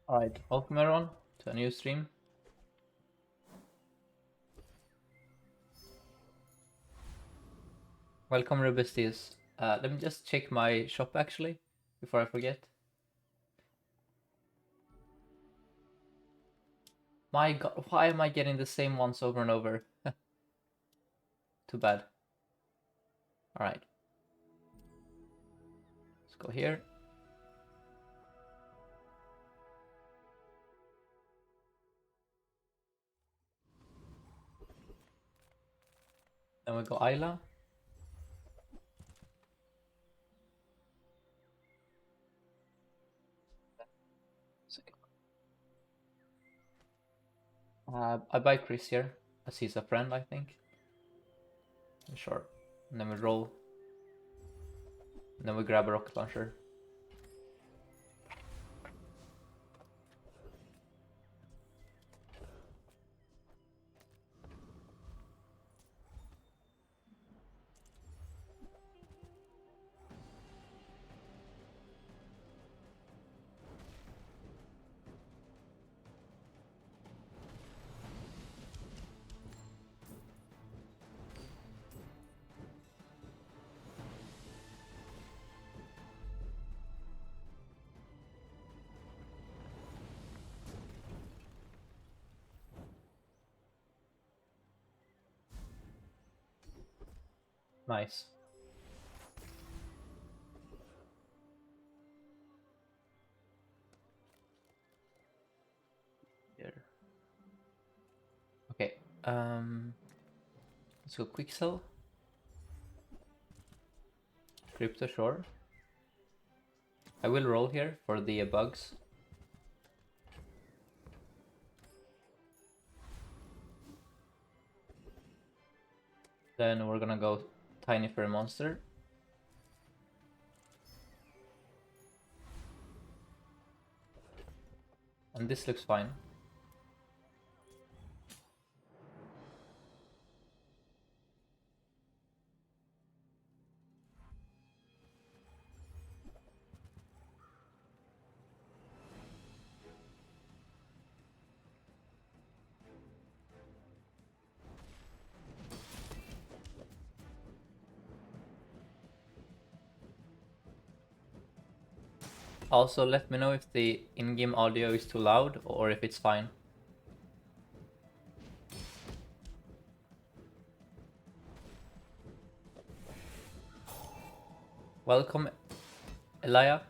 Alright, welcome everyone to a new stream. Welcome Rubisties. Let me just check my shop actually, before I forget. My god, why am I getting the same ones over and over? Too bad. Alright. Let's go here. Then we go Isla. I buy Chris here, as he's a friend, I think. Sure. And then we roll. And then we grab a rocket launcher. Nice. Here. Okay. Let's go quick sell. Crypto sure. I will roll here for the bugs. Then we're gonna go Tiny Fairy Monster. And this looks fine. Also, let me know if the in-game audio is too loud or if it's fine. Welcome, Elia.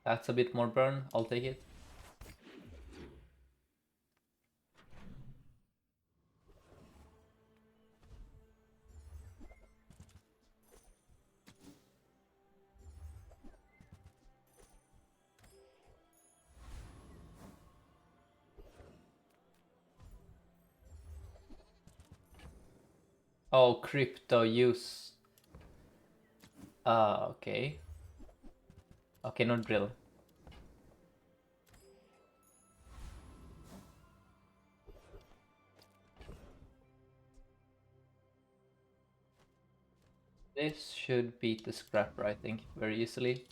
That's a bit more burn, I'll take it. Oh, crypto use. Okay. Okay, no drill. This should beat the scrapper, I think, very easily.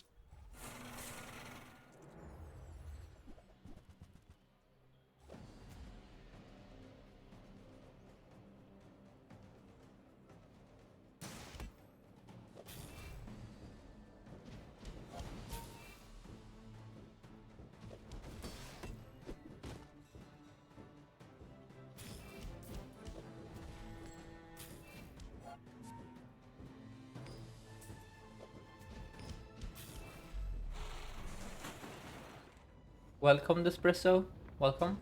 Welcome, Despresso. Welcome.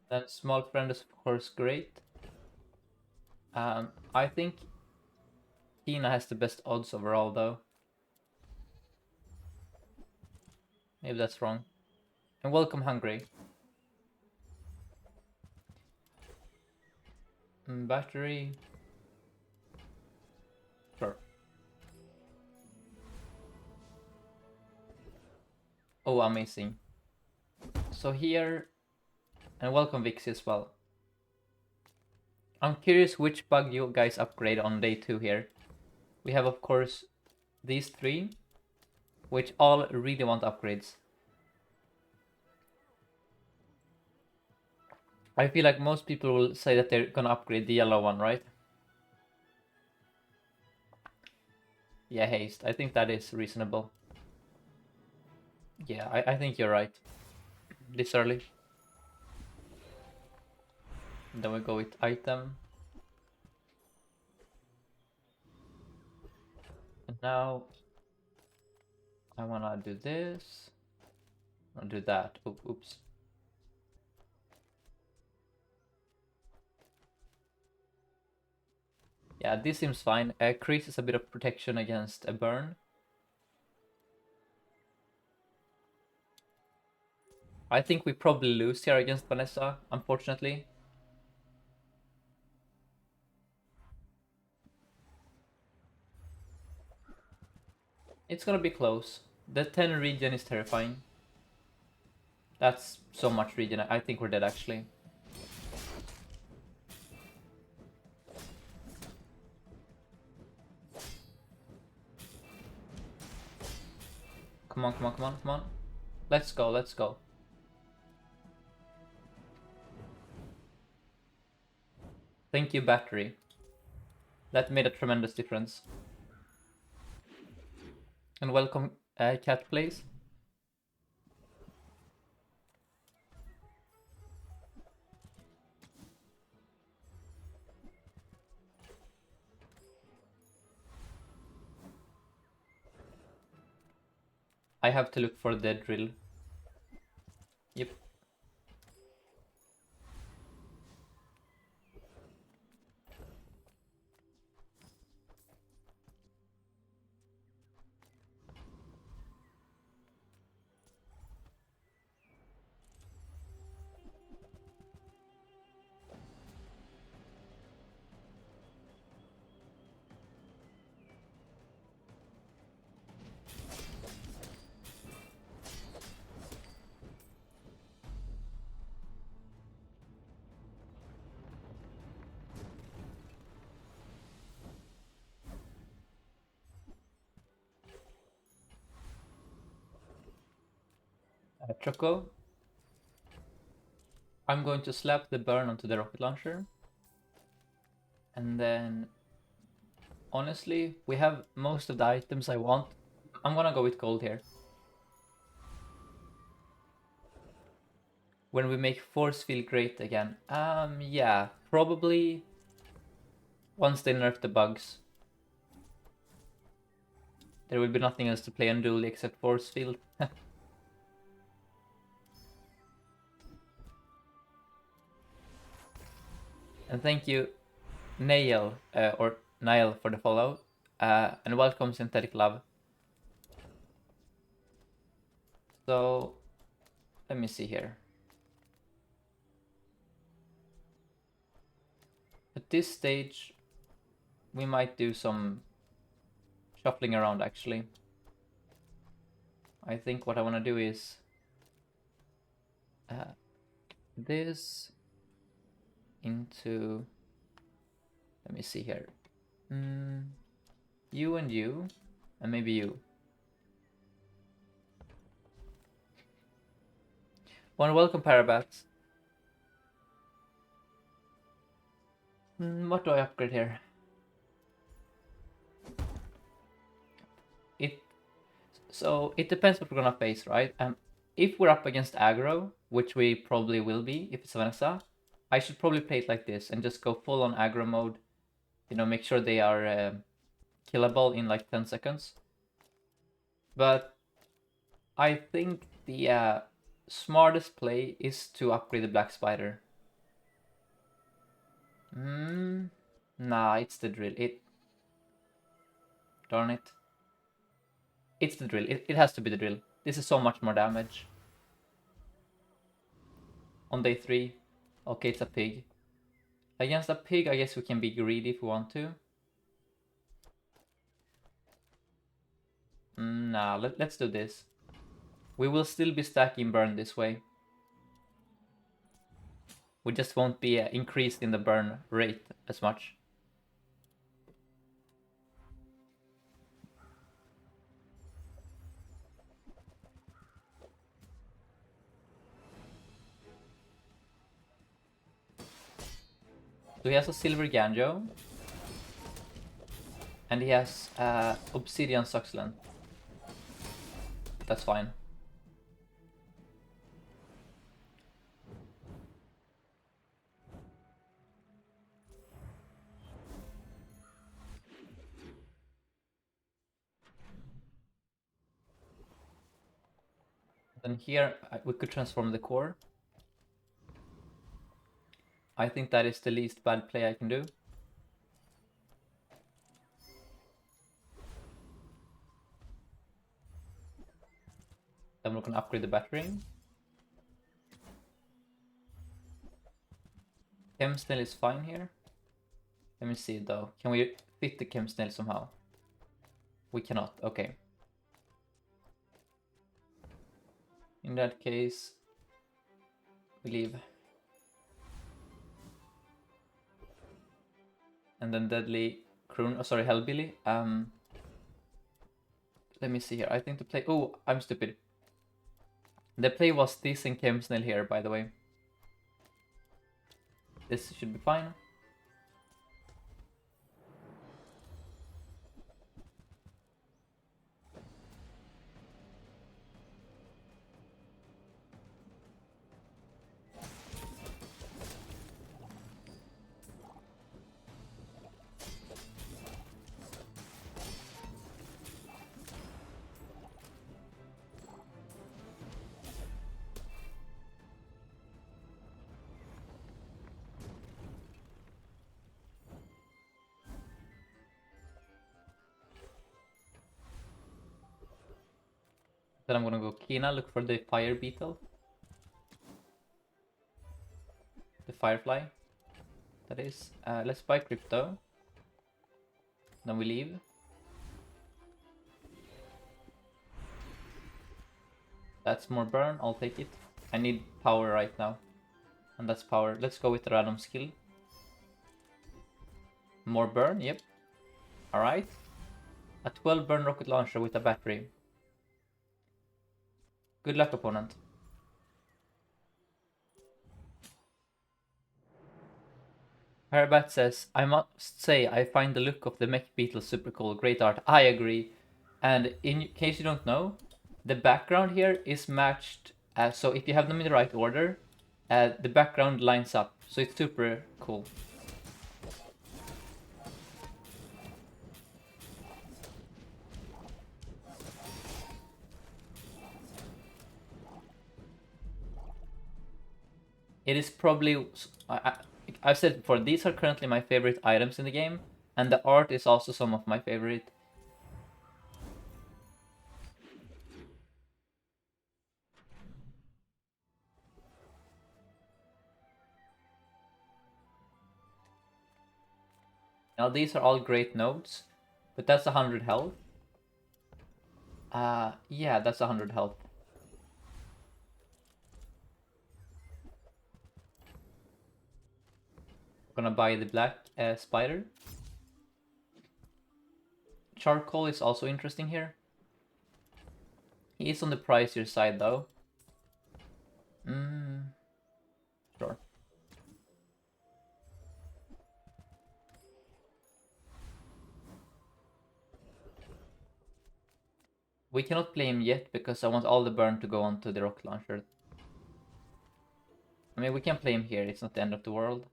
Then small friend is of course great. I think Tina has the best odds overall though. Maybe that's wrong. And welcome, Hungry. Battery. Sure. Oh, amazing. So here, and welcome Vixie as well. I'm curious which bug you guys upgrade on day 2 here. We have, of course, these 3, which all really want upgrades. I feel like most people will say that they're gonna upgrade the yellow one, right? Yeah, haste. I think that is reasonable. Yeah, I think you're right. This early. Then we go with item. And now I wanna do this. I'll do that. Oops. Yeah, this seems fine. Creases a bit of protection against a burn. I think we probably lose here against Vanessa, unfortunately. It's gonna be close. The 10 regen is terrifying. That's so much regen. I think we're dead actually. Come on, come on, come on, come on. Let's go, let's go. Thank you, battery. That made a tremendous difference. And welcome, Cat Plays. I have to look for the drill. Yep. Choco. I'm going to slap the burn onto the rocket launcher. And then, honestly, we have most of the items I want. I'm gonna go with gold here. When we make force field great again. Yeah, probably once they nerf the bugs. There will be nothing else to play on Dooley except force field. And thank you, Nail, or Niall, for the follow. And welcome, Synthetic Love. So, let me see here. At this stage, we might do some shuffling around, actually. I think what I want to do is this into, let me see here, you and you, and maybe you. One welcome, Parabats. What do I upgrade here? So it depends what we're gonna face, right? If we're up against aggro, which we probably will be if it's Vanessa, I should probably play it like this and just go full on aggro mode. You know, make sure they are killable in like 10 seconds. But I think the smartest play is to upgrade the Black Spider. Nah, it's the drill. Darn it. It's the drill. It has to be the drill. This is so much more damage. On day 3. Okay, it's a pig. Against a pig, I guess we can be greedy if we want to. Nah, let's do this. We will still be stacking burn this way. We just won't be increased in the burn rate as much. So he has a silver Ganjo. And he has obsidian succulent. That's fine. Then here we could transform the core. I think that is the least bad play I can do. Then we're gonna upgrade the battery. Chem snail is fine here. Let me see though. Can we fit the chem snail somehow? We cannot. Okay. In that case, we leave. And then deadly croon. Oh, sorry, hellbilly. Let me see here. I think the play. Oh, I'm stupid. The play was this and chem snail here, by the way. This should be fine. Then I'm gonna go Kina, look for the fire beetle. The firefly. That is. Let's buy crypto. Then we leave. That's more burn, I'll take it. I need power right now. And that's power. Let's go with the random skill. More burn, yep. Alright. A 12 burn rocket launcher with a battery. Good luck, opponent. Harabat says, I must say I find the look of the mech beetle super cool. Great art. I agree. And in case you don't know, the background here is matched. So if you have them in the right order, the background lines up. So it's super cool. It is probably, I've said before, these are currently my favorite items in the game, and the art is also some of my favorite. Now these are all great notes, but that's 100 health. Yeah, that's 100 health. Gonna buy the black spider. Charcoal is also interesting here. He is on the pricier side though. Sure. We cannot play him yet because I want all the burn to go onto the rocket launcher. I mean, we can play him here. It's not the end of the world.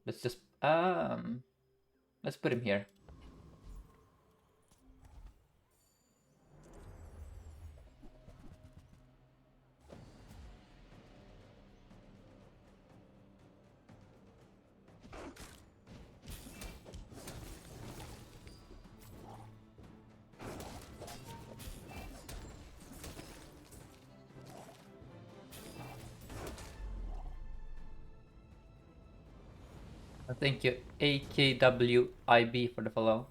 Let's just let's put him here. Thank you, AKWIB, for the follow.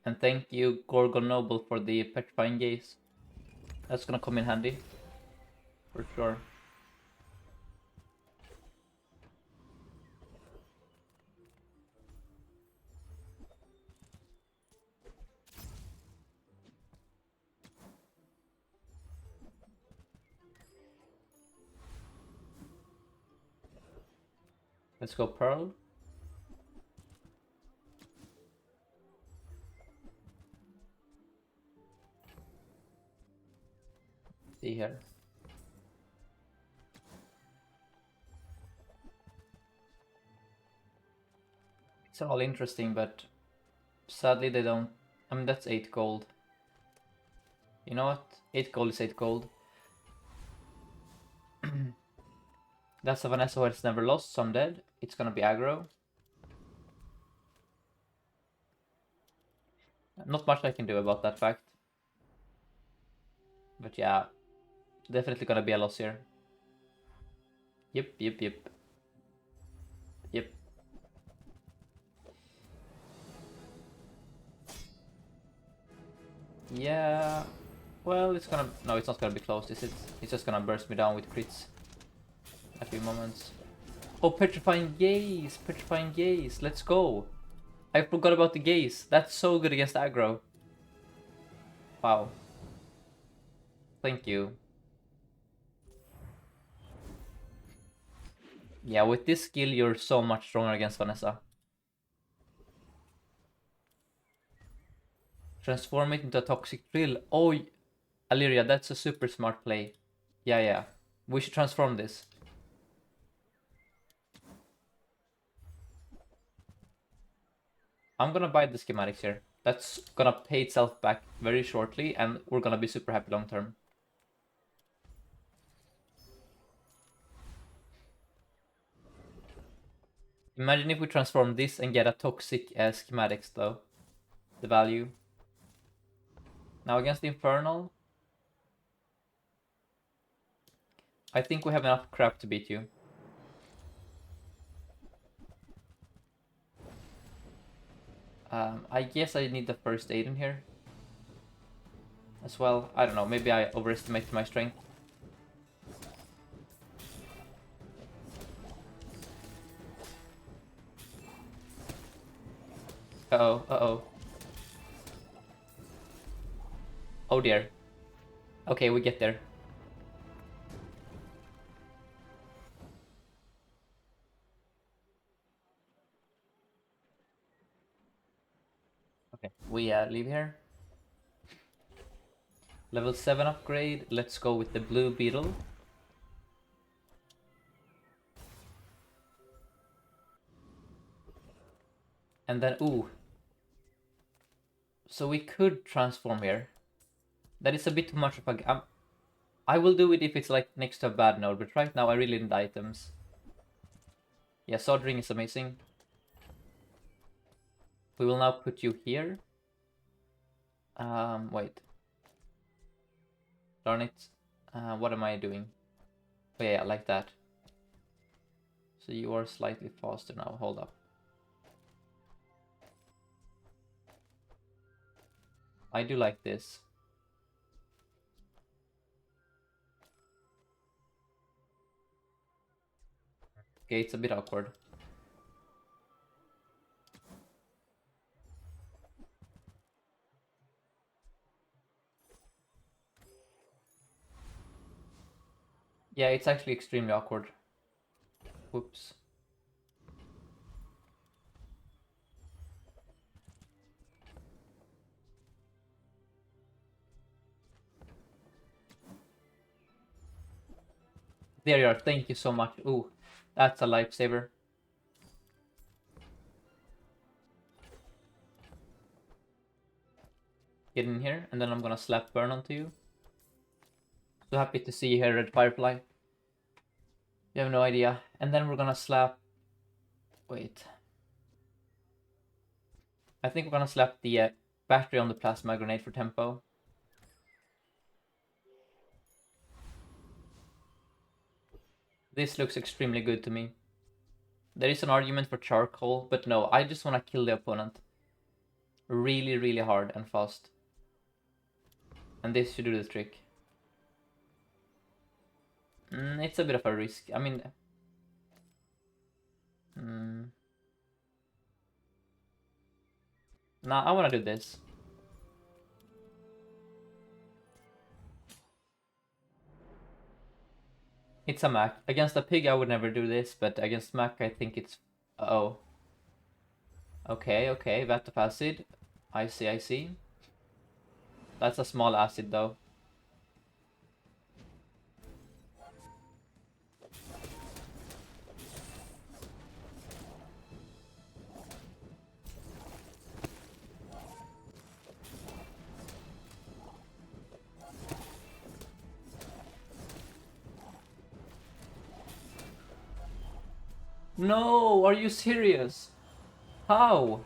And thank you, Gorgon Noble, for the Petrifying Gaze. That's gonna come in handy. For sure. Let's go Pearl. See here. It's all interesting, but sadly they don't. I mean, that's 8 gold. You know what? 8 gold is 8 gold. That's a Vanessa who has never lost, so I'm dead. It's gonna be aggro. Not much I can do about that fact. But yeah, definitely gonna be a loss here. Yep. Yep. Yeah. Well, it's gonna... No, it's not gonna be close, is it? It's just gonna burst me down with crits. A few moments. Oh, Petrifying Gaze! Petrifying Gaze! Let's go! I forgot about the Gaze. That's so good against aggro. Wow. Thank you. Yeah, with this skill, you're so much stronger against Vanessa. Transform it into a toxic drill. Oh, Illyria, that's a super smart play. Yeah. We should transform this. I'm gonna buy the schematics here. That's gonna pay itself back very shortly, and we're gonna be super happy long term. Imagine if we transform this and get a toxic schematics though. The value. Now against the Infernal, I think we have enough crap to beat you. I guess I need the first aid in here as well. I don't know, maybe I overestimated my strength. Uh-oh. Oh dear. Okay, we get there. Okay, we leave here. Level 7 upgrade. Let's go with the blue beetle. And then, ooh. So we could transform here. That is a bit too much of a... I will do it if it's like next to a bad node, but right now I really need items. Yeah, soldering is amazing. We will now put you here. Wait. Darn it. What am I doing? Oh yeah, like that. So you are slightly faster now. Hold up. I do like this. Okay, it's a bit awkward. Yeah, it's actually extremely awkward. Whoops. There you are. Thank you so much. Ooh, that's a lifesaver. Get in here, and then I'm gonna slap burn onto you. So happy to see you here, Red Firefly. You have no idea. And then we're gonna slap... Wait. I think we're gonna slap the battery on the plasma grenade for tempo. This looks extremely good to me. There is an argument for charcoal, but no, I just want to kill the opponent. Really, really hard and fast. And this should do the trick. It's a bit of a risk. I mean... Nah, I want to do this. It's a Mac. Against a pig, I would never do this, but against Mac, I think it's... Uh-oh. Okay, okay, vat of acid. I see, I see. That's a small acid, though. No, are you serious? How?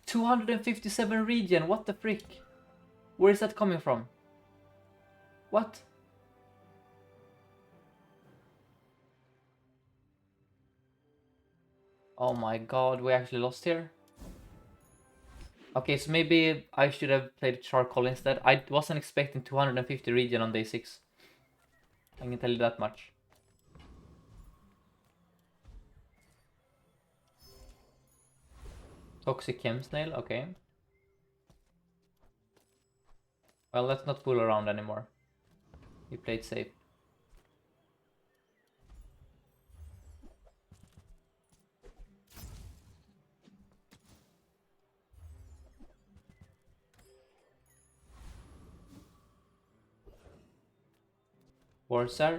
257 regen, what the frick? Where is that coming from? What? Oh my god, we actually lost here? Okay, so maybe I should have played charcoal instead. I wasn't expecting 250 regen on day 6. I can tell you that much. Toxic chem snail, okay. Well, let's not fool around anymore. We played safe. Warsaw.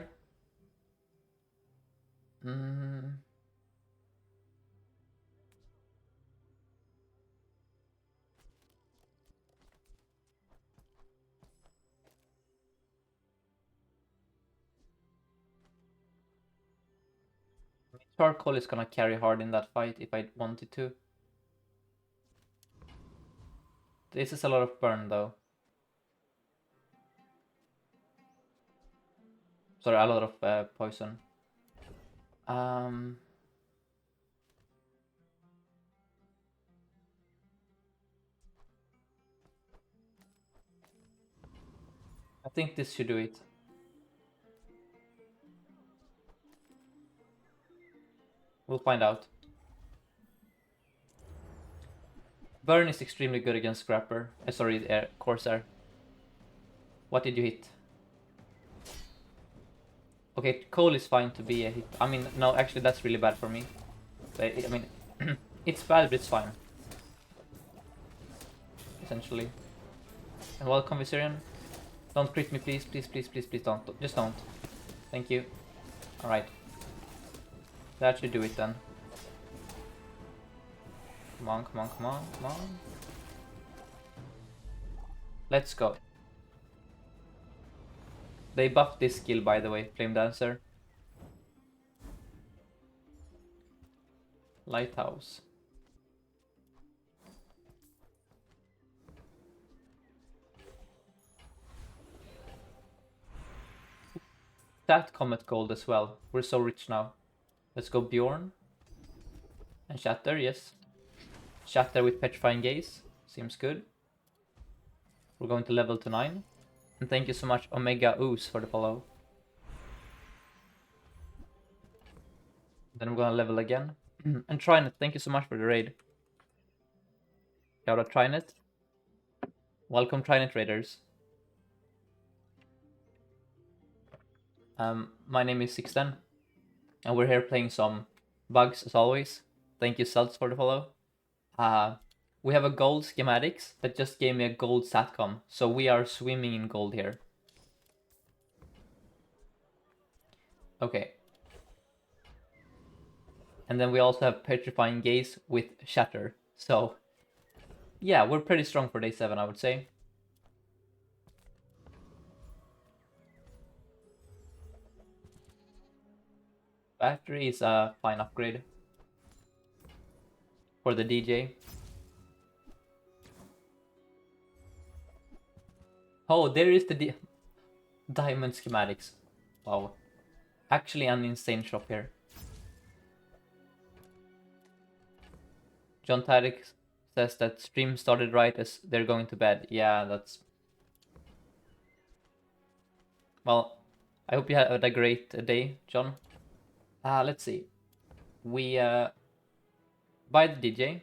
Charcoal is gonna carry hard in that fight if I wanted to. This is a lot of burn though. Sorry, a lot of poison. I think this should do it. We'll find out. Burn is extremely good against Scrapper. Sorry, Corsair. What did you hit? Okay, coal is fine to be a hit. I mean, no, actually that's really bad for me. But, I mean, it's bad, but it's fine. Essentially. And welcome, Viserion. Don't crit me, please, please, please, please, please don't. Just don't. Thank you. Alright. That should do it then. Come on, come on, come on, come on. Let's go. They buffed this skill, by the way, Flame Dancer. Lighthouse. That Comet Gold as well. We're so rich now. Let's go Bjorn. And Shatter, yes. Shatter with Petrifying Gaze. Seems good. We're going to level to 9. And thank you so much, Omega Ooze, for the follow. Then we're gonna level again. And Trinet, thank you so much for the raid. Shout out Trinet. Welcome Trinet raiders. My name is Sixten. And we're here playing some bugs as always. Thank you Celts for the follow. We have a gold schematics that just gave me a gold satcom. So we are swimming in gold here. Okay. And then we also have Petrifying Gaze with Shatter. So, yeah, we're pretty strong for day 7, I would say. Battery is a fine upgrade for the DJ. Oh, there is the diamond schematics. Wow. actually an insane shop here. John Tarek says that stream started right as they're going to bed. Yeah, that's... Well, I hope you had a great day, John. Let's see. We buy the DJ.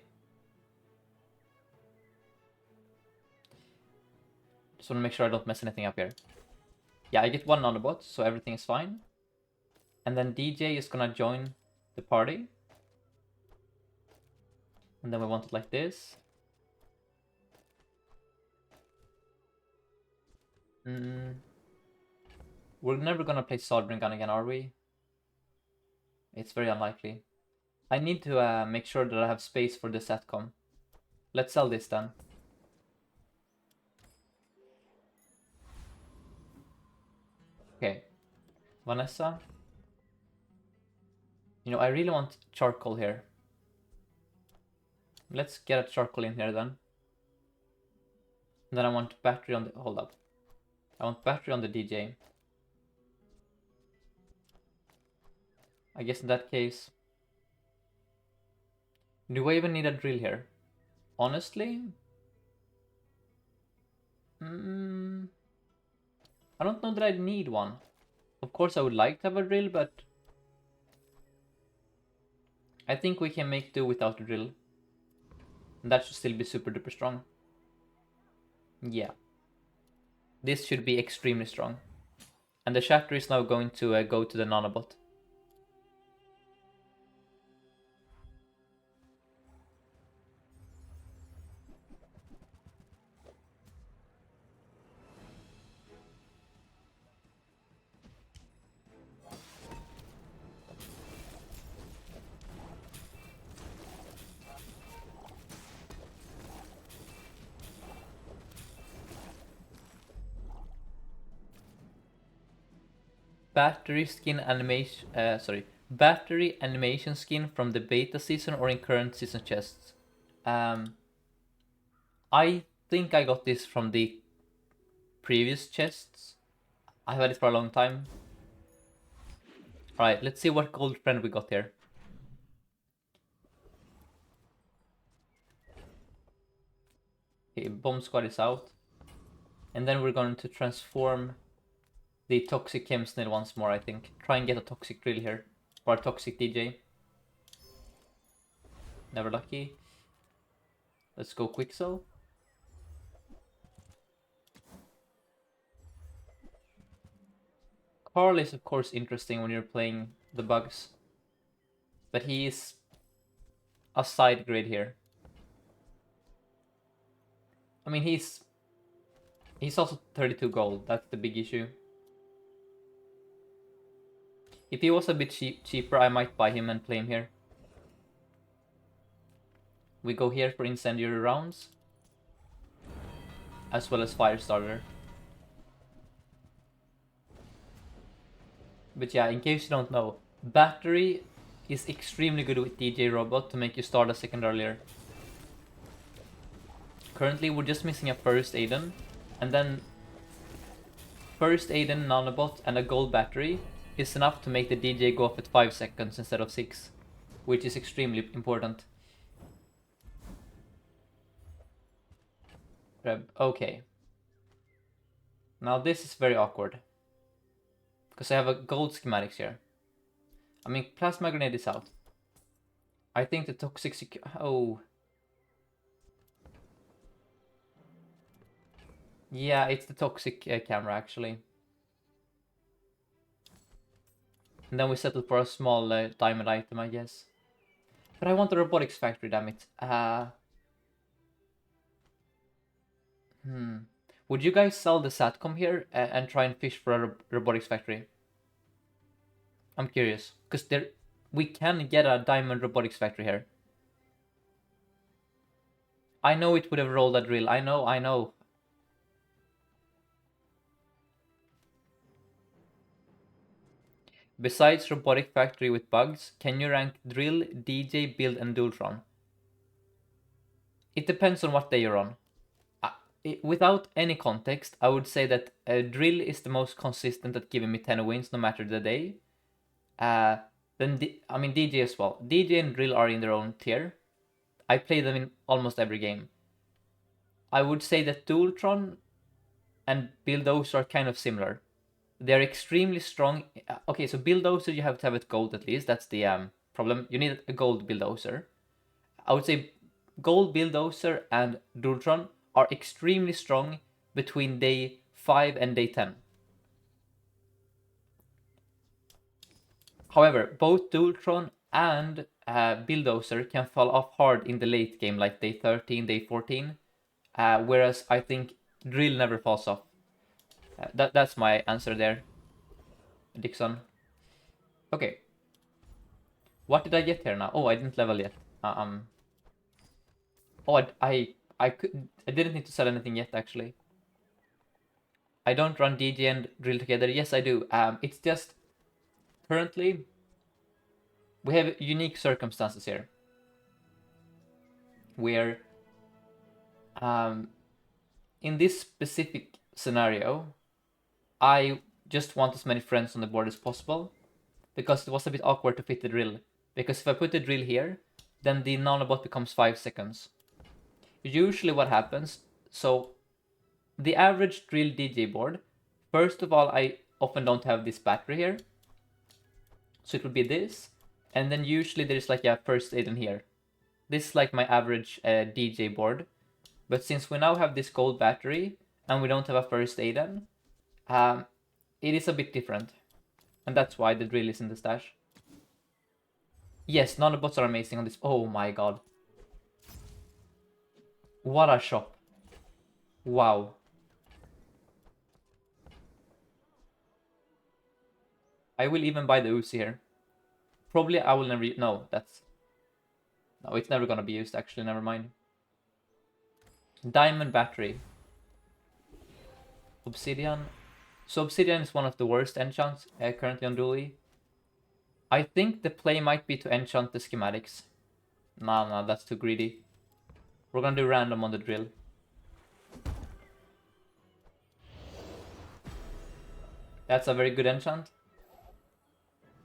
Just want to make sure I don't mess anything up here. Yeah, I get one nanobot, so everything is fine. And then DJ is gonna join the party. And then we want it like this. We're never gonna play soldering gun again, are we? It's very unlikely. I need to make sure that I have space for the satcom. Let's sell this then. Okay. Vanessa. You know, I really want charcoal here. Let's get a charcoal in here then. And then I want battery on the... Hold up. I want battery on the DJ. I guess in that case... Do I even need a drill here? Honestly? I don't know that I need one. Of course I would like to have a drill, but... I think we can make do without a drill. And that should still be super duper strong. Yeah. This should be extremely strong. And the shatter is now going to go to the nanobot. Battery skin animation, battery animation skin from the beta season or in current season chests. I think I got this from the previous chests. I've had it for a long time. Alright, let's see what gold friend we got here. Okay, bomb squad is out. And then we're going to transform the toxic chem snail once more, I think. Try and get a toxic drill here. Or a toxic DJ. Never lucky. Let's go quick sell. Carl is of course interesting when you're playing the bugs. But he is a side grade here. I mean, he's also 32 gold. That's the big issue. If he was a bit cheaper, I might buy him and play him here. We go here for incendiary rounds. As well as fire starter. But yeah, in case you don't know, battery is extremely good with DJ Robot to make you start a second earlier. Currently we're just missing a first Aiden, and then first Aiden nanobot and a gold battery is enough to make the DJ go off at 5 seconds instead of 6, which is extremely important. Okay. Now this is very awkward. Because I have a gold schematics here. I mean, plasma grenade is out. I think the toxic... Oh. Yeah, it's the toxic camera actually. And then we settle for a small diamond item, I guess. But I want the robotics factory, damn it. Would you guys sell the satcom here and try and fish for a robotics factory? I'm curious, because we can get a diamond robotics factory here. I know it would have rolled a drill. I know. Besides robotic factory with bugs, can you rank drill, DJ, build, and Dualtron? It depends on what day you're on. Without any context, I would say that drill is the most consistent at giving me 10 wins no matter the day. Then I mean DJ as well. DJ and drill are in their own tier. I play them in almost every game. I would say that Dualtron and Bulldozer are kind of similar. They're extremely strong. Okay, so Bulldozer you have to have it gold at least. That's the problem. You need a gold Bulldozer. I would say gold Bulldozer and Dualtron are extremely strong between day 5 and day 10. However, both Dualtron and Bulldozer can fall off hard in the late game, like day 13, day 14. Whereas I think Drill never falls off. That's my answer there, Dixon. Okay. What did I get here now? Oh, I didn't level yet. Oh, I didn't need to sell anything yet, actually. I don't run DJ and Drill together. Yes, I do. It's just currently we have unique circumstances here, where in this specific scenario, I just want as many friends on the board as possible, because it was a bit awkward to fit the drill. Because if I put the drill here, then the nanobot becomes 5 seconds. Usually what happens, so the average drill DJ board, first of all, I often don't have this battery here. So it will be this, and then usually there's like a first aid in here. This is like my average DJ board. But since we now have this gold battery, and we don't have a first aid in, it is a bit different. And that's why the drill is in the stash. Yes, nanobots are amazing on this. Oh my god. What a shop. Wow. I will even buy the Uzi here. Probably I will never... No, that's... No, it's never gonna be used, actually. Never mind. Diamond battery. Obsidian. So Obsidian is one of the worst enchants currently on Dooley. I think the play might be to enchant the schematics. Nah, that's too greedy. We're gonna do random on the drill. That's a very good enchant.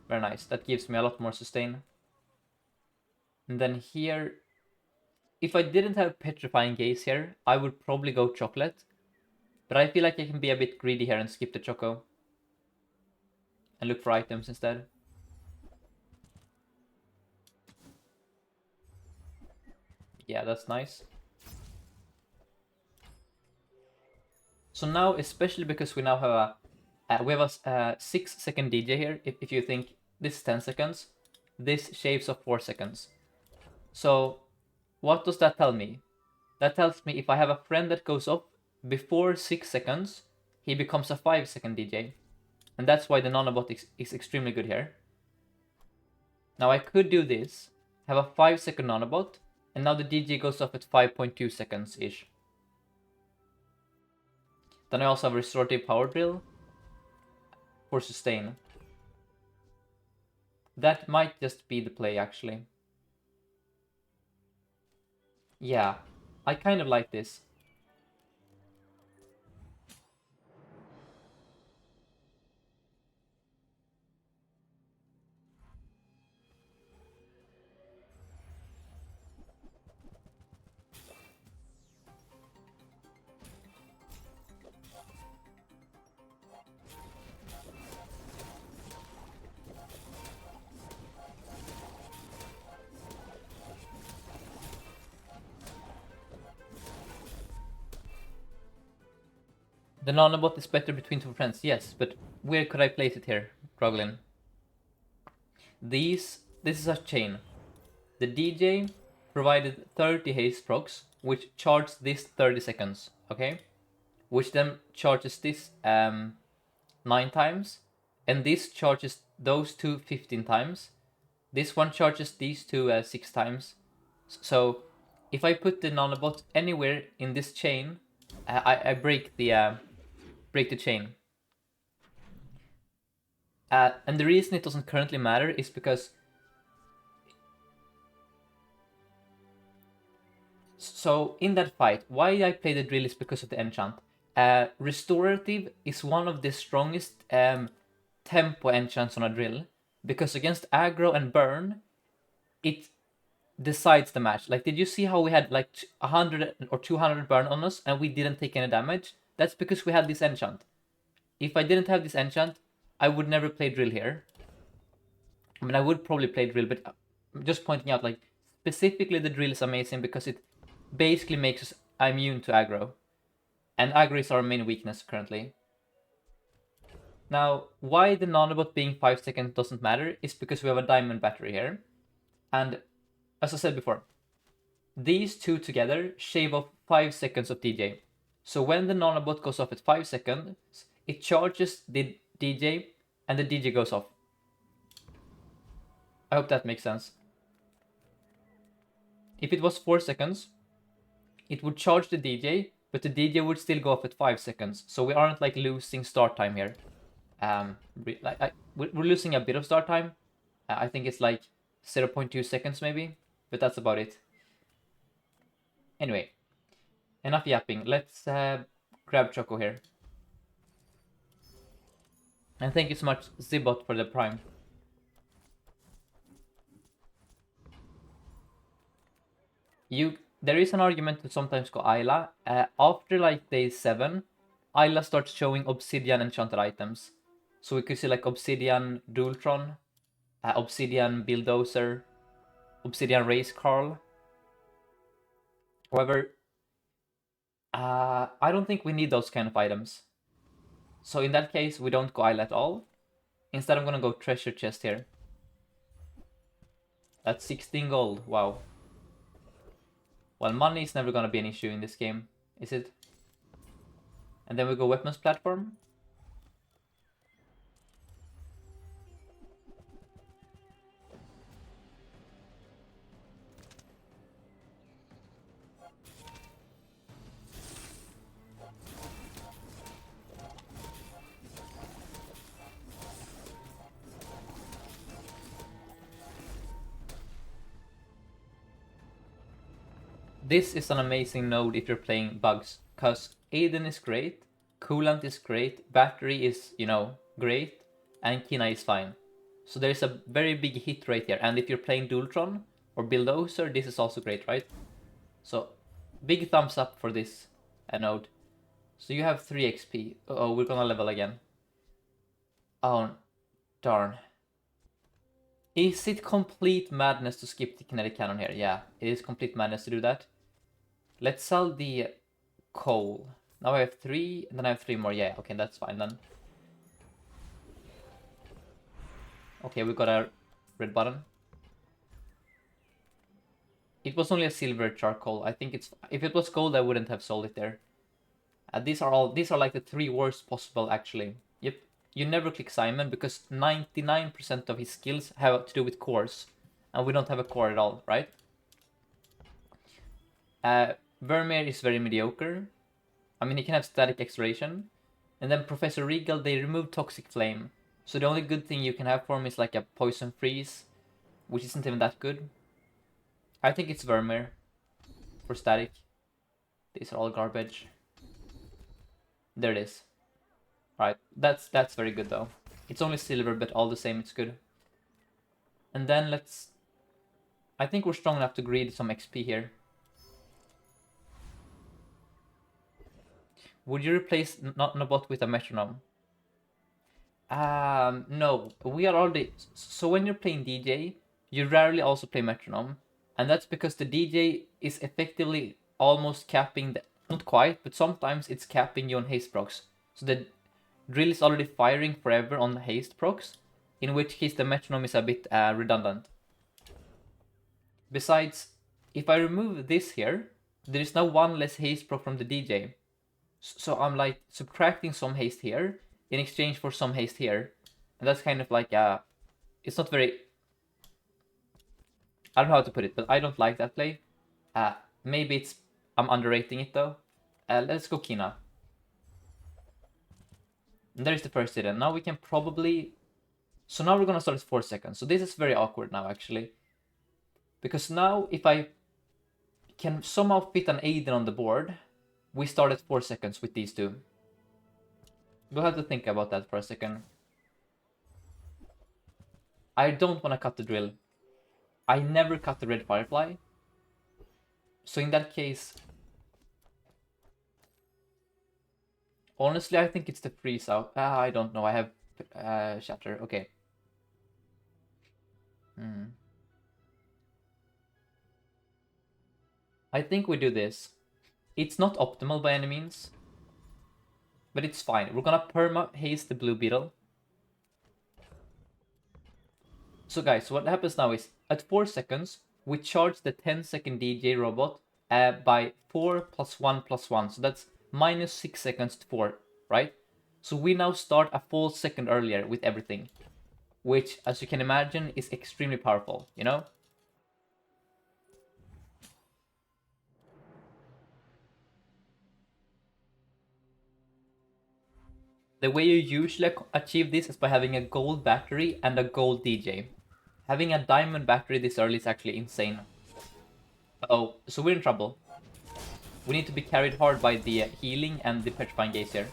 Very nice. That gives me a lot more sustain. And then here, if I didn't have Petrifying Gaze here, I would probably go Chocolate. But I feel like I can be a bit greedy here and skip the Choco. And look for items instead. Yeah, that's nice. So now, especially because we now have a 6-second DJ here. If you think this is 10 seconds, this shaves off 4 seconds. So what does that tell me? That tells me if I have a friend that goes off before 6 seconds, he becomes a 5-second DJ. And that's why the nanobot is extremely good here. Now I could do this, have a 5-second nanobot, and now the DJ goes off at 5.2 seconds-ish. Then I also have a restorative power drill for sustain. That might just be the play, actually. Yeah, I kind of like this. The nanobot is better between two friends, yes, but where could I place it here, Roglin? This is a chain. The DJ provided 30 haste procs, which charged this 30 seconds, okay? Which then charges this 9 times, and this charges those two 15 times. This one charges these two 6 times. So if I put the nanobot anywhere in this chain, I break the chain. And the reason it doesn't currently matter is because... So in that fight, why I play the drill is because of the enchant. Restorative is one of the strongest tempo enchants on a drill. because against aggro and burn, it decides the match. Like, did you see how we had like 100 or 200 burn on us and we didn't take any damage? That's because we had this enchant. If I didn't have this enchant, I would never play drill here. I mean, I would probably play drill, but I'm just pointing out, like, specifically the drill is amazing because it basically makes us immune to aggro. And aggro is our main weakness currently. Now, why the nanobot being 5 seconds doesn't matter is because we have a diamond battery here. And as I said before, these two together shave off 5 seconds of DJ. So when the nanobot goes off at 5 seconds, it charges the DJ and the DJ goes off. I hope that makes sense. If it was 4 seconds, it would charge the DJ, but the DJ would still go off at 5 seconds. So we aren't like losing start time here. We're losing a bit of start time. I think it's like 0.2 seconds maybe, but that's about it. Anyway, enough yapping. Let's grab Choco here. And thank you so much, Zibot, for the prime. There is an argument to sometimes go Ayla. After like day 7, Ayla starts showing Obsidian enchanted items. So we could see like Obsidian Dultron, Obsidian Bulldozer, Obsidian Race Carl. However, I don't think we need those kind of items. So in that case, we don't go Ayla at all. Instead, I'm gonna go Treasure Chest here. That's 16 gold, wow. Well, money is never gonna be an issue in this game, is it? And then we go Weapons Platform. This is an amazing node if you're playing bugs, because Aiden is great, Coolant is great, Battery is, great, and Kina is fine. So there's a very big hit rate here, and if you're playing Dultron or Bulldozer, this is also great, right? So, big thumbs up for this node. So you have 3 XP. Oh, we're gonna level again. Oh, darn. Is it complete madness to skip the kinetic cannon here? Yeah, it is complete madness to do that. Let's sell the coal. Now I have 3, and then I have 3 more. Yeah, okay, that's fine then. Okay, we got a red button. It was only a silver charcoal. I think it's... If it was gold, I wouldn't have sold it there. These are like the 3 worst possible, actually. Yep. You never click Simon, because 99% of his skills have to do with cores. And we don't have a core at all, right? Vermeer is very mediocre. I mean, he can have static acceleration. And then Professor Regal, they remove Toxic Flame. So the only good thing you can have for him is like a Poison Freeze, which isn't even that good. I think it's Vermeer for static. These are all garbage. There it is. Right, that's very good though. It's only silver, but all the same, it's good. And then I think we're strong enough to greed some XP here. Would you replace Nobot with a metronome? No. We are already... So when you're playing DJ, you rarely also play metronome. And that's because the DJ is effectively almost capping the... Not quite, but sometimes it's capping you on haste procs. So the drill is already firing forever on the haste procs, in which case the metronome is a bit redundant. Besides, if I remove this here, there is now 1 less haste proc from the DJ. So I'm like subtracting some haste here in exchange for some haste here. And that's kind of like, it's not very... I don't know how to put it, but I don't like that play. Maybe I'm underrating it though. Let's go Kina. And there's the first hidden. Now we can probably... So now we're gonna start at 4 seconds. So this is very awkward now actually. Because now if I can somehow fit an Aiden on the board, we start at 4 seconds with these two. We'll have to think about that for a second. I don't want to cut the drill. I never cut the red firefly. So in that case, honestly, I think it's the freeze out. I don't know. I have shatter. Okay. I think we do this. It's not optimal by any means, but it's fine. We're gonna perma haste the blue beetle. So guys, what happens now is at 4 seconds, we charge the 10-second DJ robot by 4 plus 1 plus 1. So that's minus 6 seconds to 4, right? So we now start a full second earlier with everything, which, as you can imagine, is extremely powerful, you know? The way you usually achieve this is by having a gold battery and a gold DJ. Having a diamond battery this early is actually insane. Oh, so we're in trouble. We need to be carried hard by the healing and the petrifying gaze here.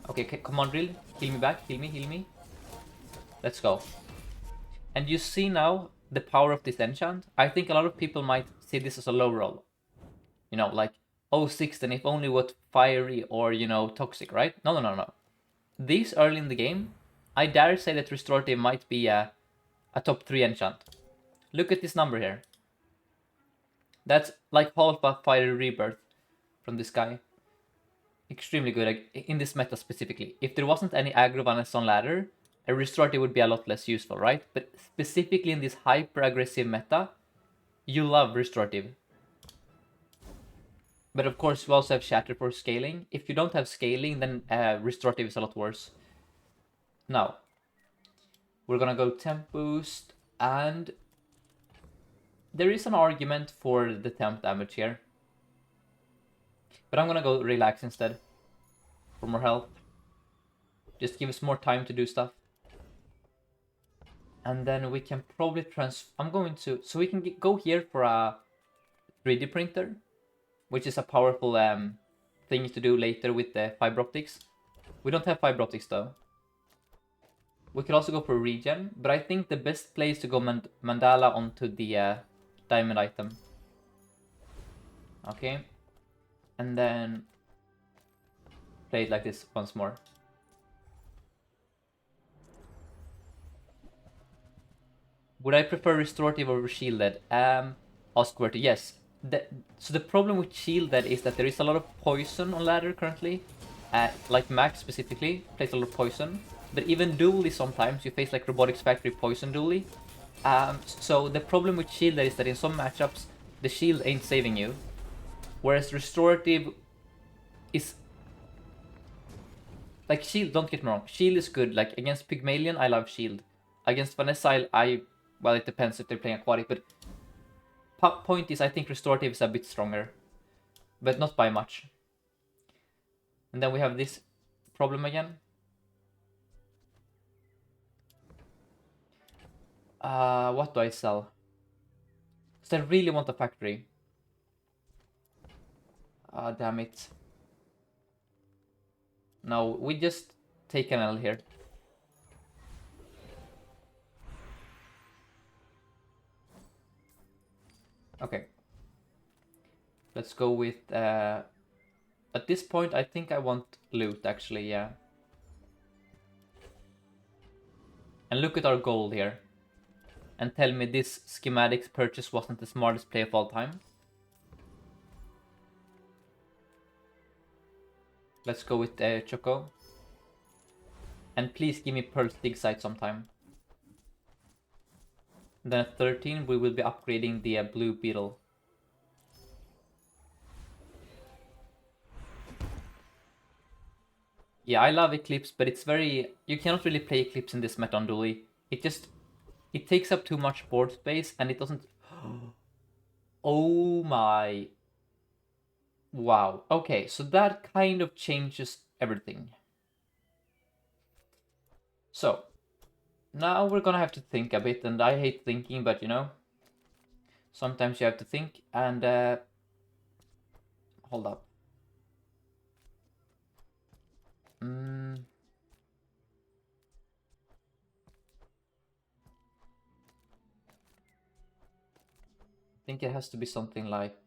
Okay, come on, drill. Heal me back. Heal me, heal me. Let's go. And you see now the power of this enchant. I think a lot of people might see this as a low roll. You know, like, oh, 16, if only with fiery or, you know, toxic, right? No, no, no, no. This early in the game, I dare say that restorative might be a top 3 enchant. Look at this number here. That's like half a fiery rebirth from this guy. Extremely good in this meta specifically. If there wasn't any aggro Vanessa on ladder, a restorative would be a lot less useful, right? But specifically in this hyper aggressive meta, you love restorative. But of course, we also have shatter for scaling. If you don't have scaling, then restorative is a lot worse. Now, we're gonna go temp boost, and there is an argument for the temp damage here. But I'm gonna go relax instead. For more health. Just give us more time to do stuff. And then we can probably I'm going to... So we can go here for a 3D printer, which is a powerful thing to do later with the fiber optics. We don't have fiber optics though. We could also go for regen, but I think the best play is to go mandala onto the diamond item. Okay. And then play it like this once more. Would I prefer restorative over shielded? Ask Werty. Yes. So the problem with shielded is that there is a lot of poison on ladder currently. Like Max specifically plays a lot of poison. But even Dooley sometimes you face like Robotics Factory poison Dooley. So the problem with shielded is that in some matchups the shield ain't saving you. Whereas restorative is... Like shield, don't get me wrong. Shield is good. Like against Pygmalion, I love shield. Against Vanessa, well, it depends if they're playing aquatic, but point is I think restorative is a bit stronger, but not by much. And then we have this problem again. What do I sell? Because I really want a factory. Damn it. No, we just take an L here. Okay. Let's go with... at this point, I think I want loot, actually, yeah. And look at our gold here. And tell me this schematics purchase wasn't the smartest play of all time. Let's go with Choco. And please give me Pearl's Dig Site sometime. Then at 13, we will be upgrading the Blue Beetle. Yeah, I love Eclipse, but it's very... You cannot really play Eclipse in this meta on Dooley. It takes up too much board space, and it doesn't... Oh my... Wow. Okay, so that kind of changes everything. So, now we're gonna have to think a bit, and I hate thinking, but you know... Sometimes you have to think, and... Hold up. think it has to be something like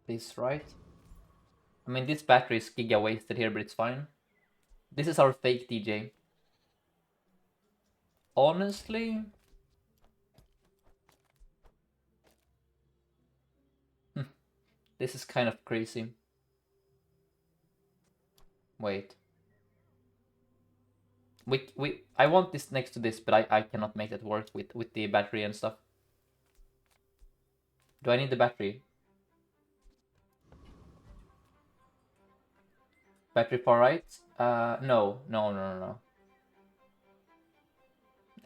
this, right? I mean, this battery is giga wasted here, but it's fine. This is our fake DJ. Honestly, this is kind of crazy. Wait. I want this next to this, but I cannot make that work with the battery and stuff. Do I need the battery? Battery far right? No.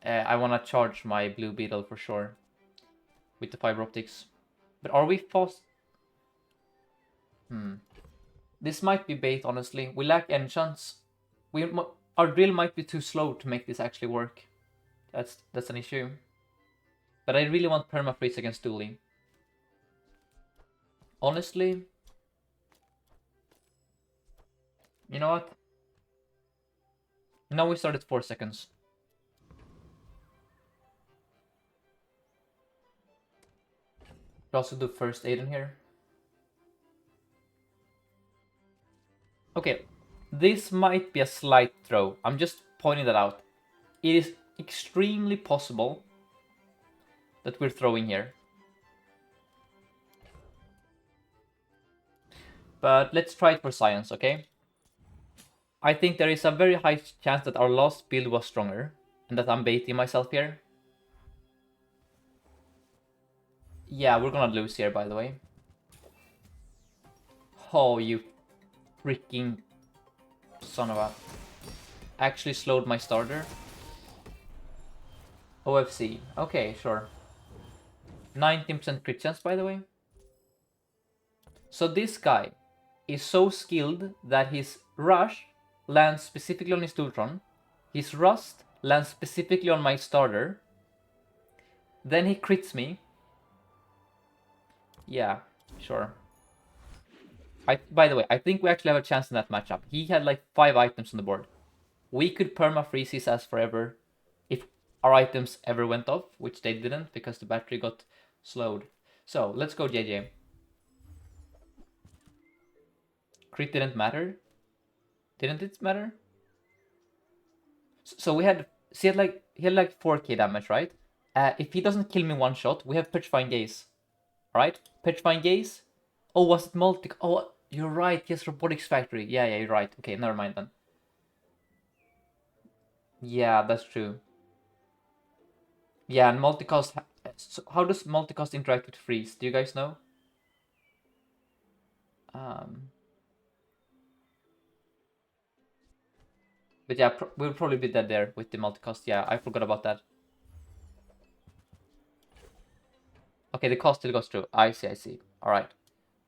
I want to charge my Blue Beetle for sure with the fiber optics. But are we fast? This might be bait, honestly. We lack enchants. Our drill might be too slow to make this actually work. That's an issue. But I really want permafreeze against Dooley. Honestly, you know what? Now we start at 4 seconds. We also do first aid in here. Okay, this might be a slight throw. I'm just pointing that out. It is extremely possible that we're throwing here. But let's try it for science, okay? I think there is a very high chance that our last build was stronger, and that I'm baiting myself here. Yeah, we're gonna lose here, by the way. Oh, you freaking son of a... Actually slowed my starter. OFC. Okay, sure. 19% crit chance, by the way. So this guy is so skilled that his rush lands specifically on his Dultron. His rust lands specifically on my starter. Then he crits me. Yeah, sure. By the way, I think we actually have a chance in that matchup. He had like 5 items on the board. We could perma-freeze his ass forever if our items ever went off, which they didn't because the battery got slowed. So, let's go JJ. Crit didn't matter? Didn't it matter? So we had... he had like 4k damage, right? If he doesn't kill me one shot, we have Petrifying Gaze. Alright? Petrifying Gaze. Oh, was it multi... Oh, you're right. Yes, Robotics Factory. Yeah, you're right. Okay, never mind then. Yeah, that's true. Yeah, and multicast... So how does multicast interact with freeze? Do you guys know? But yeah, we'll probably be dead there with the multicast. Yeah, I forgot about that. Okay, the cost still goes through. I see. Alright.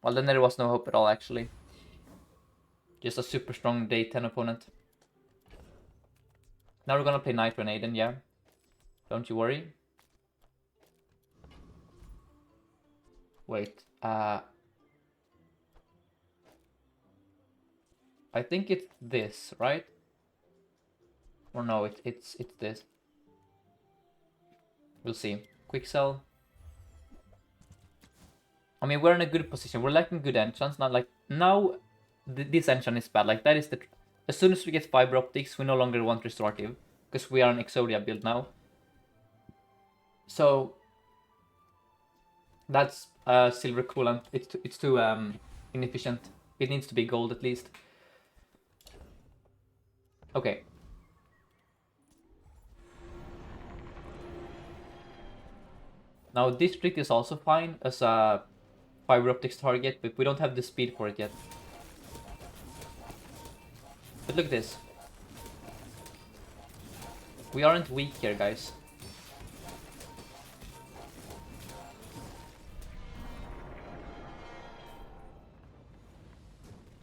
Well, then there was no hope at all, actually. Just a super strong day 10 opponent. Now we're gonna play Nitro and Aiden, yeah. Don't you worry. Wait, I think it's this, right? Or no, it's this. We'll see. Quick sell. I mean, we're in a good position. We're lacking good enchants. Not like now, this enchant is bad. Like that is the. As soon as we get fiber optics, we no longer want restorative because we are an Exodia build now. So that's silver coolant. It's too inefficient. It needs to be gold at least. Okay. Now District is also fine as a fiber optics target, but we don't have the speed for it yet. But look at this. We aren't weak here, guys.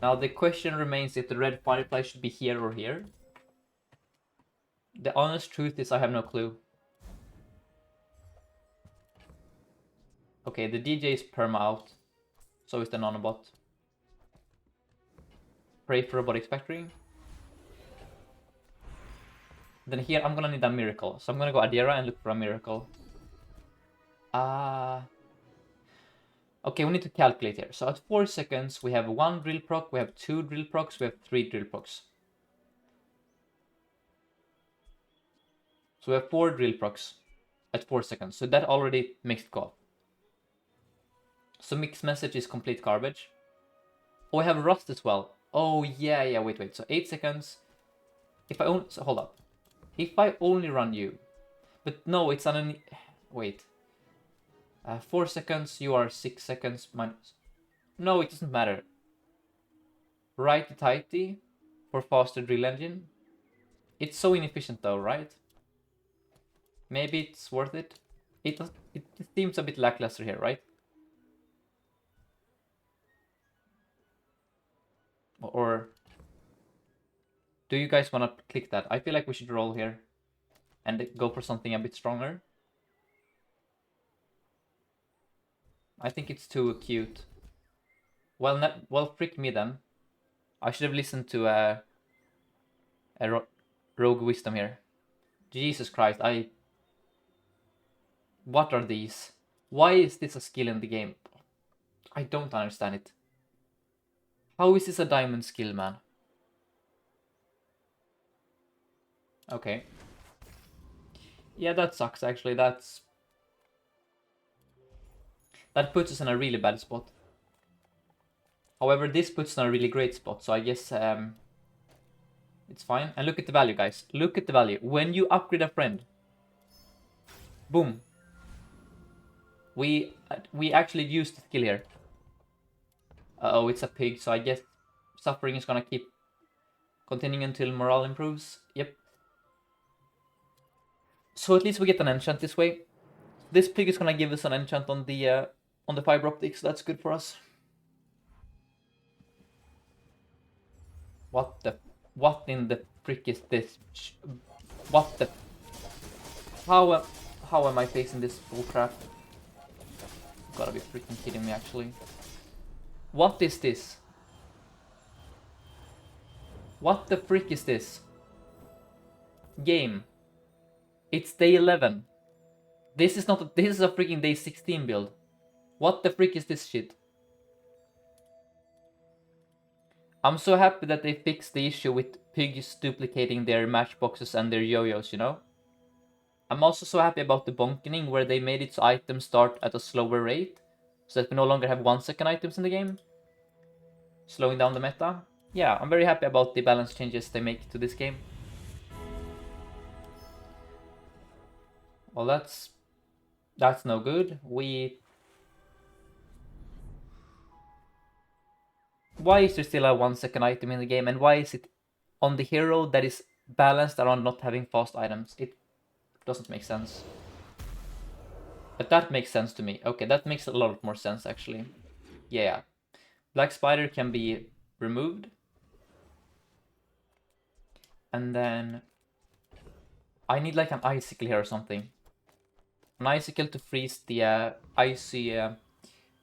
Now the question remains if the red firefly should be here or here. The honest truth is I have no clue. Okay, the DJ is perma out. So is the nanobot. Pray for Robotics Factory. Then here I'm gonna need a miracle. So I'm gonna go Adira and look for a miracle. Okay, we need to calculate here. So at 4 seconds, we have 1 drill proc, we have 2 drill procs, we have 3 drill procs. So we have 4 drill procs at 4 seconds. So that already makes it go. So mixed message is complete garbage. Oh, we have rust as well. Oh, yeah, wait. So 8 seconds. If I only... So hold up. If I only run you... But no, it's on an... Wait. 4 seconds, you are 6 seconds minus... No, it doesn't matter. Righty tighty for faster drill engine. It's so inefficient though, right? Maybe it's worth it. It seems a bit lackluster here, right? Or do you guys want to click that? I feel like we should roll here and go for something a bit stronger. I think it's too cute. Well, frick me then. I should have listened to a rogue wisdom here. Jesus Christ, What are these? Why is this a skill in the game? I don't understand it. How is this a diamond skill, man? Okay. Yeah, that sucks actually. That puts us in a really bad spot. However, this puts us in a really great spot, so I guess it's fine. And look at the value, guys. Look at the value. When you upgrade a friend, boom. We actually used the skill here. Uh-oh, it's a pig, so I guess suffering is gonna keep continuing until morale improves. Yep. So at least we get an enchant this way. This pig is gonna give us an enchant on the fiber optics. That's good for us. What in the frick is this? What the? How am I facing this bullcrap? Gotta be freaking kidding me, actually. What is this? What the frick is this? Game. It's day 11. This is not. This is a freaking day 16 build. What the frick is this shit? I'm so happy that they fixed the issue with pigs duplicating their matchboxes and their yo-yos, you know? I'm also so happy about the bonkening, where they made it so items start at a slower rate, so that we no longer have 1 second items in the game, slowing down the meta. Yeah, I'm very happy about the balance changes they make to this game. Well, that's no good. Why is there still a 1 second item in the game, and why is it on the hero that is balanced around not having fast items? It doesn't make sense. But that makes sense to me. Okay, that makes a lot more sense, actually. Yeah. Black Spider can be removed. And then I need like an icicle here or something. An icicle to freeze the icy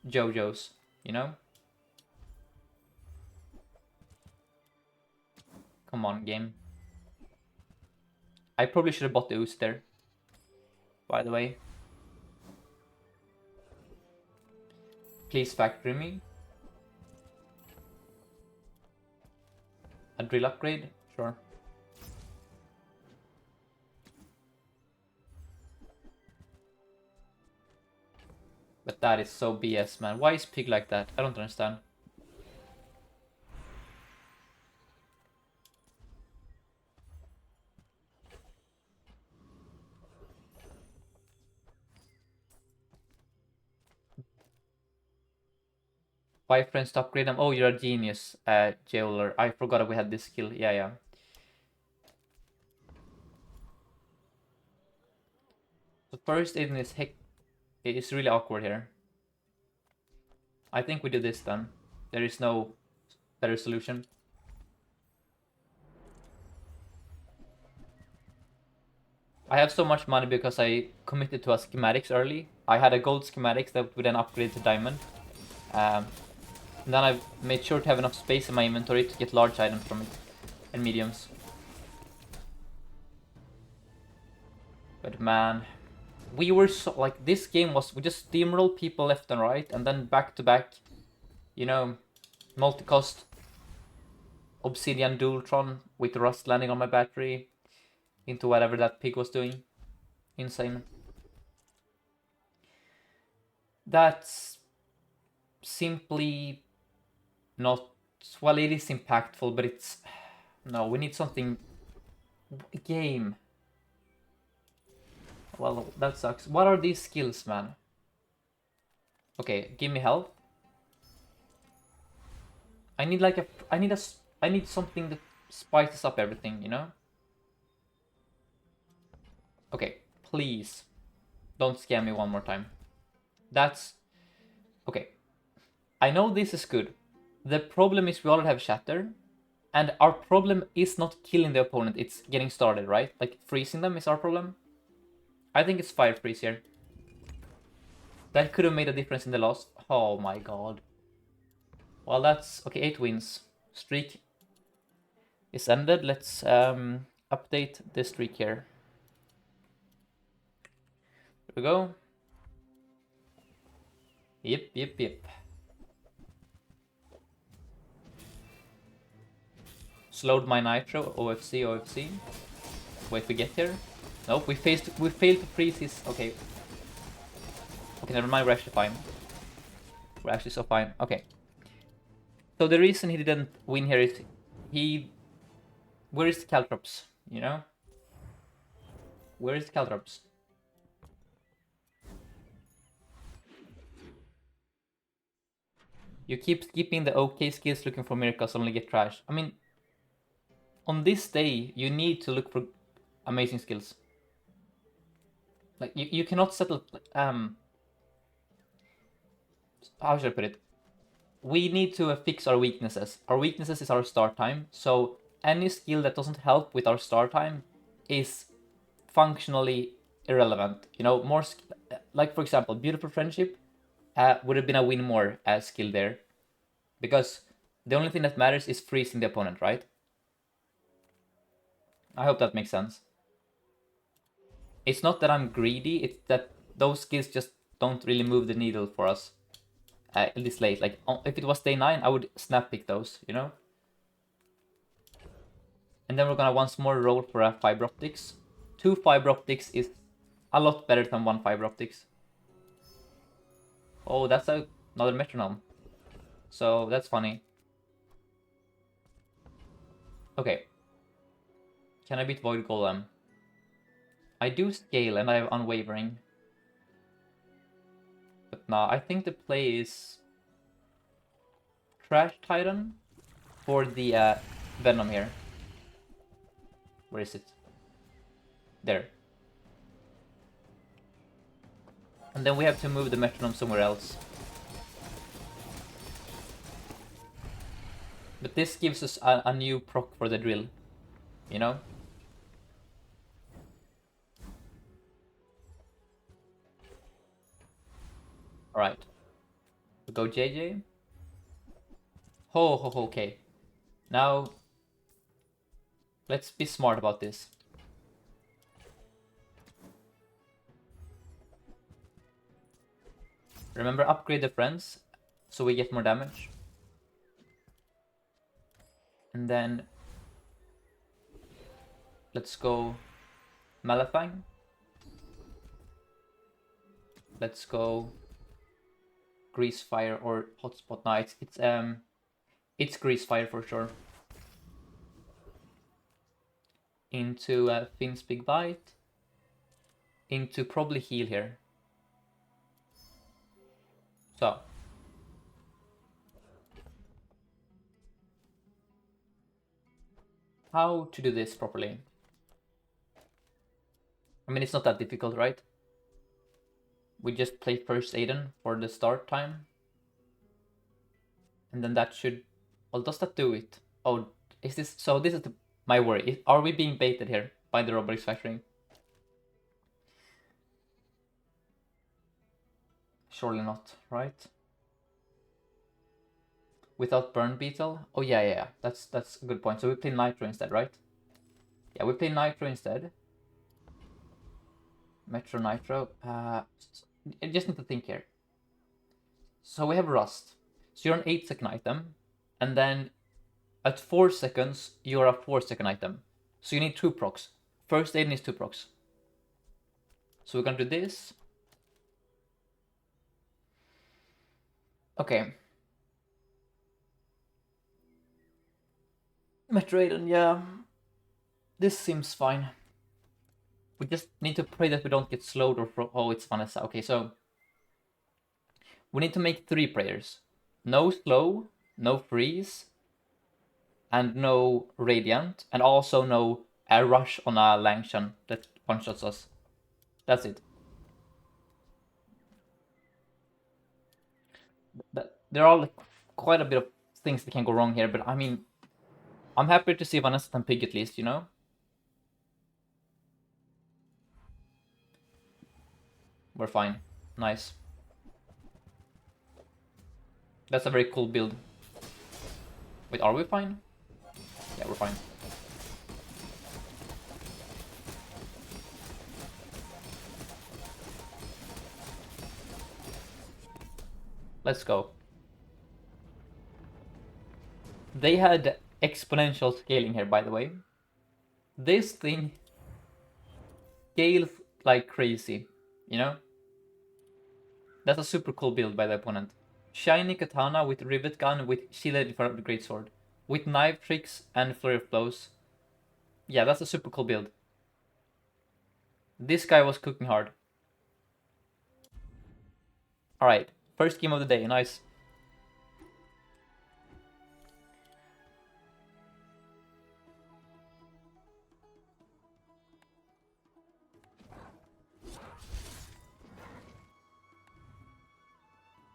JoJo's, you know? Come on, game. I probably should have bought the ooze there, by the way. Please factory me. A drill upgrade? Sure. But that is so BS, man. Why is pig like that? I don't understand. Buy friends to upgrade them. Oh, you're a genius, Jailer. I forgot that we had this skill. Yeah. So first aid in this heck is really awkward here. I think we do this then. There is no better solution. I have so much money because I committed to a schematics early. I had a gold schematics that would then upgrade to diamond. And then I've made sure to have enough space in my inventory to get large items from it, and mediums. But man, we were so like this game was we just steamroll people left and right, and then back to back, you know, multicost Obsidian Dualtron with rust landing on my battery into whatever that pig was doing. Insane. That's simply not, well, it is impactful, but it's no, we need something. Game. Well, that sucks. What are these skills, man? Okay, give me health. I need like I need something that spices up everything, you know? Okay, please. Don't scam me one more time. That's okay. I know this is good. The problem is we already have shatter, and our problem is not killing the opponent, it's getting started, right? Like freezing them is our problem. I think it's fire freeze here. That could have made a difference in the loss. Oh my god. Well, that's okay. 8 wins. Streak is ended. Let's update the streak here. There we go. Yep. Slowed my nitro. OFC. Wait, we get here. Nope, we failed to freeze his. Okay. Okay, never mind. We're actually fine. We're actually so fine. Okay. So the reason he didn't win here is he. Where is the Caltrops? You know. Where is the Caltrops? You keep skipping the OK skills looking for miracles, only get trash. I mean, on this day, you need to look for amazing skills. Like, you cannot settle, how should I put it? We need to fix our weaknesses. Our weaknesses is our start time, so any skill that doesn't help with our start time is functionally irrelevant. You know, more, like for example, Beautiful Friendship would have been a win more skill there. Because the only thing that matters is freezing the opponent, right? I hope that makes sense. It's not that I'm greedy, it's that those skills just don't really move the needle for us this late. Like, if it was day 9, I would snap pick those, you know? And then we're gonna once more roll for a fiber optics. 2 fiber optics is a lot better than 1 fiber optics. Oh, that's another metronome. So that's funny. Okay. Can I beat Void Golem? I do scale and I have unwavering. But nah, I think the play is Trash Titan for the Venom here. Where is it? There. And then we have to move the metronome somewhere else. But this gives us a new proc for the drill. You know? Alright. We go JJ. Ho, okay. Now, let's be smart about this. Remember, upgrade the friends so we get more damage. And then let's go Malefang. Let's go Grease Fire or Hotspot Knights. It's Grease Fire for sure. Into Finn's Big Bite. Into probably heal here. So. How to do this properly? I mean, it's not that difficult, right? We just play first Aiden for the start time. And then that should... Well, does that do it? Oh, is this... So this is my worry. Are we being baited here by the robotics factoring? Surely not, right? Without Burn Beetle? Oh, yeah. That's a good point. So we play Nitro instead, right? Yeah, we play Nitro instead. Metro Nitro. I just need to think here. So we have Rust. So you're an 8-second item, and then at 4 seconds, you're a 4-second item. So you need 2 procs. First aid needs 2 procs. So we're gonna do this. Okay. Metroidon, yeah. This seems fine. We just need to pray that we don't get slowed or oh, it's Vanessa. Okay, so we need to make 3 prayers. No slow, no freeze, and no radiant, and also no air rush on a Langshan that one-shots us. That's it. There are like quite a bit of things that can go wrong here, but I mean, I'm happy to see Vanessa and Pig at least, you know? We're fine. Nice. That's a very cool build. Wait, are we fine? Yeah, we're fine. Let's go. They had exponential scaling here, by the way. This thing scales like crazy, you know? That's a super cool build by the opponent. Shiny katana with rivet gun with shielded in front of the greatsword. With knife tricks and flurry of blows. Yeah, that's a super cool build. This guy was cooking hard. Alright, first game of the day, nice.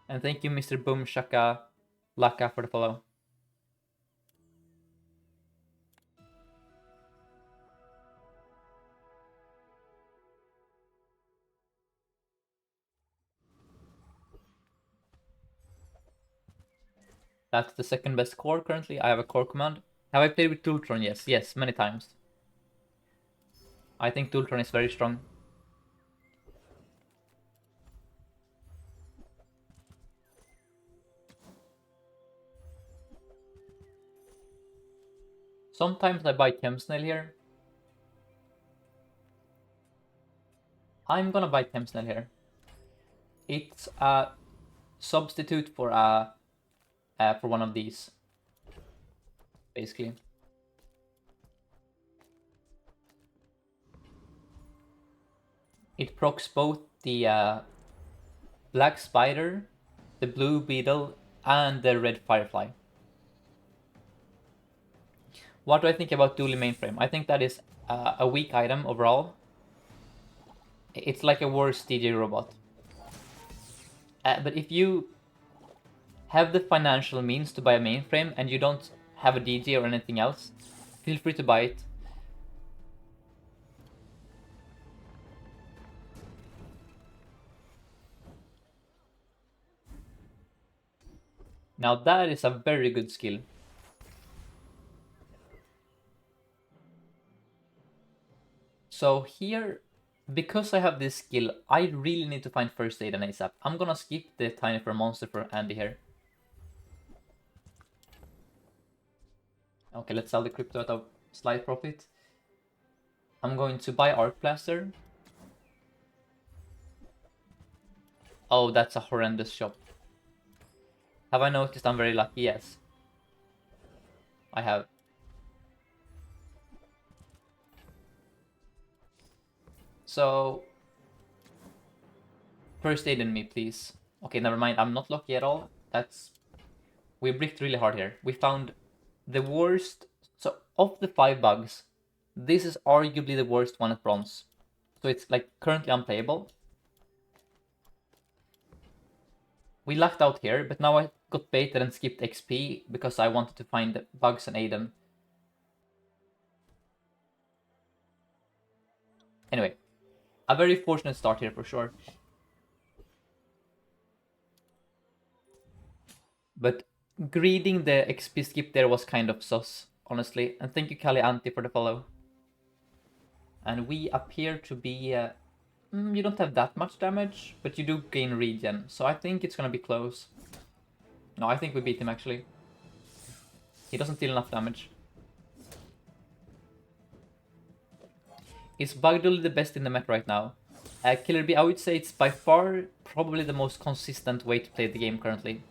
And thank you, Mr. Boom Shaka Laka, for the follow. That's the second best core currently. I have a core command. Have I played with Dultron? Yes, yes, many times. I think Dultron is very strong. Sometimes I buy Chemsnail here. I'm gonna buy Chemsnail here. It's a substitute for one of these, basically. It procs both the black spider, the blue beetle, and the red firefly. What do I think about Dooley mainframe? I think that is a weak item overall. It's like a worse DJ robot. But if you have the financial means to buy a mainframe and you don't have a DJ or anything else, feel free to buy it. Now that is a very good skill. So here, because I have this skill, I really need to find first aid and ASAP. I'm gonna skip the Tiny Fur Monster for Andy here. Okay, let's sell the crypto at a slight profit. I'm going to buy Arc Blaster. Oh, that's a horrendous shop. Have I noticed I'm very lucky? Yes. I have. So, first aid in me, please. Okay, never mind. I'm not lucky at all. We bricked really hard here. We found the worst. So, of the 5 bugs, this is arguably the worst one at bronze. So it's like currently unplayable. We lucked out here, but now I got baited and skipped XP because I wanted to find bugs and aid them. Anyway, a very fortunate start here for sure. But greeting the XP skip there was kind of sus, honestly. And thank you, Kali Anti, for the follow. And we appear to be You don't have that much damage, but you do gain regen, so I think it's gonna be close. No, I think we beat him actually. He doesn't deal enough damage. Is Bugdooley the best in the meta right now? Killer B, I would say it's by far probably the most consistent way to play the game currently.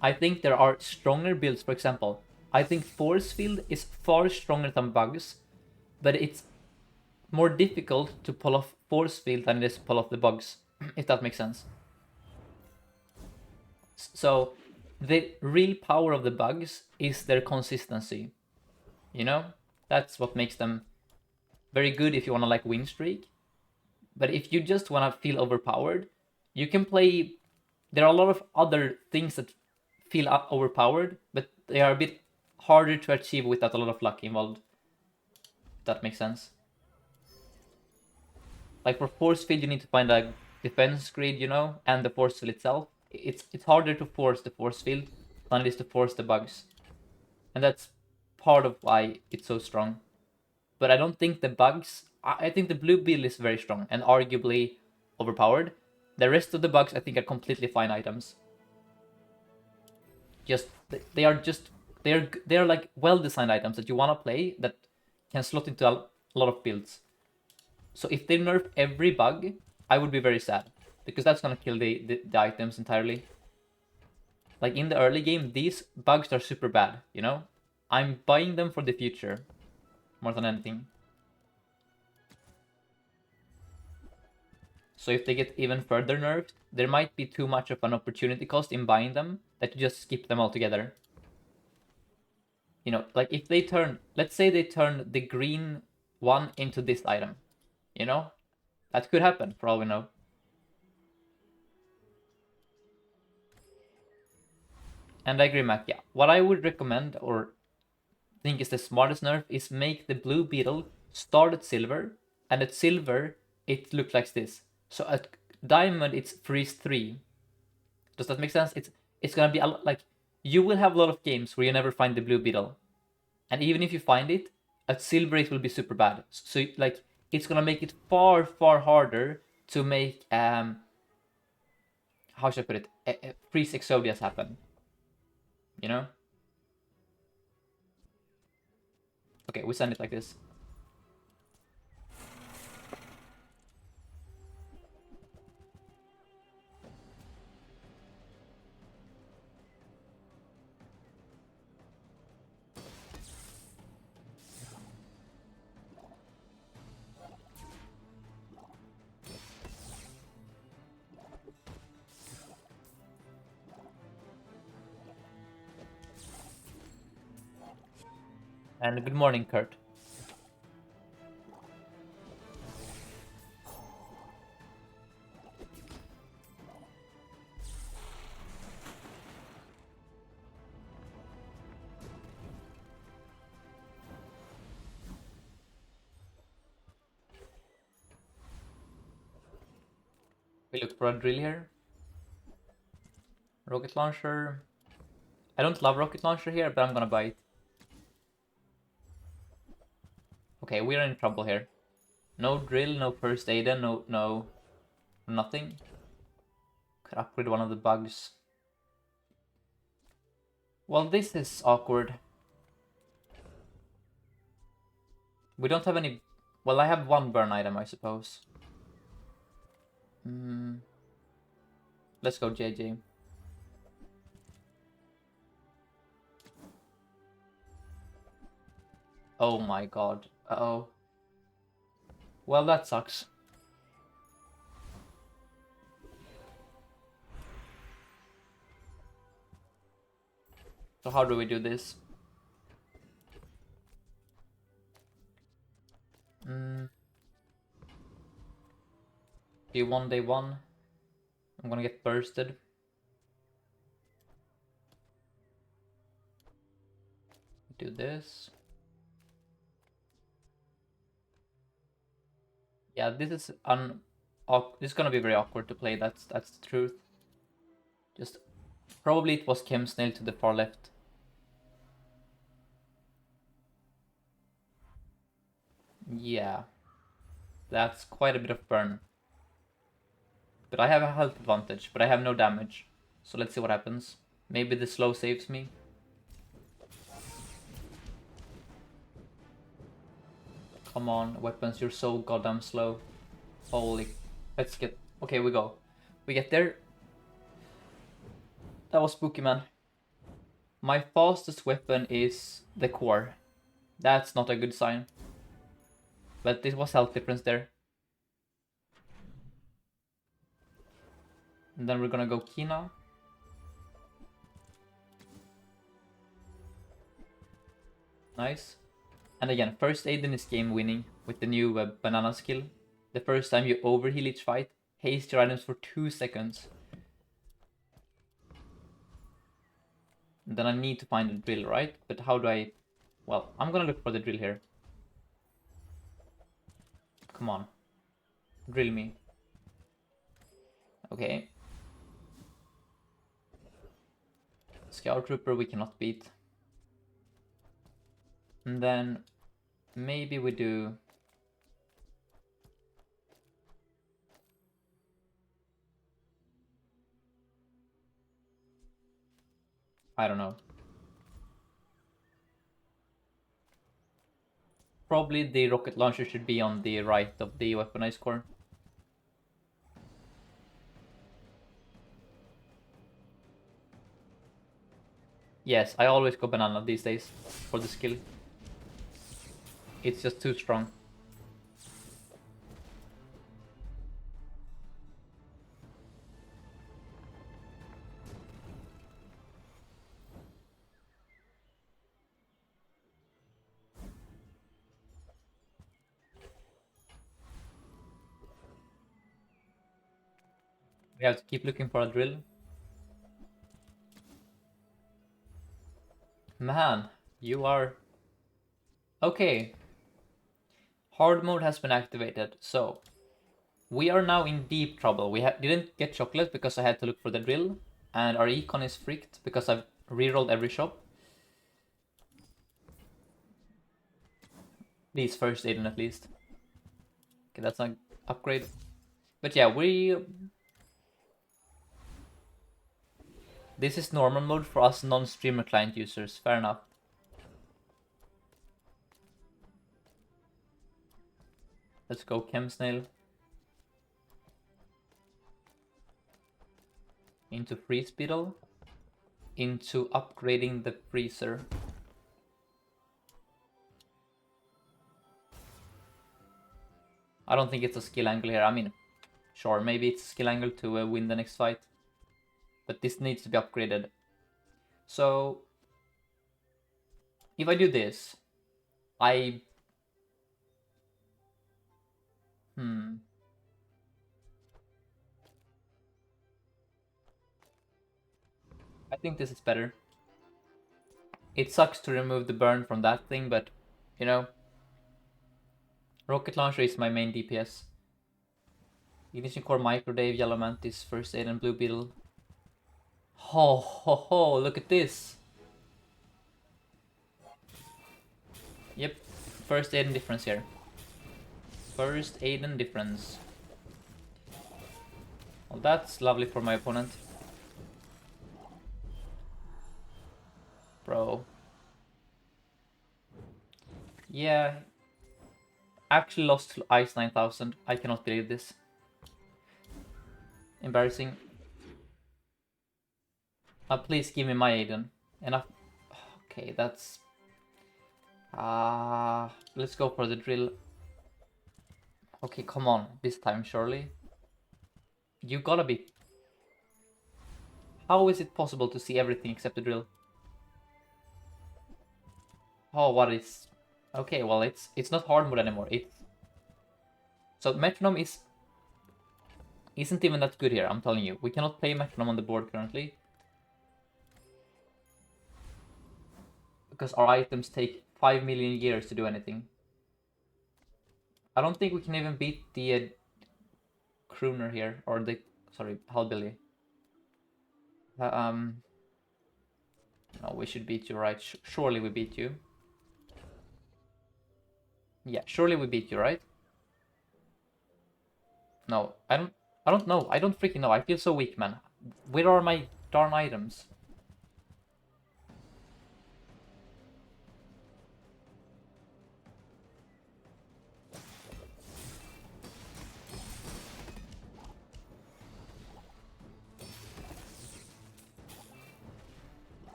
I think there are stronger builds, for example. I think Force Field is far stronger than Bugs, but it's more difficult to pull off Force Field than it is to pull off the Bugs, if that makes sense. So, the real power of the Bugs is their consistency. You know? That's what makes them very good if you want to like win streak. But if you just want to feel overpowered, you can play. There are a lot of other things that feel overpowered, but they are a bit harder to achieve without a lot of luck involved. If that makes sense. Like for force field, you need to find a defense grid, you know, and the force field itself. It's harder to force the force field than it is to force the bugs, and that's part of why it's so strong. But I don't think the bugs. I think the blue build is very strong and arguably overpowered. The rest of the bugs I think are completely fine items. Just they are like well designed items that you want to play that can slot into a lot of builds. So if they nerf every bug, I would be very sad because that's gonna kill the items entirely. Like in the early game, these bugs are super bad, you know? I'm buying them for the future more than anything. So if they get even further nerfed, there might be too much of an opportunity cost in buying them that you just skip them altogether. You know, like if they turn, let's say they turn the green one into this item, you know? That could happen, for all we know. And I agree, Mac, yeah. What I would recommend, or think is the smartest nerf, is make the blue beetle start at silver, and at silver, it looks like this. So at diamond, it's freeze 3. Does that make sense? It's gonna be a lot, like, you will have a lot of games where you never find the blue beetle. And even if you find it, at silver it will be super bad. So like, it's gonna make it far, far harder to make, how should I put it, freeze Exodias happen. You know? Okay, we send it like this. And good morning, Kurt. We look for a drill here. Rocket launcher. I don't love rocket launcher here, but I'm gonna buy it. Okay, we're in trouble here. No drill, no first aid, no nothing. Could upgrade one of the bugs. Well, this is awkward. We don't have any. Well, I have one burn item, I suppose. Let's go, JJ. Oh my god. Uh-oh. Well, that sucks. So how do we do this? Day 1. I'm gonna get bursted. Do this. Yeah, this is this is gonna be very awkward to play. That's the truth. Just probably it was Chemsnail to the far left. Yeah, that's quite a bit of burn. But I have a health advantage, but I have no damage. So let's see what happens. Maybe the slow saves me. Come on, weapons, you're so goddamn slow. Holy... Let's get... Okay, we go. We get there. That was spooky, man. My fastest weapon is the core. That's not a good sign. But this was health difference there. And then we're gonna go Kina. Nice. And again, first aid in this game winning with the new banana skill. The first time you overheal each fight, haste your items for 2 seconds. And then I need to find a drill, right? But how do I... Well, I'm gonna look for the drill here. Come on. Drill me. Okay. Scout Trooper we cannot beat. And then maybe we do... I don't know. Probably the rocket launcher should be on the right of the weaponized core. Yes, I always go banana these days for the skill. It's just too strong. We have to keep looking for a drill. Man, you are... Okay. Hard mode has been activated, so... We are now in deep trouble. We didn't get chocolate because I had to look for the drill. And our econ is freaked because I've rerolled every shop. These first aid at least. Okay, that's an upgrade. But yeah, this is normal mode for us non-streamer client users, fair enough. Let's go Chem Snail. Into Freeze Beetle. Into upgrading the freezer. I don't think it's a skill angle here. I mean, sure, maybe it's a skill angle to win the next fight. But this needs to be upgraded. So, if I do this, I think this is better. It sucks to remove the burn from that thing, but, you know, Rocket Launcher is my main DPS. Ignition Core, Micro Dave, Yellow Mantis, First Aid, and Blue Beetle. Ho ho ho, look at this! Yep, First Aid and difference here. First Aid and difference. Well, that's lovely for my opponent. Bro. Yeah. Actually lost to Ice 9000. I cannot believe this. Embarrassing. Please give me my Aiden. Enough. Okay, that's... let's go for the drill. Okay, come on. This time, surely. You gotta be... How is it possible to see everything except the drill? Oh, what is... Okay, well, it's not hard mode anymore. So metronome isn't even that good here, I'm telling you. We cannot play metronome on the board currently. Because our items take 5 million years to do anything. I don't think we can even beat the crooner here, or the... Sorry, Hellbilly. No, we should beat you, right? Surely we beat you. Yeah, surely we beat you, right? No, I don't... I don't know. I don't freaking know. I feel so weak, man. Where are my darn items?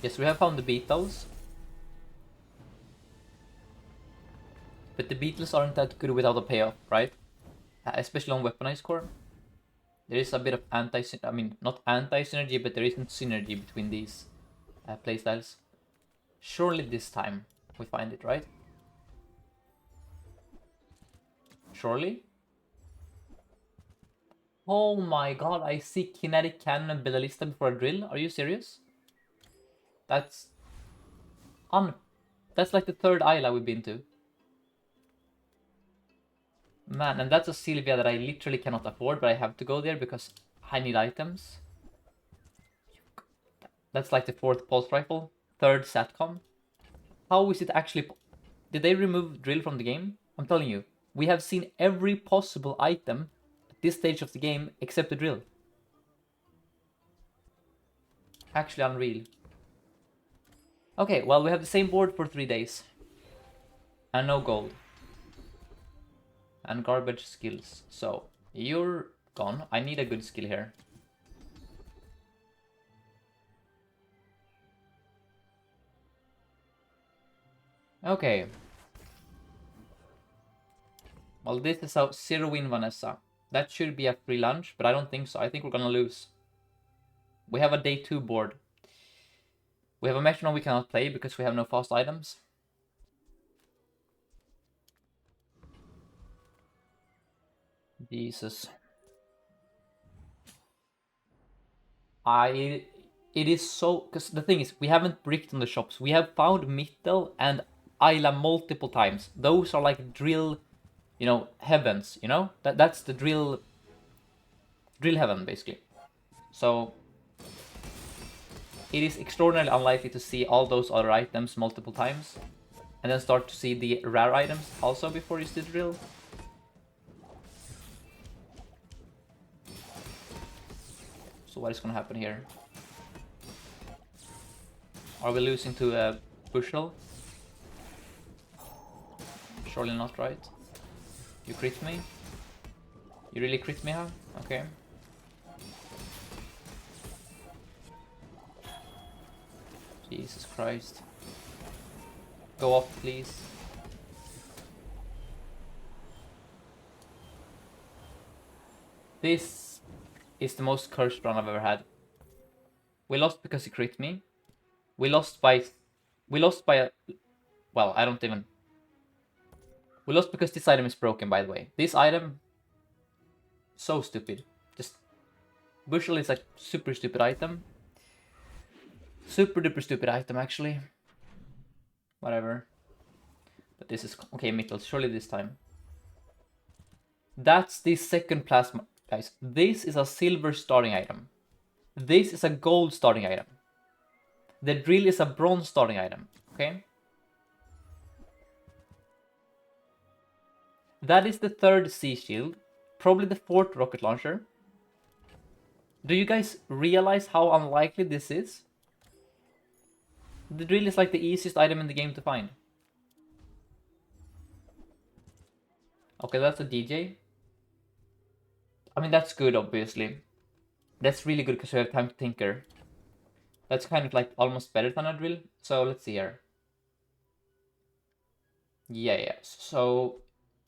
Yes, we have found the beetles. But the beetles aren't that good without a payoff, right? Especially on weaponized core. There is a bit of I mean, not anti-synergy, but there isn't synergy between these playstyles. Surely this time we find it, right? Surely? Oh my god, I see kinetic cannon and ballista before a drill. Are you serious? That's that's like the third isla we've been to. Man, and that's a Sylvia that I literally cannot afford, but I have to go there because I need items. That's like the fourth pulse rifle, third satcom. How is it actually? Did they remove drill from the game? I'm telling you, we have seen every possible item at this stage of the game except the drill. Actually unreal. Okay, well, we have the same board for 3 days. And no gold. And garbage skills. So, you're gone. I need a good skill here. Okay. Well, this is a 0-win Vanessa. That should be a free lunch, but I don't think so. I think we're gonna lose. We have a day 2 board. We have a metronome we cannot play because we have no fast items. Jesus. It is so, because the thing is, we haven't bricked on the shops. We have found Mittel and Isla multiple times. Those are like drill, heavens, that's the drill heaven, basically. So it is extraordinarily unlikely to see all those other items multiple times, and then start to see the rare items also before you see the drill. So what is gonna happen here? Are we losing to a bushel? Surely not, right? You crit me? You really crit me, huh? Okay. Jesus Christ. Go off, please. This is the most cursed run I've ever had. We lost because he crit me. We lost by a... Well, I don't even... We lost because this item is broken, by the way. This item... So stupid. Just... Bushel is a super stupid item. Super duper stupid item, actually. Whatever. But this is... Okay, Mittel, surely this time. That's the second plasma. Guys, this is a silver starting item. This is a gold starting item. The drill is a bronze starting item, okay? That is the third sea shield. Probably the fourth rocket launcher. Do you guys realize how unlikely this is? The drill is like the easiest item in the game to find. Okay, that's a DJ. I mean, that's good, obviously. That's really good because we have time to tinker. That's kind of like almost better than a drill. So let's see here. Yeah. So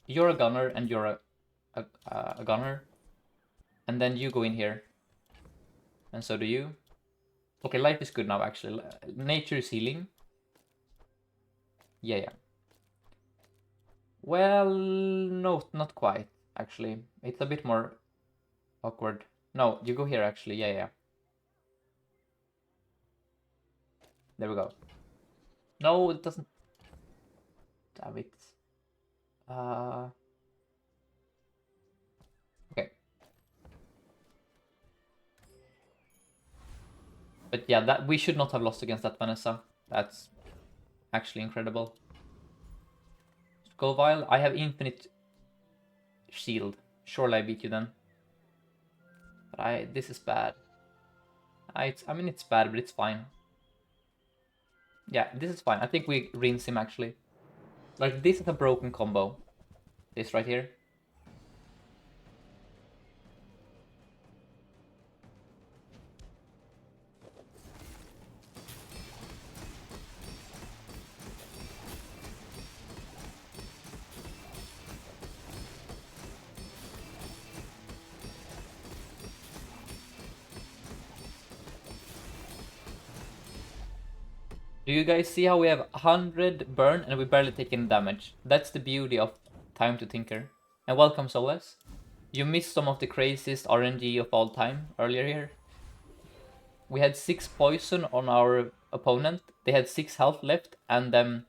you're a gunner and you're a gunner. And then you go in here. And so do you. Okay, life is good now, actually. Nature is healing. Yeah. Well, no, not quite, actually. It's a bit more awkward. No, you go here, actually. Yeah. There we go. No, it doesn't. Damn it. Okay. But yeah, that we should not have lost against that Vanessa. That's actually incredible. Scoville, I have infinite shield. Surely I beat you then. But this is bad. I mean, it's bad, but it's fine. Yeah, this is fine. I think we rinse him, actually. Like, this is a broken combo. This right here. Do you guys see how we have 100 burn and we barely take any damage? That's the beauty of Time to Tinker. And welcome, Solas. You missed some of the craziest RNG of all time earlier here. We had 6 poison on our opponent. They had 6 health left, and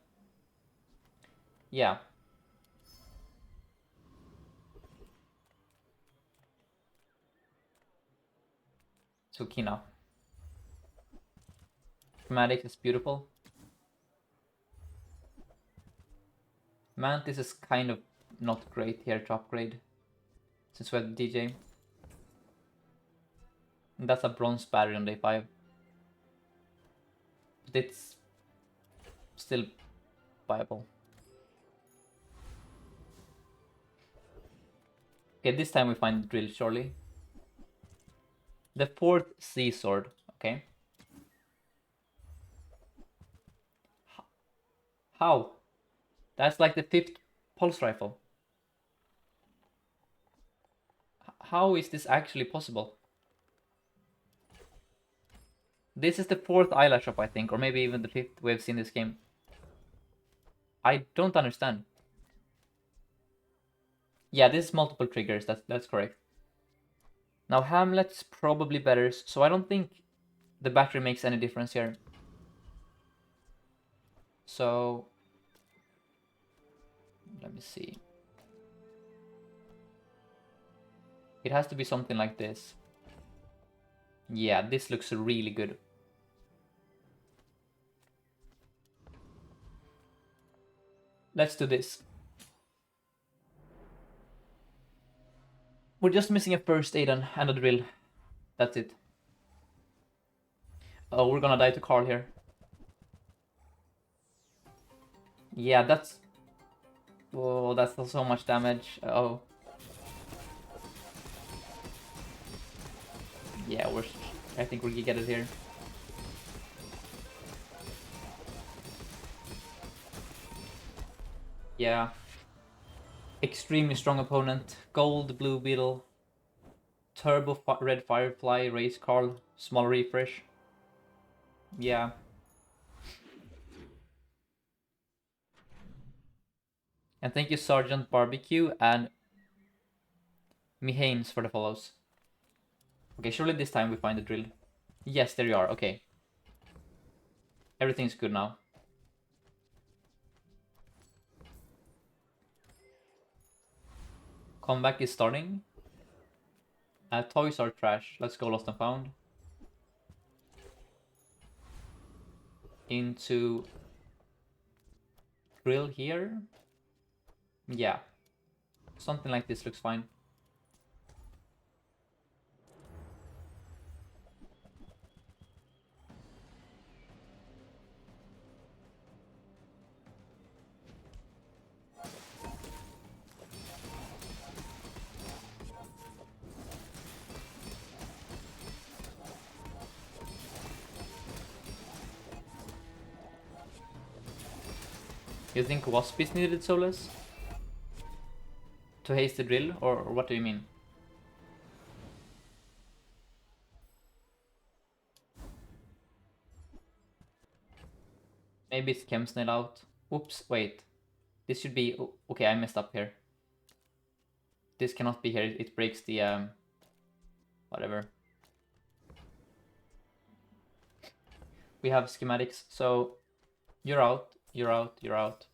yeah. Tsukina. Schematics is beautiful. Mantis is kind of not great here to upgrade, since we have DJ. And that's a bronze barrier on day 5. But it's still viable. Okay, this time we find the drill, surely. The 4th sea sword, okay. How? That's like the 5th pulse rifle. How is this actually possible? This is the 4th eyelash shop, I think, or maybe even the 5th we've seen this game. I don't understand. Yeah, this is multiple triggers, that's correct. Now Hamlet's probably better, so I don't think the battery makes any difference here. So let me see. It has to be something like this. Yeah, this looks really good. Let's do this. We're just missing a first aid and a drill. That's it. Oh, we're gonna die to Carl here. Yeah, that's... Whoa, that's so much damage. Oh. Yeah, I think we're gonna get it here. Yeah. Extremely strong opponent. Gold, Blue Beetle. Turbo Red Firefly, Race Carl, small refresh. Yeah. And thank you Sergeant Barbecue and Mihanes for the follows. Okay, surely this time we find the drill. Yes, there you are, okay. Everything's good now. Comeback is starting. Toys are trash. Let's go lost and found. Into drill here. Yeah. Something like this looks fine. You think Wasp is needed, Solus? To haste the drill, or what do you mean? Maybe it's Chemsnail out. Oops, wait. This should be... Okay, I messed up here. This cannot be here, it breaks the... whatever. We have schematics, so... You're out, you're out, you're out.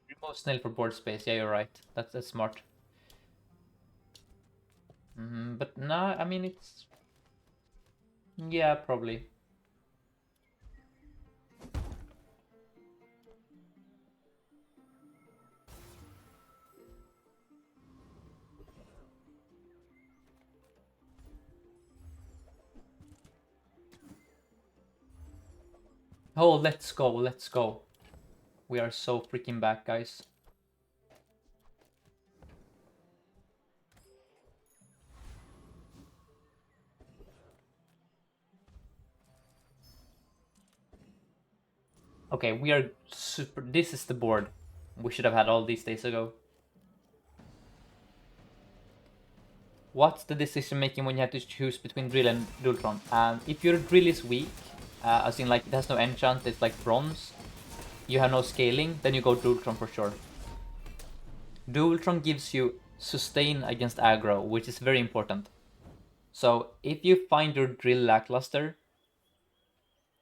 Remove snail for board space, yeah, you're right. That's smart. But nah, I mean, it's... Yeah, probably. Oh, let's go, let's go. We are so freaking back, guys. Okay, we are super... This is the board we should have had all these days ago. What's the decision making when you have to choose between Drill and Dultron? If your Drill is weak, as in like it has no enchant, it's like bronze, you have no scaling, then you go Dultron for sure. Dultron gives you sustain against aggro, which is very important. So if you find your Drill lackluster,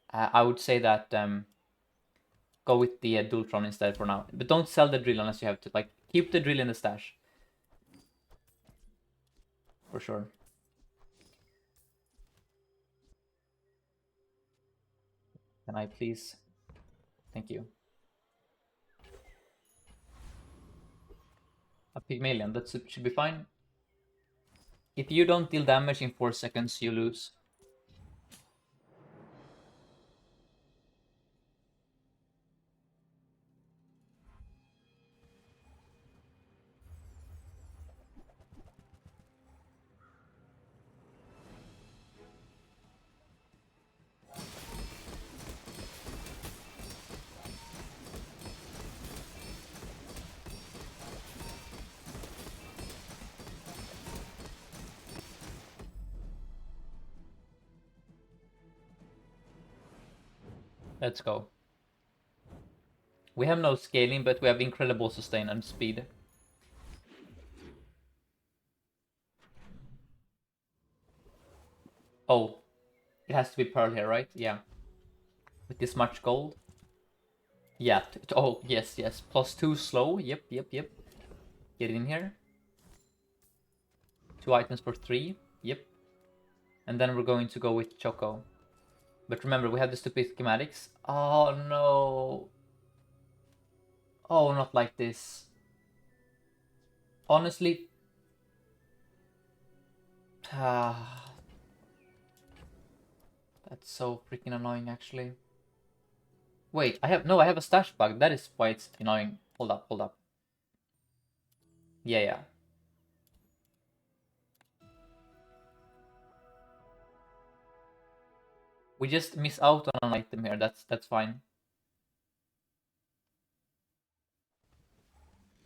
I would say that go with the Dultron instead for now. But don't sell the Drill unless you have to. Like, keep the Drill in the stash. For sure. Can I please? Thank you. A Pygmalion, that should be fine. If you don't deal damage in 4 seconds, you lose. Let's go. We have no scaling, but we have incredible sustain and speed. Oh, it has to be Pearl here, right? Yeah. With this much gold. Yeah. Oh, yes, yes. +2 slow. Yep, yep, yep. Get in here. 2 items for 3. Yep. And then we're going to go with Choco. But remember, we have the stupid schematics. Oh, no. Oh, not like this. Honestly. That's so freaking annoying, actually. Wait, I have a stash bug. That is why it's annoying. Hold up, hold up. Yeah, yeah. We just miss out on an item here. That's fine.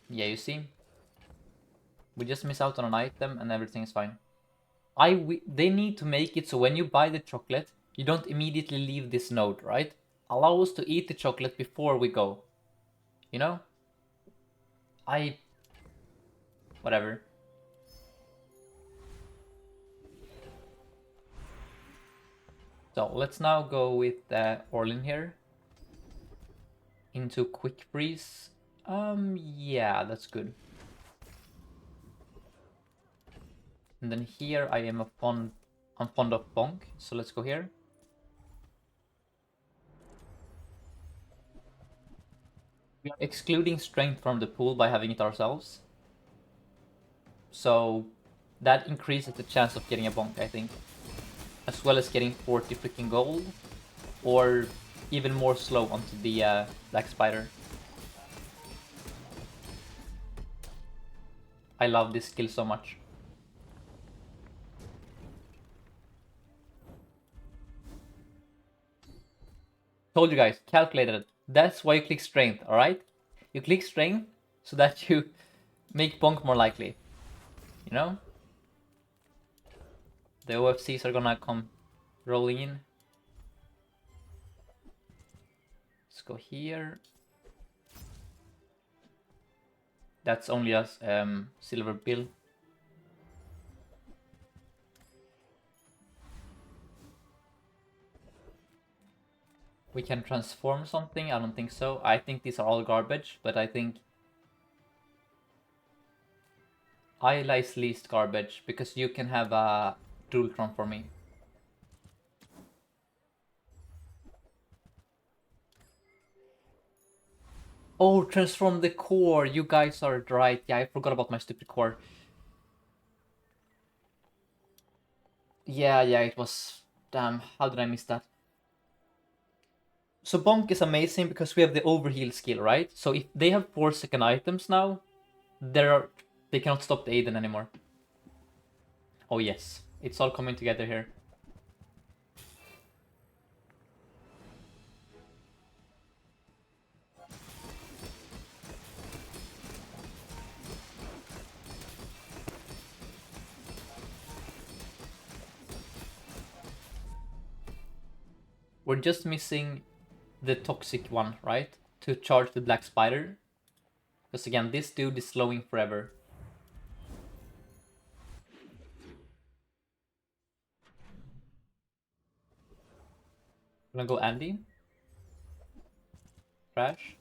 Yeah, you see? We just miss out on an item and everything is fine. They need to make it so when you buy the chocolate, you don't immediately leave this node, right? Allow us to eat the chocolate before we go. You know? Whatever. So let's now go with Orlin here. Into quick freeze. Yeah, that's good. And then here I'm fond of Bonk, so let's go here. We are excluding strength from the pool by having it ourselves. So that increases the chance of getting a Bonk, I think. As well as getting 40 freaking gold. Or even more slow onto the Black Spider. I love this skill so much. Told you guys, calculated. That's why you click strength, alright? You click strength so that you make Bonk more likely. You know? The OFCs are gonna come rolling in. Let's go here. That's only a silver bill. We can transform something? I don't think so. I think these are all garbage, but I think Ayla is least garbage because you can have a Dultron for me. Oh, transform the core. You guys are right. Yeah, I forgot about my stupid core. Yeah, it was... Damn, how did I miss that? So Bonk is amazing because we have the overheal skill, right? So if they have 4-second items now, they cannot stop the Aiden anymore. Oh yes, it's all coming together here. We're just missing the toxic one, right? To charge the black spider. Because again, this dude is slowing forever. I'm gonna go Andy. Trash.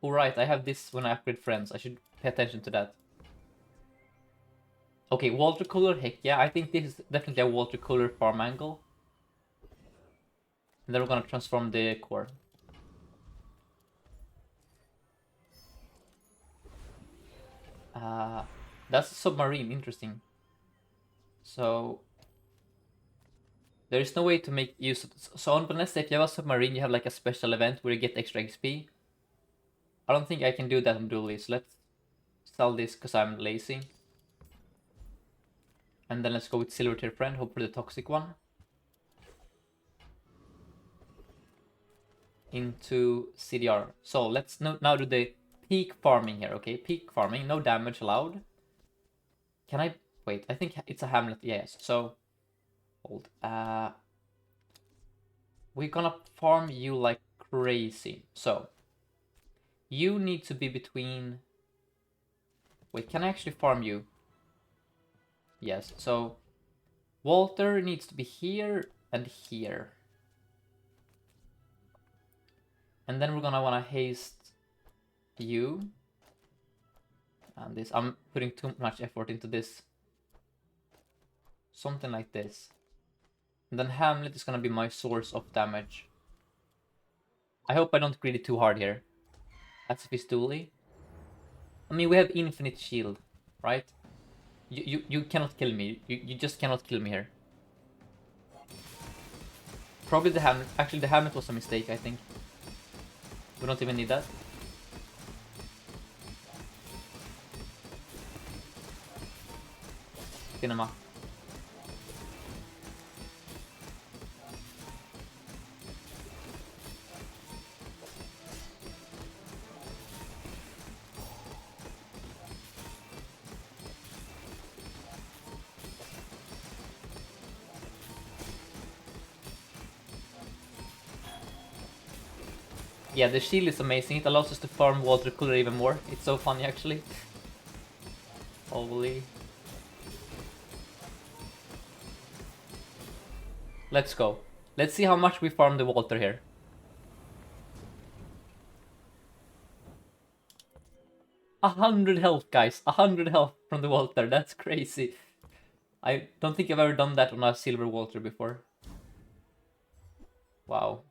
Alright, I have this when I upgrade friends. I should pay attention to that. Okay, water cooler, heck yeah. I think this is definitely a water cooler farm angle. And then we're gonna transform the core. That's a submarine, interesting. So there is no way to make use of this. So unless if you have a submarine, you have like a special event where you get extra XP. I don't think I can do that on Dooley, so let's sell this because I'm lazy. And then let's go with Silver Tier Friend, hope for the toxic one. Into CDR. So let's now do the peak farming here, okay? Peak farming, no damage allowed. Can I wait? I think it's a Hamlet. Yes. So hold. We're gonna farm you like crazy. So you need to be between. Wait, can I actually farm you? Yes. So Walter needs to be here and here. And then we're gonna wanna haste you. And this, I'm putting too much effort into this. Something like this. And then Hamlet is gonna be my source of damage. I hope I don't greed it too hard here. That's if it's Dooley. I mean, we have infinite shield, right? You cannot kill me. You just cannot kill me here. Probably the Hamlet. Actually, the Hamlet was a mistake, I think. We don't even need that. Cinema. Yeah, the shield is amazing. It allows us to farm water cooler even more. It's so funny, actually. Holy. Let's go. Let's see how much we farm the water here. 100 health, guys. 100 health from the water. That's crazy. I don't think I've ever done that on a silver water before. Wow.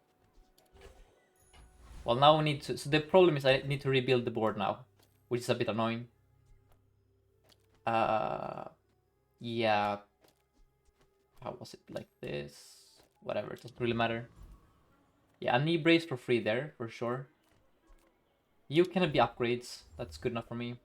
Well, now we need to... So the problem is I need to rebuild the board now, which is a bit annoying. Yeah. How was it? Like this? Whatever, it doesn't really matter. Yeah, a knee brace for free there, for sure. You cannot be upgrades. That's good enough for me.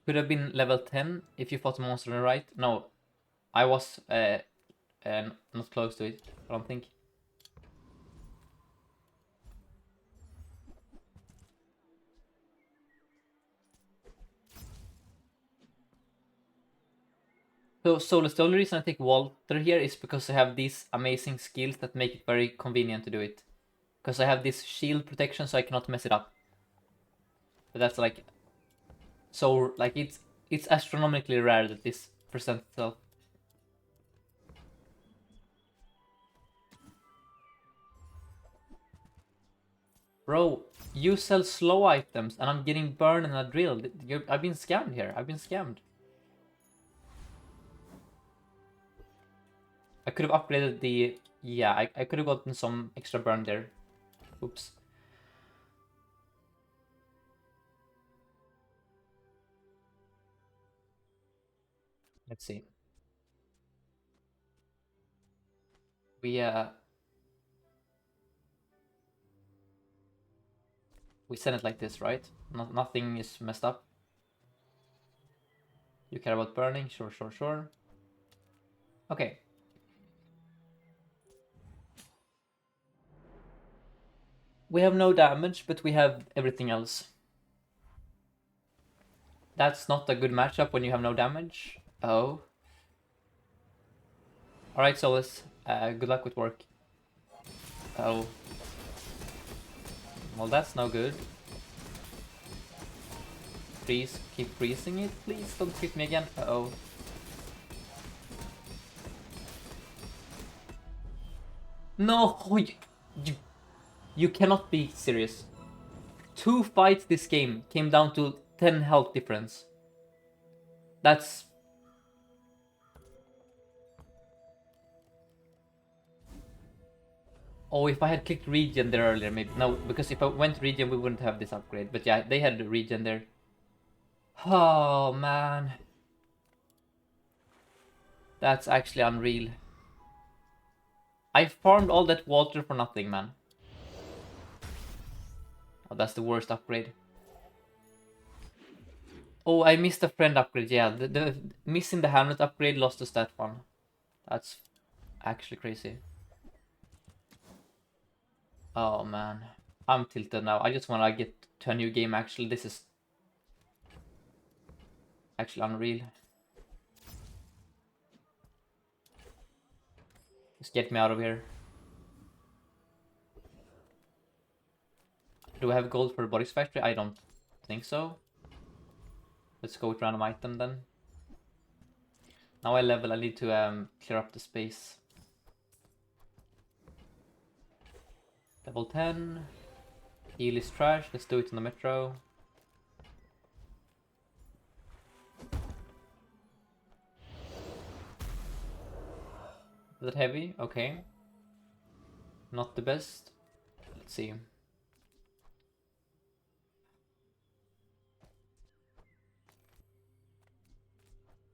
Could have been level 10 if you fought a monster on the right. No, I was not close to it, I don't think. So, Solus, the only reason I take Walter here is because I have these amazing skills that make it very convenient to do it. Because I have this shield protection, so I cannot mess it up. But that's like... So, like, it's astronomically rare that this presents itself. Bro, you sell slow items, and I'm getting burned in a drill. I've been scammed here. I've been scammed. I could have upgraded the... Yeah, I could have gotten some extra burn there. Oops. Let's see. We send it like this, right? Nothing is messed up. You care about burning? Sure, sure, sure. Okay. We have no damage, but we have everything else. That's not a good matchup when you have no damage. Oh. Alright, Solus. Good luck with work. Oh. Well, that's no good. Please keep freezing it. Please don't hit me again. Uh-oh. No! You cannot be serious. 2 fights this game came down to 10 health difference. That's... Oh, if I had clicked regen there earlier, maybe. No, because if I went regen, we wouldn't have this upgrade. But yeah, they had the regen there. Oh, man. That's actually unreal. I farmed all that water for nothing, man. Oh, that's the worst upgrade. Oh, I missed a friend upgrade. Yeah, the missing the Hamlet upgrade lost us that one. That's actually crazy. Oh, man. I'm tilted now. I just want to get to a new game, actually. This is actually unreal. Just get me out of here. Do I have gold for Body's Factory? I don't think so. Let's go with random item then. Now I level, I need to clear up the space. Level 10. Heal is trash, let's do it on the metro. Is that heavy? Okay. Not the best. Let's see.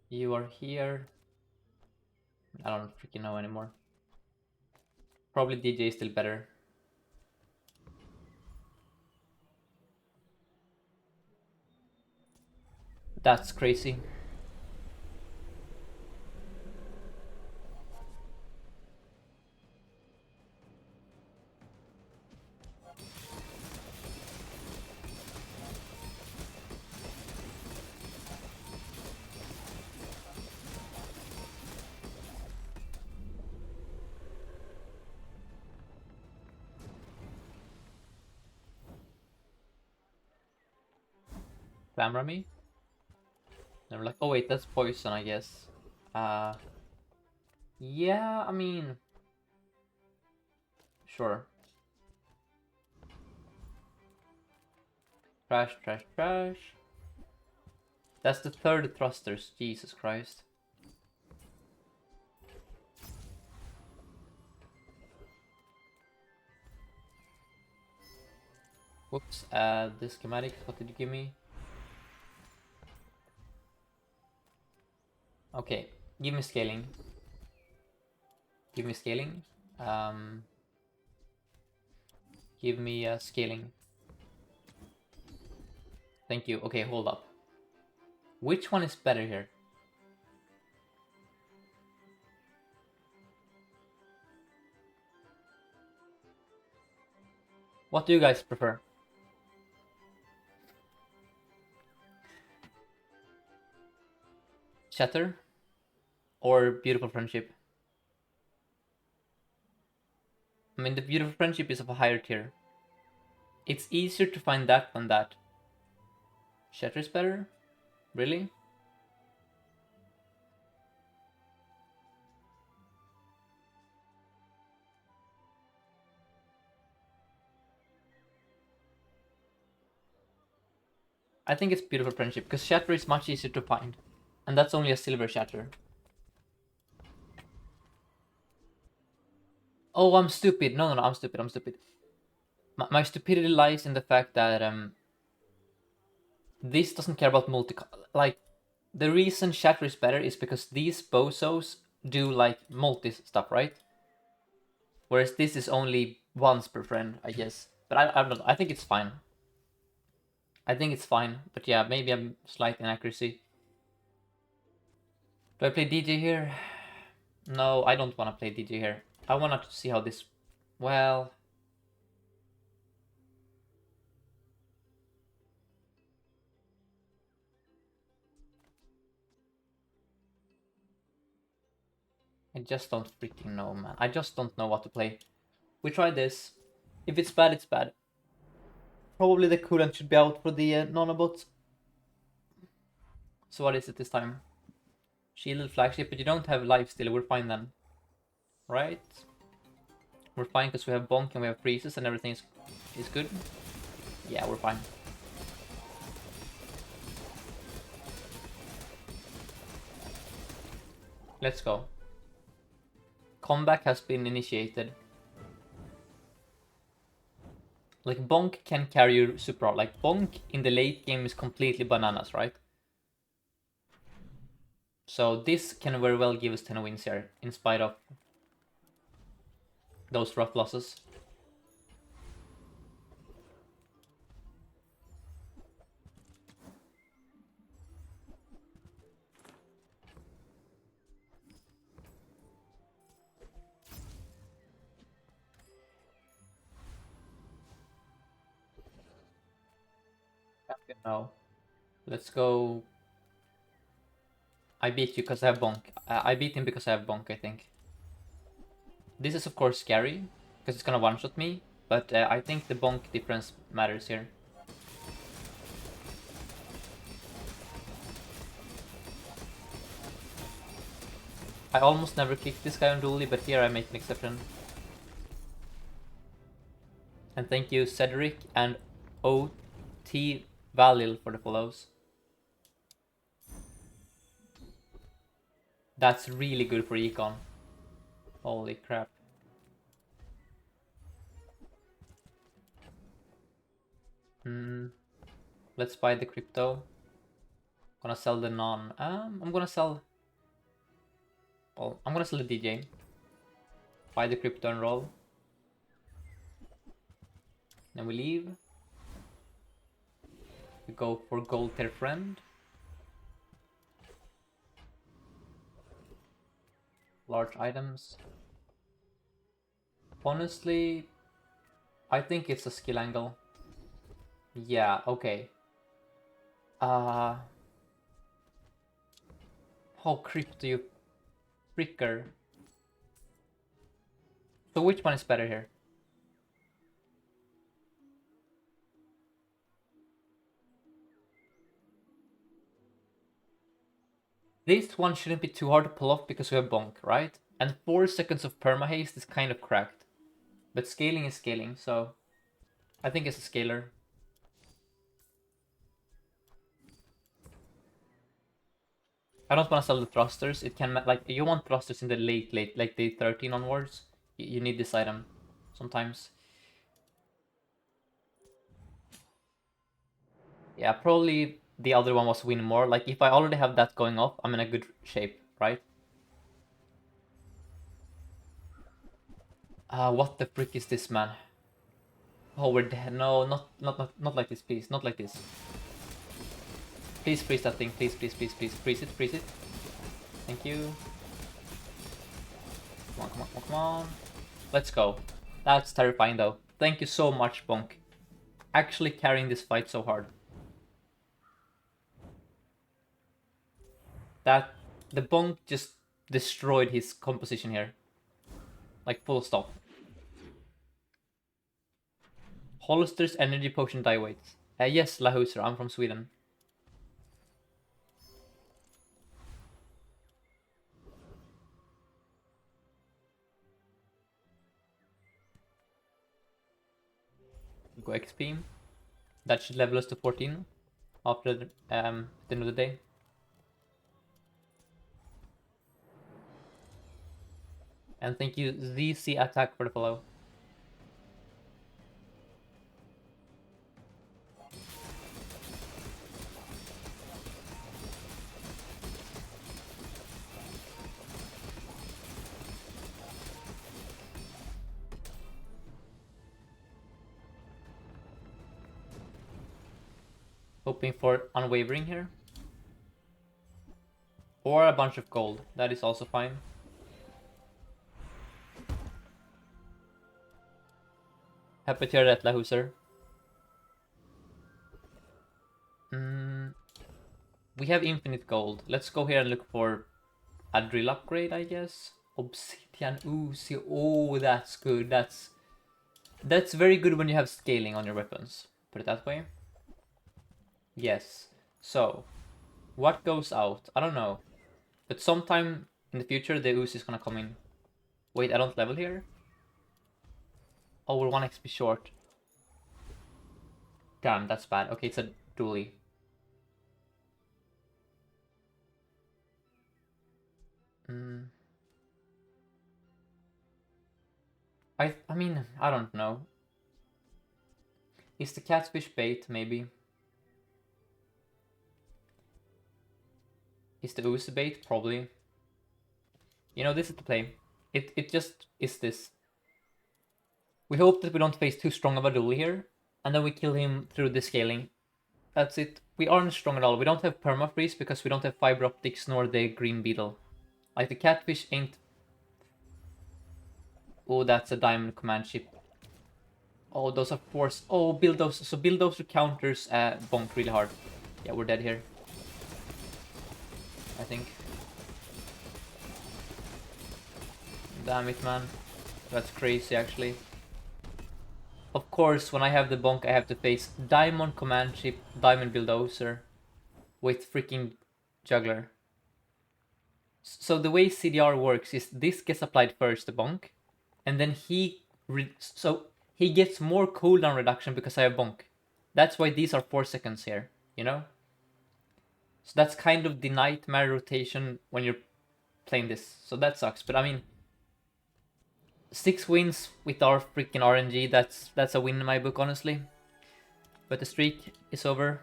You are here. I don't freaking know anymore. Probably DJ is still better. That's crazy. Clamor me? They were like, oh wait, that's poison, I guess. Yeah, I mean... Sure. Trash, trash, trash. That's the third thrusters, Jesus Christ. Whoops, the schematics, what did you give me? Okay, give me scaling. Give me scaling. Give me scaling. Thank you. Okay, hold up. Which one is better here? What do you guys prefer? Shatter or Beautiful Friendship? I mean, the Beautiful Friendship is of a higher tier. It's easier to find that than that. Shatter is better? Really? I think it's Beautiful Friendship, because Shatter is much easier to find. And that's only a silver Shatter. Oh, I'm stupid. No, I'm stupid. I'm stupid. My stupidity lies in the fact that this doesn't care about like The reason Shatter is better is because these bozos do like multi stuff, right? Whereas this is only once per friend, I guess. But I don't know. I think it's fine. I think it's fine. But yeah, maybe I'm slight inaccuracy. Do I play DJ here? No, I don't want to play DJ here. I want to see how this... Well... I just don't freaking know, man. I just don't know what to play. We try this. If it's bad, it's bad. Probably the coolant should be out for the nanobots. So what is it this time? Shielded flagship, but you don't have life still. We're fine then. Right? We're fine because we have bonk and we have freezes and everything is good. Yeah, we're fine. Let's go. Comeback has been initiated. Like, bonk can carry you super hard. Like, bonk in the late game is completely bananas, right? So this can very well give us 10 wins here, in spite of those rough losses. Now, let's go. I beat you because I have bonk. I beat him because I have bonk, I think. This is of course scary, because it's gonna one-shot me, but I think the bonk difference matters here. I almost never kicked this guy on Dooley, but here I make an exception. And thank you Cedric and OT Valil for the follows. That's really good for econ. Holy crap. Let's buy the crypto. Gonna sell the non. I'm gonna sell. Well, I'm gonna sell the DJ. Buy the crypto and roll. Then we leave. We go for gold tier friend. Large items. Honestly, I think it's a skill angle. Yeah, okay. Oh, crypto, you fricker. So which one is better here? This one shouldn't be too hard to pull off because we have bonk, right? And 4 seconds of perma haste is kind of cracked. But scaling is scaling, so I think it's a scaler. I don't want to sell the thrusters. It can, like, you want thrusters in the late, like day 13 onwards. You need this item sometimes. Yeah, probably the other one was win more. Like, if I already have that going off, I'm in a good shape, right? What the frick is this, man? Oh, we're dead. No, not like this, please. Not like this. Please freeze that thing. Please, please, please, please. Freeze it, freeze it. Thank you. Come on, come on, come on, come on. Let's go. That's terrifying, though. Thank you so much, Bonk. Actually carrying this fight so hard. That... The Bonk just destroyed his composition here. Like, full stop. Hollister's energy potion die weights. Yes, Lahuser, I'm from Sweden. Go XP. That should level us to 14 after the end of the day. And thank you ZC Attack for the follow. Hoping for unwavering here. Or a bunch of gold. That is also fine. Happy to hear that, Lahuser. We have infinite gold. Let's go here and look for a drill upgrade, I guess. Obsidian Uzi. Oh, that's good. That's very good when you have scaling on your weapons. Put it that way. Yes. So, what goes out? I don't know. But sometime in the future, the Uzi is gonna come in. Wait, I don't level here? Oh, we're 1 XP short. Damn, that's bad. Okay, it's a Dooley. I mean, I don't know. Is the catfish bait, maybe? Is the Uzi bait? Probably. You know, this is the play. It just is this. We hope that we don't face too strong of a Dooley here, and then we kill him through the scaling. That's it. We aren't strong at all. We don't have permafreeze because we don't have fiber optics nor the green beetle. Like the catfish ain't... Oh, that's a diamond command ship. Oh, those are force. Oh, build those. So build those to counters bonk really hard. Yeah, we're dead here. I think. Damn it, man. That's crazy, actually. Of course, when I have the bonk, I have to face diamond command ship, diamond bulldozer with freaking juggler. So the way CDR works is this gets applied first, the bonk, and then he gets more cooldown reduction because I have bonk. That's why these are 4 seconds here, you know? So that's kind of the nightmare rotation when you're playing this. So that sucks, but I mean, 6 wins with our freaking RNG, that's a win in my book, honestly. But the streak is over.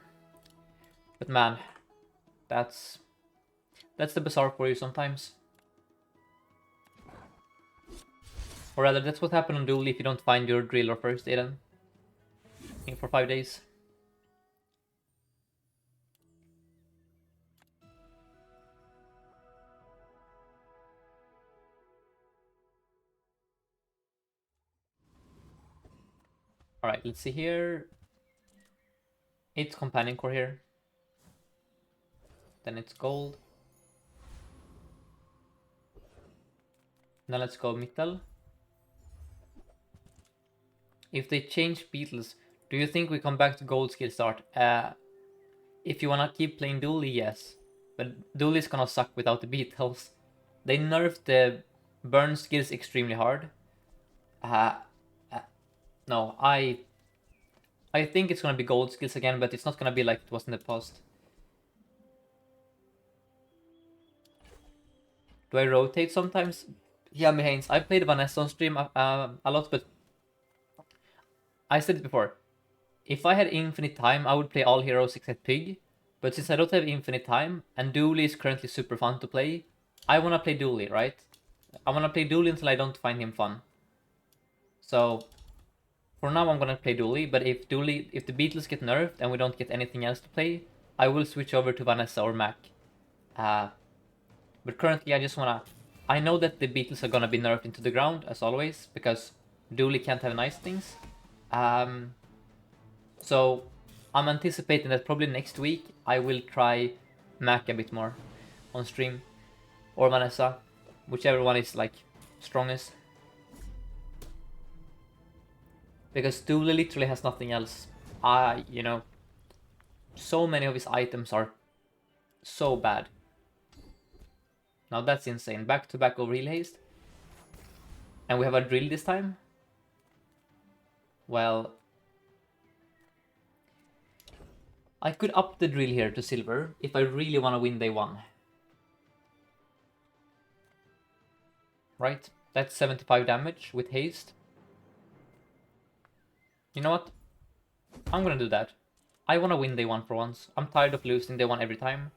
But man, that's the Bazaar for you sometimes. Or rather, that's what happened on Dooley if you don't find your drill or first aid in for 5 days. Alright, let's see here. It's companion core here. Then it's gold. Now let's go Mittel. If they change beetles, do you think we come back to gold skill start? If you wanna keep playing Dooley, yes. But Dooley's gonna suck without the beetles. They nerfed the burn skills extremely hard. No, I think it's gonna be gold skills again, but it's not gonna be like it was in the past. Do I rotate sometimes? Yeah, Haynes, I played Vanessa on stream a lot, but I said it before. If I had infinite time, I would play all heroes except Pig. But since I don't have infinite time, and Dooley is currently super fun to play, I wanna play Dooley, right? I wanna play Dooley until I don't find him fun. So, for now I'm gonna play Dooley, but if the Beatles get nerfed and we don't get anything else to play, I will switch over to Vanessa or Mac. But currently I just wanna... I know that the Beatles are gonna be nerfed into the ground, as always, because Dooley can't have nice things. So I'm anticipating that probably next week I will try Mac a bit more on stream, or Vanessa, whichever one is like strongest. Because Dooley literally has nothing else. You know, so many of his items are so bad. Now that's insane. Back to back over heal haste. And we have a drill this time? Well, I could up the drill here to silver if I really want to win day 1. Right? That's 75 damage with haste. You know what? I'm gonna do that. I want to win day 1 for once. I'm tired of losing day 1 every time.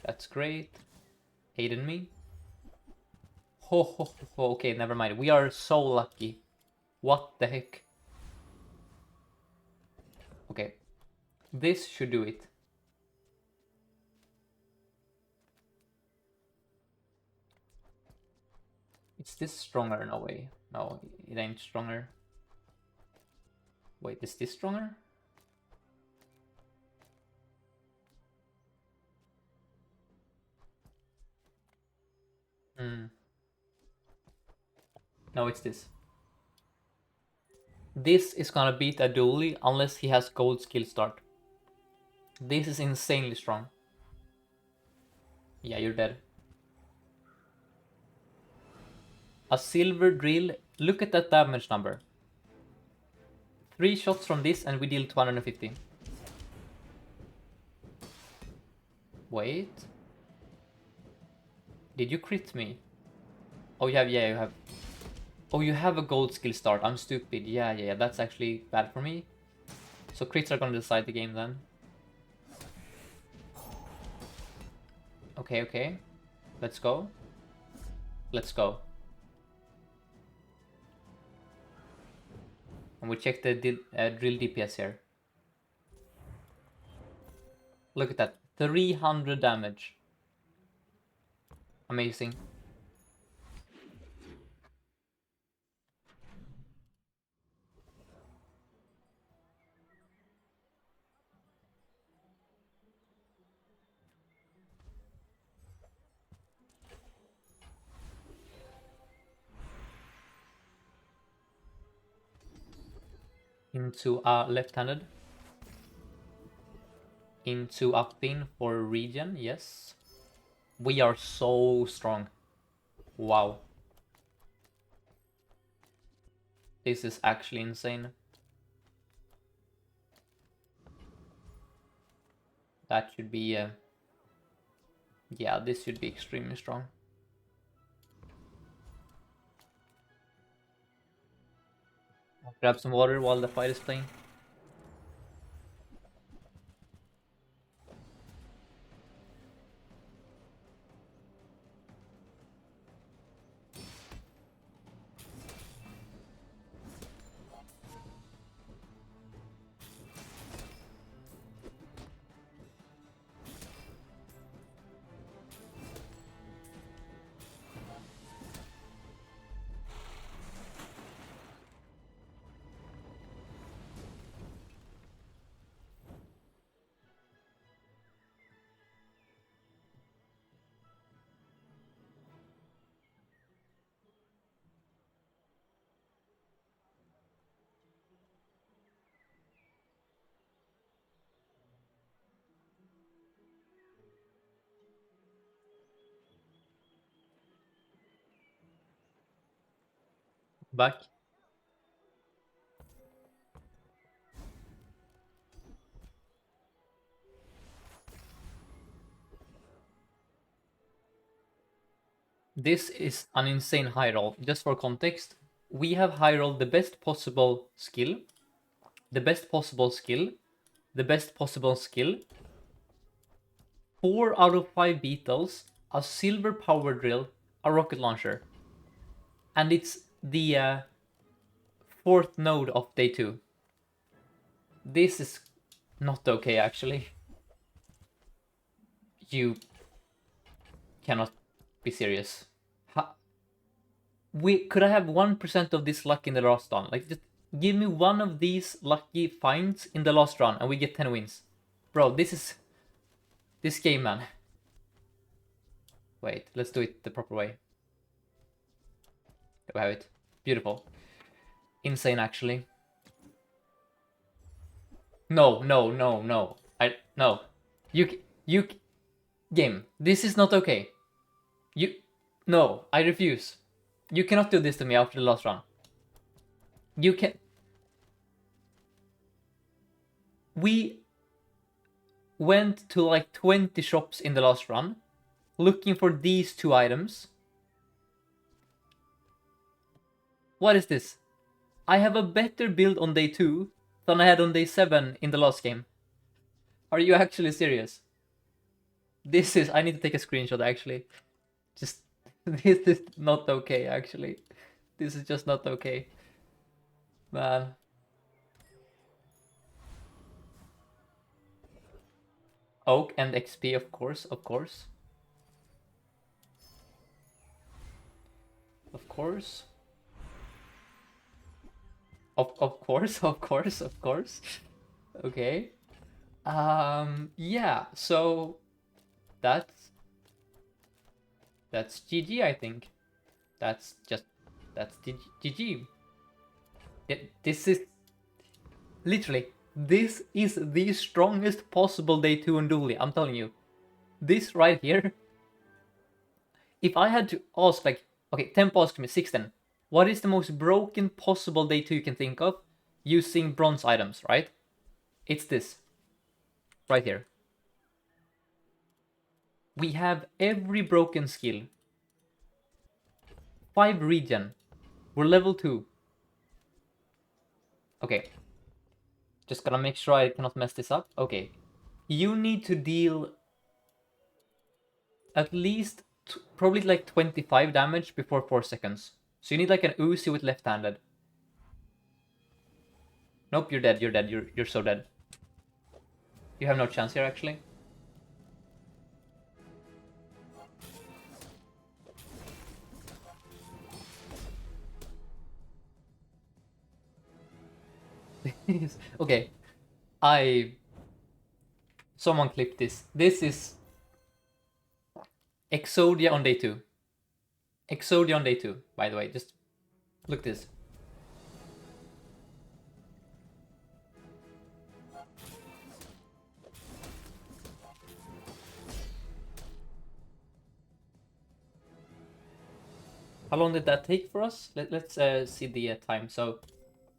That's great. Aided me. Ho ho ho. Okay, never mind. We are so lucky. What the heck? Okay. This should do it. Is this stronger? No way. No, it ain't stronger. Wait, is this stronger? Hmm. No, it's this. This is gonna beat a Dooley unless he has gold skill start. This is insanely strong. Yeah, you're dead. A silver drill. Look at that damage number. 3 shots from this and we deal 250. Wait. Did you crit me? Oh, you have, yeah, you have. Oh, you have a gold skill start. I'm stupid. Yeah, that's actually bad for me. So crits are gonna decide the game then. Okay. Let's go. Let's go. And we check the drill DPS here. Look at that. 300 damage. Amazing. Into a left-handed. Into a pin for regen, yes. We are so strong. Wow. This is actually insane. That should be... yeah, this should be extremely strong. I'll grab some water while the fight is playing. Back. This is an insane high roll. Just for context, we have high rolled the best possible skill, the best possible skill, the best possible skill, 4 out of 5 beetles, a silver power drill, a rocket launcher. And it's the 4th node of day 2. This is not okay, actually. You cannot be serious. Could I have 1% of this luck in the last run? Like, just give me one of these lucky finds in the last run and we get 10 wins. Bro, this is... this game, man. Wait, let's do it the proper way. There we have it. Beautiful. Insane, actually. No. No. You... Game, this is not okay. No, I refuse. You cannot do this to me after the last run. You can... We went to like 20 shops in the last run, looking for these 2 items. What is this? I have a better build on day 2 than I had on day 7 in the last game. Are you actually serious? This is... I need to take a screenshot, actually. Just... this is not okay, actually. This is just not okay. Man. Oak and XP, of course, of course. Of course. Of course, of course, of course. Okay. Yeah, so that's GG, I think. That's just that's GG. This is literally this is the strongest possible day 2 on Dooley. I'm telling you. This right here. If I had to ask, like, okay, Tempo asked me 6 then. What is the most broken possible day 2 you can think of using bronze items, right? It's this. Right here. We have every broken skill. 5 regen. We're level 2. Okay. Just gotta make sure I cannot mess this up. Okay. You need to deal at least probably like 25 damage before 4 seconds. So you need like an Uzi with left-handed. Nope, you're dead, you're dead, you're so dead. You have no chance here, actually. Okay. Someone clipped this. This is Exodia on day 2. Exodia on day 2, by the way. Just look this. How long did that take for us? Let's see the time. So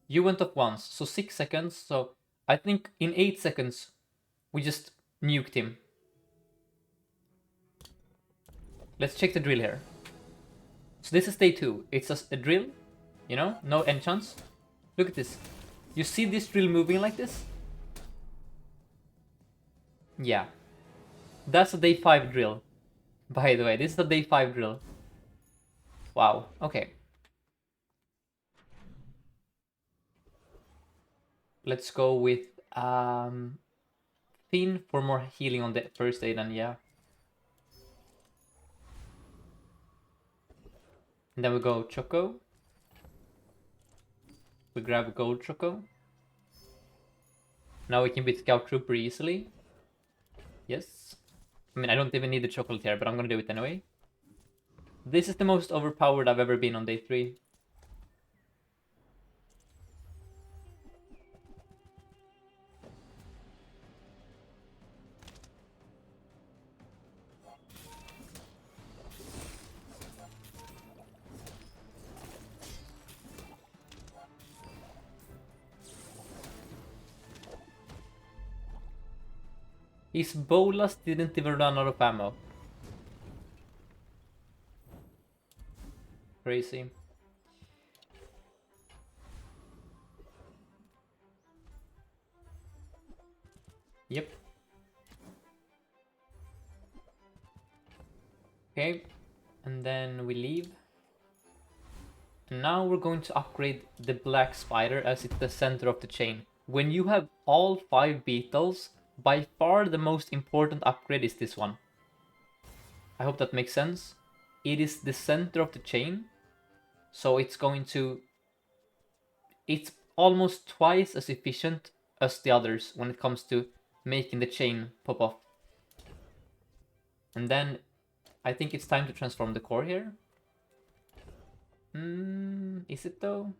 you went off once, so 6 seconds. So I think in 8 seconds we just nuked him. Let's check the drill here. So this is day 2. It's a drill, you know, no enchants. Look at this. You see this drill moving like this? Yeah. That's a day 5 drill. By the way, this is a day 5 drill. Wow, okay. Let's go with Finn for more healing on the first aid, and yeah. And then we go Choco. We grab Gold Choco. Now we can beat Scout Trooper easily. Yes. I mean, I don't even need the chocolate here, but I'm gonna do it anyway. This is the most overpowered I've ever been on day 3. His bolas didn't even run out of ammo. Crazy. Yep. Okay. And then we leave. And now we're going to upgrade the Black Spider as it's the center of the chain. When you have all 5 beetles, by far the most important upgrade is this one. I hope that makes sense. It is the center of the chain, so it's going to... It's almost twice as efficient as the others when it comes to making the chain pop off. And then I think it's time to transform the core here. Is it though?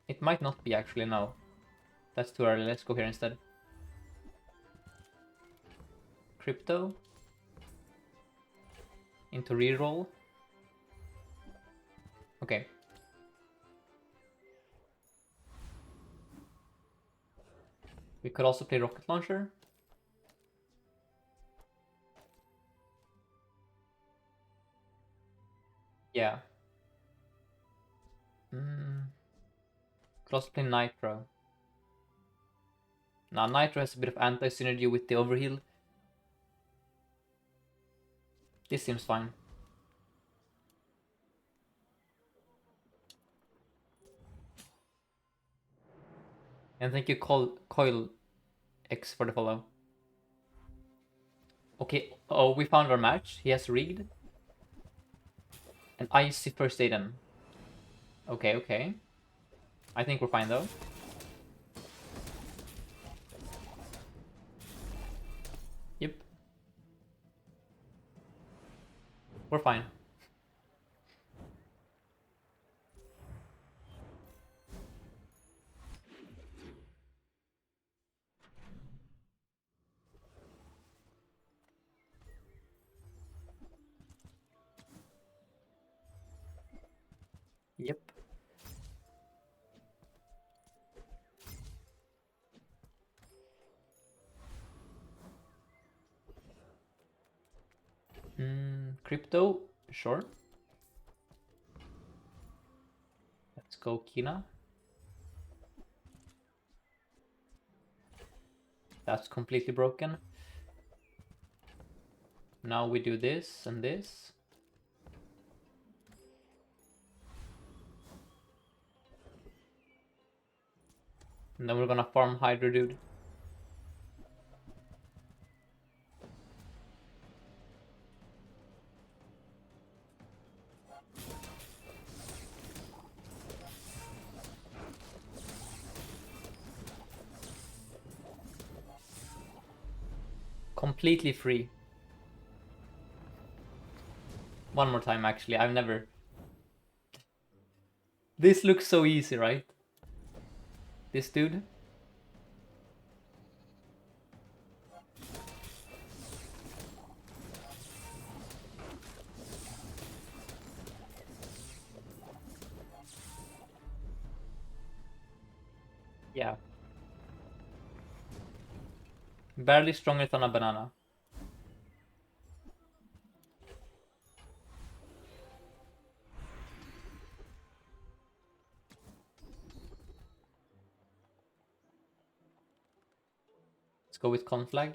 It might not be actually, no. That's too early, let's go here instead. Crypto. Into reroll. Okay. We could also play rocket launcher. Yeah. Could also play Nitro. Now Nitro has a bit of anti-synergy with the overheal. This seems fine. And thank you, Coil X, for the follow. Okay, oh, we found our match. He has rigged. And icy first Aiden. Okay, okay. I think we're fine though. Yep. We're fine. Yep. Crypto, sure. Let's go Kina. That's completely broken. Now we do this and this. And then we're gonna farm Hydra Dude. Completely free. One more time, actually. I've never... This looks so easy, right? This dude. Yeah. Barely stronger than a banana. Let's go with Conflag.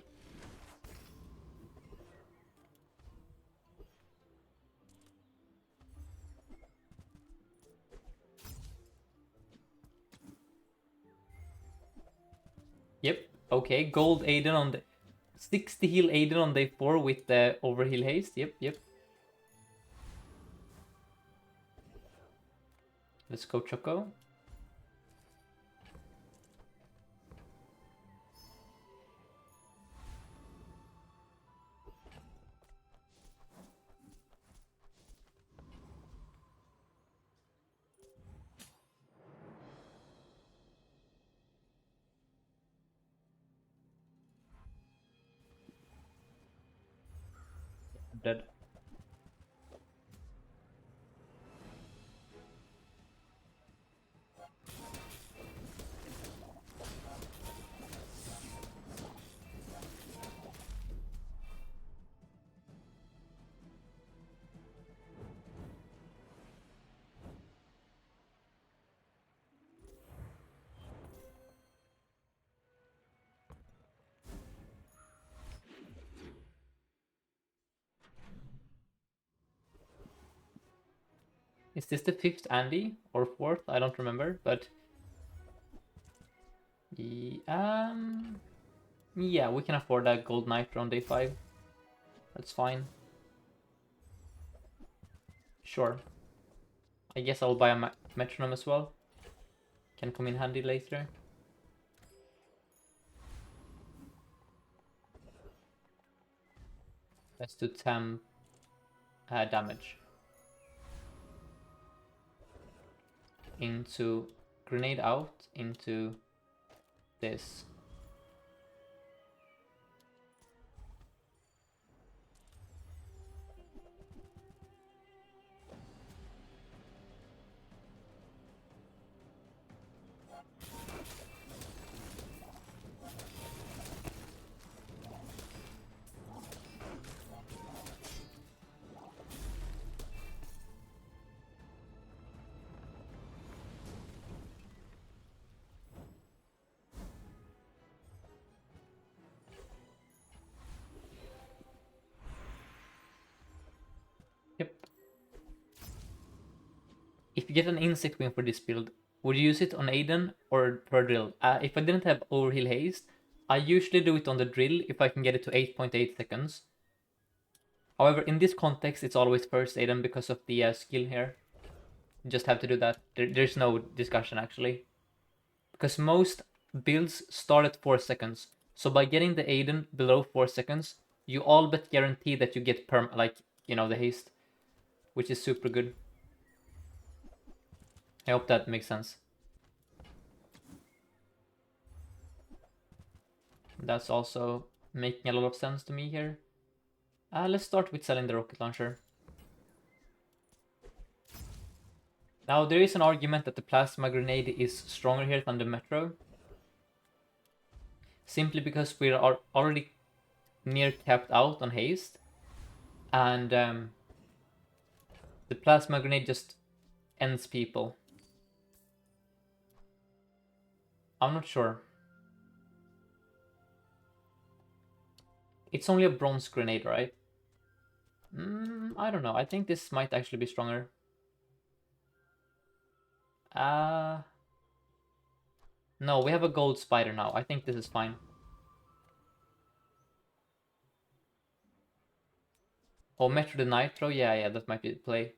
Yep. Okay. Gold Aiden on the 60 heal Aiden on day 4 with the overheal haste. Yep, yep. Let's go Choco. Dead. Is this the 5th Andy or 4th? I don't remember, but yeah, we can afford that gold nitro on day 5. That's fine. Sure. I guess I'll buy a metronome as well. Can come in handy later. Let's do temp damage. Into grenade out into this. Yep. If you get an insect win for this build, Would you use it on Aiden or per drill? If I didn't have overheal haste, I usually do it on the drill if I can get it to 8.8 seconds. However, in this context, it's always first Aiden because of the skill here. You just have to do that. There's no discussion actually. Because most builds start at 4 seconds. So by getting the Aiden below 4 seconds, you all but guarantee that you get the haste, which is super good. I hope that makes sense. That's also making a lot of sense to me here. Let's start with selling the rocket launcher. Now there is an argument that the plasma grenade is stronger here than the metro. Simply because we are already near capped out on haste. And the plasma grenade just ends people. I'm not sure. It's only a bronze grenade, right? I don't know. I think this might actually be stronger. No, we have a gold spider now. I think this is fine. Oh, Metro the Nitro? Yeah, that might be the play.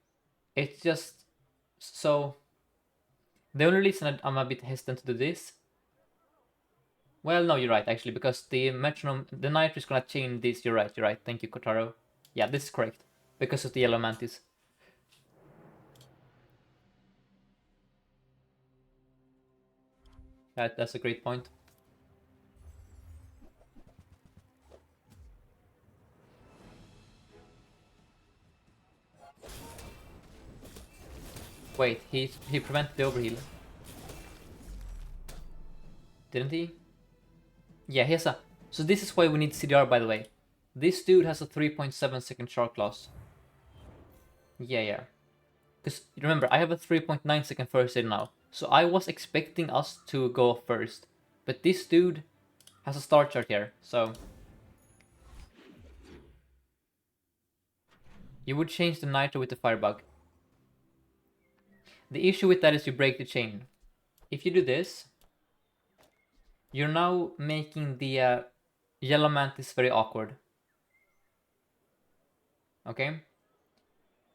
It's just... So... The only reason I'm a bit hesitant to do this... Well, no, you're right, actually, because the metronome... The Nitro is gonna chain this. You're right. Thank you, Kotaro. Yeah, this is correct. Because of the yellow mantis. That's a great point. Wait, he prevented the overheal. Didn't he? Yeah, he has a... So this is why we need CDR, by the way. This dude has a 3.7 second shark loss. Yeah. Because remember, I have a 3.9 second first aid now. So I was expecting us to go first. But this dude has a star chart here, so... You would change the Nitro with the Firebug. The issue with that is you break the chain. If you do this, you're now making the Yellow Mantis very awkward. Okay?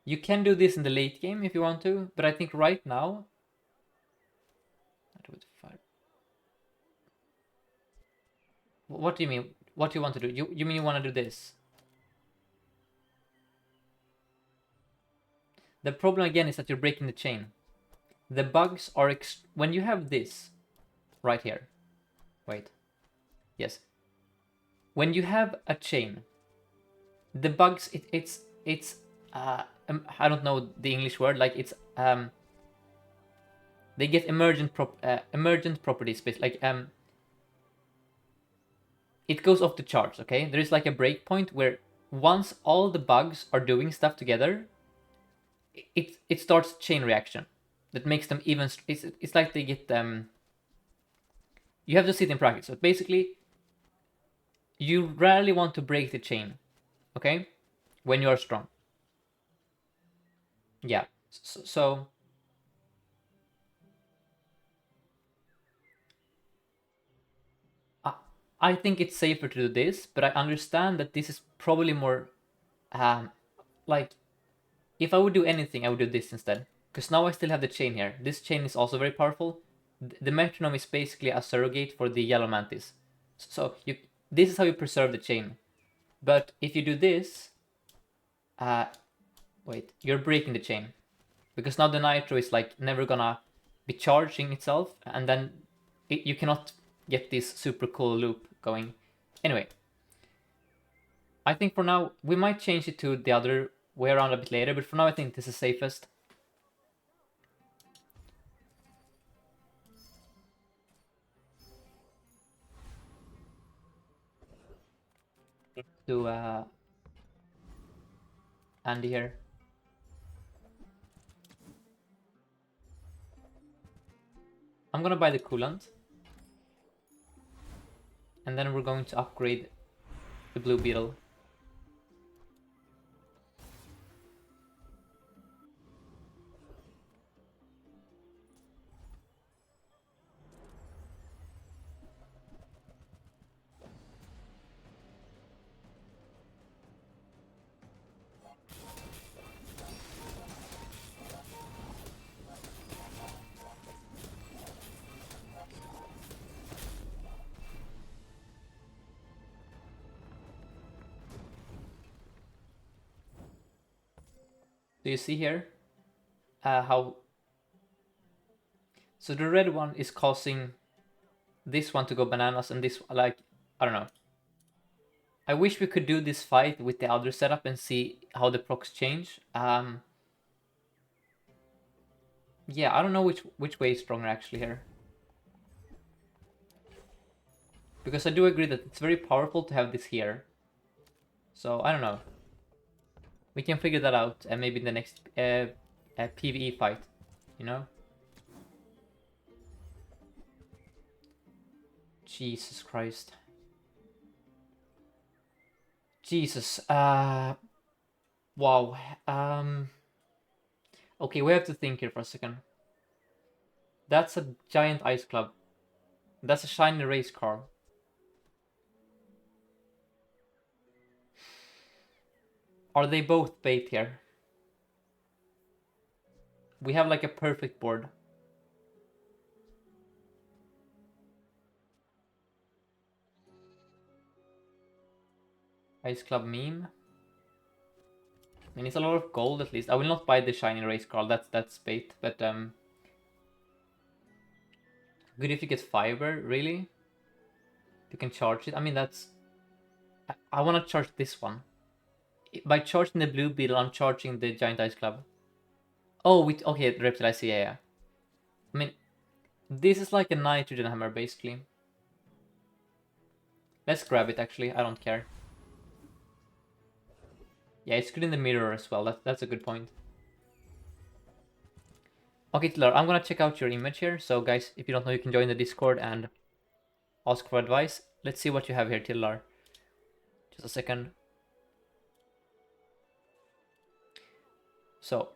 You can do this in the late game if you want to, but I think right now... What do you mean? What do you want to do? You mean you want to do this? The problem again is that you're breaking the chain. The bugs are... When you have this right here... Wait. Yes. When you have a chain, the bugs, it's I don't know the English word, like it's they get emergent properties, like it goes off the charts, okay? There is like a breakpoint where once all the bugs are doing stuff together, it starts chain reaction that makes them even... It's like they get you have to see it in practice. So basically, you rarely want to break the chain, okay? When you are strong. Yeah. So I think it's safer to do this, but I understand that this is probably more like if I would do anything, I would do this instead. Because now I still have the chain here. This chain is also very powerful. The metronome is basically a surrogate for the yellow mantis. So this is how you preserve the chain. But if you do this, wait, you're breaking the chain. Because now the nitro is like never gonna be charging itself, and then you cannot get this super cool loop going. Anyway, I think for now, we might change it to the other way around a bit later, but for now I think this is safest. To Andy here. I'm gonna buy the coolant. And then we're going to upgrade the blue beetle. Do you see here how... So the red one is causing this one to go bananas, and this, like, I don't know. I wish we could do this fight with the other setup and see how the procs change. Yeah, I don't know which way is stronger actually here. Because I do agree that it's very powerful to have this here. So, I don't know. We can figure that out and maybe in the next PvE fight, you know? Jesus Christ. Jesus. Wow. Okay, we have to think here for a second. That's a giant ice club. That's a shiny race car. Are they both bait here? We have like a perfect board. Ice club meme. I mean, it's a lot of gold at least. I will not buy the shiny race car. That's bait. But good if you get fiber. Really, you can charge it. I mean, that's... I want to charge this one. By charging the blue beetle, I'm charging the giant ice club. Oh, okay, reptile. I see. Yeah. I mean, this is like a nitrogen hammer basically. Let's grab it. Actually, I don't care. Yeah, it's good in the mirror as well. That's a good point. Okay, Tiller, I'm gonna check out your image here. So guys, if you don't know, you can join the Discord and ask for advice. Let's see what you have here, Tiller. Just a second. So,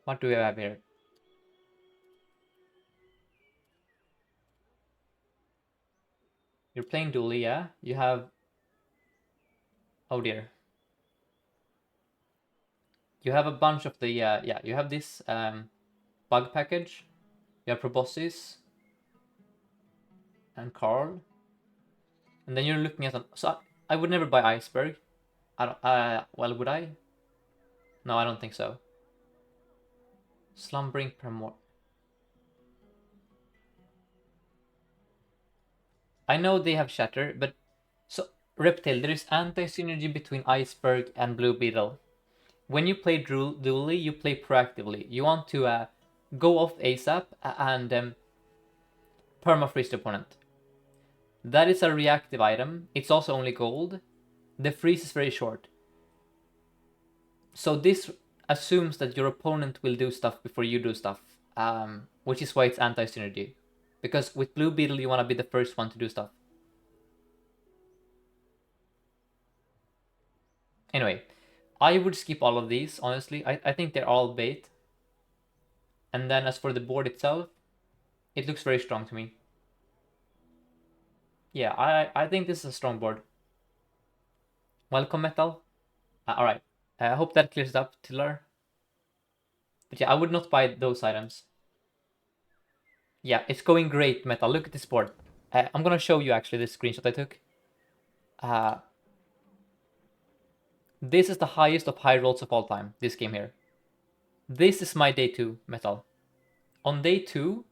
what do we have here? You're playing Dooley, yeah? You have... Oh dear. You have a bunch of the... yeah, you have this bug package. You have Proboscis. And Carl. And then you're looking at... So, I would never buy Iceberg. I don't... well, would I? No, I don't think so. Slumbering Primor... I know they have Shatter, but... So, Reptile, there is anti-synergy between Iceberg and Blue Beetle. When you play Dooley, you play proactively. You want to go off ASAP and perma-freeze the opponent. That is a reactive item. It's also only gold. The freeze is very short. So this assumes that your opponent will do stuff before you do stuff, which is why it's anti-synergy. Because with Blue Beetle, you want to be the first one to do stuff. Anyway, I would skip all of these, honestly. I think they're all bait. And then as for the board itself, it looks very strong to me. Yeah, I think this is a strong board. Welcome, Metal. Alright, I hope that clears it up, Tiller. But yeah, I would not buy those items. Yeah, it's going great, Metal. Look at this board. I'm gonna show you actually this screenshot I took. This is the highest of high rolls of all time, this game here. This is my day 2, Metal. On day 2,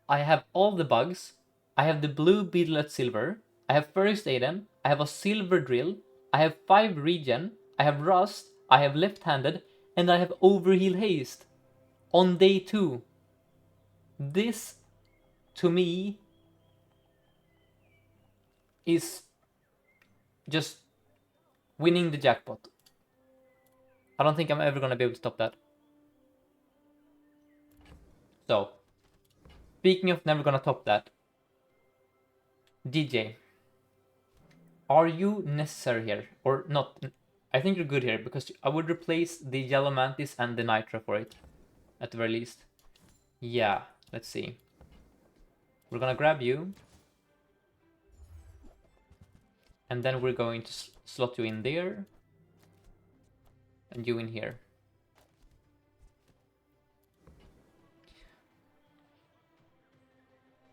I have all the bugs. I have the blue beetle at silver. I have first Aiden. I have a silver drill. I have 5 regen. I have rust. I have left-handed. And I have overheal haste. On day 2. This, to me, is just winning the jackpot. I don't think I'm ever gonna be able to stop that. So, speaking of never gonna top that, DJ, are you necessary here or not? I think you're good here because I would replace the Yellow Mantis and the Nitro for it, at the very least. Yeah, let's see. We're gonna grab you. And then we're going to slot you in there. And you in here.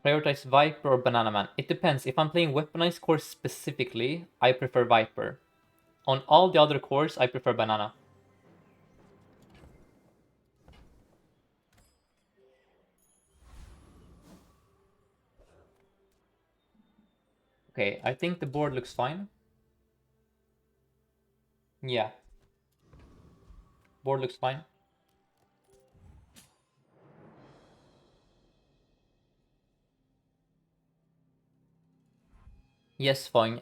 Prioritize Viper or Banana Man. It depends. If I'm playing Weaponized cores specifically, I prefer Viper. On all the other cores, I prefer Banana. Okay, I think the board looks fine. Yeah, board looks fine. Yes, fine.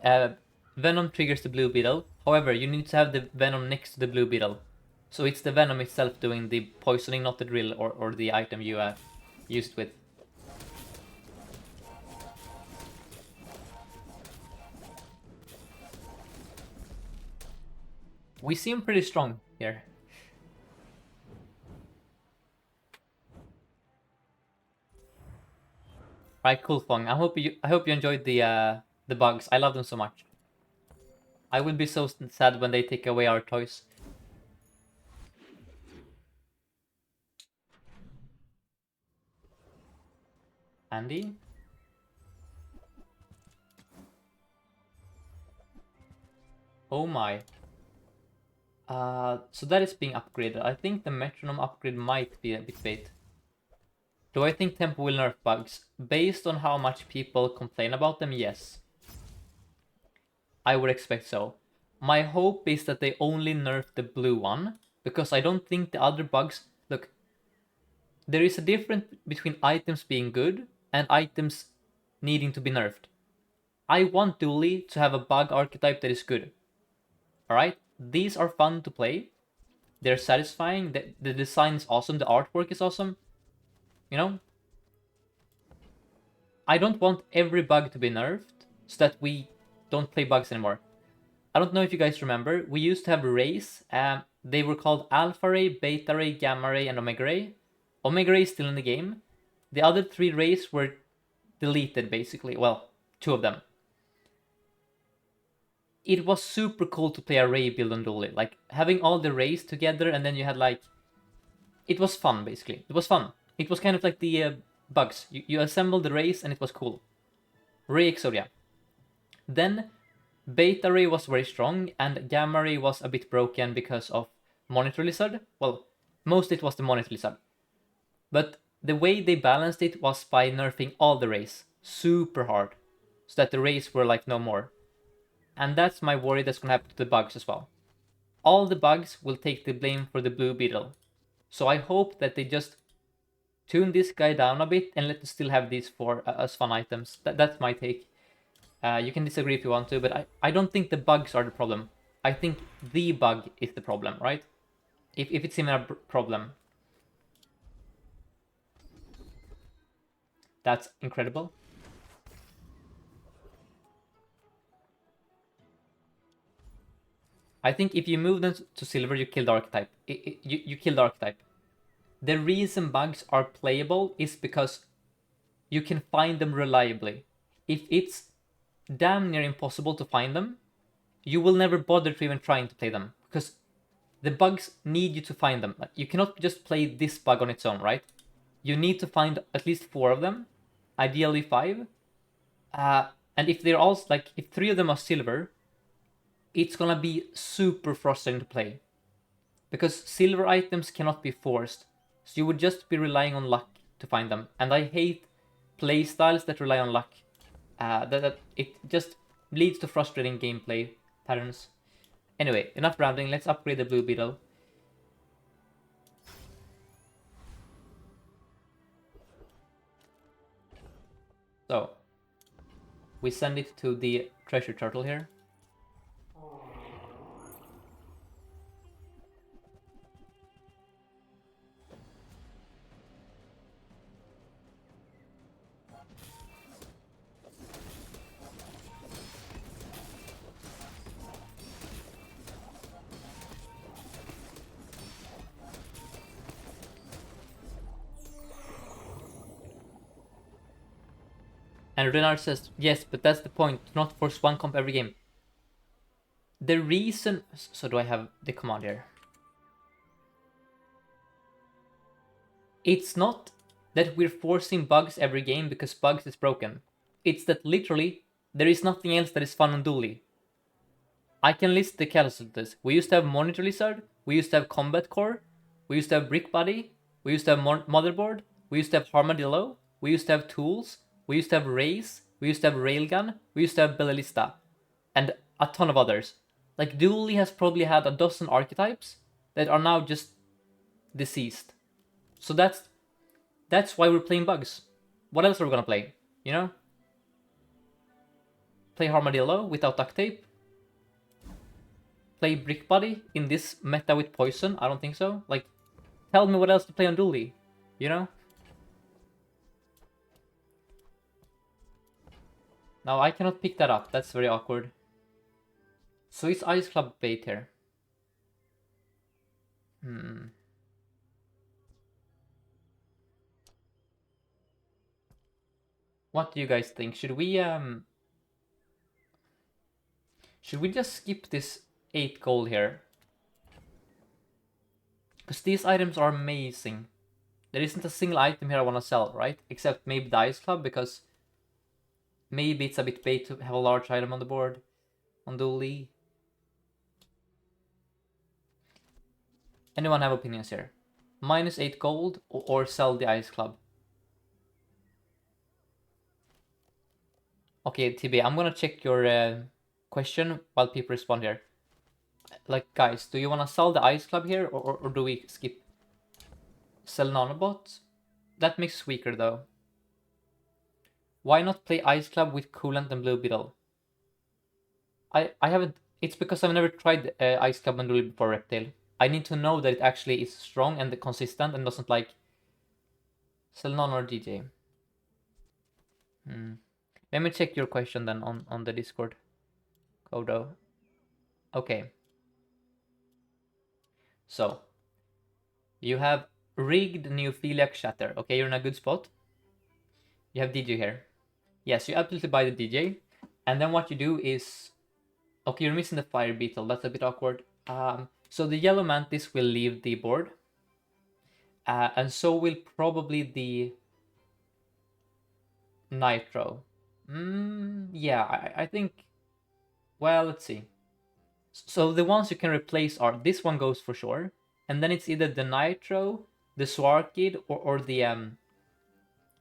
Venom triggers the blue beetle. However, you need to have the venom next to the blue beetle. So it's the venom itself doing the poisoning, not the drill or the item you used with. We seem pretty strong here. Right, cool, Fong. I hope you enjoyed the bugs. I love them so much. I will be so sad when they take away our toys. Andy? Oh my. So that is being upgraded. I think the metronome upgrade might be a bit bait. Do I think Tempo will nerf bugs? Based on how much people complain about them, yes. I would expect so. My hope is that they only nerf the blue one, because I don't think the other bugs... Look, there is a difference between items being good and items needing to be nerfed. I want Dooley to have a bug archetype that is good. Alright? These are fun to play. They're satisfying. The design is awesome. The artwork is awesome. You know? I don't want every bug to be nerfed so that we don't play bugs anymore. I don't know if you guys remember, we used to have rays. They were called Alpha Ray, Beta Ray, Gamma Ray, and Omega Ray. Omega Ray is still in the game. The other three rays were deleted, basically. Well, two of them. It was super cool to play a ray build on Dooley. Like, having all the rays together, and then you had like... It was fun, basically. It was fun. It was kind of like the bugs. You assembled the rays, and it was cool. Ray Exodia. Then Beta Ray was very strong, and Gamma Ray was a bit broken because of Monitor Lizard. Well, mostly it was the Monitor Lizard. But the way they balanced it was by nerfing all the rays super hard, so that the rays were like no more. And that's my worry that's gonna happen to the bugs as well. All the bugs will take the blame for the blue beetle. So I hope that they just tune this guy down a bit and let us still have these four as fun items. That's my take. You can disagree if you want to, but I don't think the bugs are the problem. I think the bug is the problem, right? If it's even a problem. That's incredible. I think if you move them to silver, you kill the archetype. You kill the archetype. The reason bugs are playable is because you can find them reliably. If it's damn near impossible to find them, you will never bother to even trying to play them, because the bugs need you to find them. Like, you cannot just play this bug on its own, right? You need to find at least 4 of them, ideally 5. And if they're all like, if 3 of them are silver, it's gonna be super frustrating to play, because silver items cannot be forced, so you would just be relying on luck to find them. And I hate playstyles that rely on luck. That it just leads to frustrating gameplay patterns. Anyway, enough rambling. Let's upgrade the blue beetle. So we send it to the treasure turtle here. And Renard says, yes, but that's the point. Do not force one comp every game. The reason... So do I have the command here? It's not that we're forcing bugs every game because bugs is broken. It's that literally there is nothing else that is fun on Dooley. I can list the casualties. We used to have Monitor Lizard, we used to have Combat Core, we used to have Brick Body, we used to have Motherboard, we used to have Armadillo, we used to have Tools, we used to have Rays, We used to have Railgun. We used to have Bellista. And a ton of others. Like, Dooley has probably had a dozen archetypes that are now just deceased. So that's why we're playing bugs. What else are we gonna play? You know? Play Armadillo without duct tape? Play Brick Body in this meta with poison? I don't think so. Like, tell me what else to play on Dooley. You know? Now I cannot pick that up. That's very awkward. So it's Ice Club bait here. What do you guys think? Should we just skip this 8 gold here? Because these items are amazing. There isn't a single item here I want to sell, right? Except maybe the Ice Club, because maybe it's a bit bait to have a large item on the board. On Dooley. Anyone have opinions here? Minus 8 gold or sell the Ice Club? Okay, TB, I'm gonna check your question while people respond here. Like, guys, do you want to sell the Ice Club here, or do we skip? Sell Nanobot? That makes us weaker, though. Why not play Ice Club with Coolant and Blue Beetle? I haven't... It's because I've never tried Ice Club and Dooley before Reptile. I need to know that it actually is strong and consistent and doesn't, like... Sell Nano or DJ. Let me check your question then on the Discord. Kodo. Okay. So, you have rigged Neophiliac Shatter. Okay, you're in a good spot. You have DJ here. Yes, you absolutely buy the DJ. And then what you do is... Okay, you're missing the Fire Beetle. That's a bit awkward. So the Yellow Mantis will leave the board. And so will probably the Nitro. Yeah, I think... Well, let's see. So the ones you can replace are... This one goes for sure. And then it's either the Nitro, the Swarkid, or the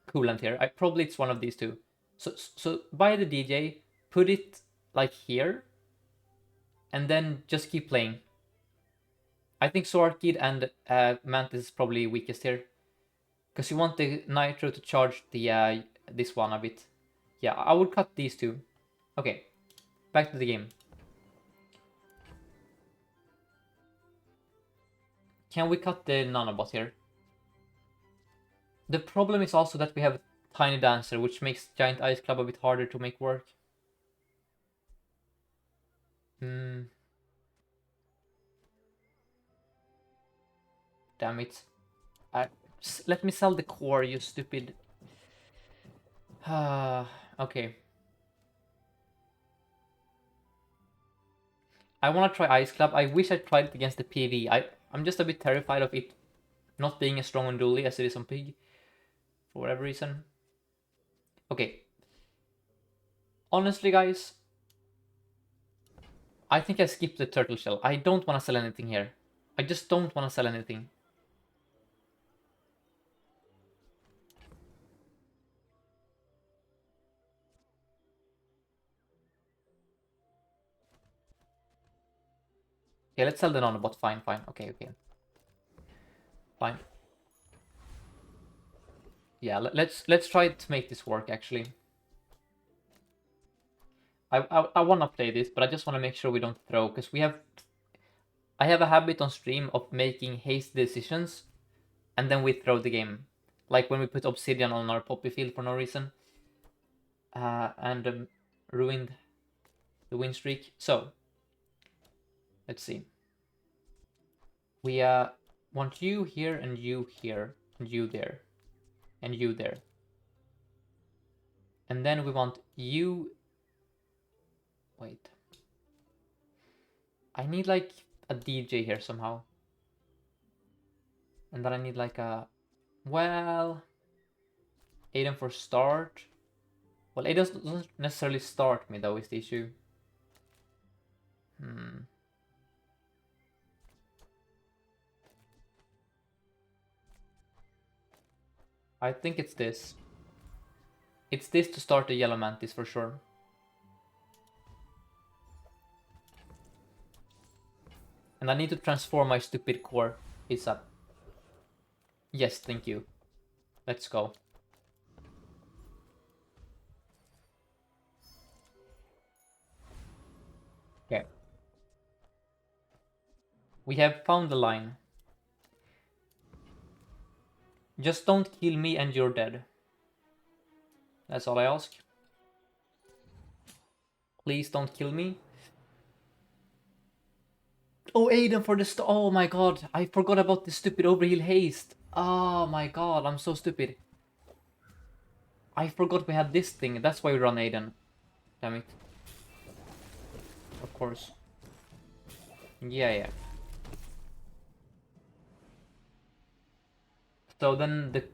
Coolant here. Probably it's one of these two. So buy the DJ, put it like here, and then just keep playing. I think Swarkid and Mantis is probably weakest here. Because you want the Nitro to charge the this one a bit. Yeah, I would cut these two. Okay, back to the game. Can we cut the Nanobot here? The problem is also that we have Tiny Dancer, which makes Giant Ice Club a bit harder to make work. Damn it. Let me sell the core, you stupid... Okay. I want to try Ice Club. I wish I tried it against the PV. I'm just a bit terrified of it not being as strong on Dooley as it is on Pig. For whatever reason. Okay. Honestly, guys, I think I skipped the Turtle Shell. I don't want to sell anything here. I just don't want to sell anything. Yeah, let's sell the Nanobot. Fine. Okay. Fine. Yeah, let's try to make this work, actually. I want to play this, but I just want to make sure we don't throw, because I have a habit on stream of making hasty decisions, and then we throw the game. Like when we put Obsidian on our Poppy field for no reason. And ruined the win streak. So, let's see. We want you here, and you here, and you there, and you there. And then we want you... Wait. I need like a DJ here somehow. And then I need like a... Well... Aiden for start. Well, Aiden doesn't necessarily start me though, is the issue. I think it's this. It's this to start the Yellow Mantis for sure. And I need to transform my stupid core. It's up. Yes, thank you. Let's go. Okay. We have found the line. Just don't kill me and you're dead. That's all I ask. Please don't kill me. Oh, Aiden for the oh my god. I forgot about this stupid overheal haste. Oh my god, I'm so stupid. I forgot we had this thing. That's why we run Aiden. Damn it. Of course. Yeah. So then the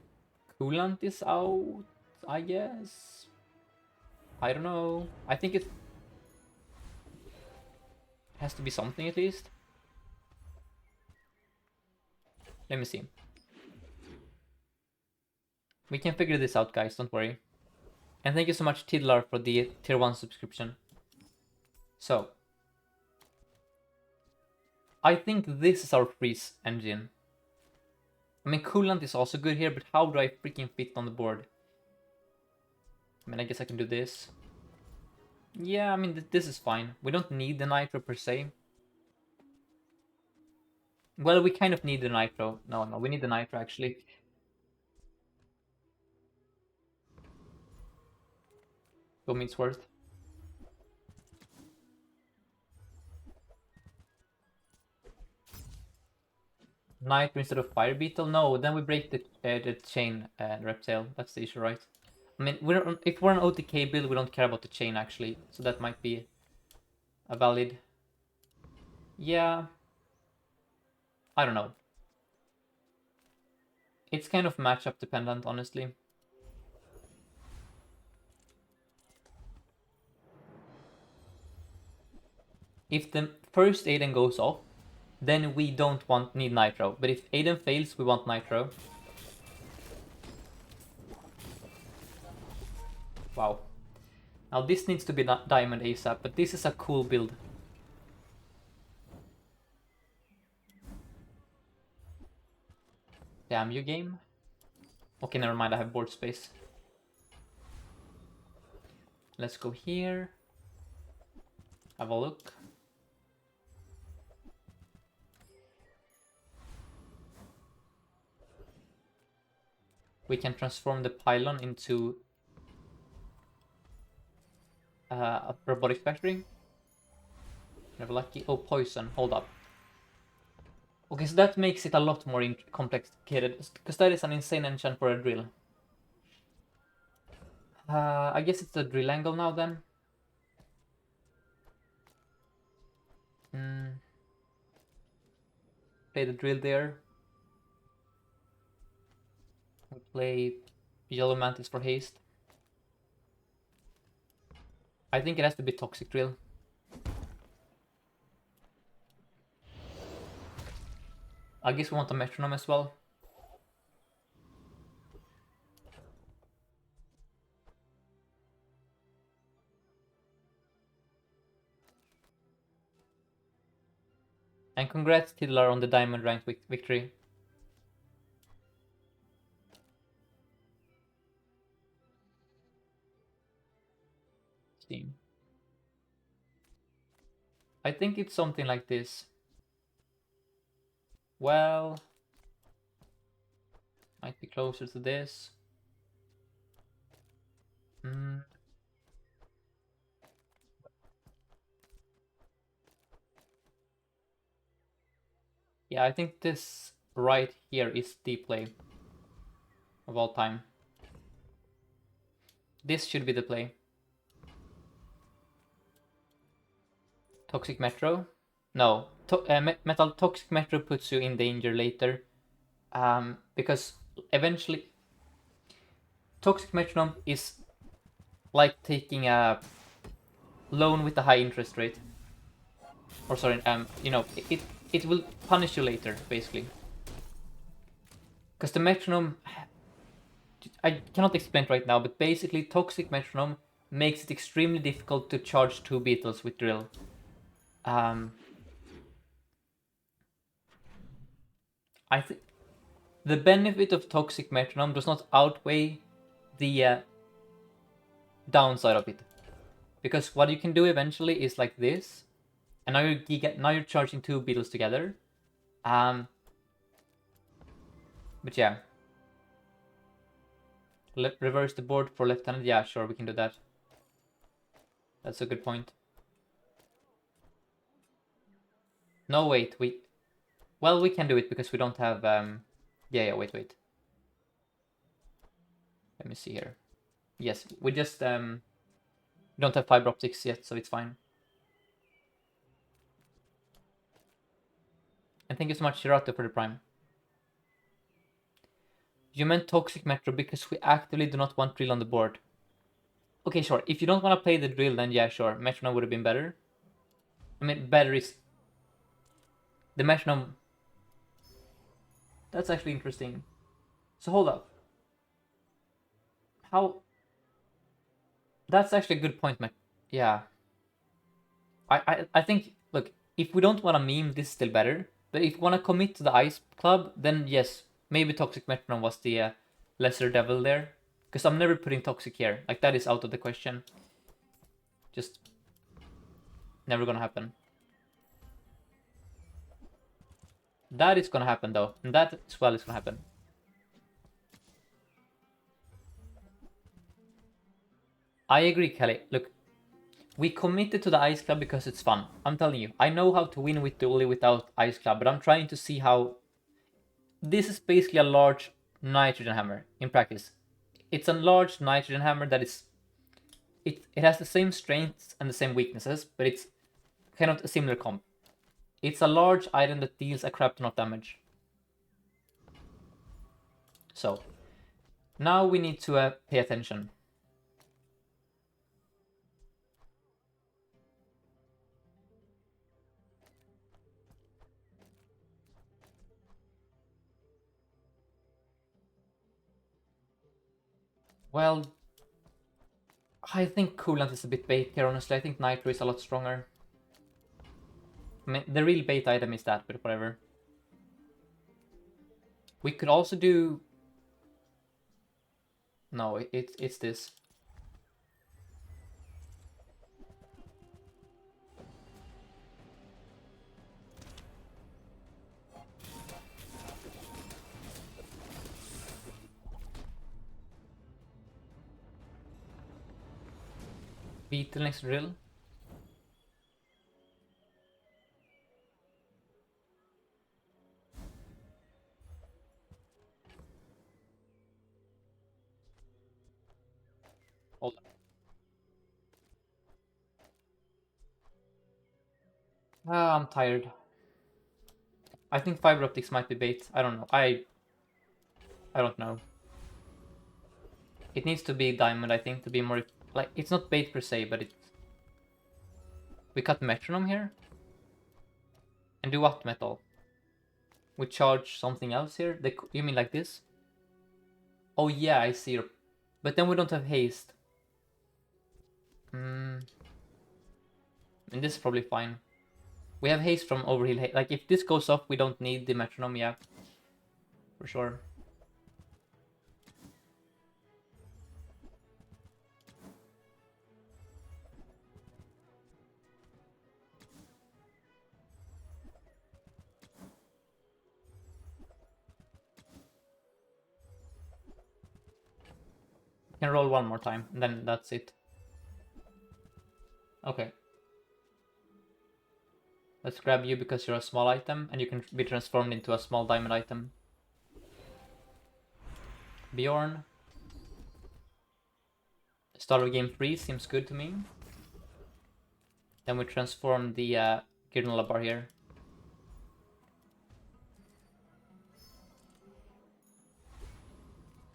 coolant is out, I guess. I don't know. I think it has to be something at least. Let me see. We can figure this out, guys. Don't worry. And thank you so much, Tidlar, for the tier 1 subscription. So, I think this is our freeze engine. I mean, coolant is also good here, but how do I freaking fit on the board? I mean, I guess I can do this. Yeah, I mean, this is fine. We don't need the nitro per se. Well, we kind of need the nitro. No, we need the nitro actually. Go means worth. Nitro instead of Fire Beetle? No, then we break the chain reptile. That's the issue, right? I mean, if we're an OTK build, we don't care about the chain actually, so that might be a valid. Yeah, I don't know. It's kind of matchup dependent, honestly. If the first Aiden goes off, then we don't need Nitro. But if Aiden fails, we want Nitro. Wow. Now this needs to be Diamond ASAP, but this is a cool build. Damn you, game. Okay, never mind, I have board space. Let's go here. Have a look. We can transform the pylon into a robotic factory. Never lucky. Oh, poison. Hold up. Okay, so that makes it a lot more complicated, because that is an insane enchant for a drill. I guess it's the drill angle now then. Play the drill there. We play Yellow Mantis for haste. I think it has to be Toxic Drill. I guess we want a metronome as well. And congrats Tidlar on the diamond ranked victory. Steam. I think it's something like this. Well, might be closer to this. Yeah, I think this right here is the play of all time. This should be the play. Toxic Metro? No. Metal Toxic Metro puts you in danger later. Because eventually Toxic Metronome is like taking a loan with a high interest rate. Or sorry, you know, it will punish you later, basically. Because the metronome I cannot explain it right now, but basically Toxic Metronome makes it extremely difficult to charge 2 beetles with drill. I think the benefit of Toxic Metronome does not outweigh the downside of it, because what you can do eventually is like this, and now you're charging 2 beetles together. But yeah, reverse the board for left-handed. Yeah, sure, we can do that. That's a good point. No, wait, well, we can do it because we don't have yeah, wait. Let me see here. Yes, we just don't have fiber optics yet, so it's fine. And thank you so much, Shirato, for the prime. You meant Toxic Metro because we actively do not want drill on the board. Okay, sure. If you don't want to play the drill, then yeah, sure. Metronome would have been better. I mean, better is... The metronome... That's actually interesting. So hold up. How... That's actually a good point, Mac. Yeah. I think, look, if we don't want to meme, this is still better. But if we want to commit to the Ice Club, then yes, maybe Toxic Metronome was the lesser devil there. Because I'm never putting Toxic here. Like, that is out of the question. Just never gonna happen. That is gonna happen, though. And that as well is gonna happen. I agree, Kelly. Look, we committed to the Ice Club because it's fun. I'm telling you, I know how to win with Dooley without Ice Club, but I'm trying to see how... This is basically a large nitrogen hammer in practice. It's a large nitrogen hammer that is... It has the same strengths and the same weaknesses, but it's kind of a similar comp. It's a large item that deals a crap ton of damage. So, now we need to pay attention. Well, I think Coolant is a bit bait here, honestly. I think Nitro is a lot stronger. I mean, the real bait item is that, but whatever. We could also do... No, it's this. Beetle next drill. Hold on. I'm tired. I think fiber optics might be bait. I don't know. I don't know. It needs to be diamond, I think, to be more... Like, it's not bait per se, but it's... We cut metronome here? And do what metal? We charge something else here? You mean like this? Oh yeah, I see. But then we don't have haste. And this is probably fine. We have haste from overheal haste. Like, if this goes off, we don't need the metronome, yeah. For sure. Can roll one more time, and then that's it. Okay. Let's grab you because you're a small item, and you can be transformed into a small diamond item. Bjorn. Start of game 3 seems good to me. Then we transform the granola bar here.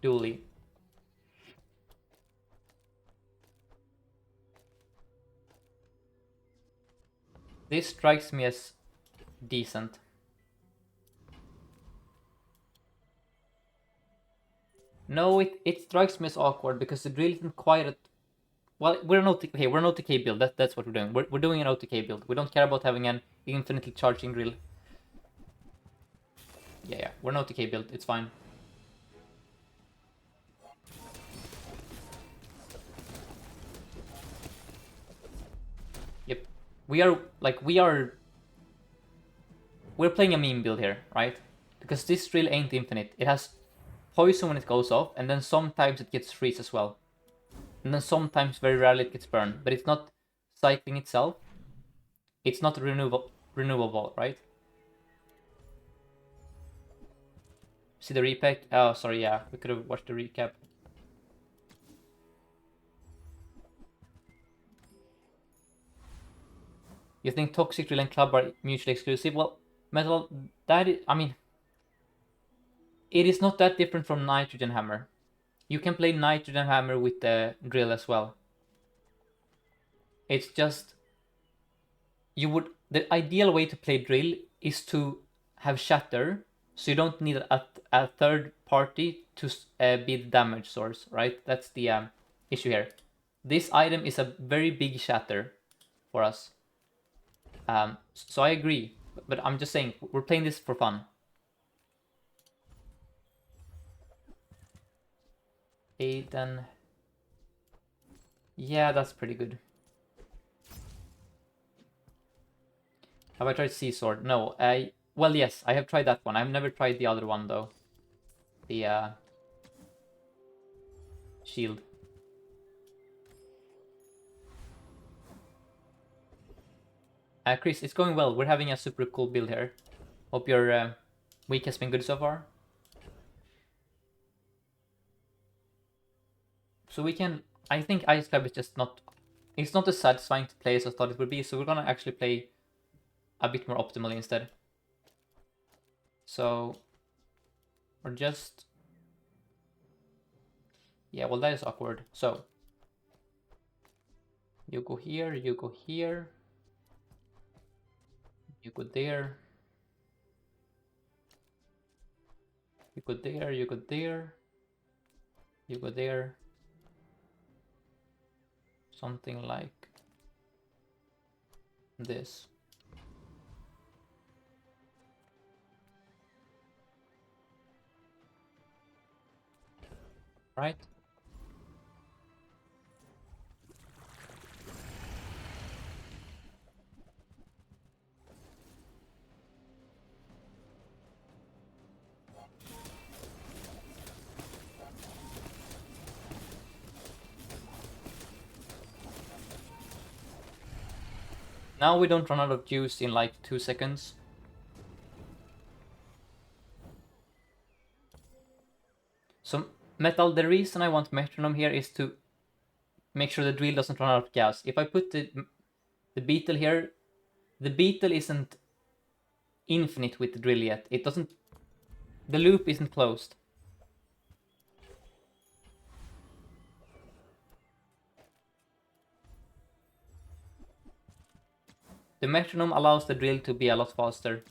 Dooley. This strikes me as decent. No, it strikes me as awkward because the drill isn't quite at... Well, we're an OTK. We're an OTK build. That's what we're doing. We're doing an OTK build. We don't care about having an infinitely charging drill. Yeah, we're an OTK build. It's fine. Yep. We're playing a meme build here, right? Because this drill ain't infinite. It has poison when it goes off, and then sometimes it gets freeze as well. And then sometimes, very rarely, it gets burned. But it's not cycling itself. It's not renewable, right? See the repack? Oh, sorry, yeah. We could have watched the recap. You think Toxic Drill and Club are mutually exclusive? Well, Metal, that is... I mean, it is not that different from Nitrogen Hammer. You can play Nitrogen Hammer with the drill as well. It's just... The ideal way to play drill is to have shatter, so you don't need a third party to be the damage source, right? That's the issue here. This item is a very big shatter for us. So I agree, but I'm just saying, we're playing this for fun. Aiden. Yeah, that's pretty good. Have I tried Sea Sword? No. Well, yes, I have tried that one. I've never tried the other one, though. The shield. Chris, it's going well. We're having a super cool build here. Hope your week has been good so far. So we can... I think Ice Club is just not... It's not as satisfying to play as I thought it would be, so we're gonna actually play a bit more optimally instead. So... We're just... Yeah, well, that is awkward. So... You go here, you go here. You go there. You go there, you go there. You go there. Something like this. Right? Now we don't run out of juice in like 2 seconds. So Metal, the reason I want metronome here is to make sure the drill doesn't run out of gas. If I put the beetle here, the beetle isn't infinite with the drill yet. It doesn't... The loop isn't closed. The metronome allows the drill to be a lot faster.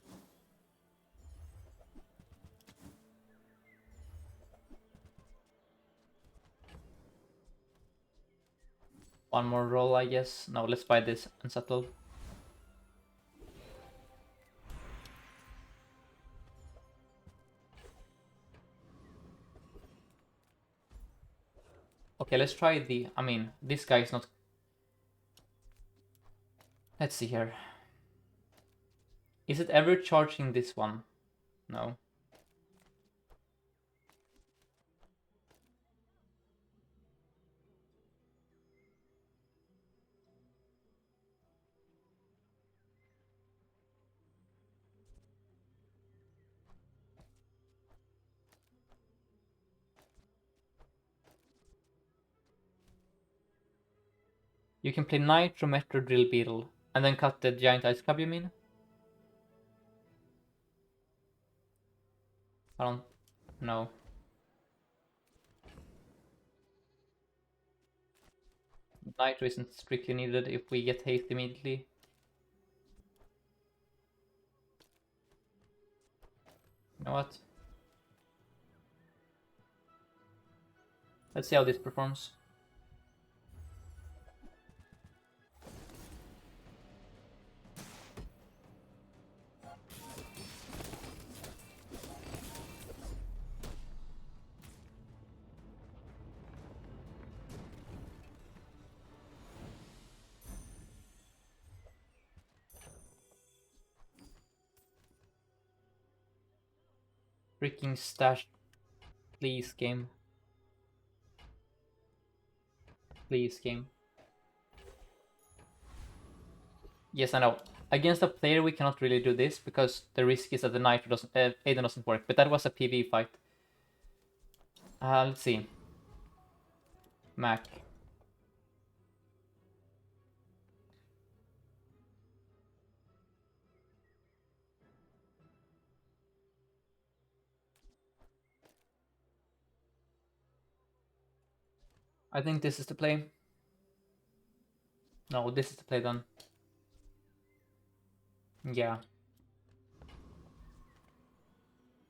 One more roll, I guess. No, let's buy this unsettled. Okay, let's try the... I mean, this guy is not... Let's see here. Is it ever charging this one? No. You can play Nitro Metro Drill Beetle and then cut the Giant Ice Club, you mean? I don't know. Nitro isn't strictly needed if we get haste immediately. You know what? Let's see how this performs. Freaking stash. Please, game. Please, game. Yes, I know. Against a player, we cannot really do this because the risk is that the Nitro doesn't, Aiden doesn't work. But that was a PvE fight. Let's see. Mac. I think this is the play. No, this is the play then. Yeah.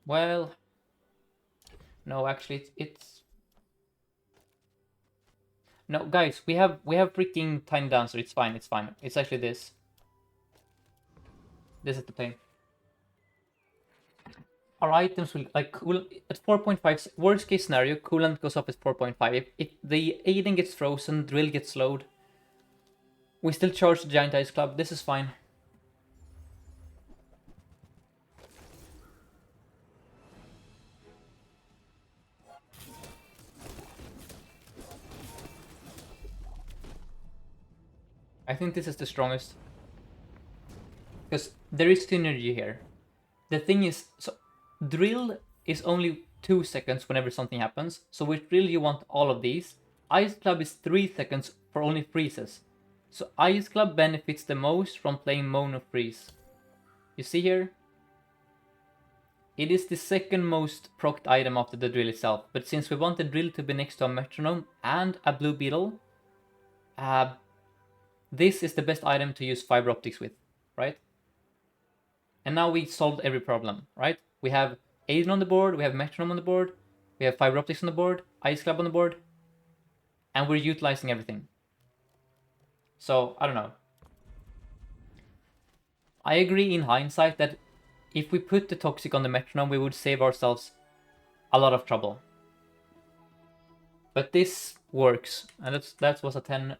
Well, no, actually, it's no, guys. We have freaking Tiny Dancer. It's fine. It's fine. It's actually this. This is the play. Our items will like cool at 4.5. Worst case scenario, coolant goes up at 4.5. If the Aiden gets frozen, drill gets slowed. We still charge the Giant Ice Club. This is fine. I think this is the strongest. Because there is synergy here. The thing is, so drill is only 2 seconds whenever something happens. So with drill you want all of these. Ice Club is 3 seconds for only freezes. So Ice Club benefits the most from playing Mono Freeze. You see here? It is the second most procced item after the drill itself. But since we want the drill to be next to a metronome and a blue beetle, this is the best item to use fiber optics with, right? And now we solved every problem, right? We have Aiden on the board, we have metronome on the board, we have fiber optics on the board, Ice Club on the board, and we're utilizing everything. So, I don't know. I agree in hindsight that if we put the Toxic on the metronome, we would save ourselves a lot of trouble. But this works, and that was a 10.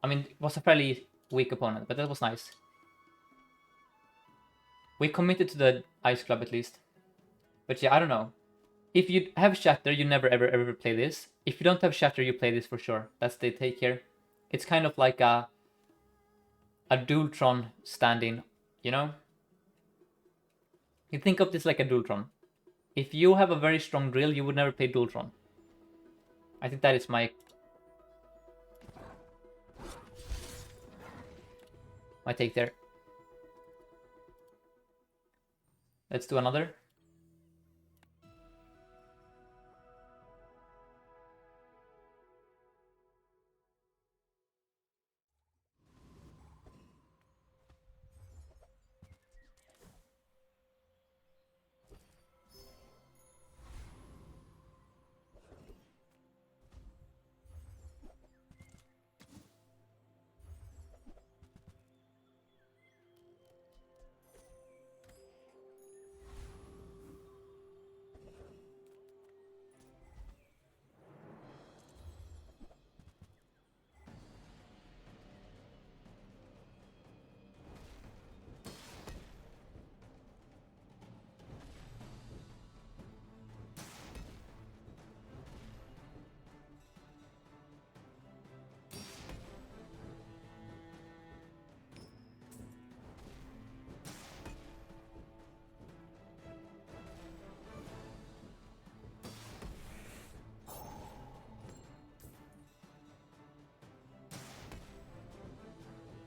I mean, it was a fairly weak opponent, but that was nice. We committed to the Ice Club at least. But yeah, I don't know. If you have Shatter, you never ever play this. If you don't have Shatter, you play this for sure. That's the take here. It's kind of like a Dualtron stand-in, you know? You think of this like a Dualtron. If you have a very strong drill, you would never play Dualtron. I think that is my take there. Let's do another.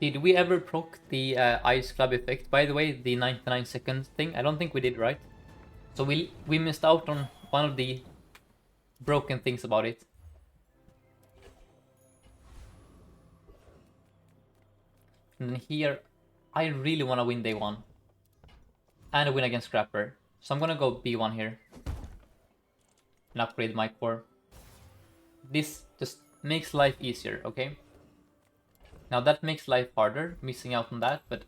Did we ever proc the Ice Club effect? By the way, the 99-second thing? I don't think we did, right? So we missed out on one of the broken things about it. And then here, I really want to win day 1. And win against Scrapper. So I'm gonna go B1 here. And upgrade my core. This just makes life easier, okay? Now that makes life harder, missing out on that, but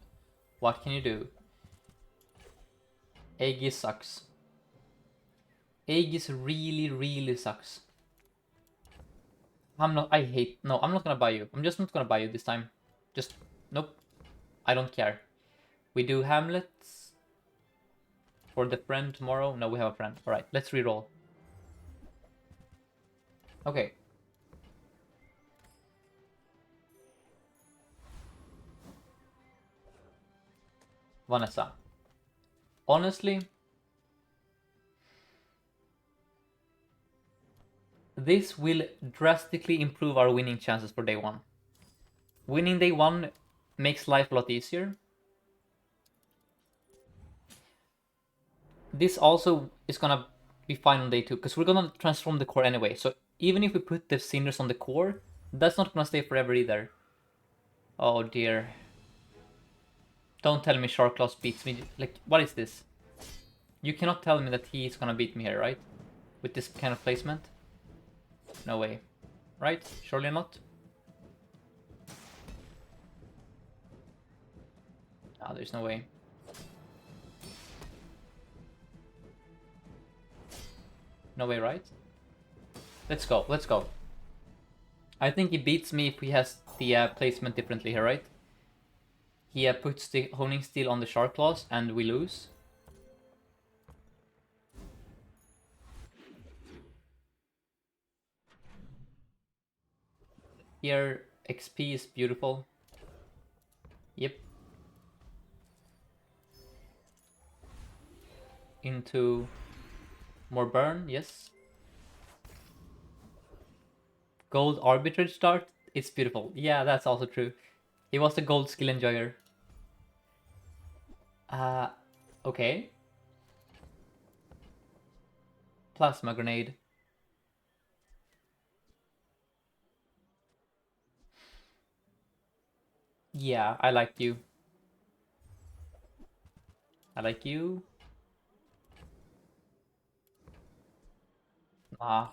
what can you do? Aegis sucks. Aegis really, really sucks. I'm not, I hate, no, I'm not gonna buy you. I'm just not gonna buy you this time. Just, nope. I don't care. We do Hamlets for the friend tomorrow. No, we have a friend. Alright, let's reroll. Okay. Vanessa. Honestly, this will drastically improve our winning chances for day one. Winning day one makes life a lot easier. This also is gonna be fine on day two, because we're gonna transform the core anyway. So even if we put the cinders on the core, that's not gonna stay forever either. Oh dear. Don't tell me Sharklaus beats me. Like, what is this? You cannot tell me that he's gonna beat me here, right? With this kind of placement? No way. Right? Surely not? Ah, there's no way. No way, right? Let's go, let's go. I think he beats me if he has the placement differently here, right? He puts the Honing Steel on the Shark Claws and we lose. Here, XP is beautiful. Yep. Into more burn, yes. Gold arbitrage start, it's beautiful. Yeah, that's also true. He was the gold skill enjoyer. Okay. Plasma grenade. Yeah, I like you. I like you. Ah.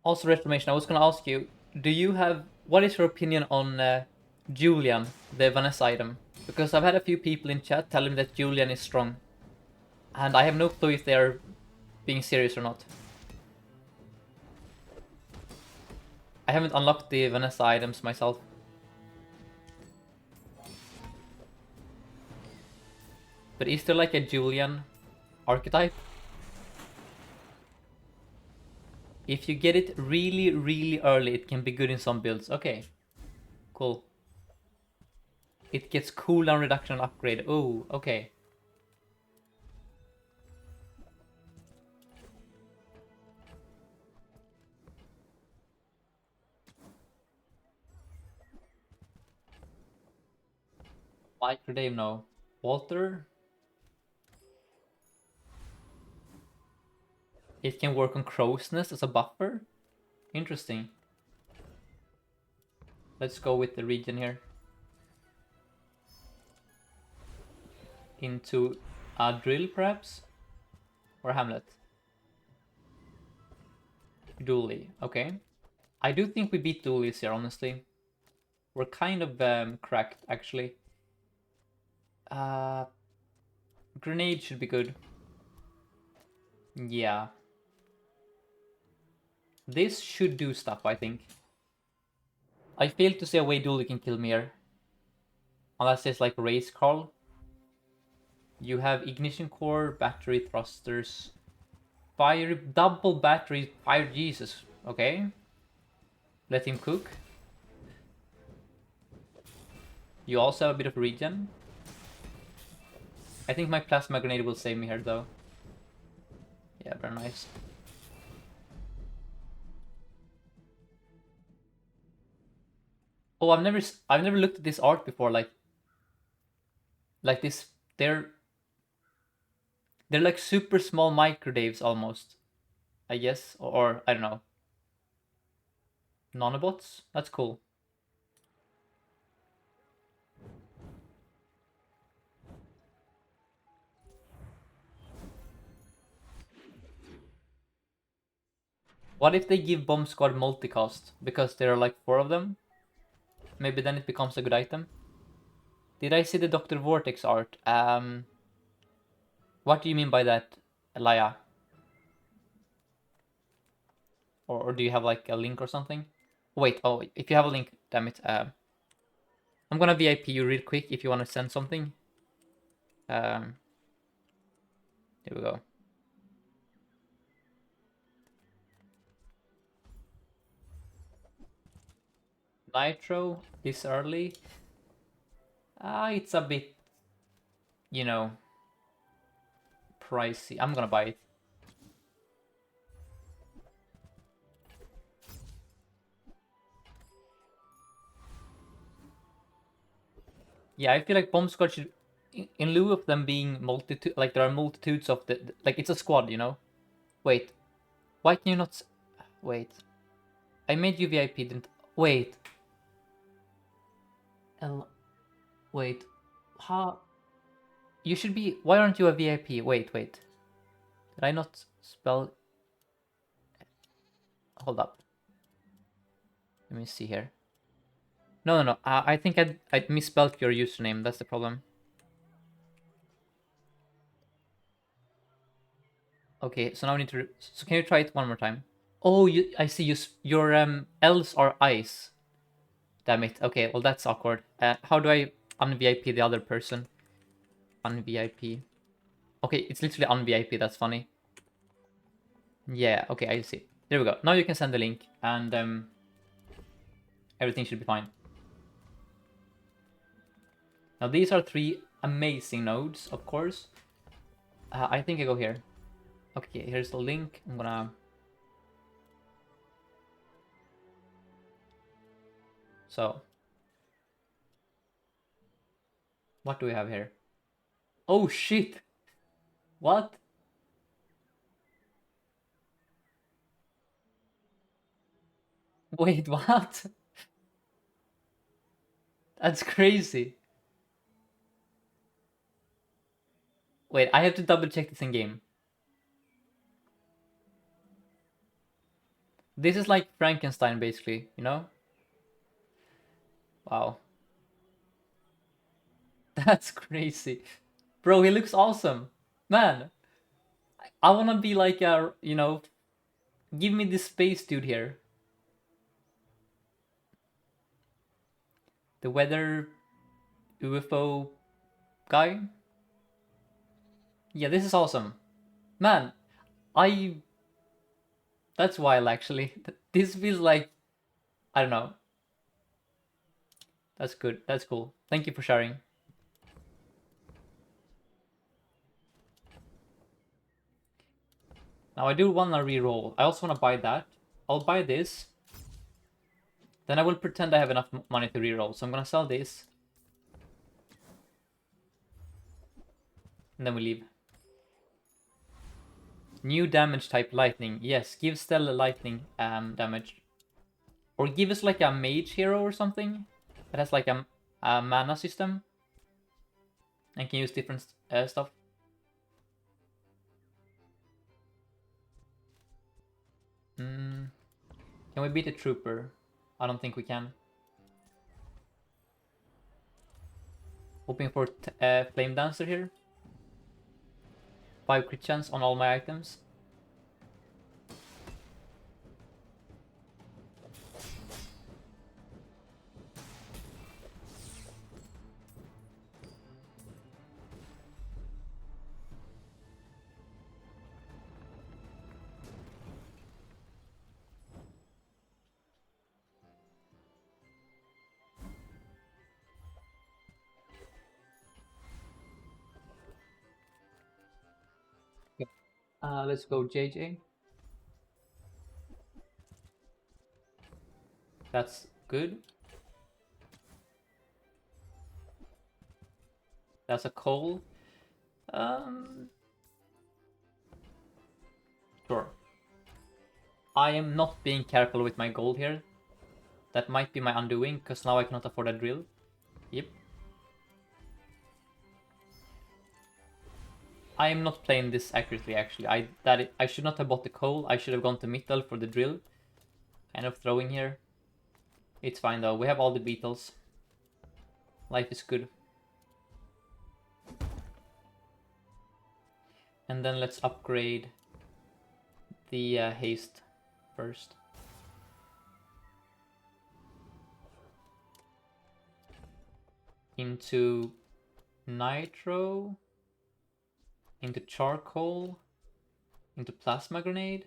Also, Reformation, I was gonna ask you, do you have, what is your opinion on Julian, the Vanessa item? Because I've had a few people in chat telling me that Julian is strong. And I have no clue if they're being serious or not. I haven't unlocked the Vanessa items myself. But is there like a Julian archetype? If you get it really, really early, it can be good in some builds. Okay, cool. It gets cooldown reduction and upgrade. Oh, okay. Microdave, no. Walter? It can work on Crow's Nest as a buffer? Interesting. Let's go with the region here. Into a drill, perhaps? Or Hamlet? Dooley, okay. I do think we beat Dooley's here, honestly. We're kind of cracked, actually. Uh, Grenade should be good. Yeah. This should do stuff, I think. I failed to see a way Dooley can kill me here. Unless it's like Race Carl. You have Ignition Core, Battery Thrusters, Fire, double battery, Fire, Jesus. Okay. Let him cook. You also have a bit of regen. I think my Plasma Grenade will save me here though. Yeah, very nice. Oh, I've never looked at this art before. Like this, they're like super small microdaves almost. I guess, or I don't know. Nanobots? That's cool. What if they give Bomb Squad multicast? Because there are like 4 of them? Maybe then it becomes a good item. Did I see the Dr. Vortex art? What do you mean by that, Elia? Or do you have like a link or something? Wait, oh, if you have a link, damn it. I'm gonna VIP you real quick if you want to send something. Here we go. Nitro this early? It's a bit, you know, pricey. I'm gonna buy it. Yeah, I feel like Bomb Squad should, in lieu of them being multitude, like there are multitudes of like it's a squad, you know. Wait, why can you not? Wait, I made you VIP, didn't? Wait, L. Wait, how? You should be. Why aren't you a VIP? Wait. Did I not spell? Hold up. Let me see here. No. I think I misspelled your username. That's the problem. Okay, so now I need to. So can you try it one more time? Oh, I see. Your L's are I's. Damn it. Okay, well that's awkward. How do I un-VIP the other person? Un-VIP. Okay, it's literally un-VIP. That's funny. Yeah. Okay, I see. There we go. Now you can send the link, and everything should be fine. Now these are 3 amazing nodes, of course. I think I go here. Okay, here's the link. I'm gonna. So, what do we have here? Oh shit! What? Wait, what? That's crazy. Wait, I have to double check this in game. This is like Frankenstein, basically, you know? Wow. That's crazy. Bro, he looks awesome. Man, I wanna be like a, give me this space dude here. The weather UFO guy. Yeah, this is awesome. Man, I. That's wild, actually. This feels like. I don't know. That's good. That's cool. Thank you for sharing. Now I do want to reroll. I also want to buy that. I'll buy this. Then I will pretend I have enough money to reroll. So I'm gonna sell this. And then we leave. New damage type lightning. Yes, give Stella lightning damage. Or give us like a mage hero or something. That has like a mana system. And can use different stuff. Can we beat a trooper? I don't think we can. Hoping for Flame Dancer here. 5 crit chance on all my items. Let's go JJ. That's good. That's a coal. Sure. I am not being careful with my gold here. That might be my undoing, because now I cannot afford a drill. Yep. I am not playing this accurately, actually. I should not have bought the coal. I should have gone to Mittal for the drill. Kind of throwing here. It's fine though. We have all the beetles. Life is good. And then let's upgrade the haste first. Into nitro. Into charcoal. Into plasma grenade.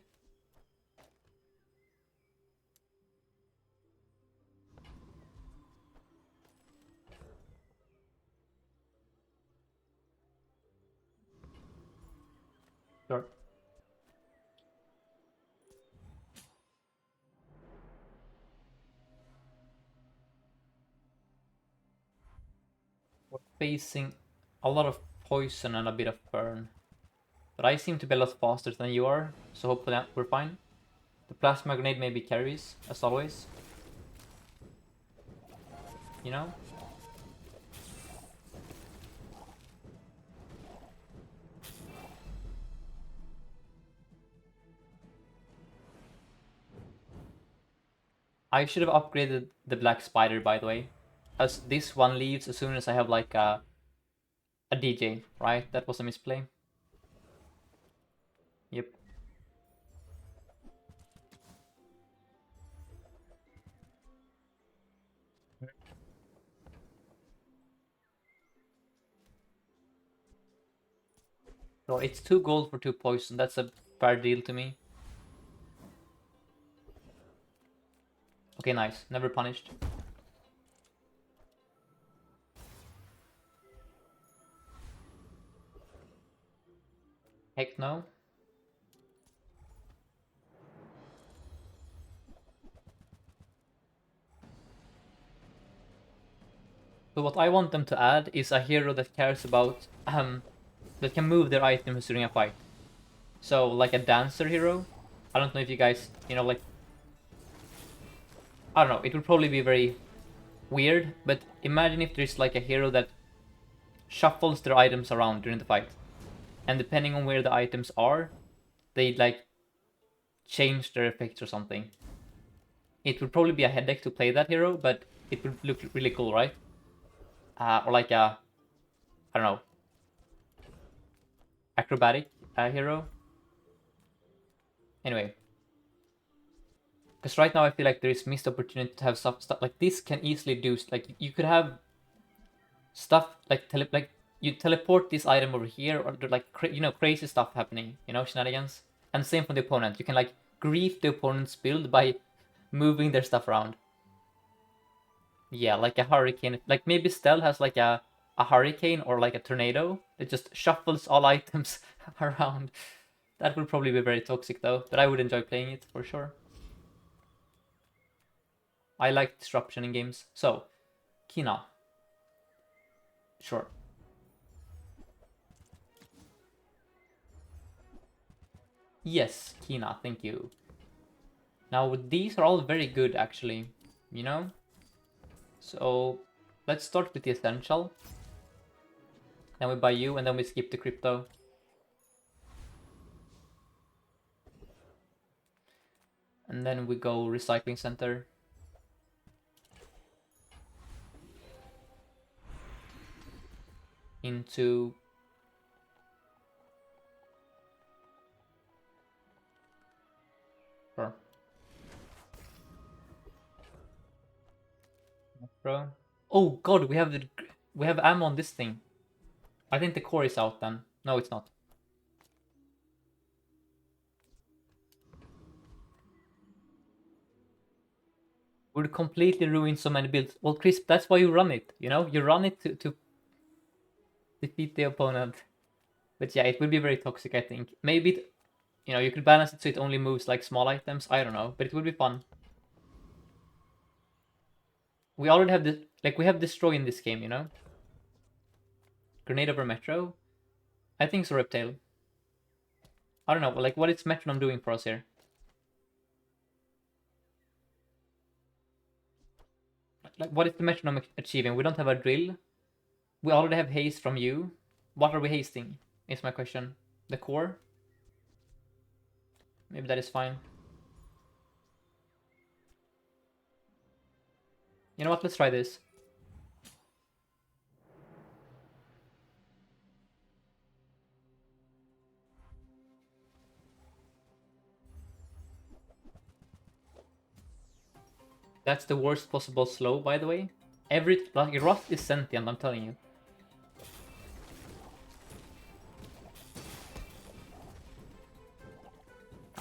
Sure. We're facing a lot of poison and a bit of burn. But I seem to be a lot faster than you are, so hopefully we're fine. The plasma grenade maybe carries, as always. You know? I should have upgraded the black spider, by the way. As this one leaves as soon as I have like a DJ, right? That was a misplay. Yep. So it's 2 gold for 2 poison. That's a fair deal to me. Okay, nice. Never punished. Heck no. So what I want them to add is a hero that cares about that can move their items during a fight. So like a dancer hero. I don't know if you guys, you know, like I don't know, it would probably be very weird, but imagine if there's like a hero that shuffles their items around during the fight. And depending on where the items are, they like change their effects or something. It would probably be a headache to play that hero, but it would look really cool, right? Or like a, I don't know, acrobatic hero. Anyway, because right now I feel like there is missed opportunity to have stuff like this can easily do. Like you could have stuff like you teleport this item over here, or like you know, crazy stuff happening. You know, shenanigans. And same for the opponent. You can like grief the opponent's build by moving their stuff around. Yeah, like a hurricane. Like maybe Stell has like a hurricane or like a tornado that just shuffles all items around. That would probably be very toxic though, but I would enjoy playing it for sure. I like disruption in games. So, Kina. Sure. Yes, Kina, thank you. Now these are all very good actually, you know? So let's start with the essential. Then we buy you and then we skip the crypto. And then we go recycling center. Into sure. Bro. Oh god, we have ammo on this thing. I think the core is out then. No, it's not. Would completely ruin so many builds. Well, Chris, that's why you run it. You know, you run it to defeat the opponent. But yeah, it would be very toxic. I think maybe you know you could balance it so it only moves like small items. I don't know, but it would be fun. We already have this. Like we have destroy in this game. You know, grenade over metro. I think so. Reptile. I don't know. Like what is metronome doing for us here? like what is the metronome achieving? We don't have a drill. We already have haste from you. What are we hasting? Is my question. The core? Maybe that is fine. You know what? Let's try this. That's the worst possible slow, by the way. Like Rust is sentient, I'm telling you.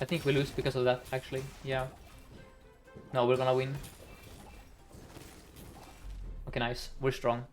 I think we lose because of that, actually. Yeah. No, we're gonna win. Okay, nice. We're strong.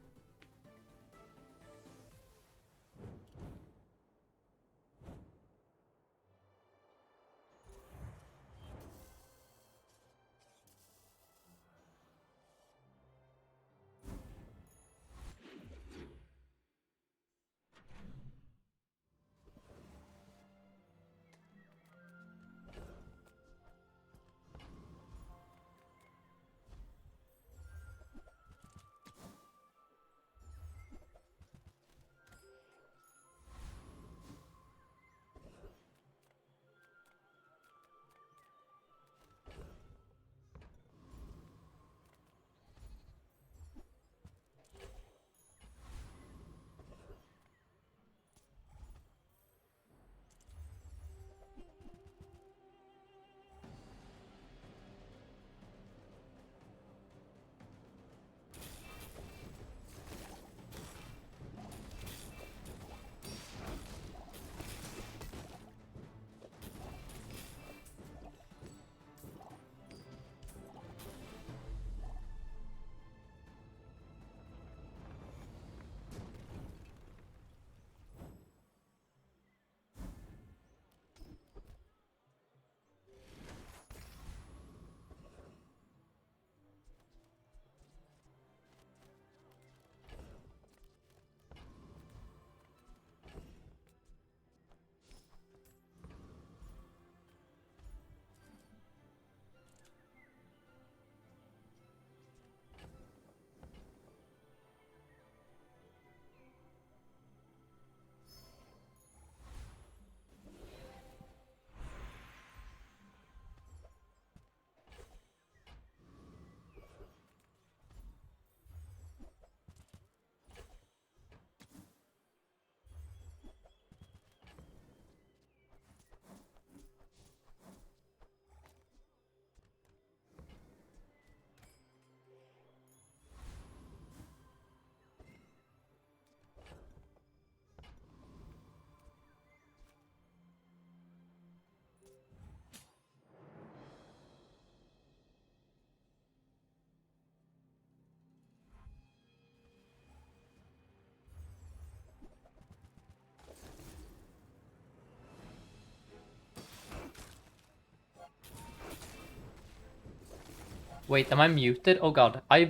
Wait, am I muted? Oh god, I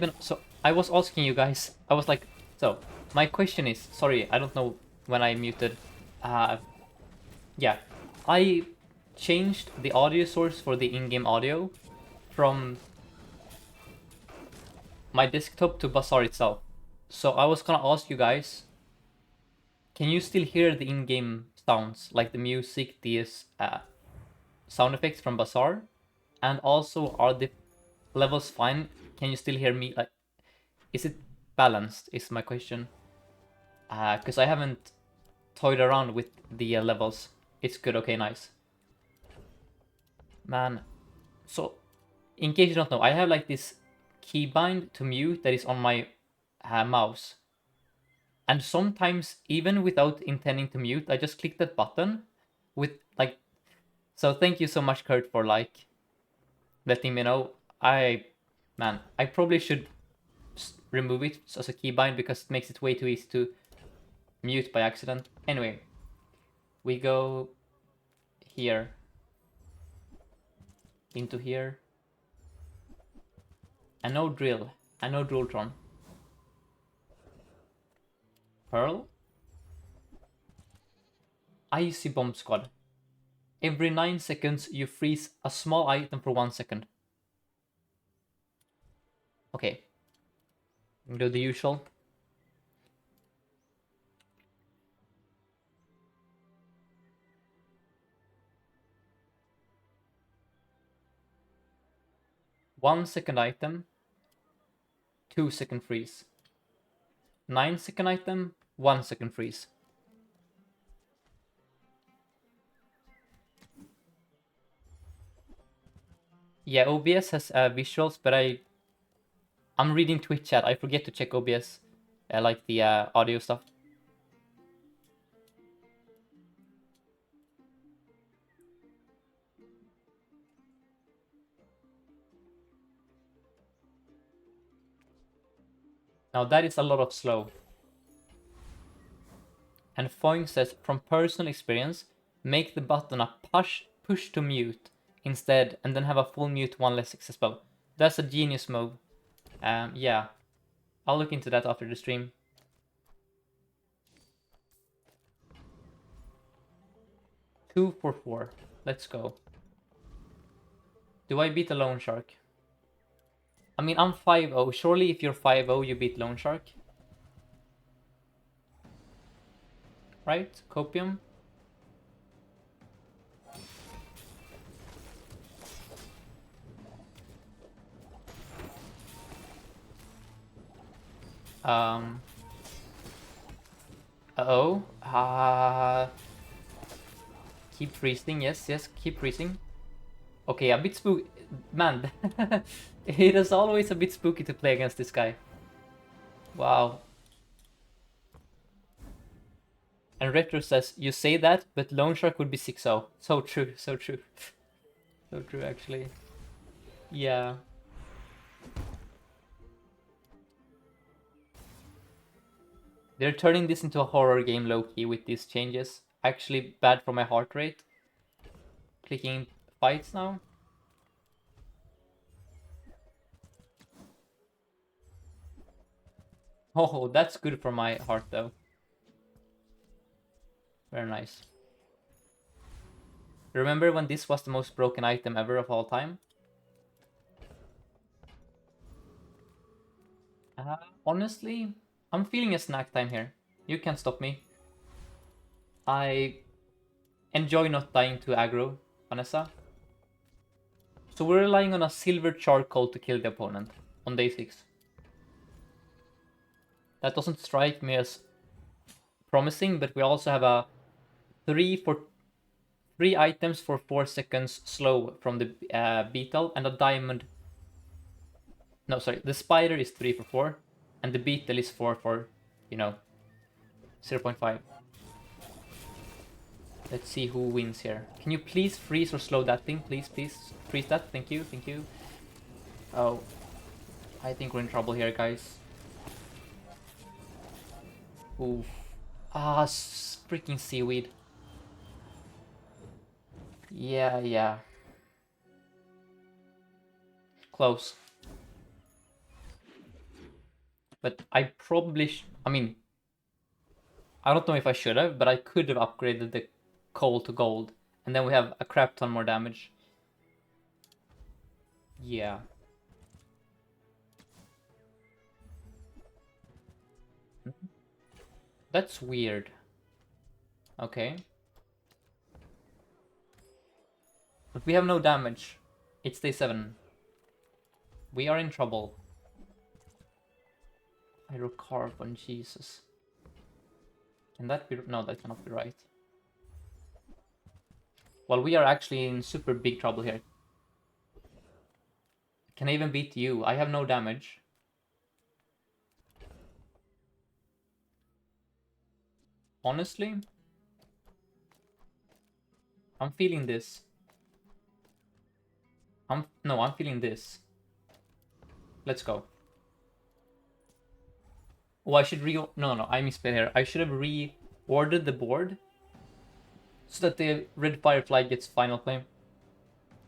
was asking you guys. I was like, so my question is, sorry, I don't know when I muted. Uh, yeah, I changed the audio source for the in-game audio from my desktop to Bazaar itself. So I was gonna ask you guys, can you still hear the in-game sounds, like the music, the sound effects from Bazaar? And also, are the levels fine? Can you still hear me? Like, is it balanced? Is my question. Because I haven't toyed around with the levels. It's good. Okay, nice. Man, so in case you don't know, I have like this keybind to mute that is on my mouse. And sometimes, even without intending to mute, I just click that button with like. So thank you so much, Kurt, for like letting me know. I probably should remove it as a keybind because it makes it way too easy to mute by accident. Anyway, we go here into here. And no drill. And no Drilltron. Pearl. Icy Bomb Squad. Every 9 seconds you freeze a small item for 1 second. Okay. Do the usual. One second item, 2 second freeze. 9 second item, 1 second freeze. Yeah, OBS has visuals, but I'm reading Twitch chat. I forget to check OBS, like the audio stuff. Now that is a lot of slow. And Foing says, from personal experience, make the button a push to mute instead, and then have a full mute, one less success bow. That's a genius move. Yeah, I'll look into that after the stream. Two for 4. Let's go. Do I beat a loan shark? I mean, I'm 5-0. Surely if you're 5-0, you beat loan shark. Right? Copium? Uh-oh. Keep freezing. Yes, yes, keep freezing. Okay, a bit spooky. Man, it is always a bit spooky to play against this guy. Wow. And Retro says, you say that, but Loan Shark would be 6-0. So true, so true. So true, actually. Yeah. They're turning this into a horror game low-key with these changes. Actually bad for my heart rate. Clicking fights now. Oh, that's good for my heart though. Very nice. Remember when this was the most broken item ever of all time? Honestly, I'm feeling a snack time here. You can't stop me. I enjoy not dying to aggro, Vanessa. So we're relying on a silver charcoal to kill the opponent on day 6. That doesn't strike me as promising, but we also have a 3 items for 4 seconds slow from the beetle, and a diamond. No, sorry, the spider is 3 for 4, and the beetle is 4 for, 0.5. Let's see who wins here. Can you please freeze or slow that thing? Please, please freeze that. Thank you, thank you. Oh, I think we're in trouble here, guys. Oof. Ah, freaking seaweed. Yeah, yeah. Close. But I probably I mean, I don't know if I should have, but I could have upgraded the coal to gold. And then we have a crap ton more damage. Yeah. That's weird. Okay. But we have no damage. It's day 7. We are in trouble. Hydrocarbon, Jesus. Can that be... No, that cannot be right. Well, we are actually in super big trouble here. Can I even beat you? I have no damage. Honestly, I'm feeling this. I'm feeling this. Let's go. Oh, I should no, I misplayed here. I should have reordered the board so that the red firefly gets final claim.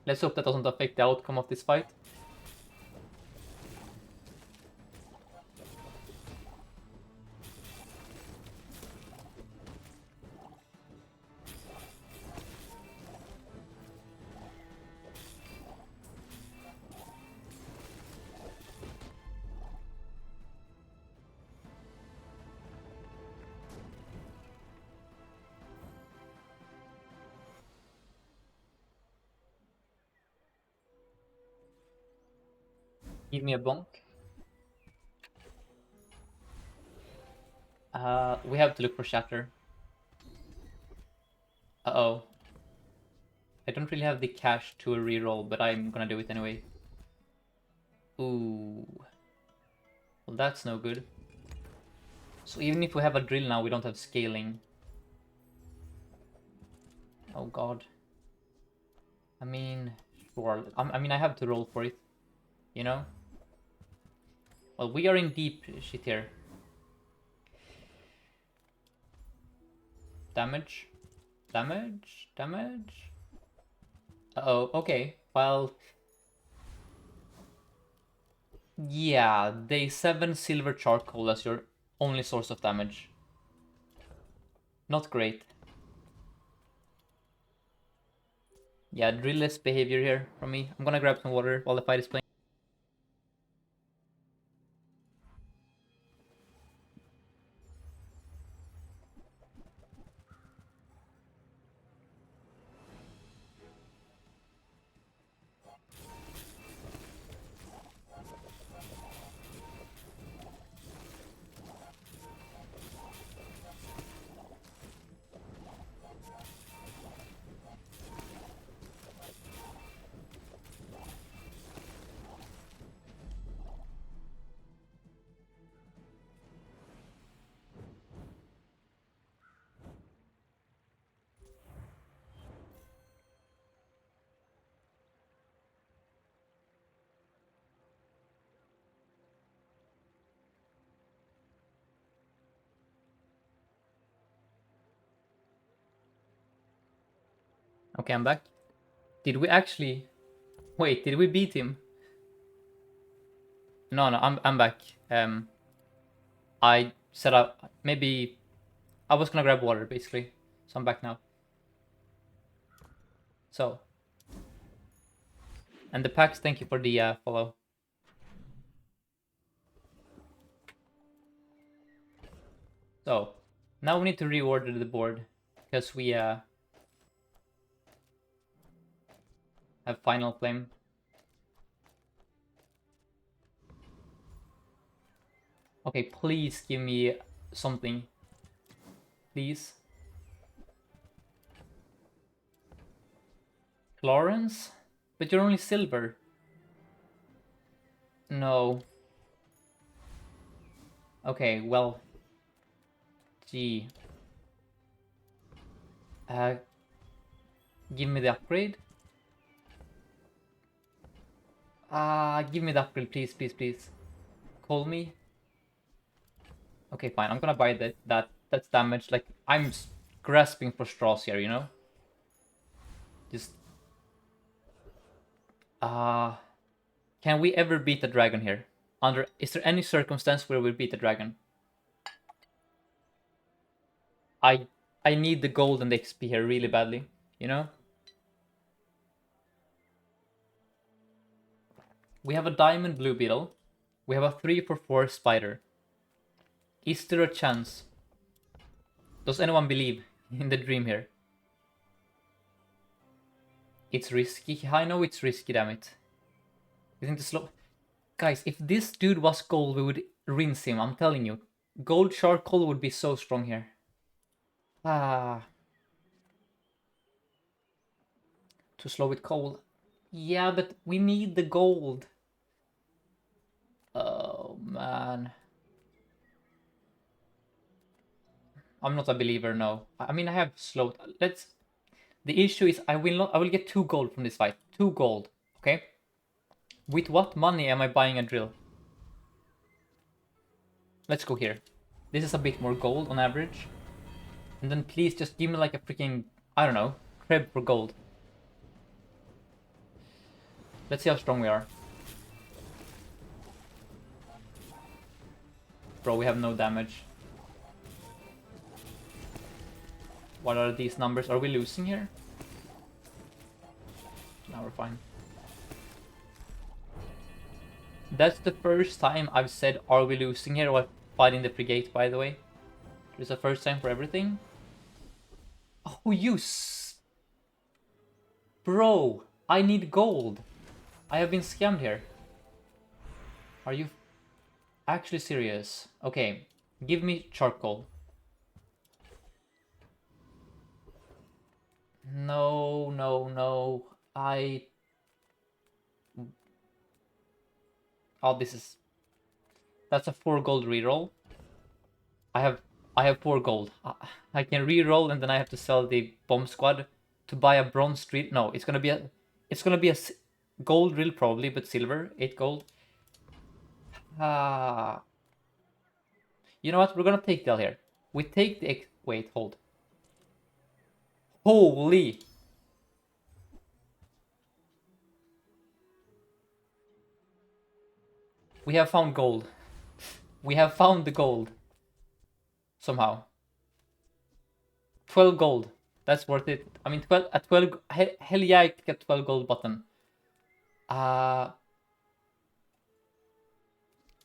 Let's hope that doesn't affect the outcome of this fight. Give me a bonk. We have to look for shatter. Uh-oh. I don't really have the cash to a reroll, but I'm gonna do it anyway. Ooh. Well, that's no good. So even if we have a drill now, we don't have scaling. Oh god. I mean, sure. I mean, I have to roll for it, you know? Well, we are in deep shit here. Damage. Damage. Damage. Uh-oh, okay. Well... Yeah, day 7 silver charcoal as your only source of damage. Not great. Yeah, drillless behavior here from me. I'm gonna grab some water while the fight is playing. Okay, I'm back. Did we actually... Wait, did we beat him? No, I'm back. I set up... Maybe... I was gonna grab water, basically. So I'm back now. So... And the packs, thank you for the follow. So, now we need to reorder the board. Because we have Final Flame. Okay, please give me something. Please. Florence? But you're only silver. No. Okay, well. Gee. Give me the upgrade. Give me the upgrade, please, please, please. Call me. Okay, fine. I'm gonna buy that's damage. Like, I'm grasping for straws here, you know? Just... Can we ever beat the dragon here? Is there any circumstance where we beat the dragon? I need the gold and the XP here really badly, you know? We have a diamond blue beetle. We have a 3 for 4 spider. Is there a chance? Does anyone believe in the dream here? It's risky. I know it's risky, damn it. You think the slow... Guys, if this dude was gold, we would rinse him, I'm telling you. Gold charcoal would be so strong here. Too slow with coal. Yeah, but we need the gold. Oh, man. I'm not a believer, no. I mean, I have slowed... Let's... The issue is I will get 2 gold from this fight. 2 gold, okay? With what money am I buying a drill? Let's go here. This is a bit more gold on average. And then please just give me like a freaking, I don't know, crib for gold. Let's see how strong we are. Bro, we have no damage. What are these numbers? Are we losing here? No, we're fine. That's the first time I've said, are we losing here while fighting the frigate, by the way. There's a first time for everything. Oh, Bro, I need gold. I have been scammed here. Are you actually serious? Okay, give me charcoal. No, no, no. Oh, this is... That's a 4 gold reroll. I have I have 4 gold. I can reroll and then I have to sell the bomb squad to buy a bronze street. No, it's gonna be a gold drill probably, but silver, 8 gold. Ah, you know what? We're gonna take Del here. We take the wait, hold. Holy! We have found gold. We have found the gold. Somehow. 12 gold. That's worth it. I mean, 12 at 12. Hell yeah, I get 12 gold button. Uh,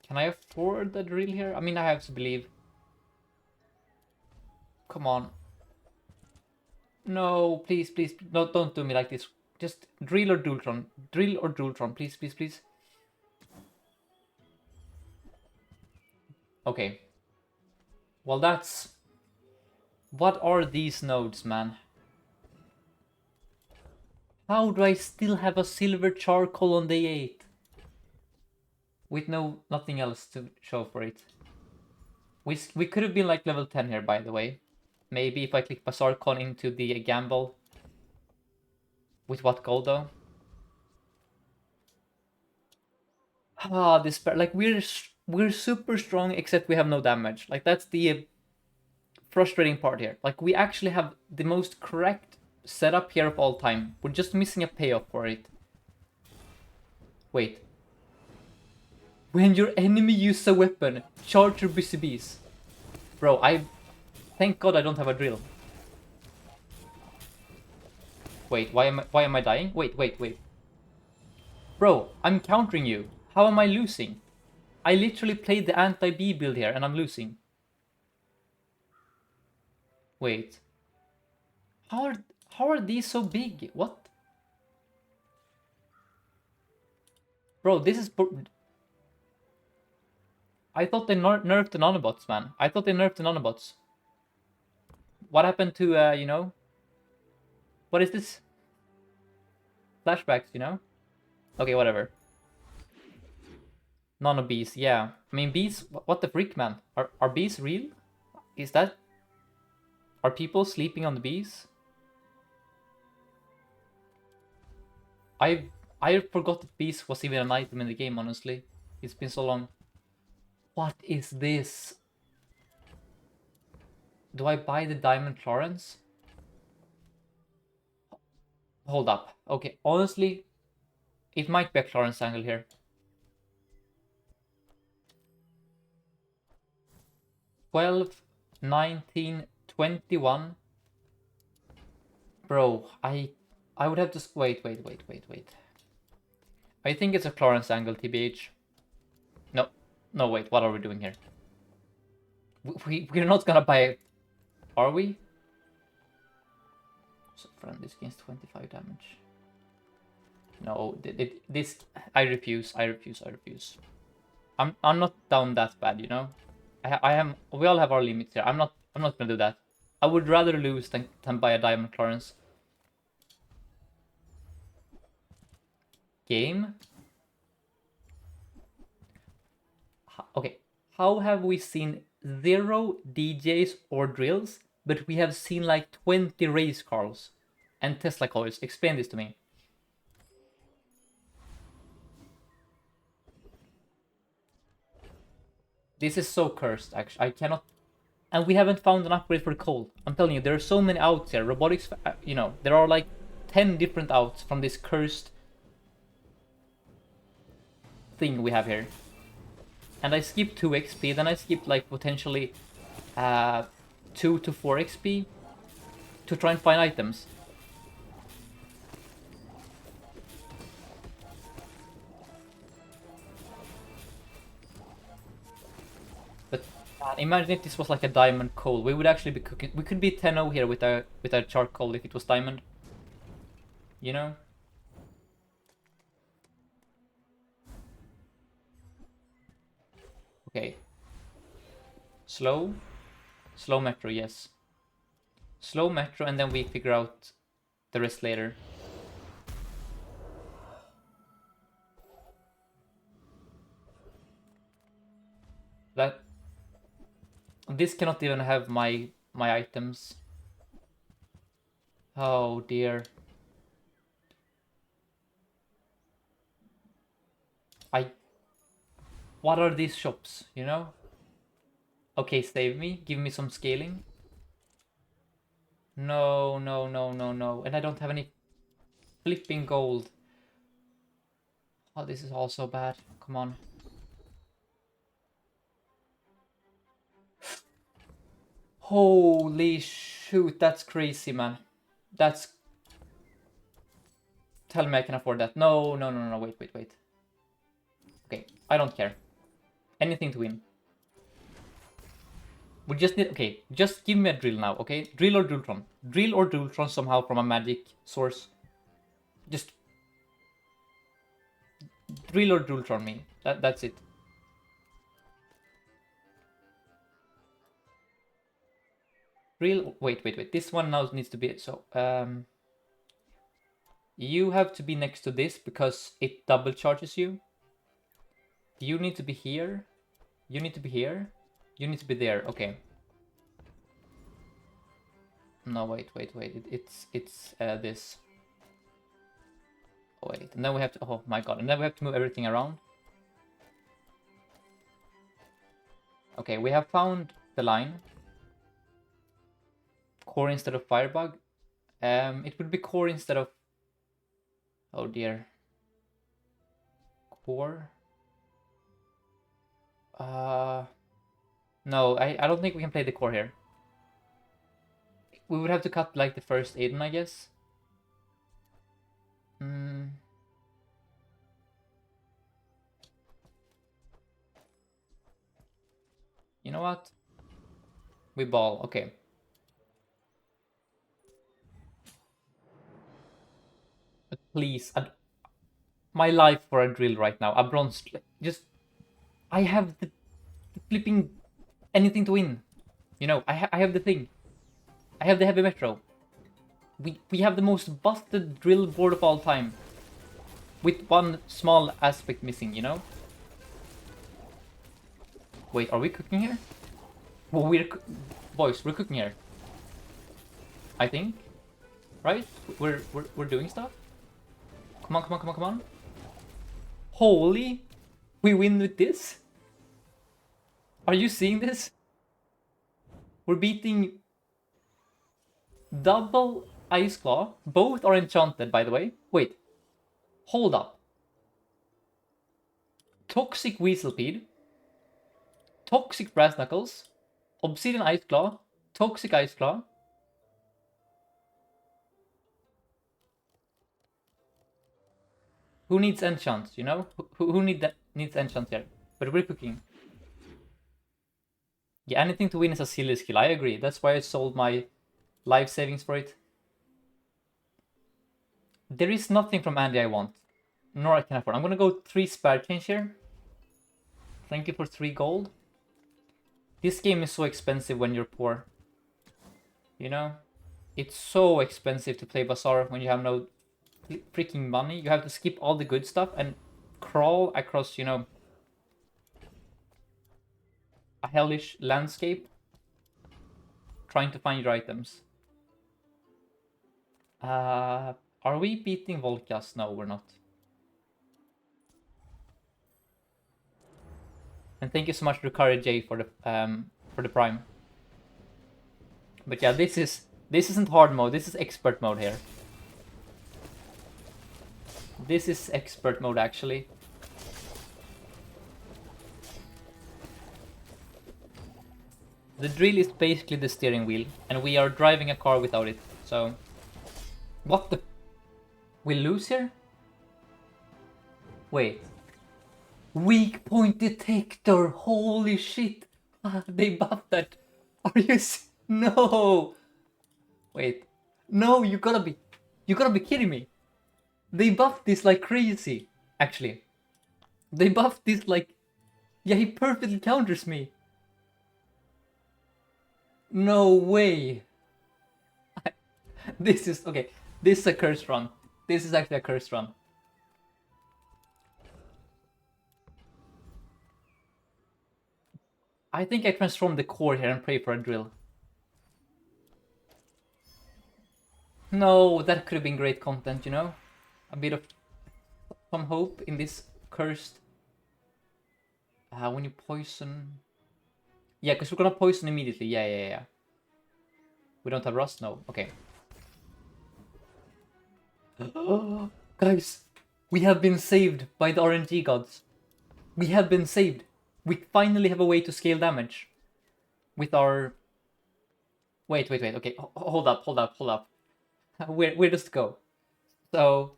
can I afford the drill here? I mean, I have to believe. Come on. No, please, please, no, don't do me like this. Just drill or Dultron. Drill or Dultron, please, please, please. Okay. Well, that's... What are these nodes, man? How do I still have a silver charcoal on day 8? With nothing else to show for it. We could have been like level 10 here, by the way. Maybe if I click Basarcon into the gamble. With what gold, though? Ah, this... Like, we're super strong, except we have no damage. Like, that's the frustrating part here. Like, we actually have the most correct setup here of all time. We're just missing a payoff for it. Wait. When your enemy uses a weapon, charge your BCBs. Bro, thank God I don't have a drill. Wait, why am I dying? Wait. Bro, I'm countering you. How am I losing? I literally played the anti-B build here and I'm losing. Wait. How are these so big? What? Bro, this is... I thought they nerfed the nanobots, man. I thought they nerfed the nanobots. What happened to, you know? What is this? Flashbacks, you know? Okay, whatever. Nano bees, yeah. I mean, bees, what the freak, man? Are bees real? Is that... Are people sleeping on the bees? I forgot that bees was even an item in the game, honestly. It's been so long. What is this? Do I buy the Diamond Florence? Hold up. Okay, honestly, it might be a Clarence angle here. 12, 19, 21. Bro, I would have to... Wait. I think it's a Clarence angle, TBH. No, wait, what are we doing here? We're not gonna buy it, are we? So friend, this gains 25 damage. No, this... I refuse. I'm not down that bad, you know? I am... We all have our limits here. I'm not gonna do that. I would rather lose than buy a Diamond Clarence. Game? Okay, how have we seen 0 DJs or drills, but we have seen like 20 race cars and Tesla coils? Explain this to me. This is so cursed, actually. I cannot... And we haven't found an upgrade for coal. I'm telling you, there are so many outs here. Robotics, you know, there are like 10 different outs from this cursed thing we have here. And I skipped 2 XP, then I skipped like potentially 2 to 4 XP to try and find items. But imagine if this was like a diamond coal. We would actually be cooking. We could be 10-0 here with our charcoal if it was diamond. You know? Okay. Slow. Slow metro, yes. Slow metro, and then we figure out the rest later. That... This cannot even have my items. Oh dear. What are these shops, you know? Okay, save me. Give me some scaling. No, no, no, no, no. And I don't have any flipping gold. Oh, this is all so bad. Come on. Holy shoot, that's crazy, man. That's... Tell me I can afford that. No, no, no, no, wait, wait, wait. Okay, I don't care. Anything to win. We just need... Okay, just give me a drill now, okay? Drill or Dultron. Drill or Dultron somehow from a magic source. Just... Drill or Dultron me. That's it. Drill... Wait, wait, wait. This one now needs to be... So, you have to be next to this because it double charges you. You need to be here. You need to be here. You need to be there. Okay. No, wait, wait, wait. It's this. Oh, wait, and then we have to... Oh my god. And then we have to move everything around. Okay, we have found the line. Core instead of Firebug. It would be core instead of... Oh dear. Core. No, I don't think we can play the core here. We would have to cut like the first Aiden, I guess. You know what? We ball, okay. But please, my life for a drill right now. A bronze, just... I have the flipping anything to win. You know, I have the thing. I have the heavy metro. We have the most busted drill board of all time. With one small aspect missing, you know? Wait, are we cooking here? Well, boys, we're cooking here. I think. Right? We're doing stuff? Come on, come on, come on, come on. Holy! We win with this? Are you seeing this? We're beating double Ice Claw. Both are enchanted, by the way. Wait. Hold up. Toxic Weaselpede. Toxic Brass Knuckles. Obsidian Ice Claw. Toxic Ice Claw. Who needs enchants, you know? Who needs enchants here? But we're cooking. Yeah, anything to win is a silly skill. I agree. That's why I sold my life savings for it. There is nothing from Andy I want. Nor I can afford. I'm gonna go 3 spare change here. Thank you for 3 gold. This game is so expensive when you're poor. You know? It's so expensive to play Bazaar when you have no freaking money. You have to skip all the good stuff and crawl across, you know, a hellish landscape trying to find your items. Are we beating Volkas? No, we're not. And thank you so much to Curry J for the prime. But yeah, this isn't hard mode. This is expert mode here. This is expert mode actually. The drill is basically the steering wheel, and we are driving a car without it. So, what the? We lose here? Wait. Weak point detector. Holy shit! They buffed that. Are you? No. Wait. No, you gotta be kidding me. They buffed this like crazy. Actually, they buffed this like. Yeah, he perfectly counters me. No way. This is okay. This is a cursed run. This is actually a cursed run. I think I transform the core here and pray for a drill. No, that could have been great content, you know? A bit of some hope in this cursed... when you poison... Yeah, because we're gonna poison immediately. Yeah. We don't have rust? No. Okay. Guys, we have been saved by the RNG gods. We have been saved. We finally have a way to scale damage. With our... Wait. Okay, hold up. Where does it go? So...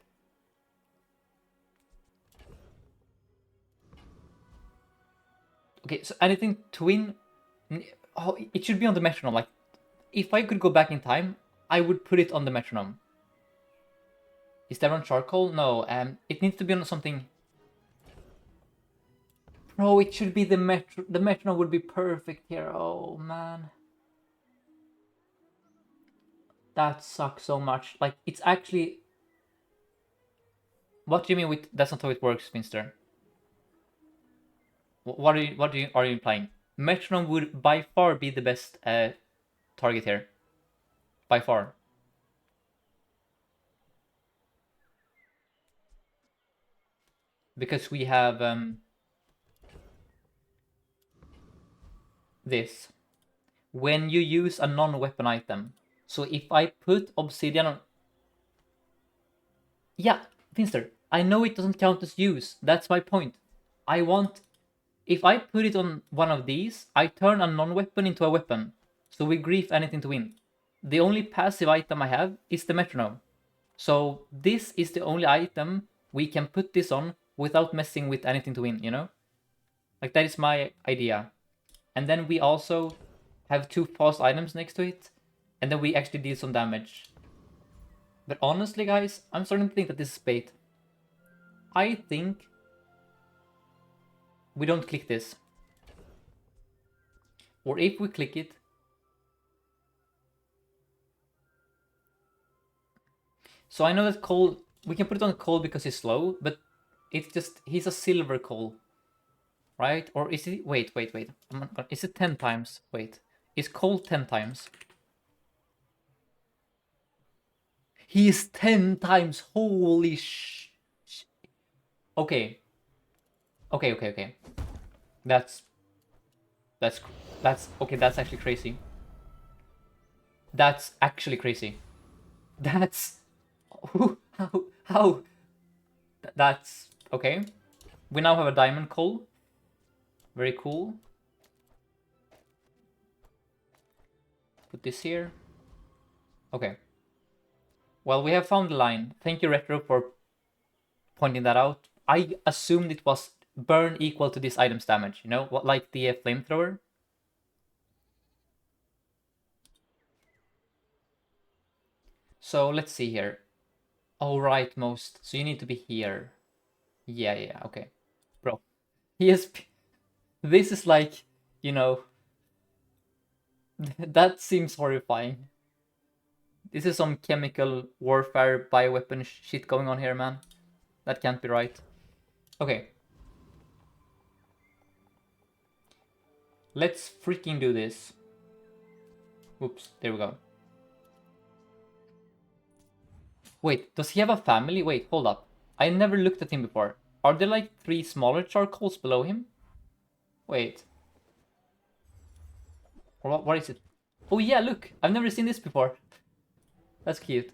Okay, so anything to win... Oh, it should be on the metronome. Like, if I could go back in time, I would put it on the metronome. Is that on charcoal? No, it needs to be on something... Bro, it should be the metronome would be perfect here. Oh, man. That sucks so much. Like, it's actually... What do you mean with that's not how it works, Finster? What are you implying? Metronome would by far be the best target here. By far. Because we have this. When you use a non-weapon item. So if I put obsidian on... Yeah, Finster, I know it doesn't count as use. That's my point. I want... If I put it on one of these, I turn a non-weapon into a weapon. So we grief anything to win. The only passive item I have is the metronome. So this is the only item we can put this on without messing with anything to win, you know? Like, that is my idea. And then we also have 2 fast items next to it. And then we actually deal some damage. But honestly, guys, I'm starting to think that this is bait. I think we don't click this. Or if we click it... So I know that Cole... We can put it on Cole because he's slow, but it's just... He's a silver Cole. Right? Or is it... Wait. Is it 10 times? Wait. Is Cole 10 times? He is 10 times. Holy sh... Okay. Okay. That's okay, that's actually crazy. That's actually crazy. That's... How? That's... Okay. We now have a diamond coal. Very cool. Put this here. Okay. Well, we have found the line. Thank you, Retro, for pointing that out. I assumed it was burn equal to this item's damage, you know? What, like the flamethrower? So let's see here. Oh, right, most. So you need to be here. Yeah, okay. Bro. This is like, you know... That seems horrifying. This is some chemical warfare bioweapon shit going on here, man. That can't be right. Okay. Let's freaking do this. Oops, there we go. Wait, does he have a family? Wait, hold up. I never looked at him before. Are there like 3 smaller charcoals below him? Wait. Or what is it? Oh yeah, look! I've never seen this before. That's cute.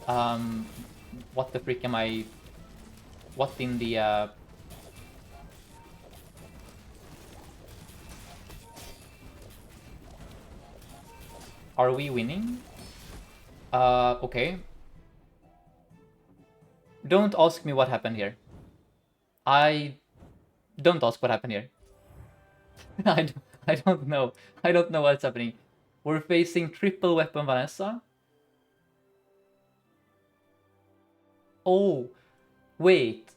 What the frick am I... What in the... Are we winning? Okay. Don't ask me what happened here. Don't ask what happened here. I don't know. I don't know what's happening. We're facing triple weapon Vanessa. Oh, wait.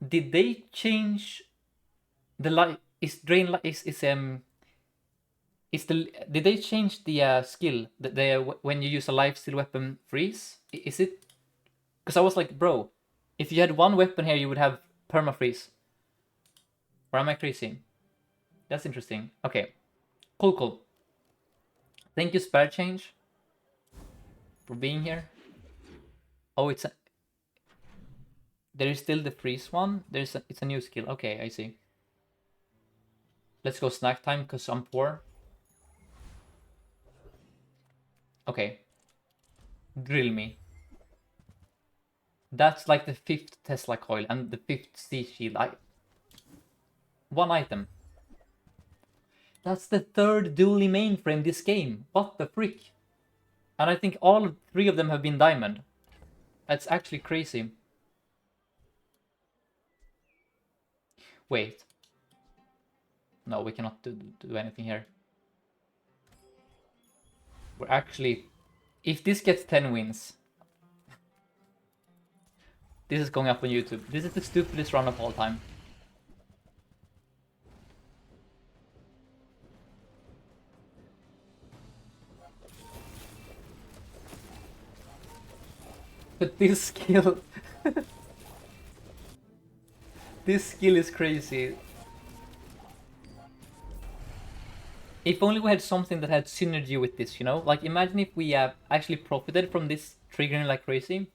Did they change the life? Is drain is the did they change the skill that they when you use a life steal weapon freeze? Is it? Because I was like, bro, if you had one weapon here, you would have perma freeze. Or am I crazy? That's interesting. Okay, cool. Thank you, Spare Change, for being here. Oh, there is still the freeze one. It's a new skill. Okay, I see. Let's go snack time because I'm poor. Okay, drill me. That's like the 5th Tesla coil and the 5th C shield. One item. That's the 3rd Dooley mainframe this game. What the frick? And I think all 3 of them have been diamond. That's actually crazy. Wait. No, we cannot do anything here. We're actually... If this gets 10 wins... This is going up on YouTube. This is the stupidest run of all time. But this skill... This skill is crazy. If only we had something that had synergy with this, you know? Like, imagine if we actually profited from this triggering like crazy.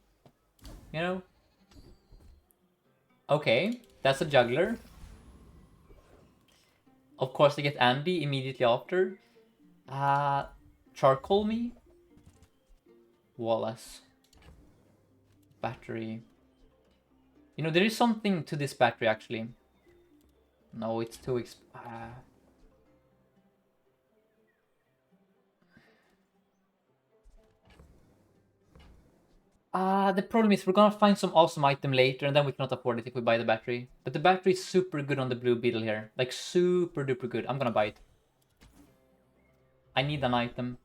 You know? Okay, that's a juggler. Of course, I get Andy immediately after. Charcoal me? Wallace. Battery. You know, there is something to this battery, actually. No, it's too the problem is we're gonna find some awesome item later and then we cannot afford it if we buy the battery. But the battery is super good on the blue beetle here. Like, super duper good. I'm gonna buy it. I need an item.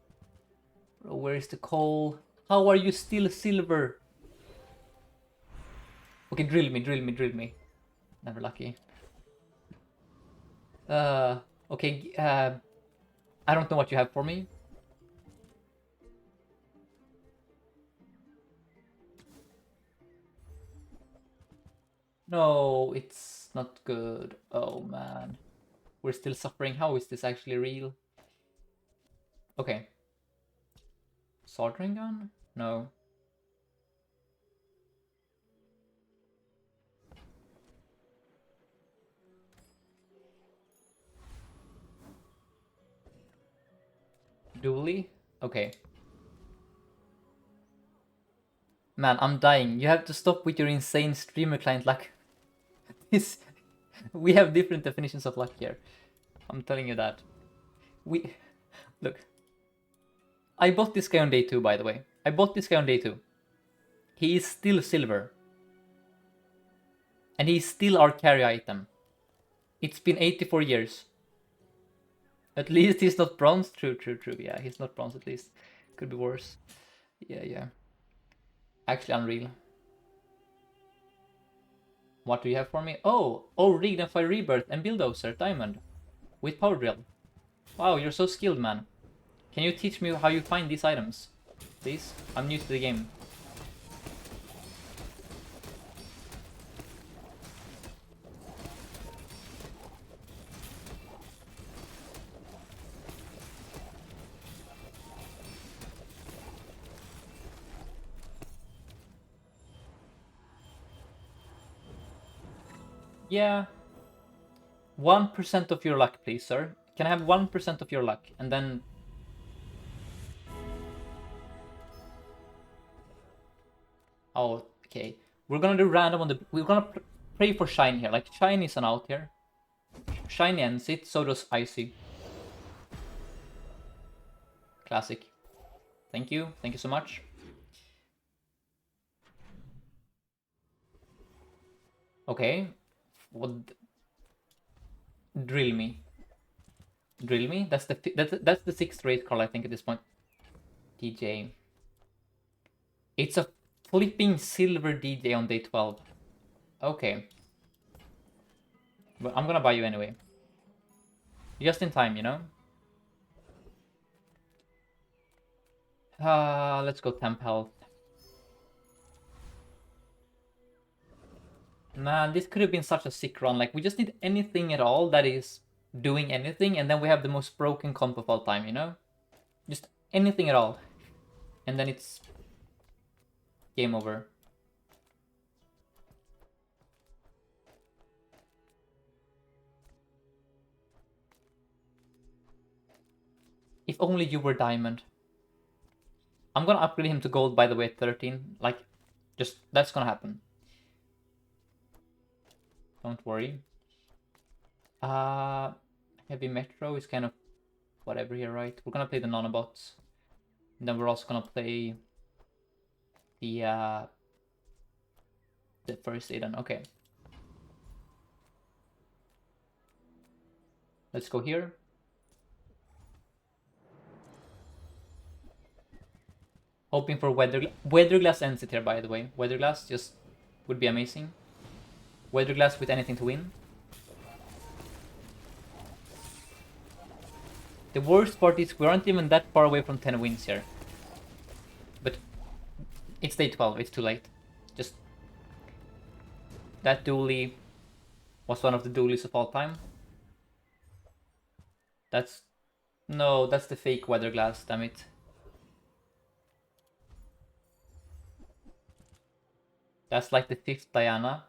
Bro, where is the coal? How are you still silver? Okay, drill me. Never lucky. Okay, I don't know what you have for me. No, it's not good. Oh man. We're still suffering. How is this actually real? Okay. Soldering gun? No. Dooley? Okay. Man, I'm dying. You have to stop with your insane streamer client luck. This... We have different definitions of luck here. I'm telling you that. Look. I bought this guy on day 2, by the way. I bought this guy on day 2. He is still silver. And he's still our carry item. It's been 84 years. At least he's not bronze. True. Yeah, he's not bronze at least. Could be worse. Yeah. Actually unreal. What do you have for me? Oh, Regnify Rebirth and Bulldozer Diamond. With Power Drill. Wow, you're so skilled, man. Can you teach me how you find these items? Please? I'm new to the game. Yeah. 1% of your luck, please, sir. Can I have 1% of your luck? And then... Oh, okay. We're gonna do random on the... We're gonna pray for Shine here. Like, Shine is an out here. Shine ends it, so does Icy. Classic. Thank you so much. Okay. What? Drill me. That's the 6th raid call, I think, at this point. DJ. It's a flipping silver DJ on day 12. Okay. But I'm gonna buy you anyway. Just in time, you know? Let's go temp health. Man, this could have been such a sick run. Like, we just need anything at all that is doing anything, and then we have the most broken comp of all time, you know? Just anything at all. And then it's game over. If only you were diamond. I'm gonna upgrade him to gold, by the way, at 13. Like, just, that's gonna happen. Don't worry. Heavy Metro is kind of whatever here, right? We're gonna play the nanobots. And then we're also gonna play the first Eden. Okay. Let's go here. Hoping for Weatherglass ends it here, by the way. Weatherglass just would be amazing. Weatherglass with anything to win. The worst part is we aren't even that far away from 10 wins here. But it's day 12, it's too late. Just... That Dooley was one of the Dooleys of all time. That's... No, that's the fake Weatherglass, damn it. That's like the 5th Diana.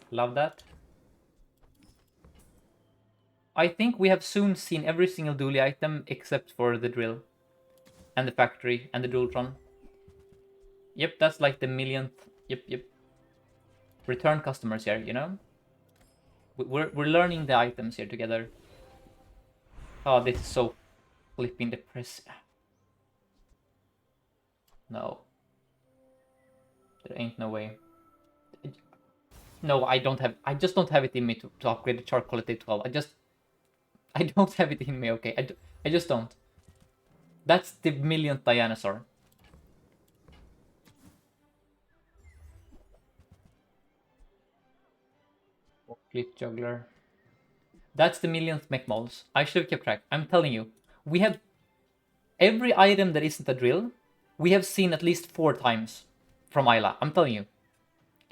Love that. I think we have soon seen every single Dooley item except for the drill. And the factory and the Dualtron. Yep, that's like the millionth. Yep. Return customers here, you know? We're learning the items here together. Oh, this is so flipping depressing. No. There ain't no way. No, I just don't have it in me to upgrade the chart quality 12. I don't have it in me, okay? I just don't. That's the millionth dinosaur. Cliff Juggler. That's the millionth mech molds. I should have kept track. I'm telling you. We have... Every item that isn't a drill, we have seen at least 4 times from Isla. I'm telling you.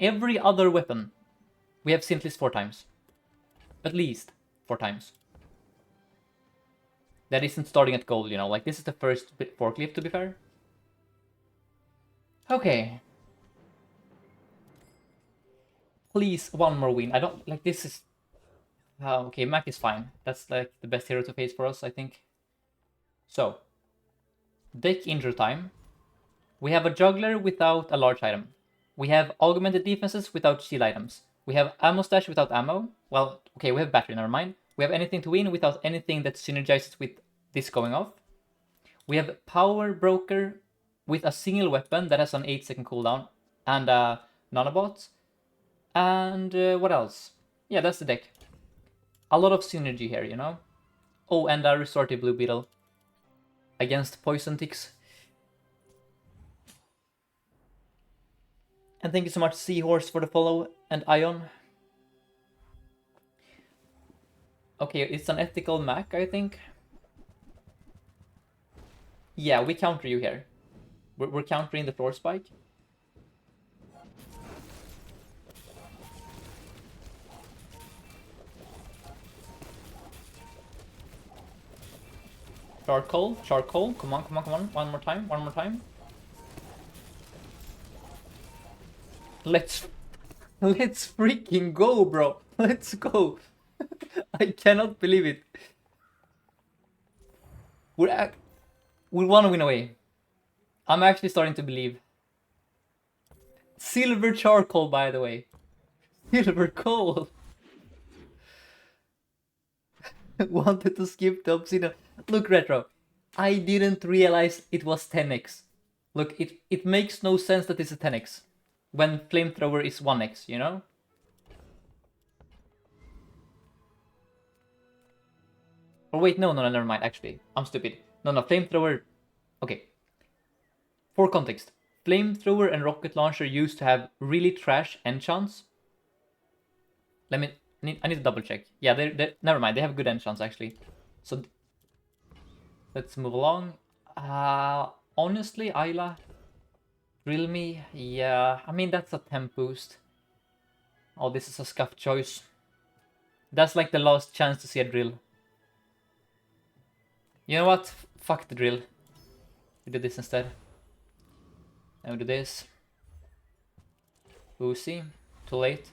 Every other weapon, we have seen at least 4 times. At least 4 times. That isn't starting at gold, you know. Like, this is the first forklift, to be fair. Okay. Please, one more win. I don't... Like, this is... okay, Mac is fine. That's, like, the best hero to face for us, I think. So. Deck intro time. We have a juggler without a large item. We have augmented defenses without shield items. We have ammo stash without ammo. Well, okay, we have battery, never mind. We have anything to win without anything that synergizes with this going off. We have power broker with a single weapon that has an 8-second cooldown and nanobots. And what else? Yeah, that's the deck. A lot of synergy here, you know? Oh, and a restorative blue beetle against poison ticks. And thank you so much, Seahorse, for the follow, and Ion. Okay, it's an ethical Mac, I think. Yeah, we counter you here. We're countering the floor spike. Charcoal. Come on. One more time. Let's freaking go, bro. Let's go. I cannot believe it. We're 1 win away. I'm actually starting to believe. Silver charcoal, by the way. Silver coal. Wanted to skip the obsidian. Look, Retro. I didn't realize it was 10x. Look, it makes no sense that it's a 10x. When flamethrower is 1x, you know? Or wait, no, never mind, actually. I'm stupid. No, flamethrower... Okay. For context, flamethrower and rocket launcher used to have really trash enchants. I need to double check. Yeah, never mind. They have good enchants actually. So let's move along. Honestly, Ayla, drill me. Yeah, I mean that's a temp boost. Oh, this is a scuff choice. That's like the last chance to see a drill. You know what? Fuck the drill. We do this instead. And we do this. Boozy. Too late.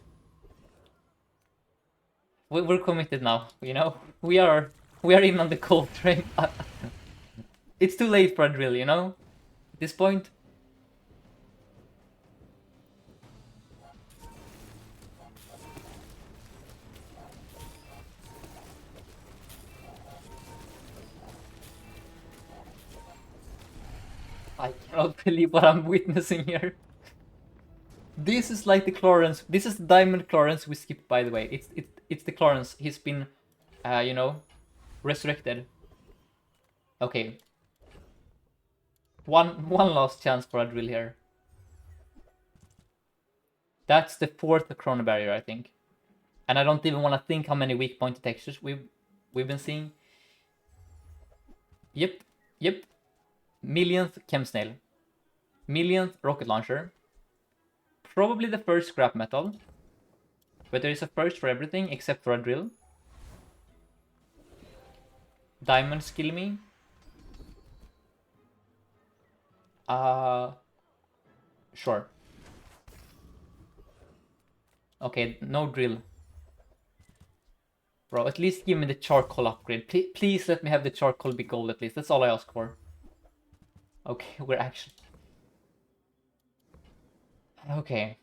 We're committed now, you know? We are in on the cold train. It's too late for a drill, you know? At this point. I cannot believe what I'm witnessing here. This is like the Clarence. This is the Diamond Clarence we skipped, by the way. It's the Clarence. He's been, you know, resurrected. Okay. One last chance for a drill here. That's the 4th Chrono Barrier, I think. And I don't even want to think how many weak point textures we've been seeing. Yep. Millionth Chem Snail. Millionth Rocket Launcher. Probably the first scrap metal. But there is a first for everything except for a drill. Diamond skill me. Sure. Okay, no drill. Bro, at least give me the charcoal upgrade. Please let me have the charcoal be gold at least. That's all I ask for. Okay, we're actually... Okay.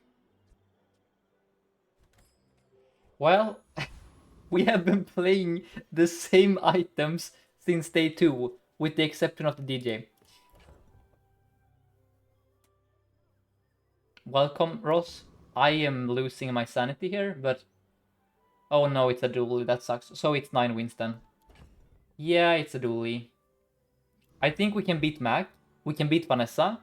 Well, we have been playing the same items since day 2, with the exception of the DJ. Welcome, Ross. I am losing my sanity here, but... Oh no, it's a Dooley, that sucks. So it's 9 wins then. Yeah, it's a Dooley. I think we can beat Mac, we can beat Vanessa,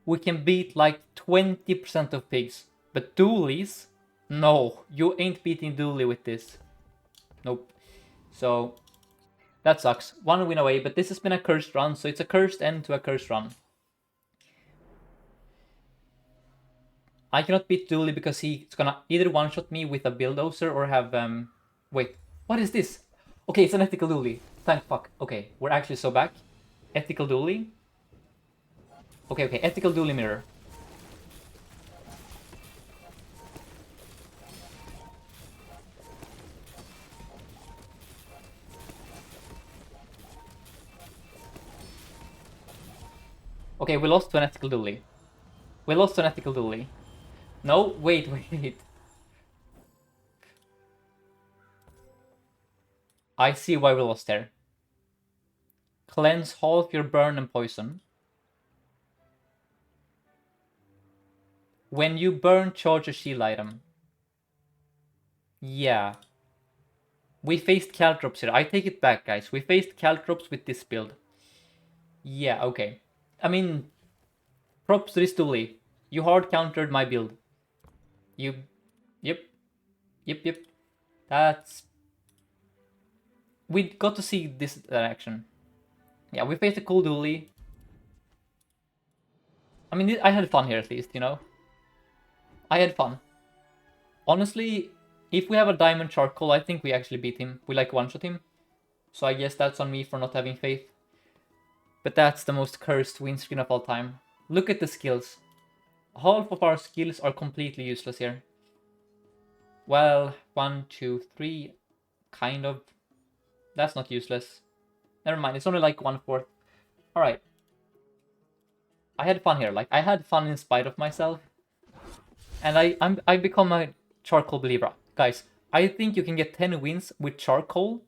we can beat like 20% of pigs. But Dooleys? No, you ain't beating Dooley with this. Nope. So, that sucks. 1 win away, but this has been a cursed run, so it's a cursed end to a cursed run. I cannot beat Dooley because he's gonna either one-shot me with a bulldozer or have... Wait, what is this? Okay, it's an ethical Dooley. Thank fuck. Okay, we're actually so back. Ethical Dooley. Okay, ethical Dooley mirror. Okay, we lost to an ethical Dooley. We lost to an ethical Dooley. No, wait. I see why we lost there. Cleanse half your burn and poison. When you burn, charge a shield item. Yeah. We faced Caltrops here. I take it back, guys. We faced Caltrops with this build. Yeah, okay. I mean, props to this Dooley. You hard countered my build. You... Yep. That's... We got to see this action. Yeah, we faced a cool Dooley. I mean, I had fun here at least, you know? I had fun. Honestly, if we have a diamond charcoal, I think we actually beat him. We like one-shot him. So I guess that's on me for not having faith. But that's the most cursed win screen of all time. Look at the skills. Half of our skills are completely useless here. Well, 1, 2, 3, kind of. That's not useless. Never mind, it's only like 1/4. Alright. I had fun here, like, I had fun in spite of myself. And I become a charcoal believer. Guys, I think you can get 10 wins with charcoal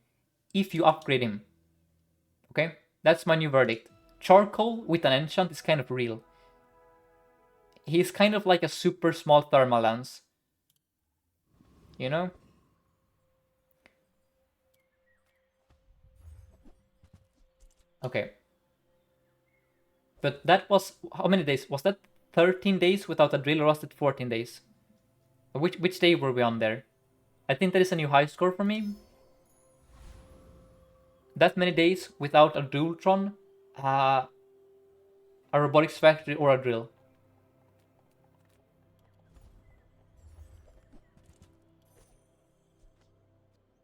if you upgrade him. Okay? That's my new verdict. Charcoal with an enchant is kind of real. He's kind of like a super small thermal lance. You know? Okay. But that was... How many days? Was that 13 days without a drill or was it 14 days? Which day were we on there? I think that is a new high score for me. That many days without a Dualtron, a robotics factory, or a drill.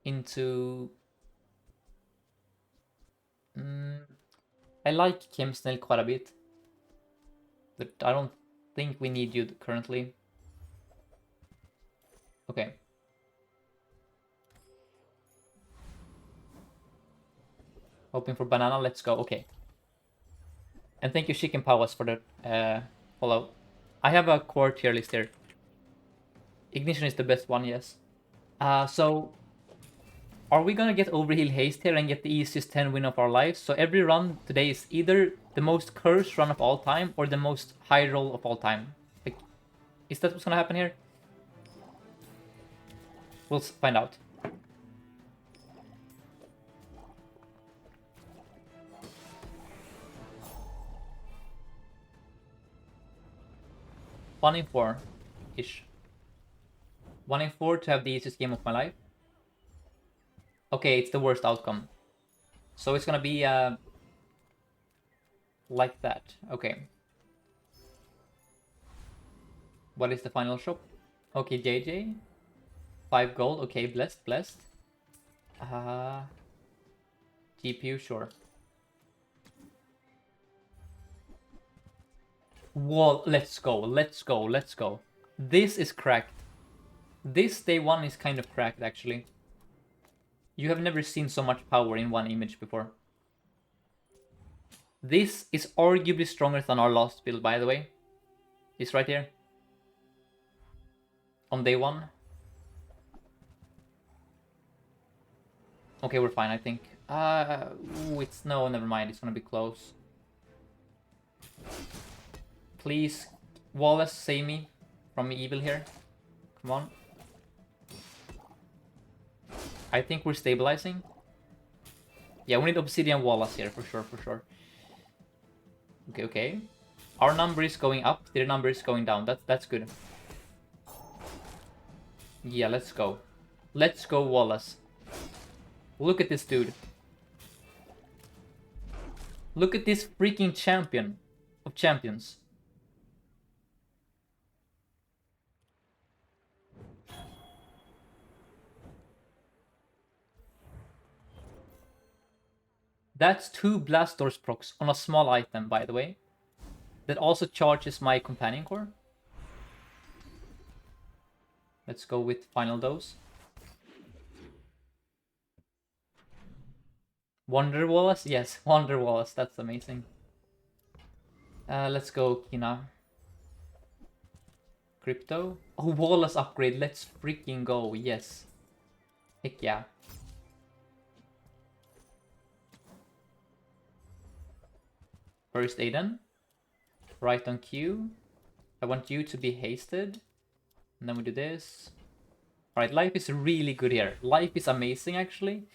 Into... I like Chemsnell quite a bit, but I don't think we need you currently. Okay. Hoping for banana, let's go. Okay. And thank you, Chicken Powers, for the follow. I have a core tier list here. Ignition is the best one, yes. So are we gonna get Overheal Haste here and get the easiest 10 win of our lives? So every run today is either the most cursed run of all time or the most high roll of all time. Like, is that what's gonna happen here? We'll find out. One in 4-ish. 1 in 4 to have the easiest game of my life. Okay, it's the worst outcome. So it's gonna be like that. Okay. What is the final shop? Okay, JJ. 5 gold. Okay, blessed, blessed. GPU, sure. Wall, let's go, let's go, let's go. This is cracked. This day 1 is kind of cracked, actually. You have never seen so much power in one image before. This is arguably stronger than our last build, by the way. This right here. On day 1. Okay, we're fine, I think. Ooh, it's... No, never mind. It's gonna be close. Please, Wallace, save me from evil here. Come on. I think we're stabilizing. Yeah, we need Obsidian Wallace here, for sure, for sure. Okay, okay. Our number is going up, their number is going down. That's good. Yeah, let's go. Let's go, Wallace. Look at this dude. Look at this freaking champion of champions. That's 2 Blast Doors procs on a small item, by the way. That also charges my companion core. Let's go with final dose. Wonder Wallace? Yes, Wonder Wallace. That's amazing. Let's go, Kina. Crypto. Oh, Wallace upgrade. Let's freaking go. Yes. Heck yeah. First Aiden. Right on cue. I want you to be hasted. And then we do this. Alright, life is really good here. Life is amazing, actually.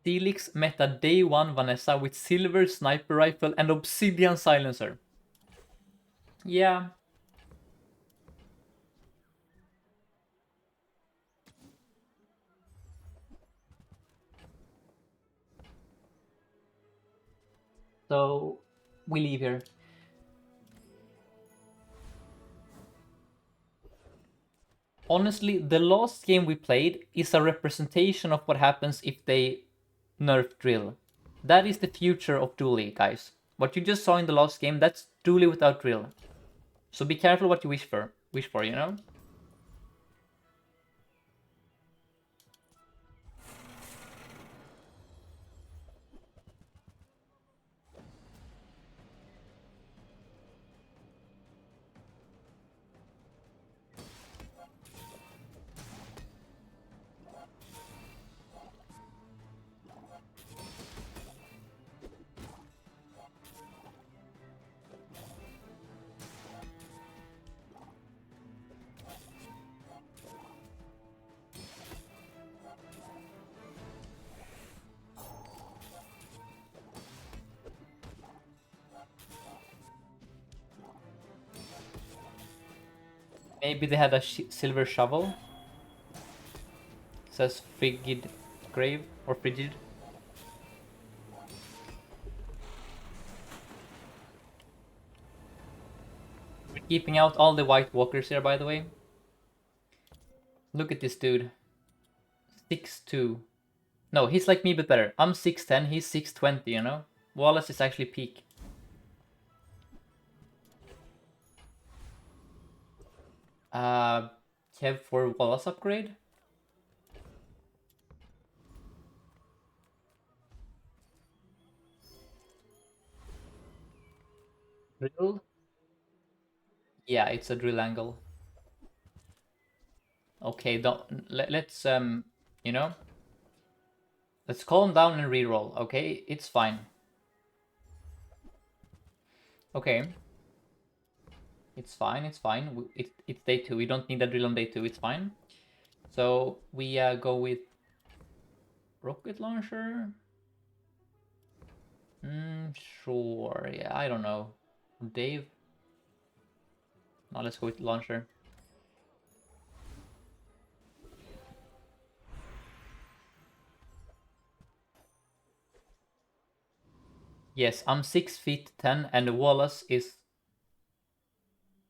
Felix meta day 1 Vanessa with silver sniper rifle and obsidian silencer. Yeah. So we leave here. Honestly, the last game we played is a representation of what happens if they nerf drill. That is the future of Dooley, guys. What you just saw in the last game, that's Dooley without drill. So be careful what you wish for, you know? Maybe they had a silver shovel. It says frigid grave or frigid. We're keeping out all the white walkers here, by the way. Look at this dude. 6'2". No, he's like me but better. I'm 6'10", he's 6'20", you know? Wallace is actually peak. Kev for Wallace upgrade. Drill? Yeah, it's a drill angle. Okay, let's you know, let's calm down and reroll. Okay, it's fine. Okay, it's fine. It's fine. It's day 2. We don't need a drill on day 2. It's fine. So we go with rocket launcher. Sure. Yeah, I don't know. Dave. No, let's go with launcher. Yes, I'm 6'10", and Wallace is,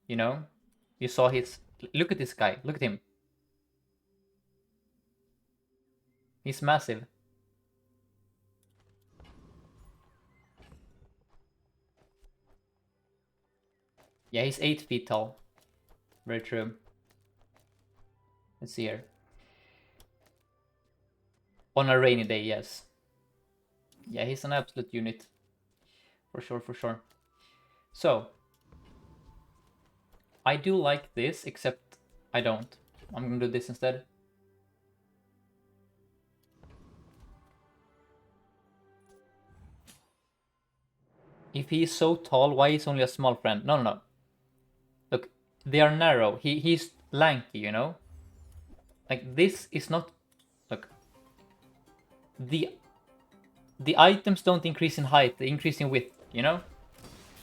you know, you saw his. Look at this guy. Look at him. He's massive. Yeah, he's 8 feet tall. Very true. Let's see here. On a rainy day, yes. Yeah, he's an absolute unit. For sure, for sure. So, I do like this, except I don't. I'm gonna do this instead. If he's so tall, why is only a small friend? No, no, no. Look, they are narrow. He's lanky, you know? Like, this is not... Look. The items don't increase in height, they increase in width, you know?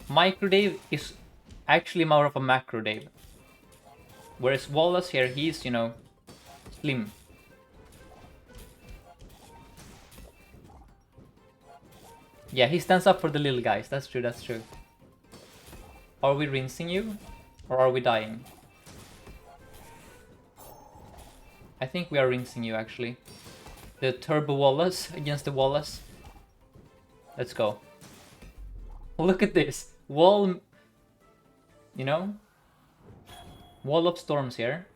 Micro Dave is actually more of a macro Dave. Whereas Wallace here, he's, you know, slim. Yeah, he stands up for the little guys. That's true, that's true. Are we rinsing you? Or are we dying? I think we are rinsing you, actually. The Turbo Wallace against the Wallace. Let's go. Look at this. Wall... You know? Wall of Storms here.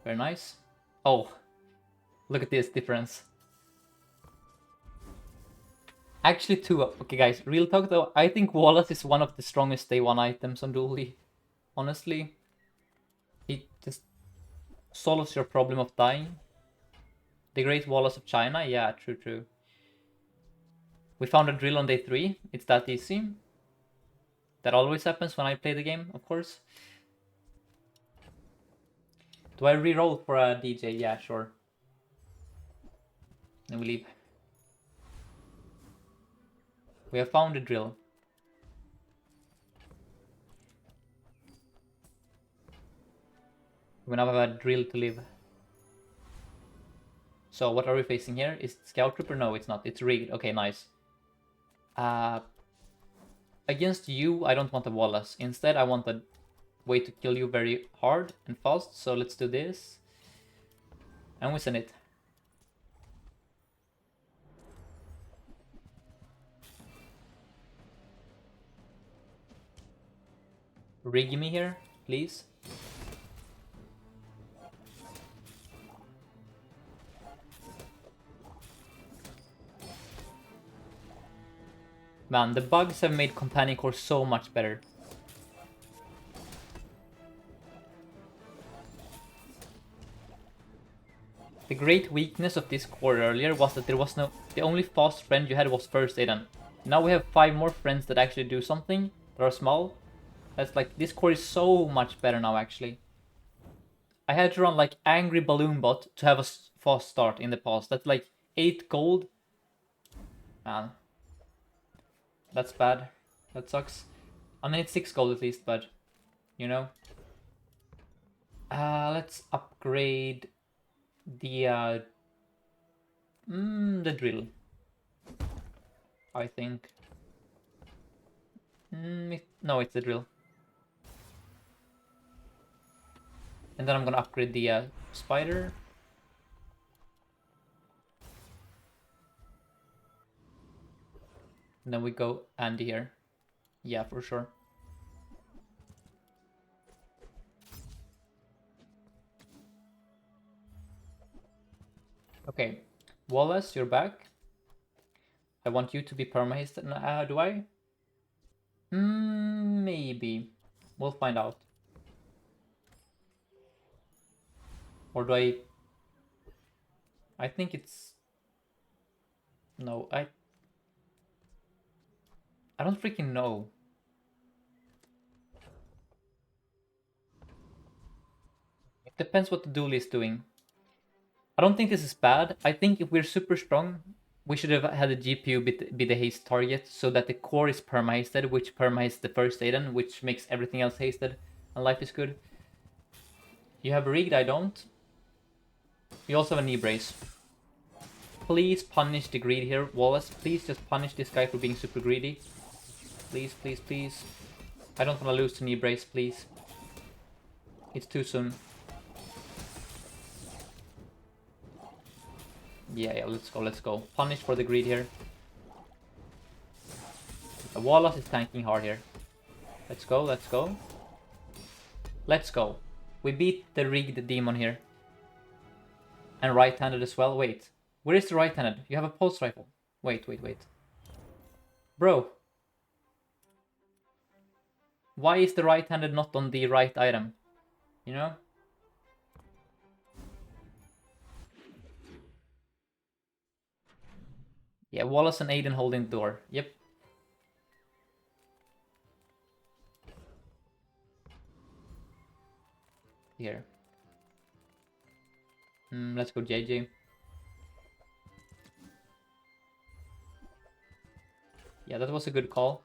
Very nice. Oh. Look at this difference. Actually 2. Okay, guys. Real talk though. I think Wallace is one of the strongest day 1 items on Dooley. Honestly. It just solves your problem of dying. The Great Wallace of China. Yeah, true, true. We found a drill on day 3. It's that easy. That always happens when I play the game, of course. Do I reroll for a DJ? Yeah, sure. Then we leave. We have found a drill. We now have a drill to live. So what are we facing here? Is it Scout Trooper? No, it's not. It's rigged. Okay, nice. Against you, I don't want a Wallace. Instead, I want a way to kill you very hard and fast. So let's do this. And we send it. Rig me here, please. Man, the bugs have made Companion Core so much better. The great weakness of this core earlier was that there was no... The only fast friend you had was First Aiden. Now we have 5 more friends that actually do something, that are small. That's like... This core is so much better now, actually. I had to run like Angry Balloon Bot to have a fast start in the past. That's like 8 gold. Man. That's bad. That sucks. I mean, it's 6 gold at least, but you know? Let's upgrade the drill, I think. No, it's the drill. And then I'm gonna upgrade the spider. And then we go Andy here. Yeah, for sure. Okay, Wallace, you're back. I want you to be perma-hasted. Do I? Maybe. We'll find out. Or do I... I think it's... No, I don't freaking know. It depends what the Dooley is doing. I don't think this is bad. I think if we're super strong, we should have had the GPU be the haste target so that the core is perma-hasted, which perma-hastes the first Aiden, which makes everything else hasted, and life is good. You have rigged, I don't. You also have a knee brace. Please punish the greed here, Wallace. Please just punish this guy for being super greedy. Please, please, please. I don't want to lose the knee brace, please. It's too soon. Yeah, let's go, let's go. Punish for the greed here. The Wallace is tanking hard here. Let's go, let's go. Let's go. We beat the rigged demon here. And right-handed as well. Wait, where is the right-handed? You have a pulse rifle. Wait, wait, wait. Bro. Why is the right-handed not on the right item? You know? Yeah, Wallace and Aiden holding the door. Yep. Here. Let's go JJ. Yeah, that was a good call.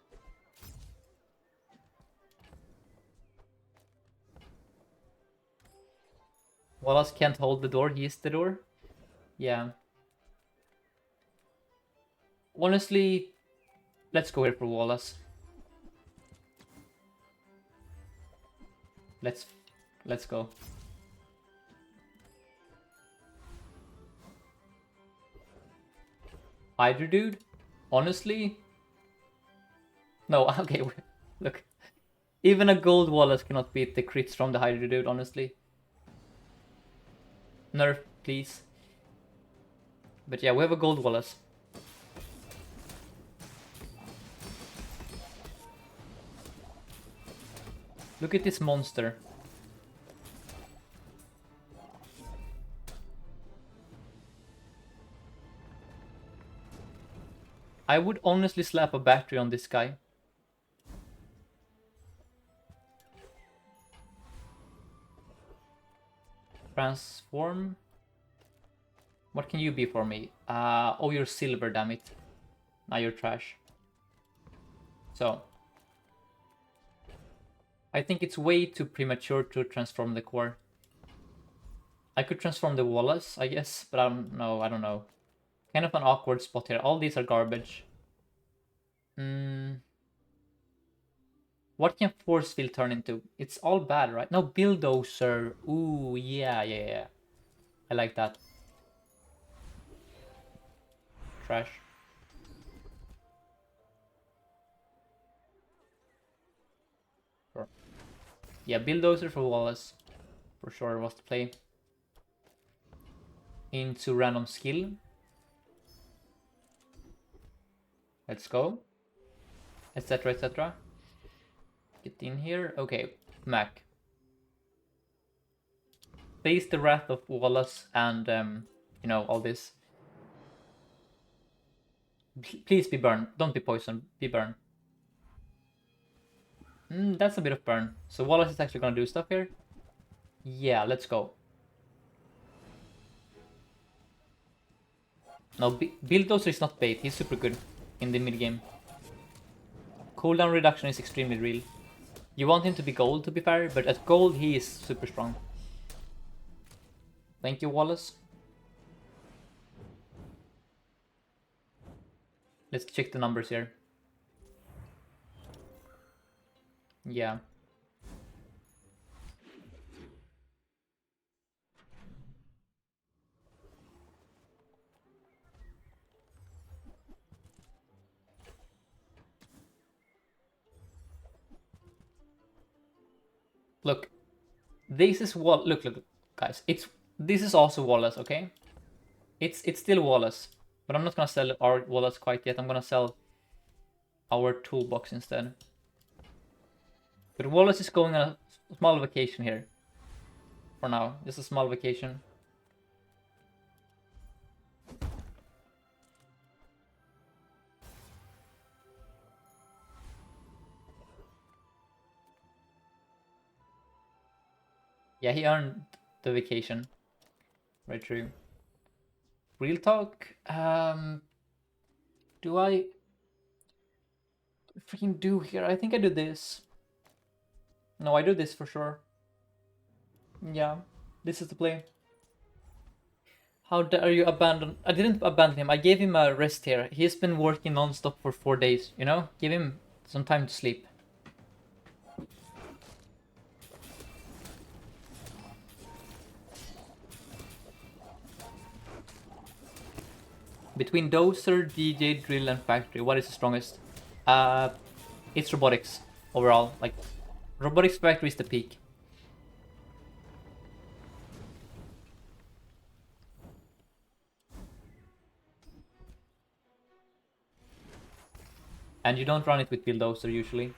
Wallace can't hold the door, he is the door. Yeah. Honestly, let's go here for Wallace. Let's go. Hydra dude? Honestly? No, okay, look. Even a gold Wallace cannot beat the crits from the Hydra dude, honestly. Nerf, please. But yeah, we have a gold Wallace. Look at this monster. I would honestly slap a battery on this guy. Transform. What can you be for me? Oh, you're silver, damn it. Now you're trash. So. I think it's way too premature to transform the core. I could transform the Wallace, I guess, but I don't know. Kind of an awkward spot here. All these are garbage. What can force field turn into? It's all bad, right? No, bulldozer. Ooh, yeah. I like that. Trash. Sure. Yeah, bulldozer for Wallace. For sure was the play. Into random skill. Let's go. Etc, etc. Get in here. Okay, Mac. Face the wrath of Wallace and, you know, all this. Please be burned. Don't be poisoned. Be burned. That's a bit of burn. So Wallace is actually gonna do stuff here. Yeah, let's go. No, Bulldozer is not bait. He's super good in the mid game. Cooldown reduction is extremely real. You want him to be gold, to be fair, but at gold he is super strong. Thank you, Wallace. Let's check the numbers here. Yeah. Look, this is what. Look, guys. This is also Wallace, okay? It's still Wallace, but I'm not gonna sell our Wallace quite yet. I'm gonna sell our toolbox instead. But Wallace is going on a small vacation here. For now, just a small vacation. Yeah, he earned the vacation. Right, true. Real talk. Do I freaking do here? I think I do this. No, I do this for sure. Yeah, this is the play. How dare you abandon? I didn't abandon him. I gave him a rest here. He's been working non-stop for 4 days. You know, give him some time to sleep. Between Dozer, DJ, Drill, and Factory, what is the strongest? It's Robotics overall. Like, Robotics Factory is the peak. And you don't run it with Bulldozer usually.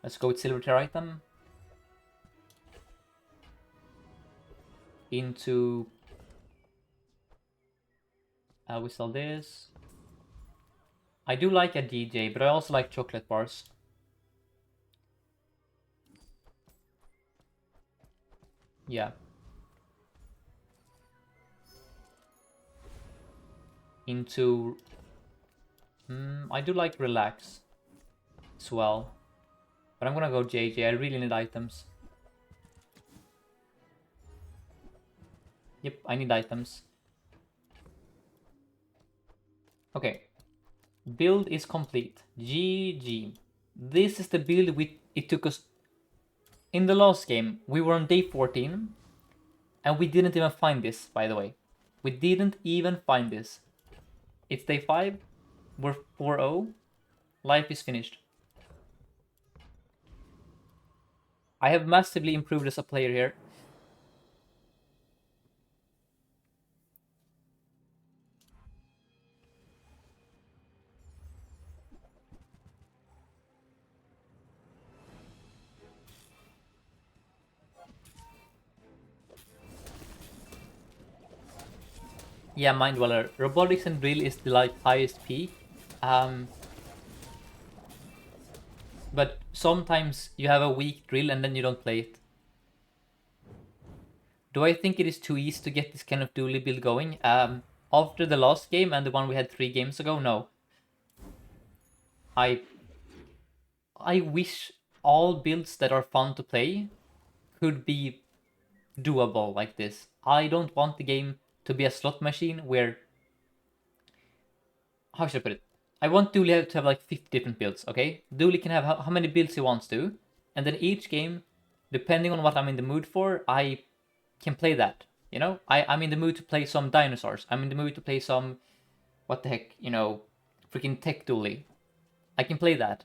Let's go with Silver Tier item. Into... we sell this. I do like a DJ, but I also like chocolate bars. Yeah. Into... I do like Relax as well. But I'm gonna go JJ, I really need items. Yep, I need items. Okay. Build is complete. GG. This is the build it took us... In the last game, we were on day 14. And we didn't even find this, by the way. We didn't even find this. It's day 5. We're 4-0. Life is finished. I have massively improved as a player here. Yeah, Mind Dweller. Robotics and Drill is the like highest peak. But sometimes you have a weak drill and then you don't play it. Do I think it is too easy to get this kind of Dooley build going? After the last game and the one we had 3 games ago, no. I wish all builds that are fun to play could be doable like this. I don't want the game to be a slot machine where... How should I put it? I want Dooley to have like 50 different builds, okay? Dooley can have how many builds he wants to, and then each game, depending on what I'm in the mood for, I can play that. You know, I'm in the mood to play some dinosaurs. I'm in the mood to play some, what the heck, you know, freaking tech Dooley. I can play that.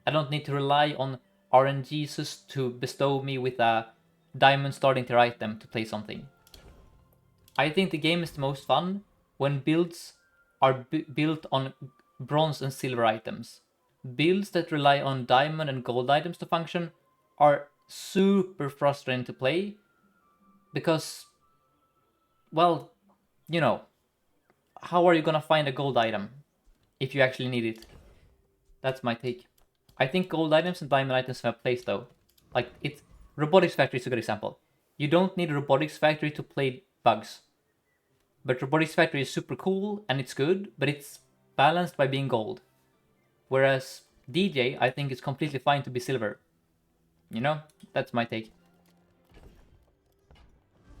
I don't need to rely on RNGesus to bestow me with a diamond starting tier item to play something. I think the game is the most fun when builds are built on bronze and silver items. Builds that rely on diamond and gold items to function are super frustrating to play because, well, you know, how are you gonna find a gold item if you actually need it? That's my take. I think gold items and diamond items have a place though. Like, it's... Robotics Factory is a good example. You don't need a Robotics Factory to play bugs. But Robotics Factory is super cool and it's good, but it's balanced by being gold. Whereas DJ, I think it's completely fine to be silver. You know, that's my take.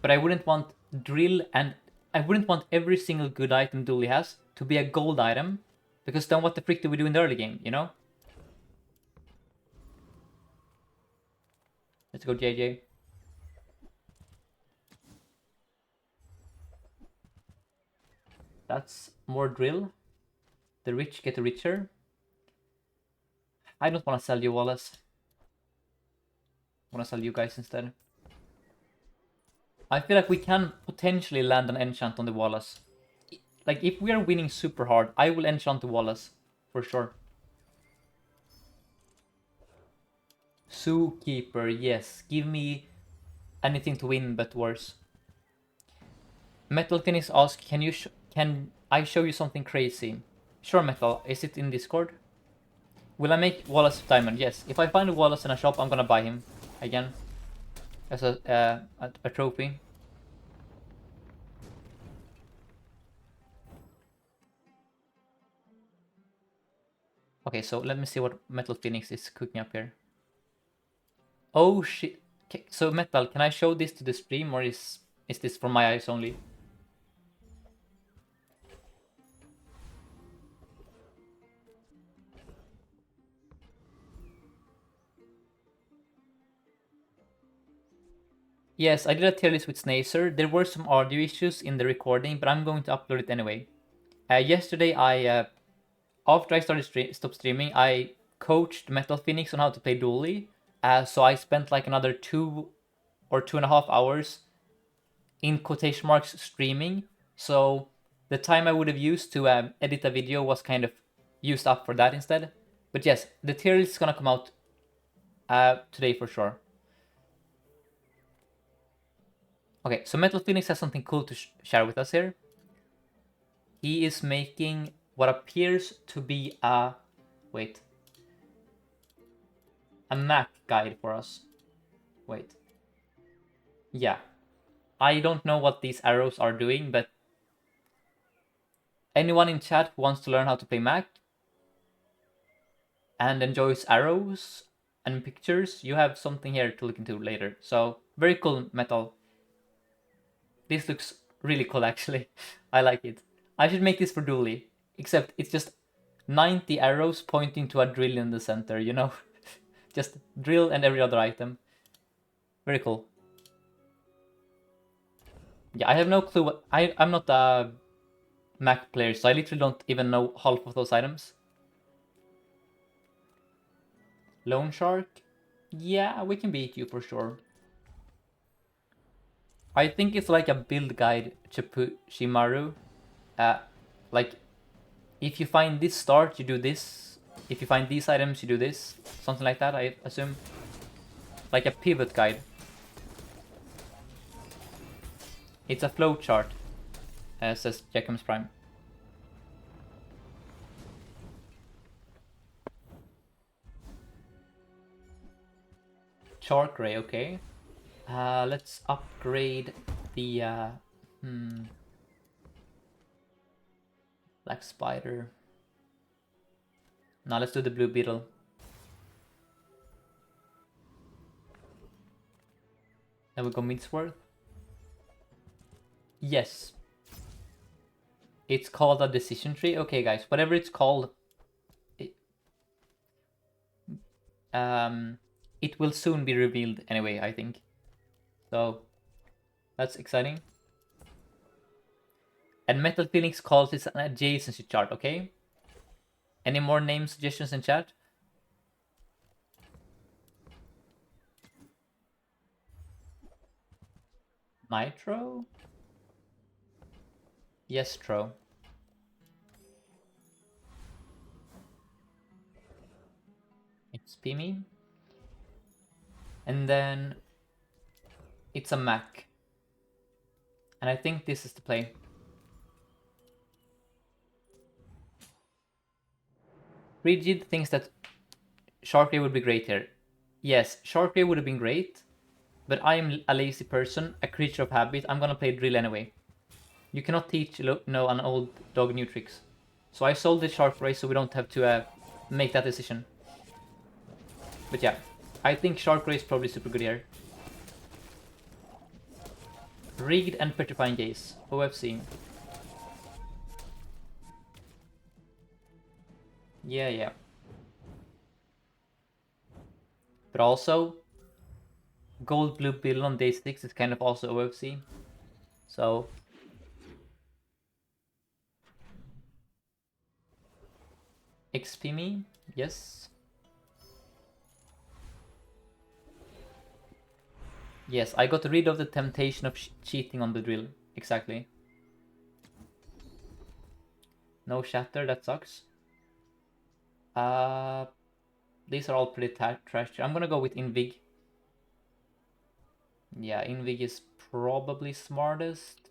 But I wouldn't want drill, and I wouldn't want every single good item Dooley has to be a gold item, because then what the frick do we do in the early game, you know? Let's go JJ. That's more drill. The rich get richer. I don't want to sell you, Wallace. I want to sell you guys instead. I feel like we can potentially land an enchant on the Wallace. Like, if we are winning super hard, I will enchant the Wallace. For sure. Zookeeper, yes. Give me anything to win, but worse. Metal Tennis asks, can I show you something crazy? Sure, Metal. Is it in Discord? Will I make Wallace Diamond? Yes. If I find a Wallace in a shop, I'm gonna buy him again as a trophy. Okay, so let me see what Metal Phoenix is cooking up here. Oh shit! Okay, so Metal, can I show this to the stream, or is this for my eyes only? Yes, I did a tier list with Snacer. There were some audio issues in the recording, but I'm going to upload it anyway. Yesterday, after I stopped streaming, I coached Metal Phoenix on how to play Dooley. So I spent like another 2 or 2.5 hours in quotation marks streaming. So the time I would have used to edit a video was kind of used up for that instead. But yes, the tier list is gonna come out today for sure. Okay, so Metal Phoenix has something cool to share with us here. He is making what appears to be a map guide for us. Wait. Yeah. I don't know what these arrows are doing, but anyone in chat who wants to learn how to play Mac and enjoys arrows and pictures, you have something here to look into later. So, very cool, Metal. This looks really cool, actually. I like it. I should make this for Dooley, except it's just 90 arrows pointing to a drill in the center, you know? Just drill and every other item. Very cool. Yeah, I have no clue what... I'm not a Mac player, so I literally don't even know half of those items. Lone Shark? Yeah, we can beat you for sure. I think it's like a build guide to Shimaru. Like, if you find this start, you do this. If you find these items, you do this. Something like that, I assume. Like a pivot guide. It's a flowchart, says Jackham's Prime. Shark Ray, okay. Let's upgrade the Black Spider. Now let's do the Blue Beetle. Then we go Midsworth. Yes. It's called a decision tree. Okay, guys, whatever it's called, it will soon be revealed anyway, I think. So that's exciting. And Metal Phoenix calls this an adjacency chart, okay? Any more name suggestions in chat? Nitro? Yestro. It's Pimi. And then it's a Mac. And I think this is the play. Rigid thinks that Sharpray would be great here. Yes, Sharpray would have been great, but I am a lazy person, a creature of habit. I'm gonna play Drill anyway. You cannot teach an old dog new tricks. So I sold the Sharpray so we don't have to make that decision. But yeah, I think Shark Ray is probably super good here. Rigged and Petrifying Gaze. OFC. Yeah, yeah. But also, Gold Blue Bill on day 6 is kind of also OFC. So... XP me? Yes. Yes, I got rid of the temptation of cheating on the drill. Exactly. No shatter, that sucks. These are all pretty trash. I'm gonna go with Invig. Yeah, Invig is probably smartest.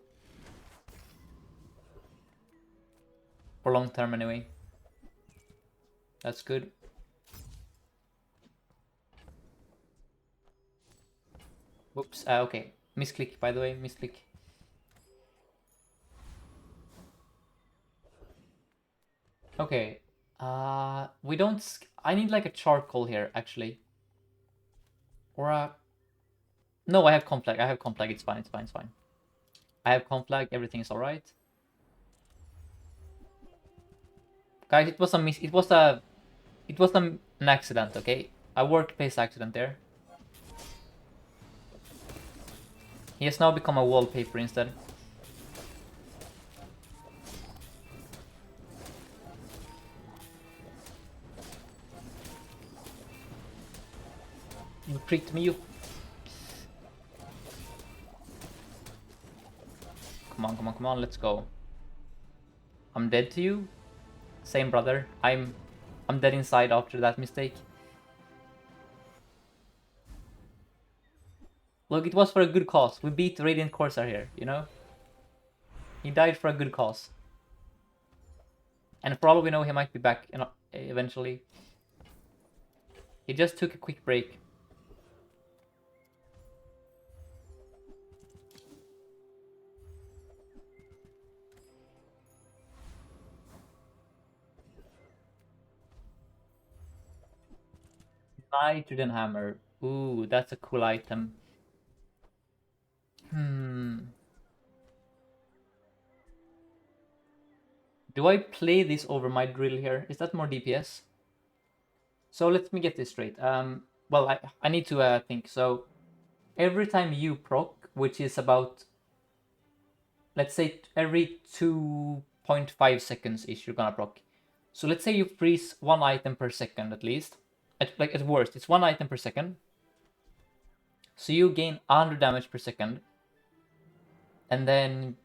For long term anyway. That's good. Whoops, okay. Misclick, by the way, misclick. Okay. We don't... I need like a charcoal here, actually. Or a... No, I have Complag. I have Complag. It's fine, it's fine, it's fine. I have Complag. Everything is alright. Guys, it was a miss... It was an accident, okay? A workplace accident there. He has now become a wallpaper instead. You tricked me, you... Come on, come on, come on, let's go. I'm dead to you? Same, brother. I'm dead inside after that mistake. Look, it was for a good cause. We beat Radiant Corsair here, you know? He died for a good cause. And for all we know, he might be back eventually. He just took a quick break. Nitrogen Hammer. Ooh, that's a cool item. Do I play this over my drill here? Is that more DPS? So let me get this straight. Well, I need to think. So every time you proc, which is about, let's say every 2.5 seconds ish, you're gonna proc. So let's say you freeze one item per second at least. At worst, it's one item per second. So you gain 100 damage per second. And then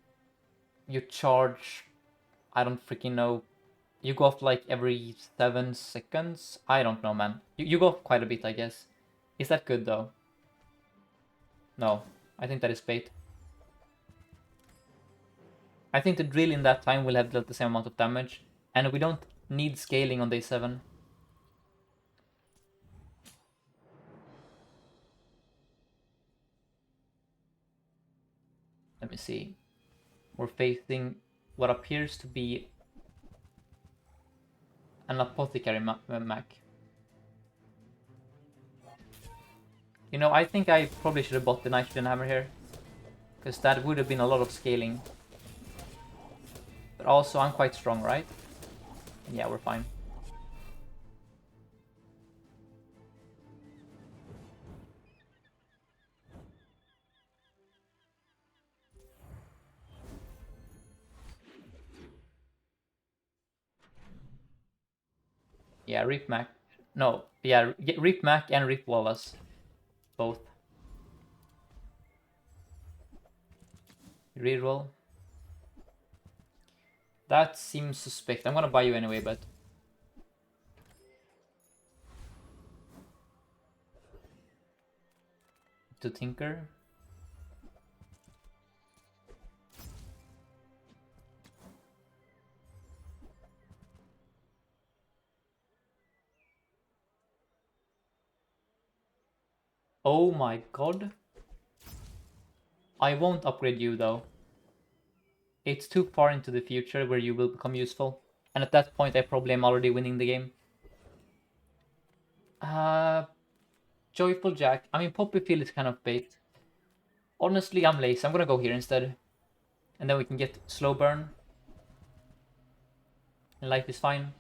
you charge, I don't freaking know. You go off like every 7 seconds? I don't know, man. You go off quite a bit, I guess. Is that good, though? No. I think that is bait. I think the drill in that time will have dealt the same amount of damage. And we don't need scaling on day 7. Let me see. We're facing what appears to be an apothecary Mac. You know, I think I probably should have bought the nitrogen hammer here. Because that would have been a lot of scaling. But also, I'm quite strong, right? Yeah, we're fine. Yeah, Rip Mac. No, yeah, Rip Mac and Rip Wallace. Both. Reroll. That seems suspect. I'm gonna buy you anyway, but... To Tinker. Oh my god. I won't upgrade you though. It's too far into the future where you will become useful. And at that point I probably am already winning the game. Joyful Jack. I mean, Poppyfield is kind of baked. Honestly, I'm lazy. I'm gonna go here instead. And then we can get slow burn. And life is fine.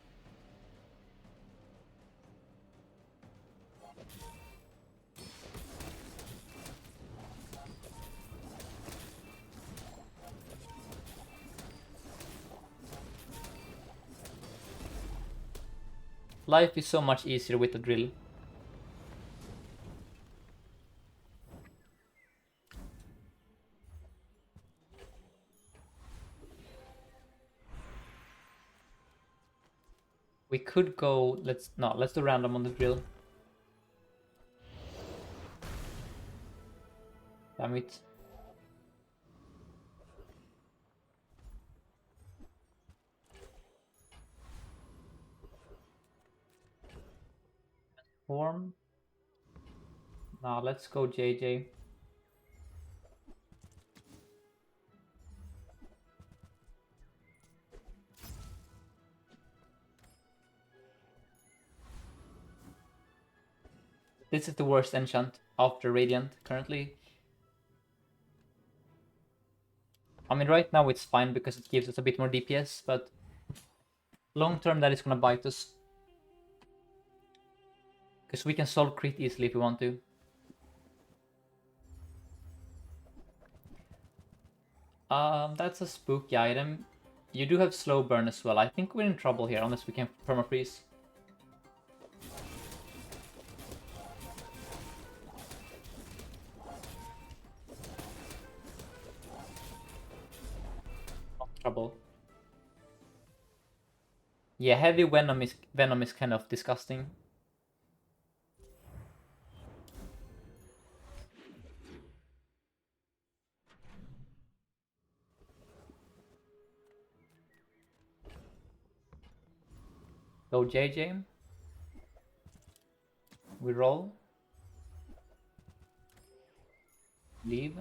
Life is so much easier with the drill. We could go, let's do random on the drill. Damn it. Form. Now let's go JJ. This is the worst enchant after Radiant currently. I mean, right now it's fine because it gives us a bit more DPS, but long term that is gonna bite us. Because we can solve crit easily if we want to. That's a spooky item. You do have slow burn as well. I think we're in trouble here unless we can permafreeze. Trouble. Yeah, heavy venom is kind of disgusting. Go JJ. We roll. Leave.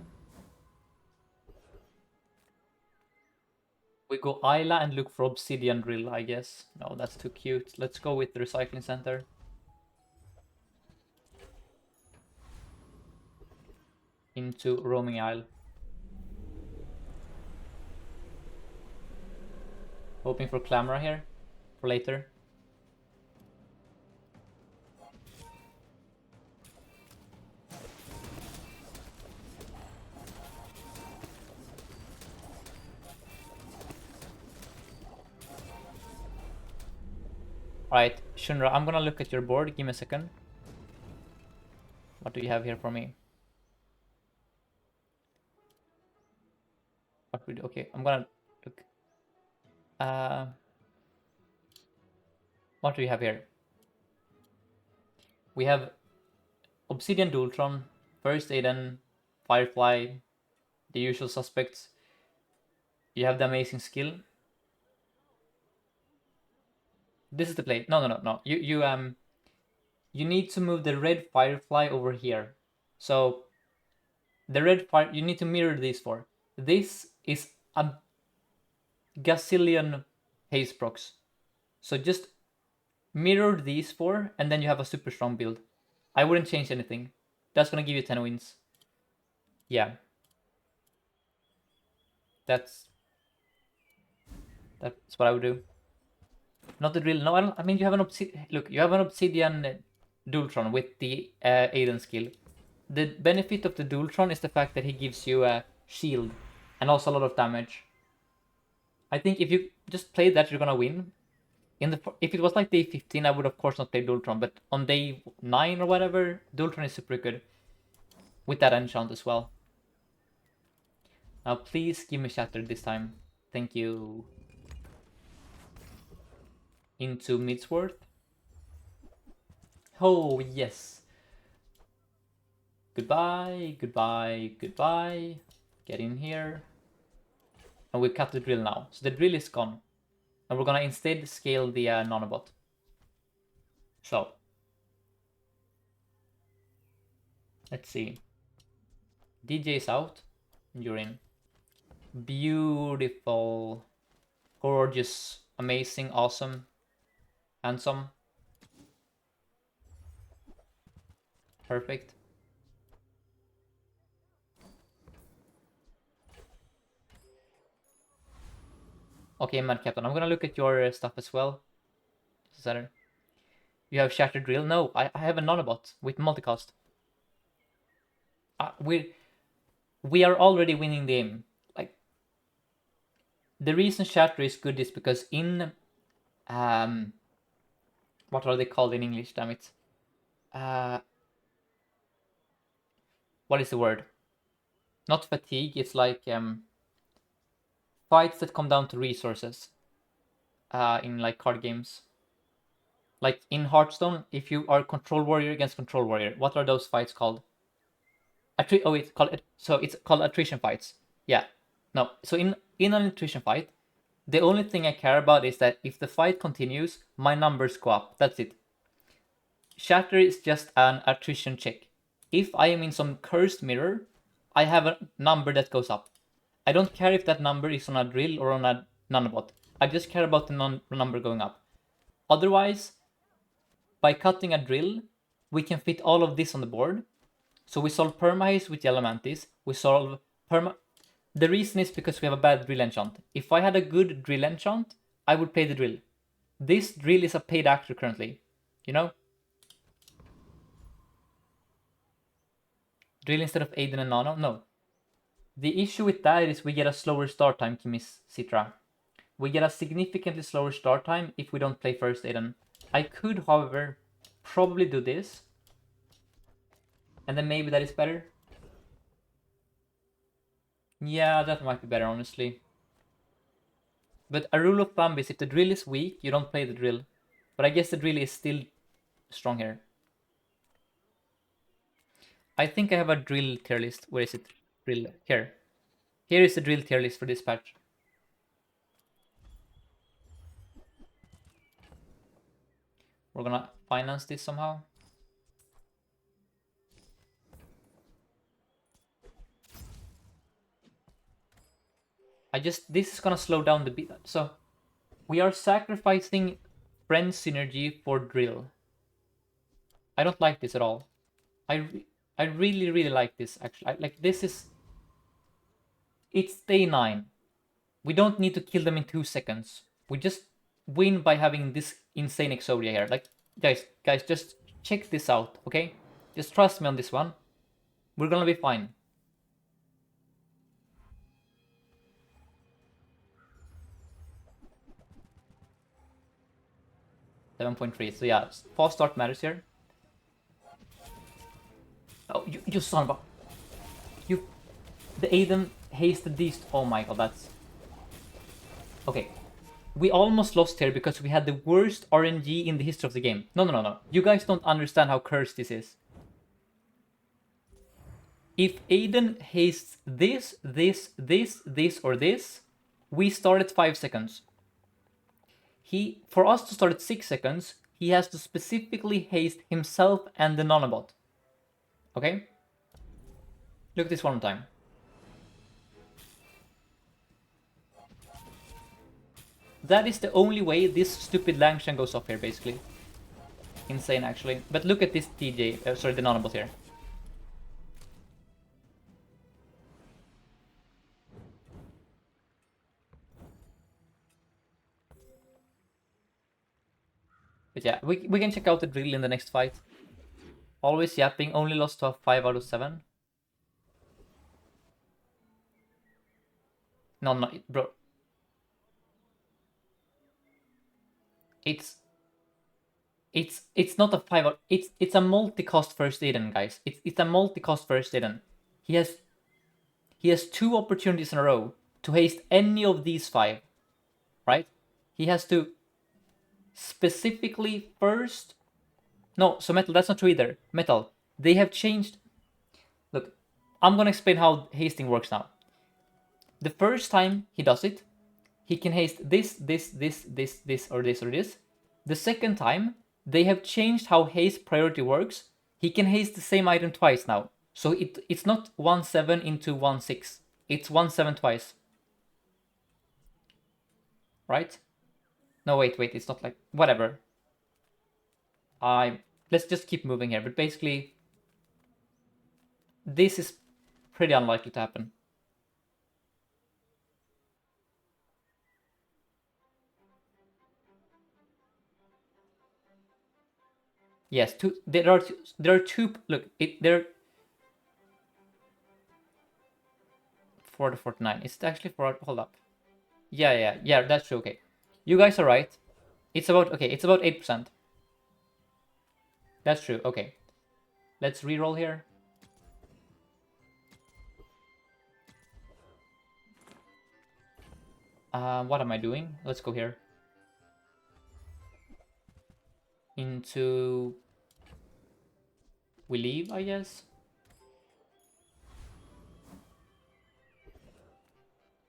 We go Isla and look for Obsidian Drill, I guess. No, that's too cute. Let's go with the Recycling Center. Into Roaming Isle. Hoping for Clamora here. For later. Alright, Shunra, I'm gonna look at your board. Give me a second. What do you have here for me? What we do? Okay, I'm gonna look. What do you have here? We have Obsidian Dualtron, First Aiden, Firefly, the usual suspects. You have the amazing skill. This is the play. No. You need to move the red Firefly over here. So the red fire, you need to mirror these four. This is a gazillion haze procs. So just mirror these four, and then you have a super strong build. I wouldn't change anything. That's gonna give you 10 wins. Yeah. That's what I would do. Not the drill. No, I don't. I mean, you have an obsidian. Look, you have an obsidian Dualtron with the Aiden skill. The benefit of the Dualtron is the fact that he gives you a shield and also a lot of damage. I think if you just play that, you're gonna win. If it was like day 15, I would of course not play Dualtron, but on day 9 or whatever, Dualtron is super good with that enchant as well. Now please give me Shatter this time. Thank you. Into Midsworth. Oh yes. Goodbye, goodbye, goodbye. Get in here. And we cut the drill now. So the drill is gone. And we're gonna instead scale the nanobot. So. Let's see. DJ is out. You're in. Beautiful. Gorgeous. Amazing. Awesome. Handsome. Perfect. Okay, Mad Captain, I'm gonna look at your stuff as well. You have Shattered Drill? No, I have a Nanobot with multicast. We are already winning the game. Like, the reason Shatter is good is because in what are they called in English? Damn it. Uh, what is the word? Not fatigue. It's like fights that come down to resources. In like card games. Like in Hearthstone, if you are control warrior against control warrior, what are those fights called? It's called attrition fights. Yeah. No. So in an attrition fight, the only thing I care about is that if the fight continues, my numbers go up. That's it. Shatter is just an attrition check. If I am in some cursed mirror, I have a number that goes up. I don't care if that number is on a drill or on a nanobot. I just care about the number going up. Otherwise, by cutting a drill, we can fit all of this on the board. So we solve permahaste with Yellow Mantis. We solve perma. The reason is because we have a bad drill enchant. If I had a good drill enchant, I would play the drill. This drill is a paid actor currently. You know? Drill instead of Aiden and Nano? No. The issue with that is we get a slower start time, Kimis Citra. We get a significantly slower start time if we don't play first Aiden. I could, however, probably do this. And then maybe that is better. Yeah, that might be better, honestly. But a rule of thumb is if the drill is weak, you don't play the drill. But I guess the drill is still strong here. I think I have a drill tier list. Where is it? Drill. Here. Here is the drill tier list for this patch. We're gonna finance this somehow. This is gonna slow down the beat. So we are sacrificing friend synergy for drill. I don't like this at all. I really like this actually. It's day 9. We don't need to kill them in 2 seconds. We just win by having this insane Exodia here. Like, guys, just check this out, okay? Just trust me on this one. We're gonna be fine. $7.3. So yeah, fast start matters here. Oh, you son of a... The Aiden hasted these... Oh my god, that's... Okay. We almost lost here because we had the worst RNG in the history of the game. No. You guys don't understand how cursed this is. If Aiden hastes this, or this, we start at 5 seconds. For us to start at 6 seconds, he has to specifically haste himself and the nanobot. Okay? Look at this one more time. That is the only way this stupid Langshan goes off here, basically. Insane, actually. But look at this the nanobot here. But yeah, we can check out the drill in the next fight. Always yapping, only lost to a 5 out of 7. No, bro. It's not a 5 out. It's a multi-cost first Aiden, guys. It's a multi-cost first Aiden. He has 2 opportunities in a row to haste any of these 5. Right? He has to specifically first... No, so Metal, that's not true either. Metal, they have changed... Look, I'm gonna explain how hasting works now. The first time he does it, he can haste this, or this. The second time, they have changed how haste priority works. He can haste the same item twice now. So it's not 1-7 into 1-6. It's 1-7 twice. Right? No, wait, it's not like... Whatever. Let's just keep moving here. But basically, This is pretty unlikely to happen. Yes, there are two. Look, there 4 to 49. Is it actually 4? Hold up. Yeah. That's true. Okay, you guys are right. It's about okay. It's about 8%. That's true. Okay, let's re-roll here. What am I doing? Let's go here. Into we leave, I guess.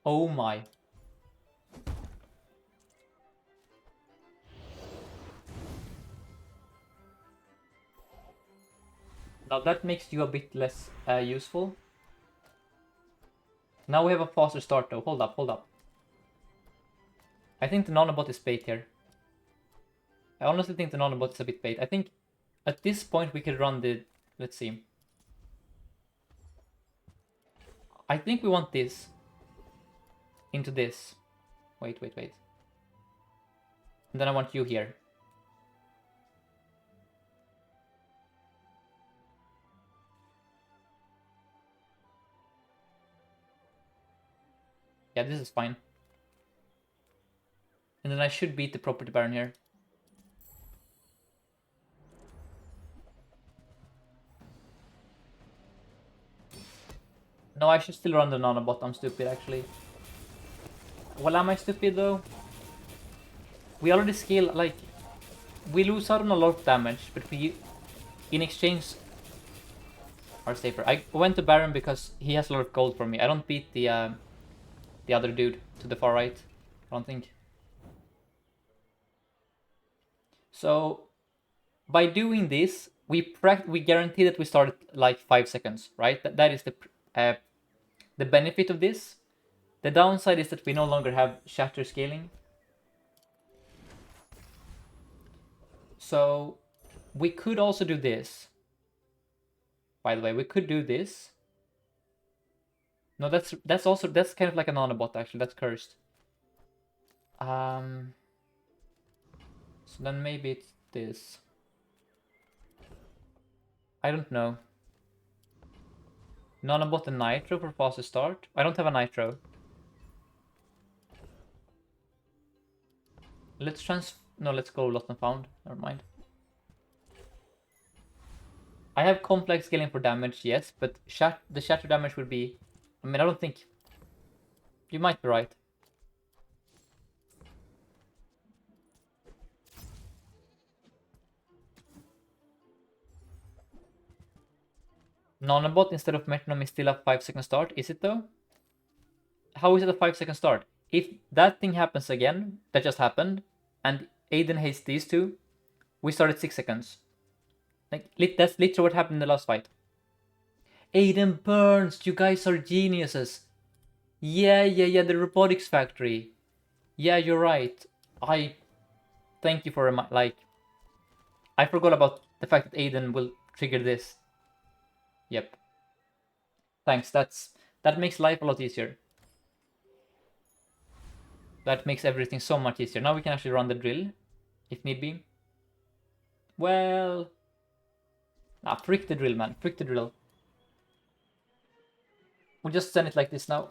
Oh my. Now that makes you a bit less useful. Now we have a faster start though. Hold up. I think the nanobot is bait here. I honestly think the nanobot is a bit bait. I think at this point we could run the... Let's see. I think we want this into this. Wait. And then I want you here. Yeah, this is fine. And then I should beat the property baron here. No, I should still run the nanobot. I'm stupid, actually. Well, am I stupid, though? We already scale, like... We lose out on a lot of damage, but we, in exchange, are safer. I went to baron because he has a lot of gold for me. I don't beat the other dude to the far right. I don't think. So, by doing this, we guarantee that we start at like 5 seconds, right? That is the benefit of this. The downside is that we no longer have shatter scaling. So we could also do this. By the way, we could do this. No, that's kind of like a nanobot actually. That's cursed. So then maybe it's this. I don't know. Nanobot and nitro for faster start. I don't have a nitro. Let's go lost and found. Never mind. I have complex scaling for damage, yes, but the shatter damage would be... I mean, I don't think... You might be right. Nanobot instead of metronome is still a 5-second start, is it though? How is it a 5-second start? If that thing happens again, that just happened, and Aiden hates these two, we start at 6 seconds. Like, that's literally what happened in the last fight. Aiden burns! You guys are geniuses! Yeah, the robotics factory. Yeah, you're right. I thank you for like... I forgot about the fact that Aiden will trigger this. Yep. Thanks, that makes life a lot easier. That makes everything so much easier. Now we can actually run the drill, if need be. Well... Nah, frick the drill, man. Frick the drill. We'll just send it like this now.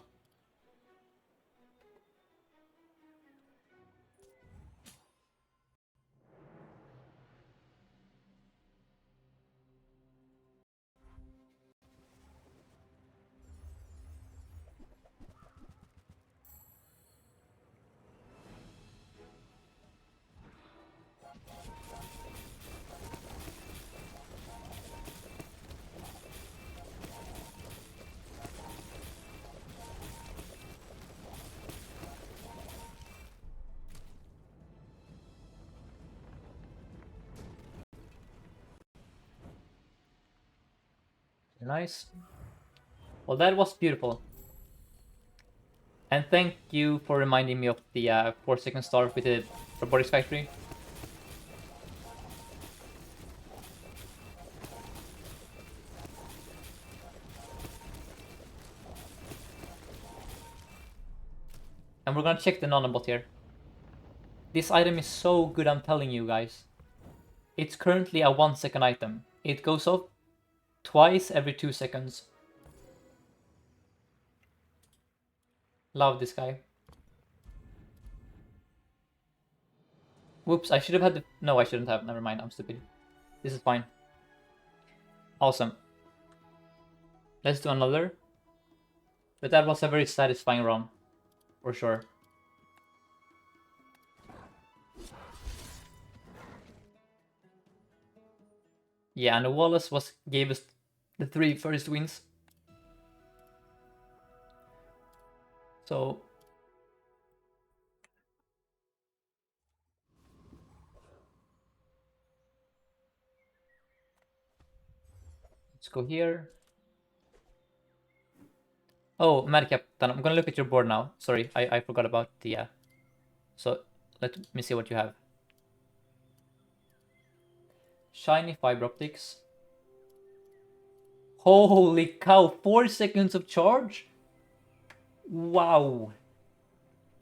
Nice. Well, that was beautiful. And thank you for reminding me of the 4-second start with the robotics factory. And we're gonna check the nanobot here. This item is so good, I'm telling you guys. It's currently a 1-second item. It goes off twice every 2 seconds. Love this guy. Whoops, I should have had the... No, I shouldn't have. Never mind, I'm stupid. This is fine. Awesome. Let's do another. But that was a very satisfying run. For sure. Yeah, and the Wallace gave us the 3 first wins. So... let's go here. Oh, Madcap, I'm gonna look at your board now. Sorry, I forgot about the... So, let me see what you have. Shiny fiber optics. Holy cow, 4 seconds of charge? Wow.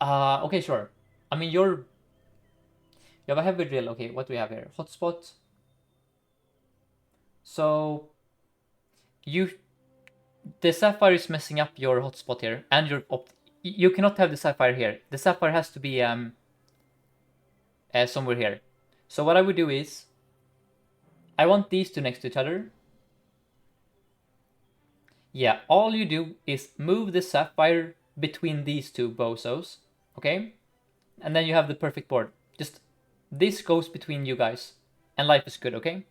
Okay, sure. I mean, you have a heavy drill. Okay, what do we have here? Hotspot. So, the sapphire is messing up your hotspot here, and you cannot have the sapphire here. The sapphire has to be somewhere here. So what I would do is, I want these two next to each other. Yeah, all you do is move the sapphire between these two bozos, okay? And then you have the perfect board. Just this goes between you guys, and life is good, okay?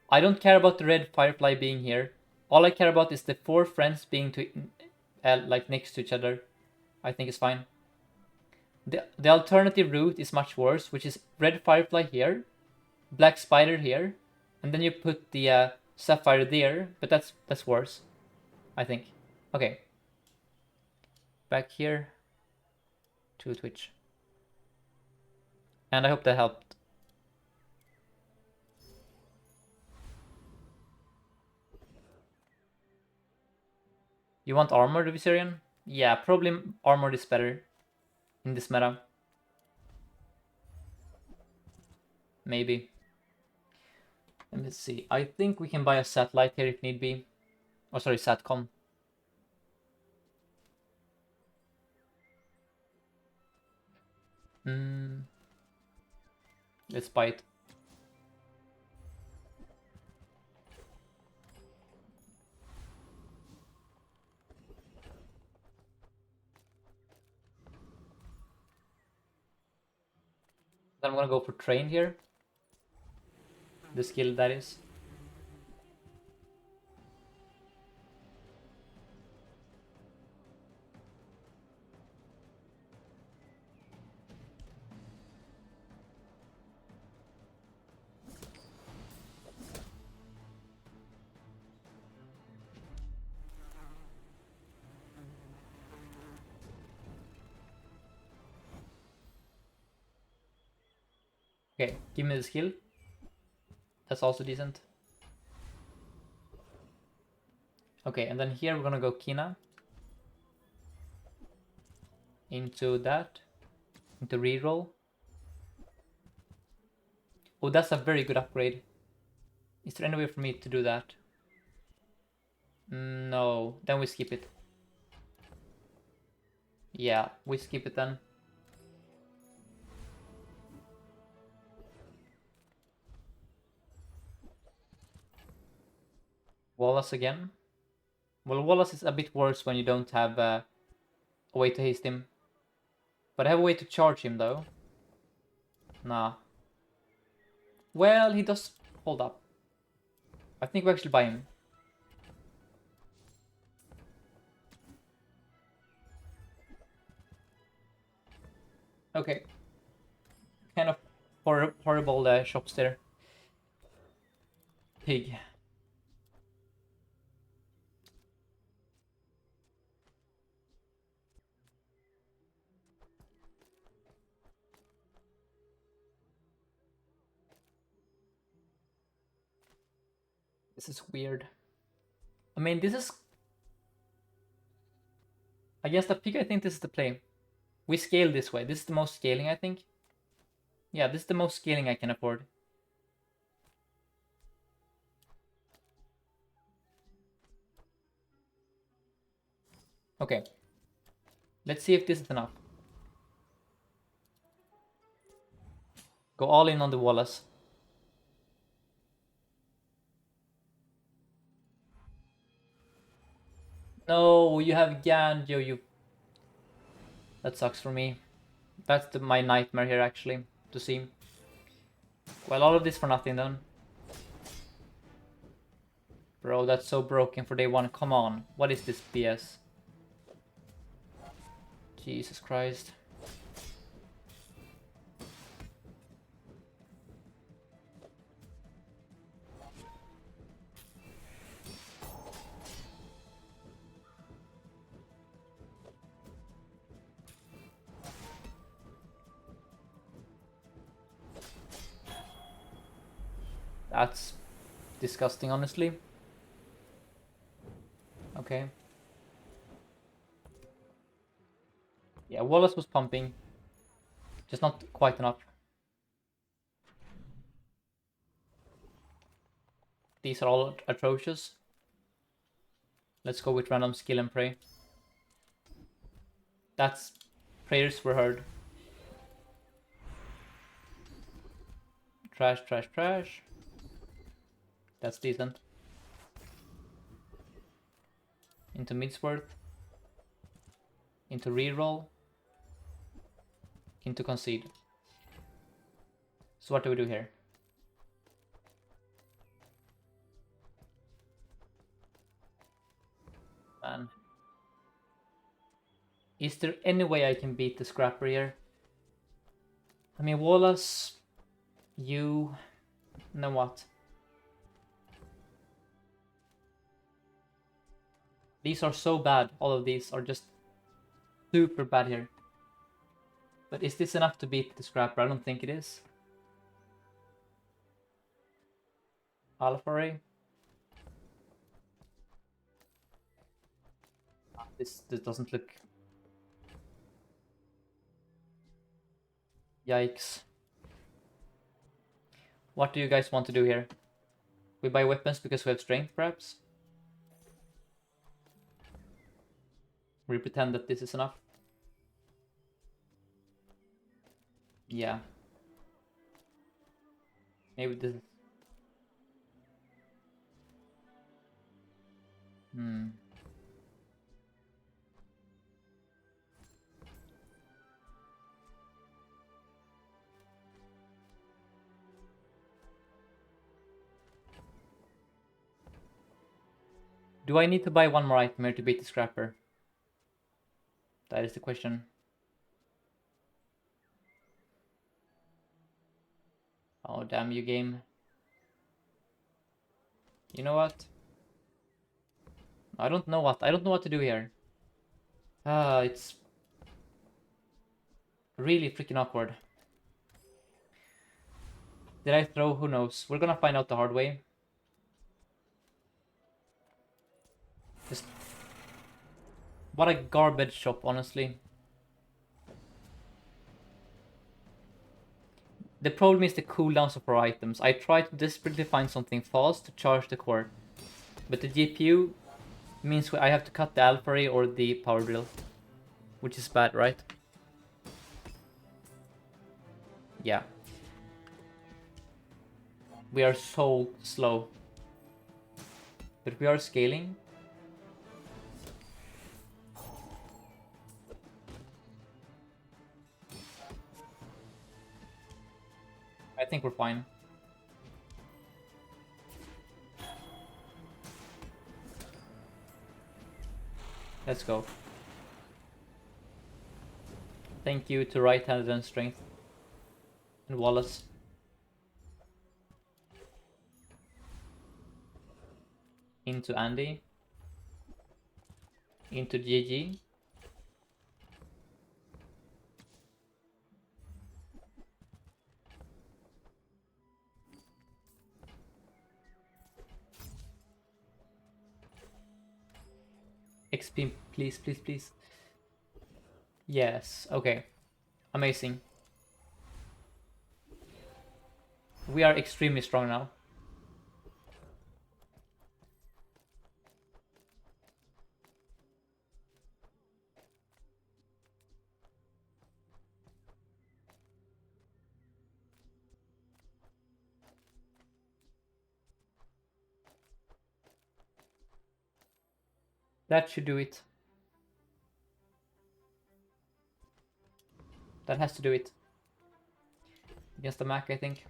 I don't care about the red firefly being here. All I care about is the 4 friends being like next to each other. I think it's fine. The alternative route is much worse, which is red firefly here, black spider here, and then you put the sapphire there. But that's worse, I think. Okay, back here to Twitch, and I hope that helped. You want armored Viserion? Yeah, probably armored is better in this meta. Maybe. Let me see. I think we can buy a satellite here if need be. Oh, sorry, satcom. Let's buy it. Then I'm gonna go for train here. The skill that is. Okay, give me the skill. That's also decent. Okay, and then here we're gonna go Kina. Into that. Into reroll. Oh, that's a very good upgrade. Is there any way for me to do that? No, then we skip it. Yeah, we skip it then. Wallace again. Well, Wallace is a bit worse when you don't have a way to haste him. But I have a way to charge him though. Nah. Well, he does... Hold up. I think we actually buy him. Okay. Kind of horrible shops there. Pig. This is weird. I mean, this is... Against a pick, I think this is the play. We scale this way. This is the most scaling, I think. Yeah, this is the most scaling I can afford. Okay. Let's see if this is enough. Go all in on the Wallace. No, you have Ganjo, you... That sucks for me. That's my nightmare here, actually, to see. Well, all of this for nothing, then. Bro, that's so broken for day one. Come on. What is this BS? Jesus Christ. That's disgusting, honestly. Okay. Yeah, Wallace was pumping. Just not quite enough. These are all atrocious. Let's go with random skill and pray. That's... Prayers were heard. Trash, trash, trash. That's decent. Into Midsworth. Into reroll. Into concede. So what do we do here? Man. Is there any way I can beat the Scrapper here? I mean, Wallace... You... Know what? These are so bad. All of these are just super bad here. But is this enough to beat the Scrapper? I don't think it is. Alpha Ray. This doesn't look... Yikes. What do you guys want to do here? We buy weapons because we have strength, perhaps? We pretend that this is enough? Yeah. Maybe this is... Do I need to buy one more item here to beat the Scrapper? That is the question. Oh, damn you, game. You know what? I don't know what. I don't know what to do here. It's really freaking awkward. Did I throw? Who knows? We're gonna find out the hard way. Just... What a garbage shop, honestly. The problem is the cooldowns of our items. I try to desperately find something fast to charge the core. But the GPU means I have to cut the Alpha Ray or the Power Drill. Which is bad, right? Yeah. We are so slow. But we are scaling. I think we're fine. Let's go. Thank you to right-handed and strength. And Wallace. Into Andy. Into GG. XP, please, please, please. Yes, okay. Amazing. We are extremely strong now. That should do it. That has to do it. Against the Mac, I think.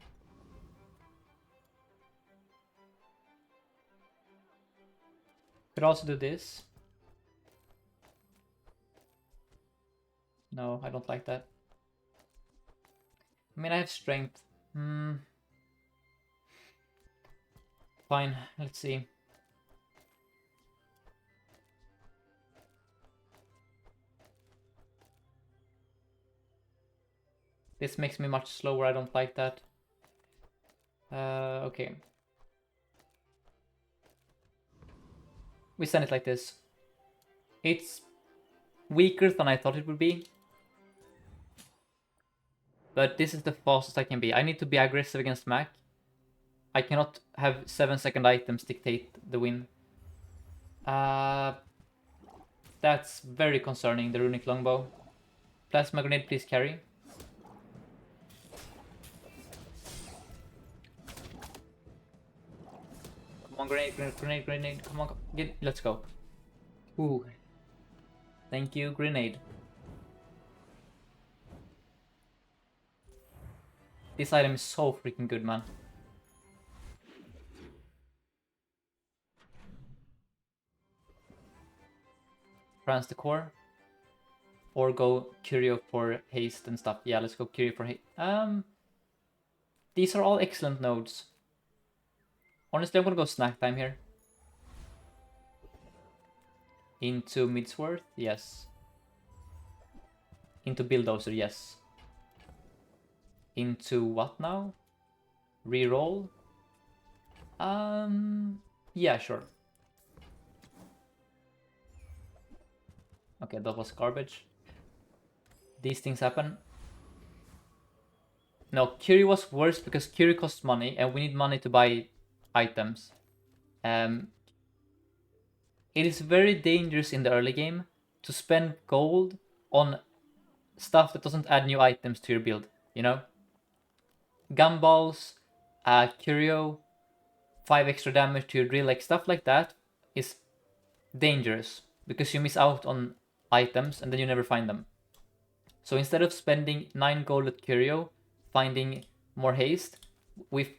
Could also do this. No, I don't like that. I mean, I have strength. Fine, let's see. This makes me much slower, I don't like that. Okay. We send it like this. It's weaker than I thought it would be. But this is the fastest I can be. I need to be aggressive against Mac. I cannot have 7-second items dictate the win. That's very concerning, the runic longbow. Plasma grenade, please carry. Come on, grenade. Come on, let's go. Ooh. Thank you, grenade. This item is so freaking good, man. Trans the core. Or go Curio for haste and stuff. Yeah, let's go Curio for haste. These are all excellent nodes. Honestly, I'm gonna go snack time here. Into Midsworth, yes. Into Bulldozer, yes. Into what now? Reroll? Yeah, sure. Okay, that was garbage. These things happen. No, Curio was worse because Curio costs money and we need money to buy items. It is very dangerous in the early game to spend gold on stuff that doesn't add new items to your build, you know? Gumballs, Curio, 5 extra damage to your drill, like stuff like that is dangerous because you miss out on items and then you never find them. So instead of spending 9 gold at Curio, finding more haste, we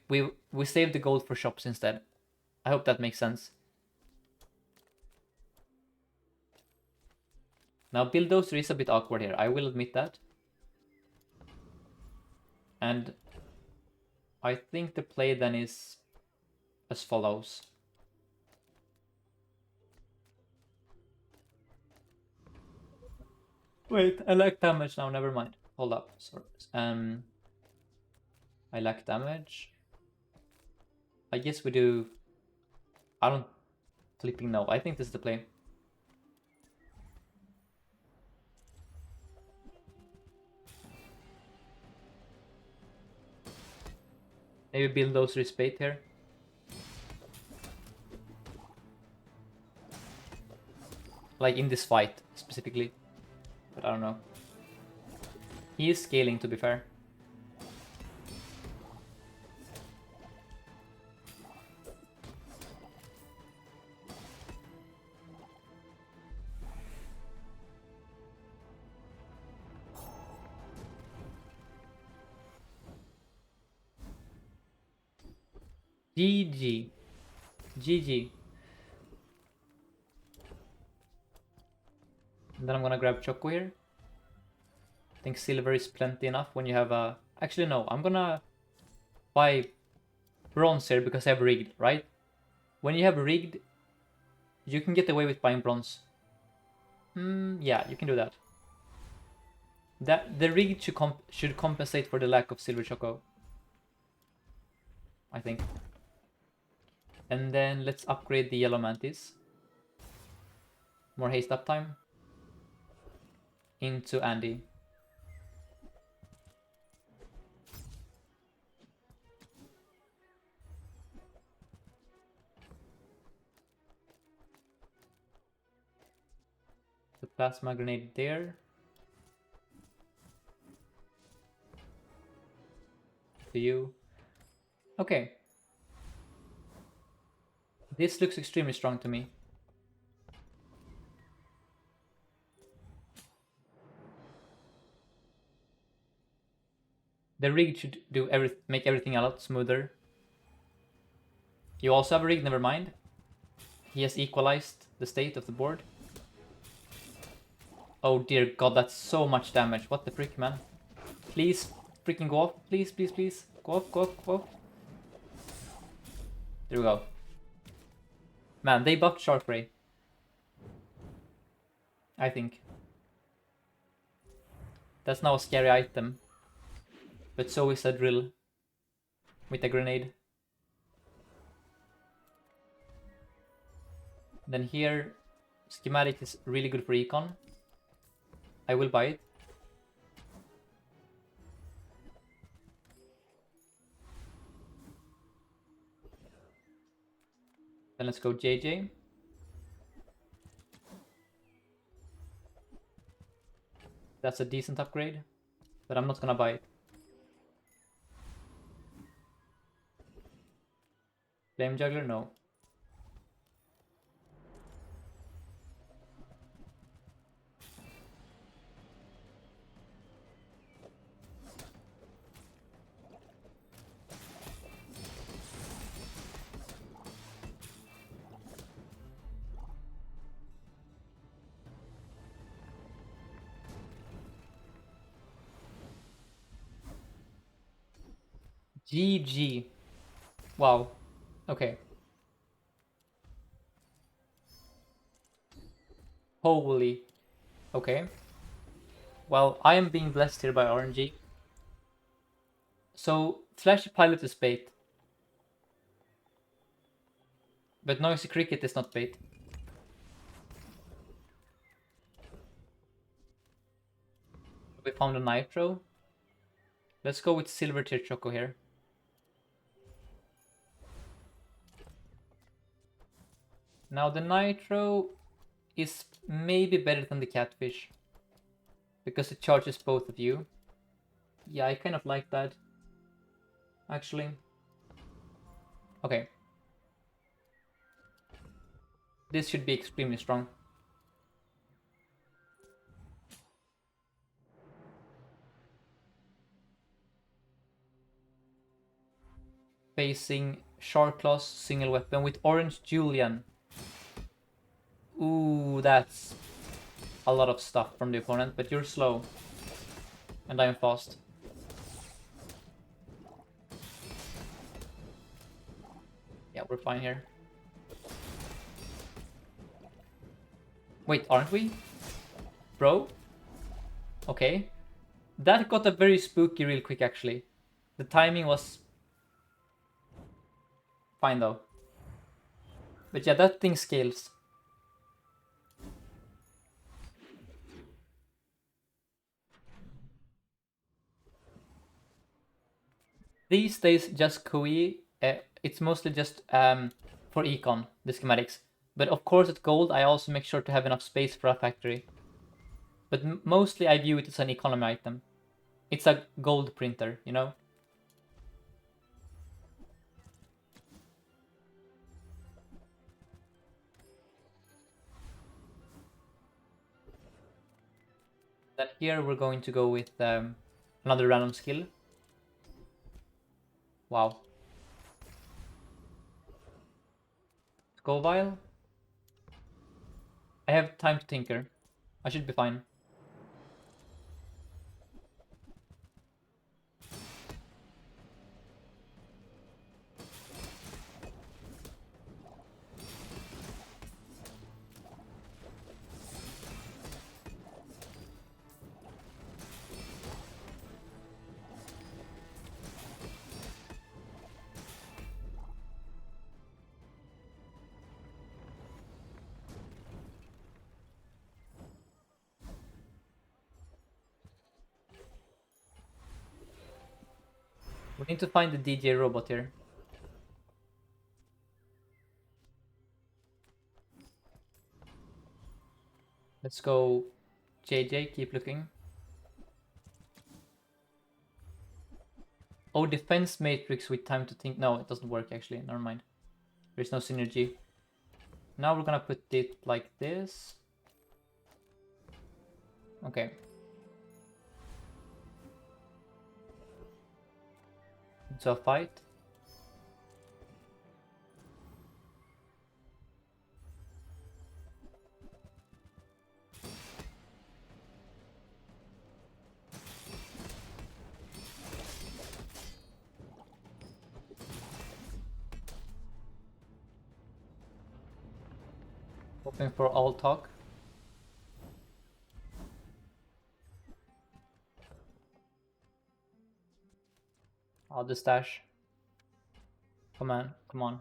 save the gold for shops instead. I hope that makes sense. Now Bulldozer is a bit awkward here, I will admit that. And I think the play then is as follows. Wait, I lack damage now, never mind. Hold up, sorry. I lack damage. I guess we do... I don't flipping know. I think this is the play. Maybe Bulldozer is bait here. Like in this fight, specifically. But I don't know. He is scaling, to be fair. GG. GG. And then I'm gonna grab Choco here. I think silver is plenty enough when you have a... Actually, no. I'm gonna buy bronze here because I have rigged, right? When you have rigged, you can get away with buying bronze. Yeah, you can do that. The rigged should compensate for the lack of silver Choco. I think. And then let's upgrade the yellow mantis. More haste uptime. into Andy. The plasma grenade there. To you. Okay. This looks extremely strong to me. The rig should make everything a lot smoother. You also have a rig, never mind. He has equalized the state of the board. Oh dear god, that's so much damage. What the frick, man? Please, freaking go off. Please, please, please. Go off, go off, go off. There we go. Man, they buffed Shark Ray. I think. That's now a scary item. But so is a drill. With a grenade. Then here, schematic is really good for econ. I will buy it. Then let's go JJ. That's a decent upgrade, but I'm not gonna buy it. Flame Juggler, no. GG. Wow. Okay. Holy. Okay. Well, I am being blessed here by RNG. So, Flashy Pilot is bait. But Noisy Cricket is not bait. We found a Nitro. Let's go with Silver Tier Choco here. Now the Nitro is maybe better than the Catfish. Because it charges both of you. Yeah, I kind of like that. Actually. Okay. This should be extremely strong. Facing Shark Claws single weapon with Orange Julian. Ooh, that's a lot of stuff from the opponent, but you're slow. And I'm fast. Yeah, we're fine here. Wait, aren't we? Bro? Okay. That got a very spooky real quick, actually. The timing was fine, though. But yeah, that thing scales. These days, just Kui, it's mostly just for econ, the schematics. But of course, at gold, I also make sure to have enough space for a factory. But mostly, I view it as an economy item. It's a gold printer, you know? Then here we're going to go with another random skill. Wow. Scovile. I have time to tinker. I should be fine. We need to find the DJ robot here. Let's go JJ, keep looking. Oh, defense matrix with time to think. No, it doesn't work actually, never mind. There's no synergy. Now we're gonna put it like this. Okay. Into a fight. Hoping for all talk. I'll just dash. Come on, come on.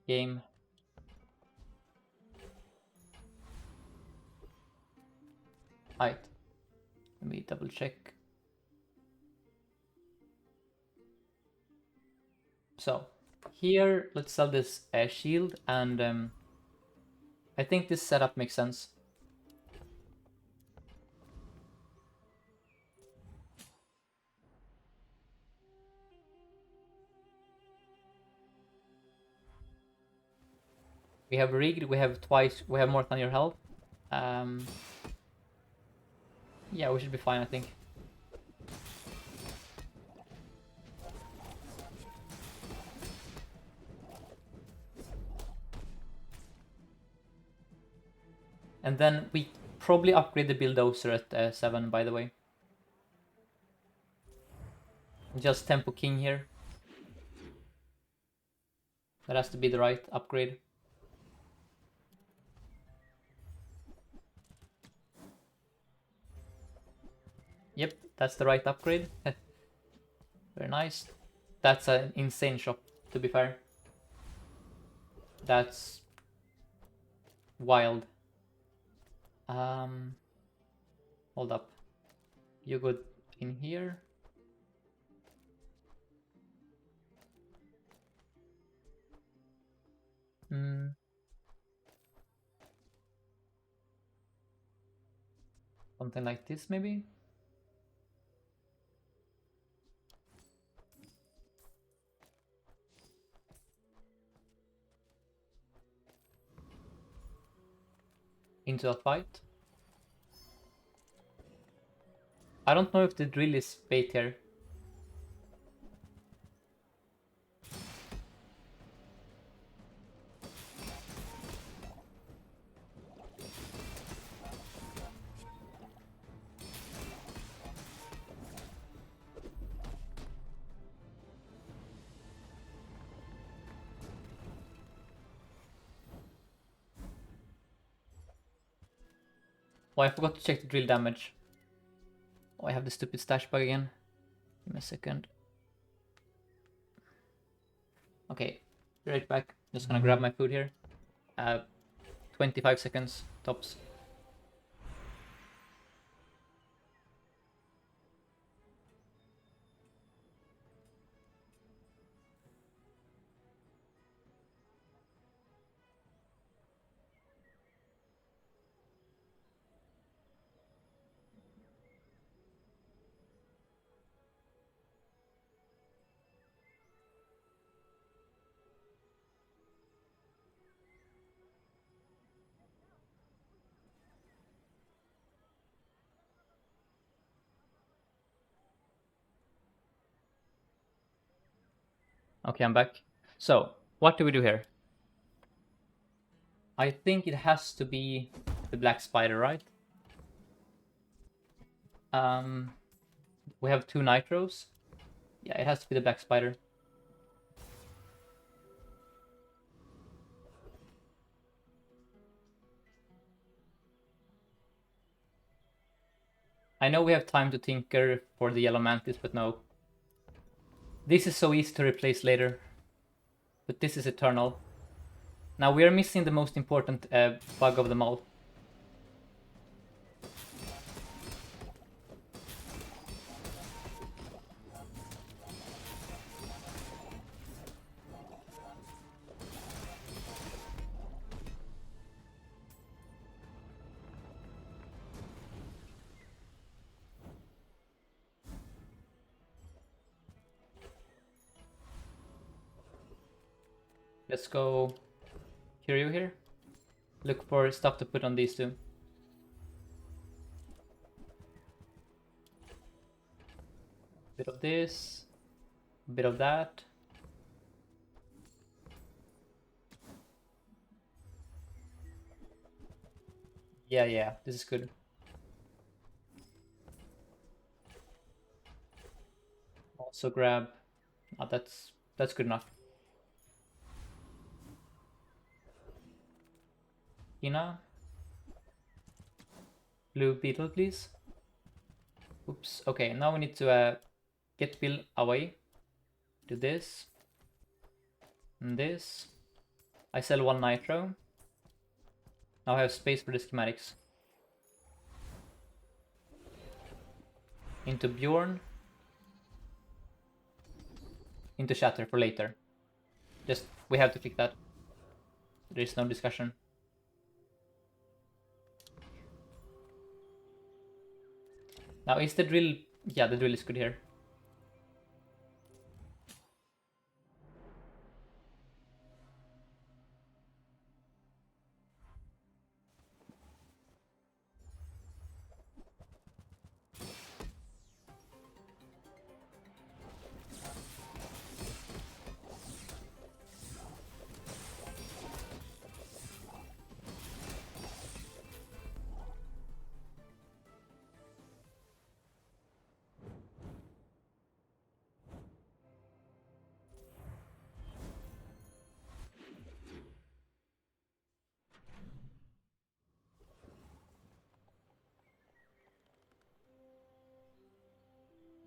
Game. Height. Let me double check. So here, let's sell this shield, and I think this setup makes sense. We have rigged, we have twice, we have more than your health. Yeah, we should be fine, I think. And then we probably upgrade the bulldozer at 7, by the way. Just Tempo King here. That has to be the right upgrade. Yep, that's the right upgrade. Very nice. That's an insane shop, to be fair. That's wild. Hold up. You go in here. Something like this, maybe? Into a fight. I don't know if the drill is bait here. Oh, I forgot to check the drill damage. Oh, I have the stupid stash bug again. Give me a second. Okay, be right back. Just gonna grab my food here. 25 seconds tops. Okay, I'm back. So, what do we do here? I think it has to be the black spider, right? We have 2 nitros. Yeah, it has to be the black spider. I know we have time to tinker for the yellow mantis, but no. This is so easy to replace later. But this is eternal. Now we are missing the most important bug of them all. Let's go Curio here. Look for stuff to put on these two. Bit of this, a bit of that. Yeah, this is good. Also grab, oh, that's good enough. Ina, blue beetle, please. Oops. Okay, now we need to get Bill away. Do this and this. I sell one nitro. Now I have space for the schematics. Into Bjorn. Into Shatter for later. Just, we have to click that. There is no discussion. Now is the drill... Yeah, the drill is good here.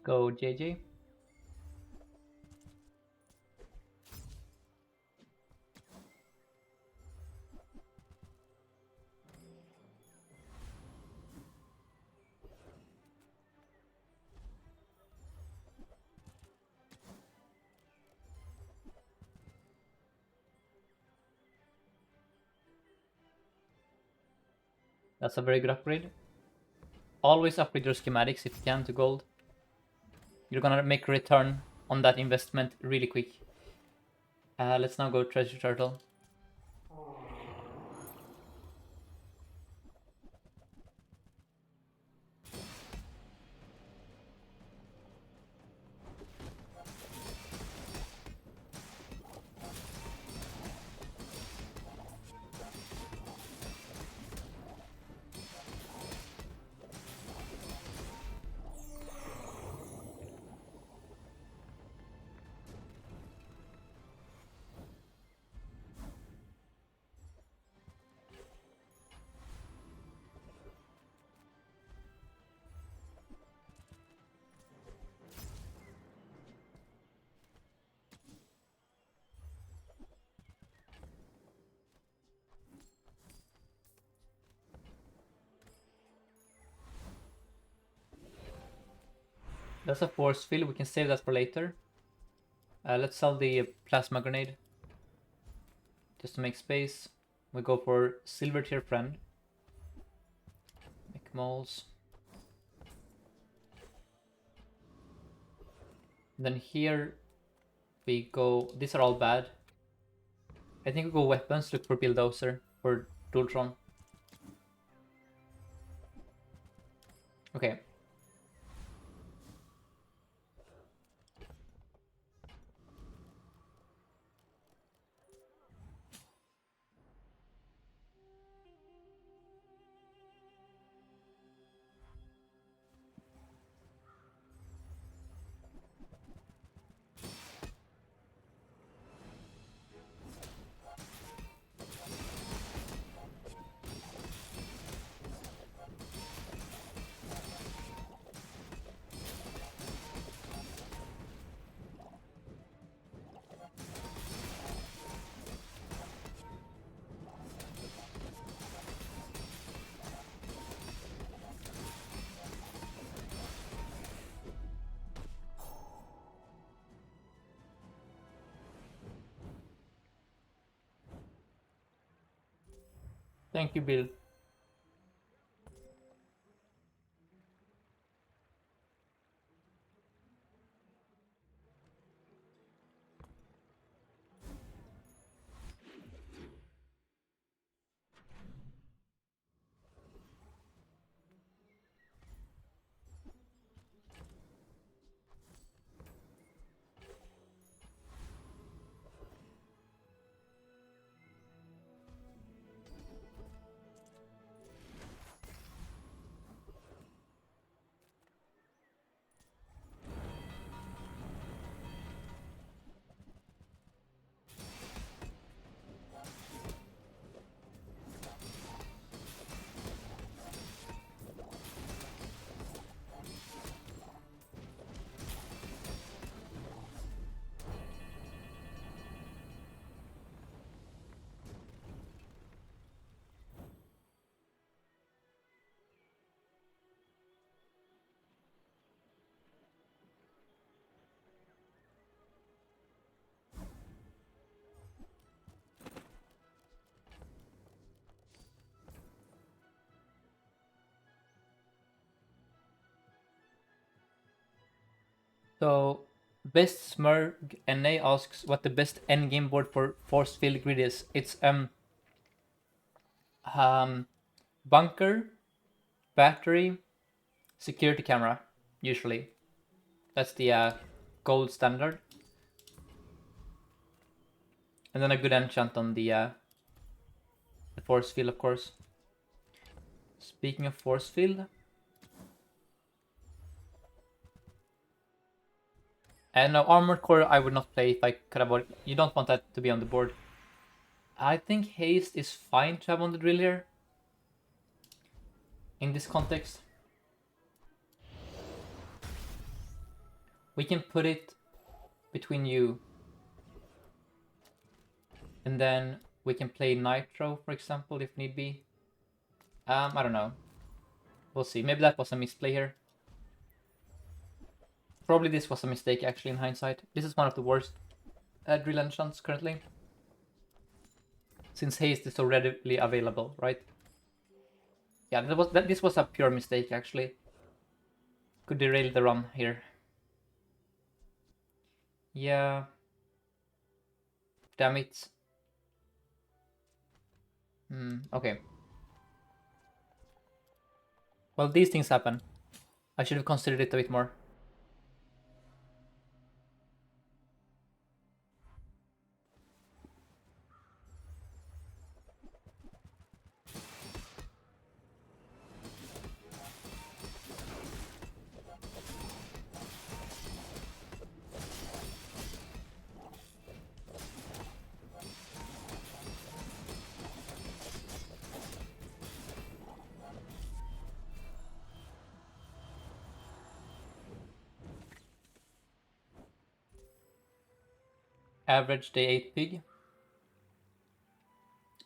Go JJ. That's a very good upgrade. Always upgrade your schematics if you can to gold. You're gonna make a return on that investment really quick. Let's now go Treasure Turtle. That's a force field, we can save that for later. Let's sell the plasma grenade. Just to make space. We go for silver tier friend. Make moles. Then here we go, these are all bad. I think we go weapons, look for bulldozer for Dultron. Okay. Thank you, Bill. So, Best Smurg NA asks what the best endgame board for force field grid is. It's um bunker, battery, security camera, usually. That's the gold standard. And then a good enchant on the force field, of course. Speaking of force field, and no, armored core I would not play if I could avoid. You don't want that to be on the board. I think haste is fine to have on the drill here. In this context, we can put it between you, and then we can play nitro, for example, if need be. I don't know. We'll see. Maybe that was a misplay here. Probably this was a mistake, actually, in hindsight. This is one of the worst drill enchants currently, since haste is so readily available, right? Yeah, this was a pure mistake, actually. Could derail the run here. Yeah. Damn it. Okay. Well, these things happen. I should have considered it a bit more. Average day 8 pig.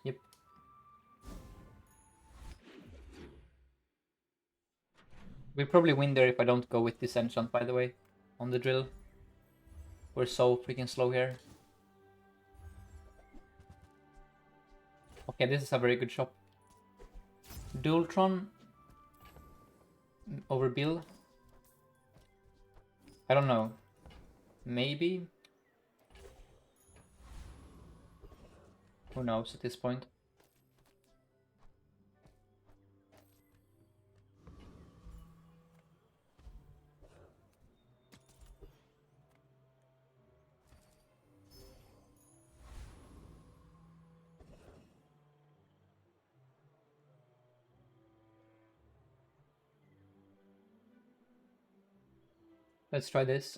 Yep. We probably win there if I don't go with this enchant, by the way, on the drill. We're so freaking slow here. Okay, this is a very good shot. Dualtron over Bill. I don't know. Maybe? Who knows at this point? Let's try this.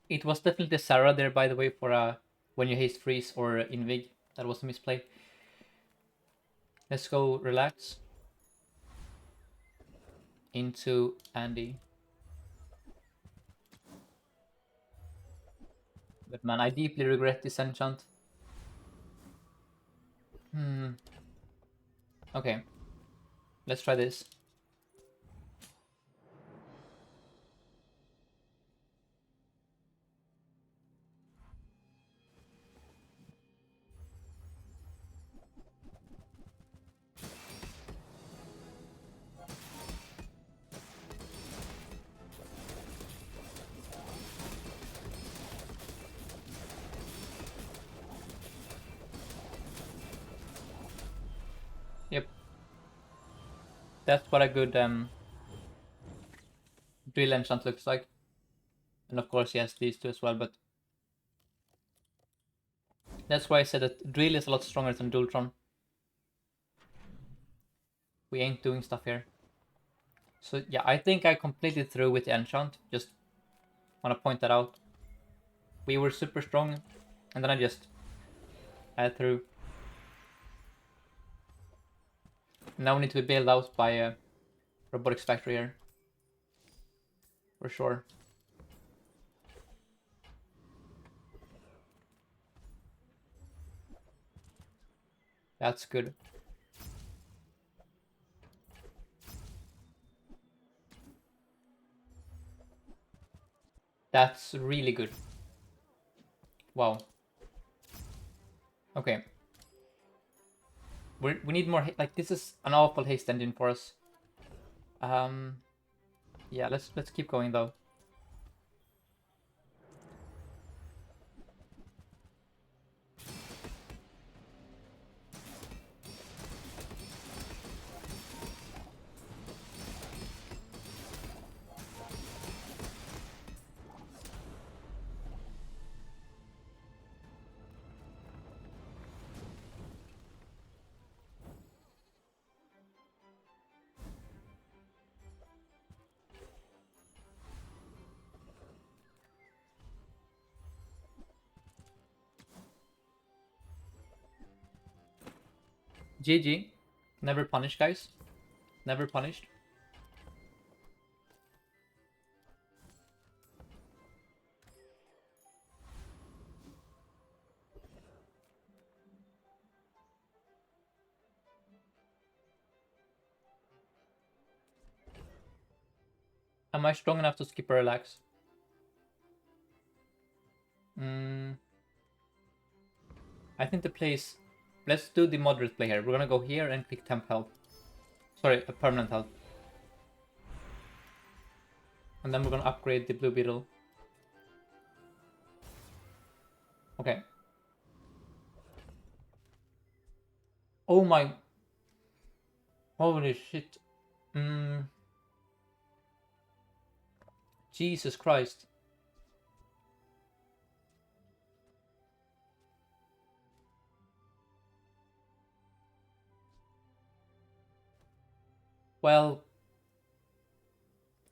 It was definitely Sarah there, by the way, for when you haste freeze or invig. That was a misplay. Let's go relax into Andy. But man, I deeply regret this enchant. Okay. Let's try this. Yep. That's what a good drill enchant looks like. And of course he has these two as well, but that's why I said that drill is a lot stronger than Dualtron. We ain't doing stuff here. So yeah, I think I completely threw with the enchant. Just want to point that out. We were super strong, and then I just threw. Now we need to be bailed out by a robotics factory here. For sure. That's good. That's really good. Wow. Okay. We need more, like, this is an awful haste engine for us. Yeah, let's keep going though. GG. Never punished, guys. Never punished. Am I strong enough to skip a relax? I think the play is... Let's do the moderate play here. We're gonna go here and click temp health. Sorry, a permanent health. And then we're gonna upgrade the blue beetle. Okay. Oh my... Holy shit. Jesus Christ. Well,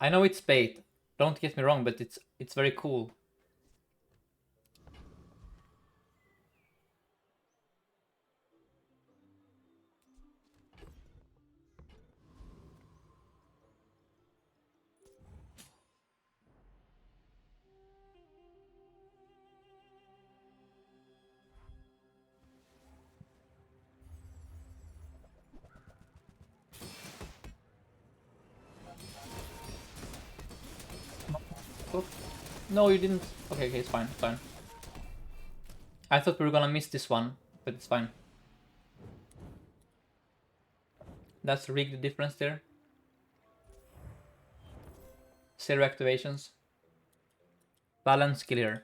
I know it's bait. Don't get me wrong, but it's very cool. Oh, no, you didn't. Okay, okay, it's fine, it's fine. I thought we were gonna miss this one, but it's fine. That's rigged the difference there. 0 activations. Balance clear.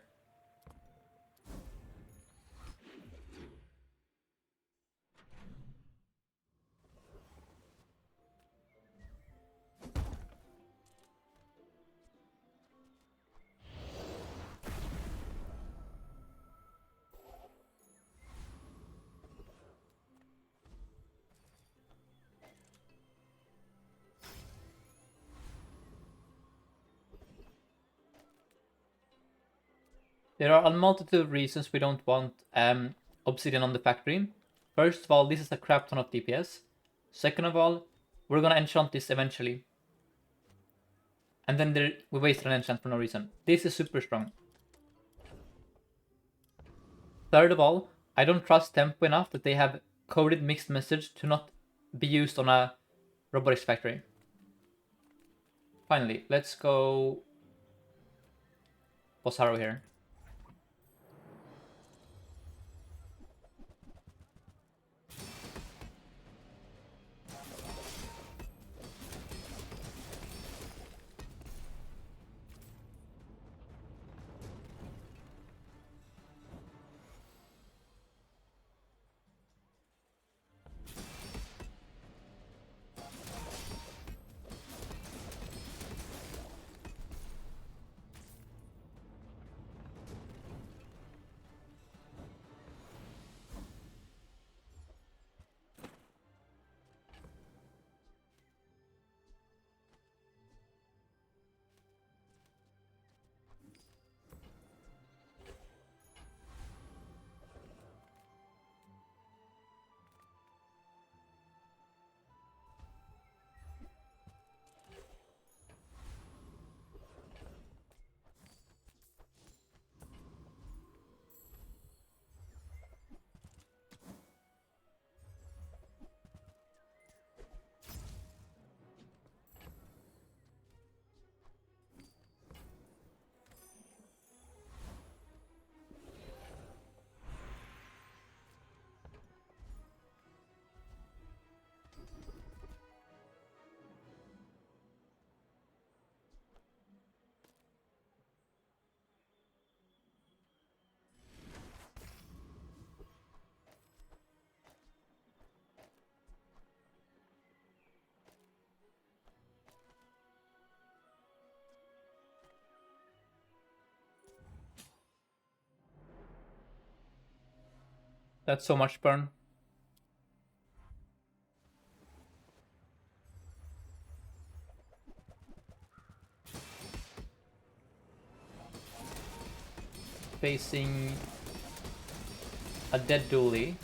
There are a multitude of reasons we don't want Obsidian on the factory. First of all, this is a crap ton of DPS. Second of all, we're gonna enchant this eventually. And then we wasted an enchant for no reason. This is super strong. Third of all, I don't trust Tempo enough that they have coded mixed message to not be used on a robotics factory. Finally, let's go Bosaro here. That's so much burn. Facing a dead Dooley.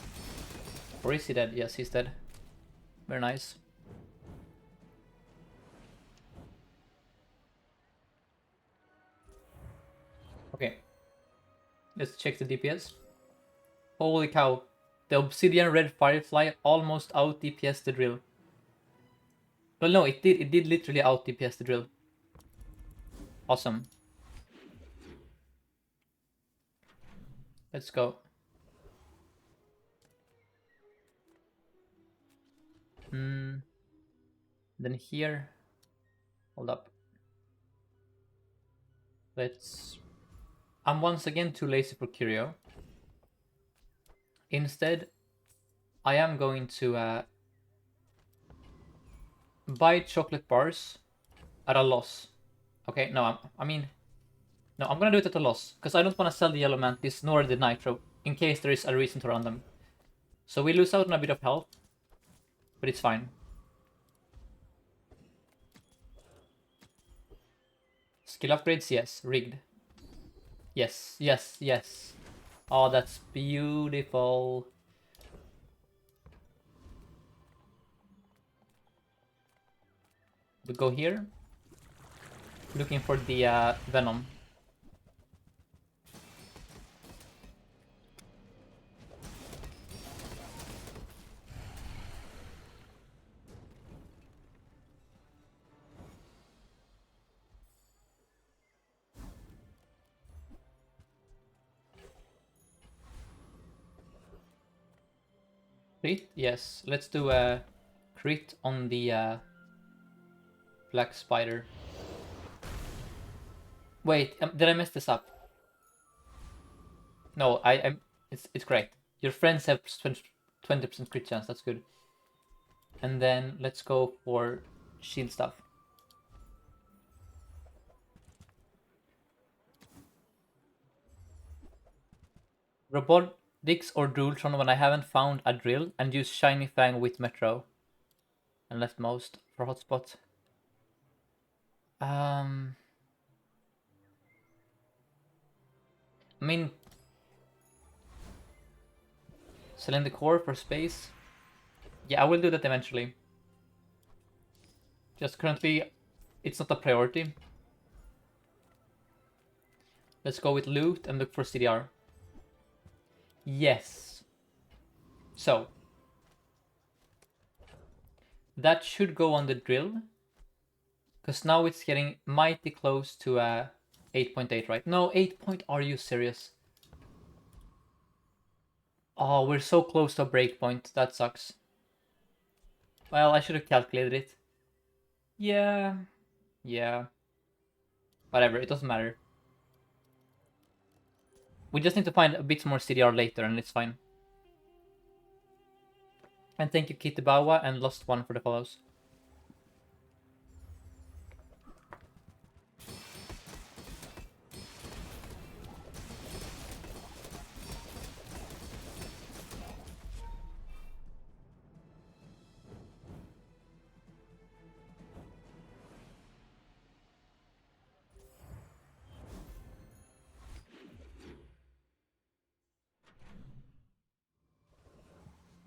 Or is he dead? Yes, he's dead. Very nice. Okay. Let's check the DPS. Holy cow. The Obsidian Red Firefly almost out DPS the drill. Well, no, it did. It did literally out DPS the drill. Awesome. Let's go. Then here. Hold up. Let's... I'm once again too lazy for Curio. Instead, I am going to buy chocolate bars at a loss. Okay, no, no, I'm gonna do it at a loss, because I don't want to sell the Yellow Mantis nor the Nitro, in case there is a reason to run them. So we lose out on a bit of health, but it's fine. Skill upgrades, yes. Rigged. Yes, yes, yes. Oh, that's beautiful. We go here. Looking for the Venom. Crit? Yes. Let's do a crit on the Black Spider. Wait, did I mess this up? No, it's correct. Your friends have 20% crit chance, that's good. And then let's go for shield stuff. Robotics or Drultron when I haven't found a drill, and use Shiny Fang with Metro. And left most for hotspot. I mean, selling the core for space. Yeah, I will do that eventually. Just currently, it's not a priority. Let's go with loot and look for CDR. Yes. So, that should go on the drill. Because now it's getting mighty close to 8.8, right? No, 8 point, are you serious? Oh, we're so close to a breakpoint. That sucks. Well, I should have calculated it. Yeah. Yeah. Whatever, it doesn't matter. We just need to find a bit more CDR later and it's fine. And thank you Kitabawa and Lost One for the follows.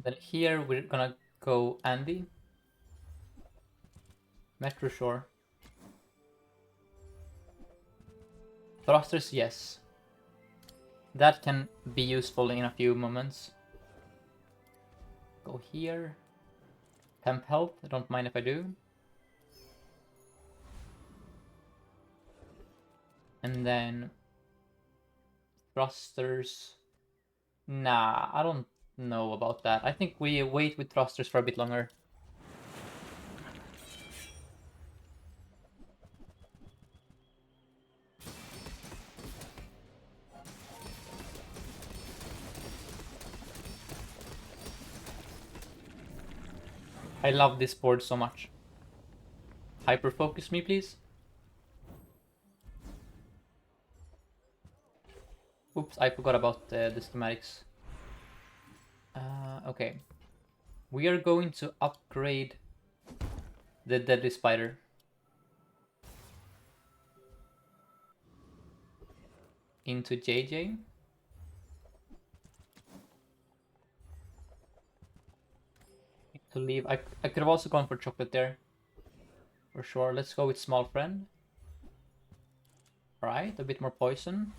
Then here we're gonna go Andy. Metro Shore. Thrusters, yes. That can be useful in a few moments. Go here. Temp health, I don't mind if I do. And then thrusters. Nah, I don't know about that. I think we wait with thrusters for a bit longer. I love this board so much. Hyper focus me, please. Oops, I forgot about the schematics. Okay. We are going to upgrade the deadly spider. Into JJ. To leave. I could have also gone for chocolate there. For sure. Let's go with small friend. Alright, a bit more poison.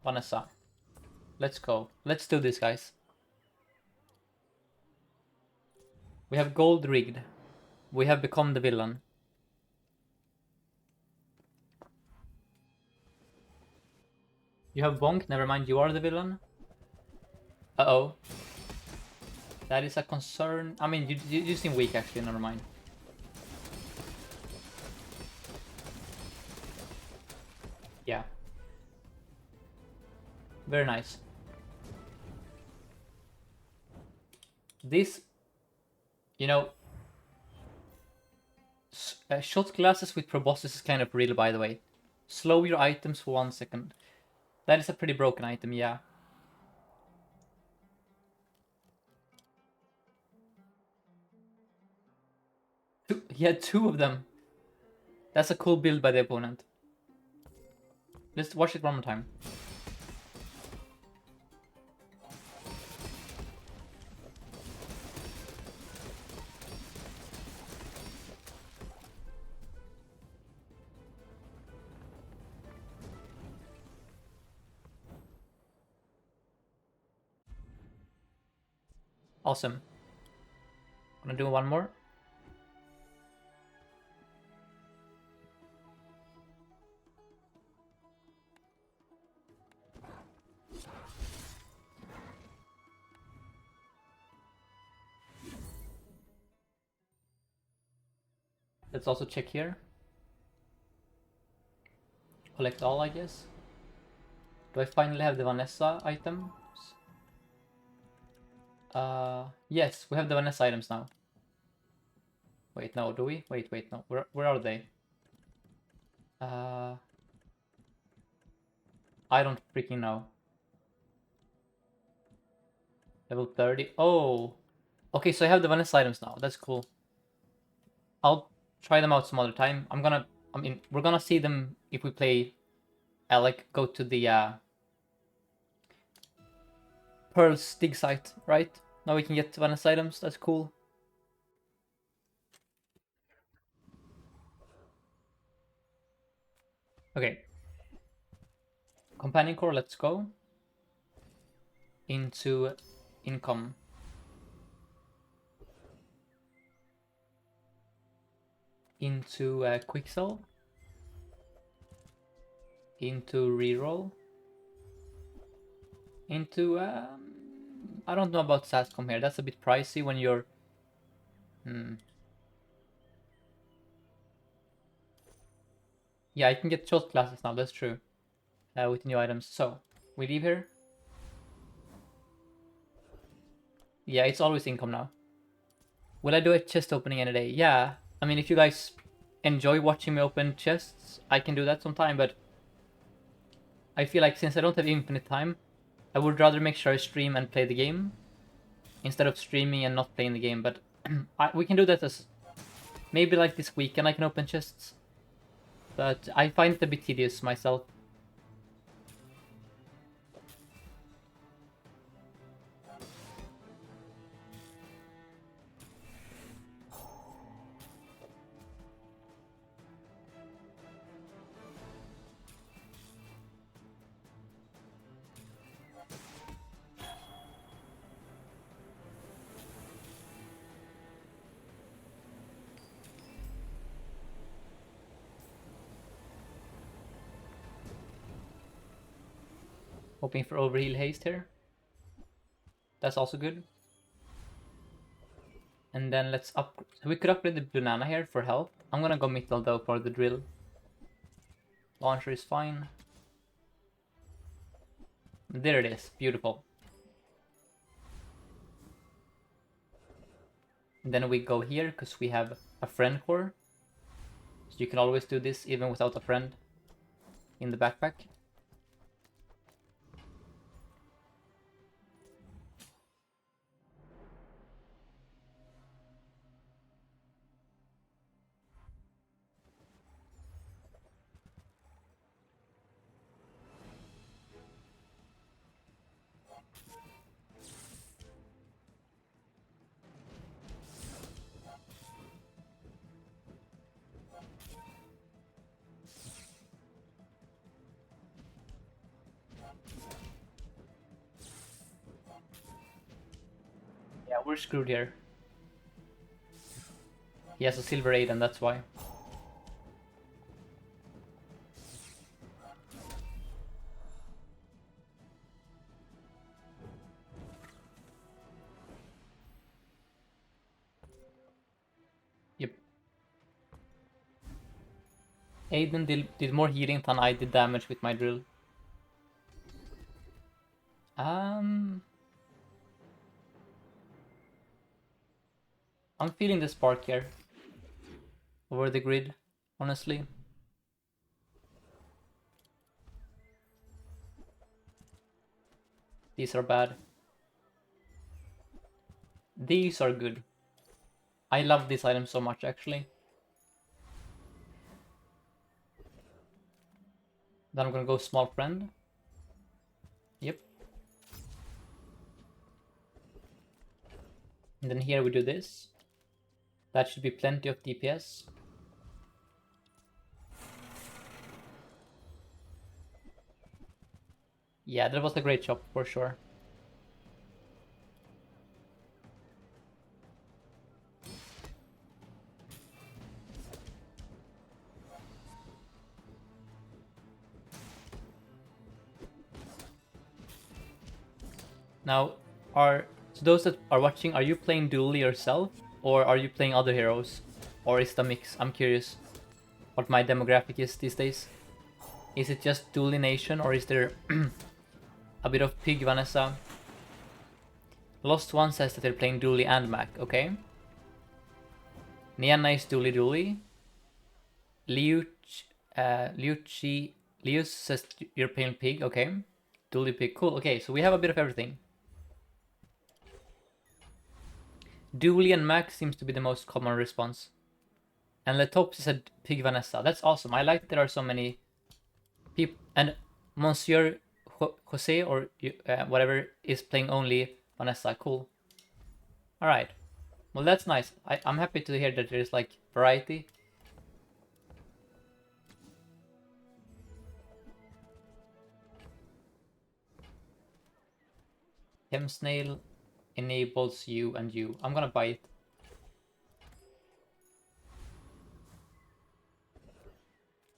Vanessa. Let's go. Let's do this, guys. We have gold rigged. We have become the villain. You have bonk, never mind, you are the villain. Uh-oh. That is a concern. I mean, you seem weak actually, never mind. Yeah. Very nice. This, you know, shot glasses with proboscis is kind of real, by the way. Slow your items for 1 second. That is a pretty broken item, yeah. He had 2 of them. That's a cool build by the opponent. Let's watch it one more time. Awesome. Gonna do one more. Let's also check here. Collect all, I guess. Do I finally have the Vanessa items? Yes, we have the Vanessa items now. Wait, no, do we? Wait, no. Where are they? I don't freaking know. Level 30. Oh! Okay, so I have the Vanessa items now. That's cool. I'll try them out some other time. I mean, we're gonna see them if we play, like, go to the, Pearl's dig site, right? Now we can get Vanessa items. That's cool. Okay. Companion core, let's go. Into income. Into quick sell. Into reroll. Into I don't know about Sascom here. That's a bit pricey when you're Yeah, I can get shot classes now, that's true. With new items. So we leave here. Yeah, it's always income now. Will I do a chest opening any day? Yeah. I mean, if you guys enjoy watching me open chests, I can do that sometime, but I feel like since I don't have infinite time, I would rather make sure I stream and play the game instead of streaming and not playing the game. But we can do that as maybe like this weekend I can open chests. But I find it a bit tedious myself. Hoping for overheal haste here. That's also good. And then let's upgrade. So we could upgrade the banana here for health. I'm gonna go mithril though for the drill. Launcher is fine. There it is. Beautiful. And then we go here because we have a friend core. So you can always do this even without a friend in the backpack. Yeah, we're screwed here. He has a silver 8 and that's why. Yep. Aiden did more healing than I did damage with my drill. I'm feeling the spark here. Over the grid, honestly. These are bad. These are good. I love this item so much, actually. Then I'm gonna go small friend. Yep. And then here we do this. That should be plenty of DPS. Yeah, that was a great job for sure. Now, to those that are watching, are you playing Dooley yourself? Or are you playing other heroes? Or is it a mix? I'm curious what my demographic is these days. Is it just Dooley Nation or is there a bit of Pig Vanessa? Lost One says that they're playing Dooley and Mac, okay. Niana is Dooley Dooley. Liuch says you're playing Pig, okay. Dooley Pig, cool, okay, so we have a bit of everything. Dooley and Mac seems to be the most common response. And Letopsy said Pig Vanessa. That's awesome. I like that there are so many people. And Monsieur Jose or whatever is playing only Vanessa. Cool. Alright. Well, that's nice. I'm happy to hear that there's like variety. Chemsnail enables you and you. I'm gonna buy it.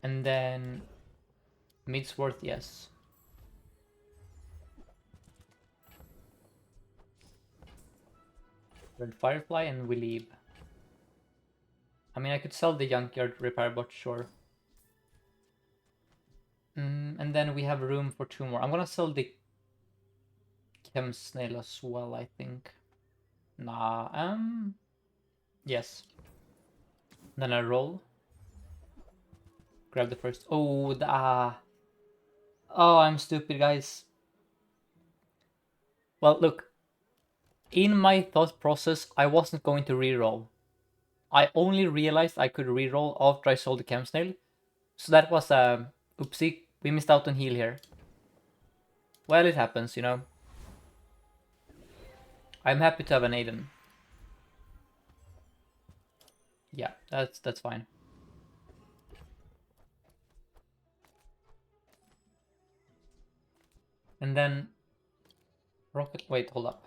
And then Midsworth, yes. Red Firefly and we leave. I mean, I could sell the Junkyard Repair Bot, sure. And then we have room for 2 more. I'm gonna sell the Chemsnail as well, I think. Nah, yes. Then I roll. Grab the first. Oh, oh, I'm stupid, guys. Well, look. In my thought process, I wasn't going to reroll. I only realized I could reroll after I sold the Chemsnail. So that was a oopsie. We missed out on heal here. Well, it happens, you know. I'm happy to have an Aiden. Yeah, that's fine. And then Rocket. Wait, hold up.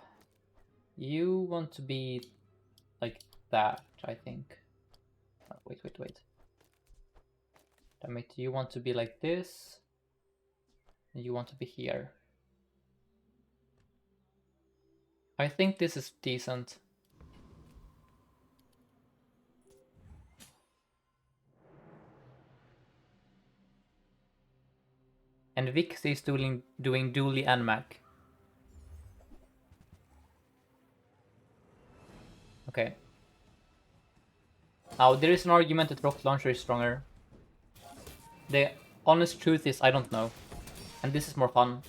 You want to be like that, I think. Oh, wait. Damn it, you want to be like this. And you want to be here. I think this is decent. And Vix is doing Dooley and Mac. Okay. Now, there is an argument that Rocket Launcher is stronger. The honest truth is I don't know. And this is more fun.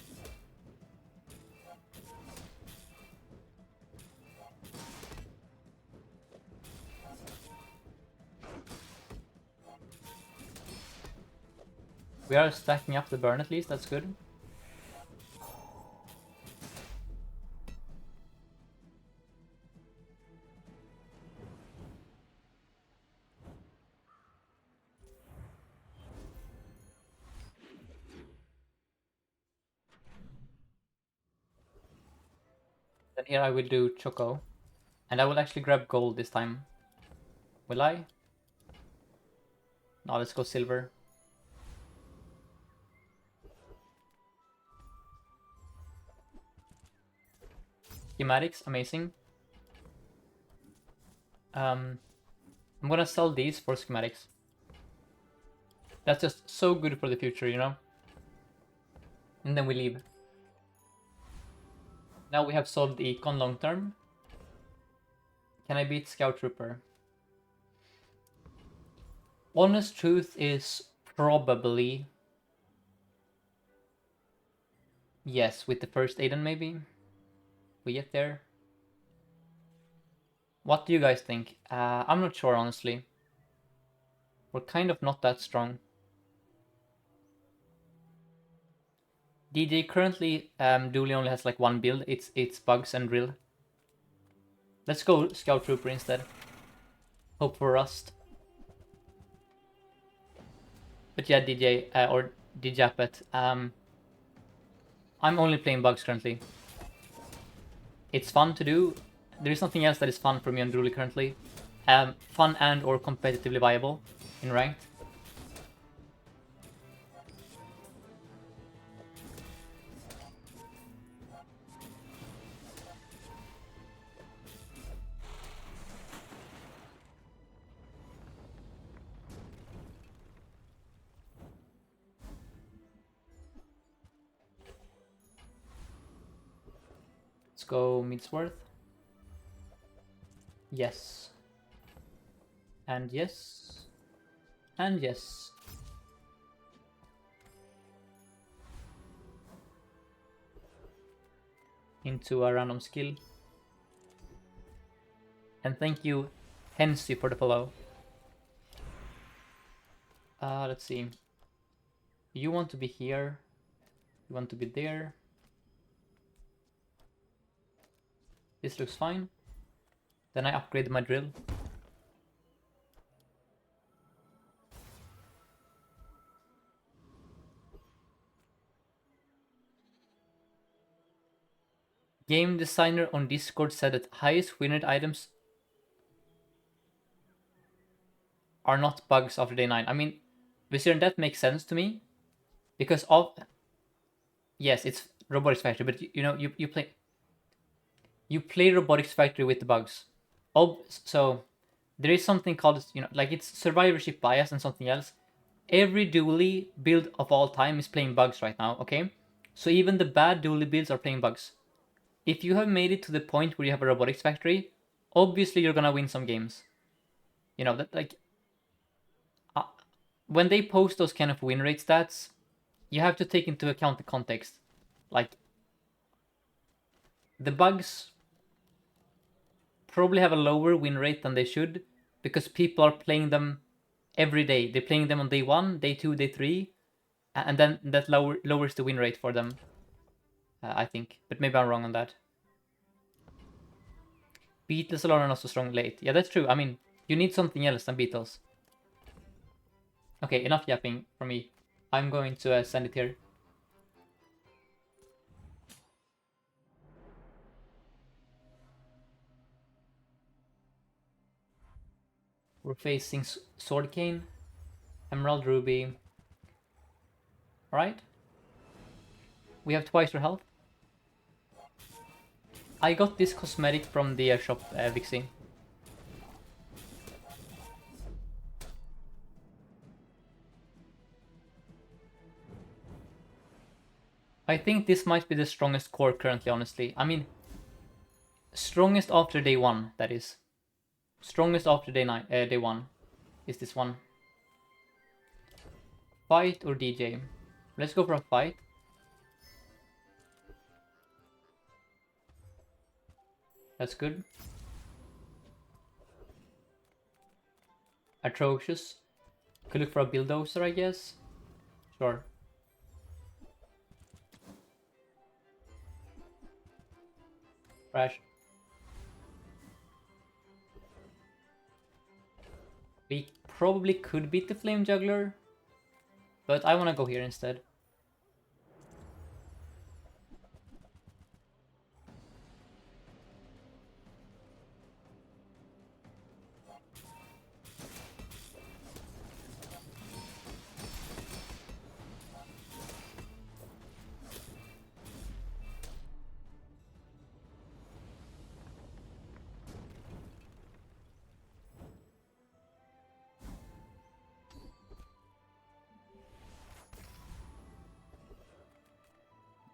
We are stacking up the burn at least, that's good. Then here I will do Choco. And I will actually grab gold this time. Will I? No, let's go silver. Schematics, amazing. I'm gonna sell these for schematics. That's just so good for the future, you know? And then we leave. Now we have solved the econ long term. Can I beat Scout Trooper? Honest truth is probably yes, with the first Aiden maybe. We get there. What do you guys think? I'm not sure, honestly. We're kind of not that strong. DJ currently, Dooley only has like one build. It's bugs and drill. Let's go Scout Trooper instead. Hope for rust. But yeah, DJ or DJapet. I'm only playing bugs currently. It's fun to do. There is nothing else that is fun for me on Dooley currently. Fun and or competitively viable in ranked. Let's go Midsworth. Yes. And yes. And yes. Into a random skill. And thank you, Hensy, for the follow. Let's see. You want to be here. You want to be there. This looks fine. Then I upgrade my drill. Game designer on Discord said that highest win rate items are not bugs after day 9. I mean, Vizier, that makes sense to me. Because of... Yes, it's Robotics Factory, but you know, you play Robotics Factory with the bugs. So there is something called, you know, like it's survivorship bias and something else. Every dually build of all time is playing bugs right now, okay? So even the bad dually builds are playing bugs. If you have made it to the point where you have a Robotics Factory, obviously you're gonna win some games. You know, that like... when they post those kind of win rate stats, you have to take into account the context. Like, the bugs probably have a lower win rate than they should because people are playing them every day. They're playing them on day 1, day 2, day 3, and then that lowers the win rate for them, I think. But maybe I'm wrong on that. Beatles alone are not so strong late. Yeah, that's true. I mean, you need something else than Beatles. Okay, enough yapping from me. I'm going to send it here. We're facing Sword Cane, Emerald Ruby. Alright. We have twice your health. I got this cosmetic from the shop, Vixie. I think this might be the strongest core currently, honestly. I mean, strongest after day 1, that is. Strongest after day 1 is this one. Fight or DJ? Let's go for a fight. That's good. Atrocious. Could look for a bulldozer, I guess. Sure. Crash. We probably could beat the Flame Juggler, but I want to go here instead.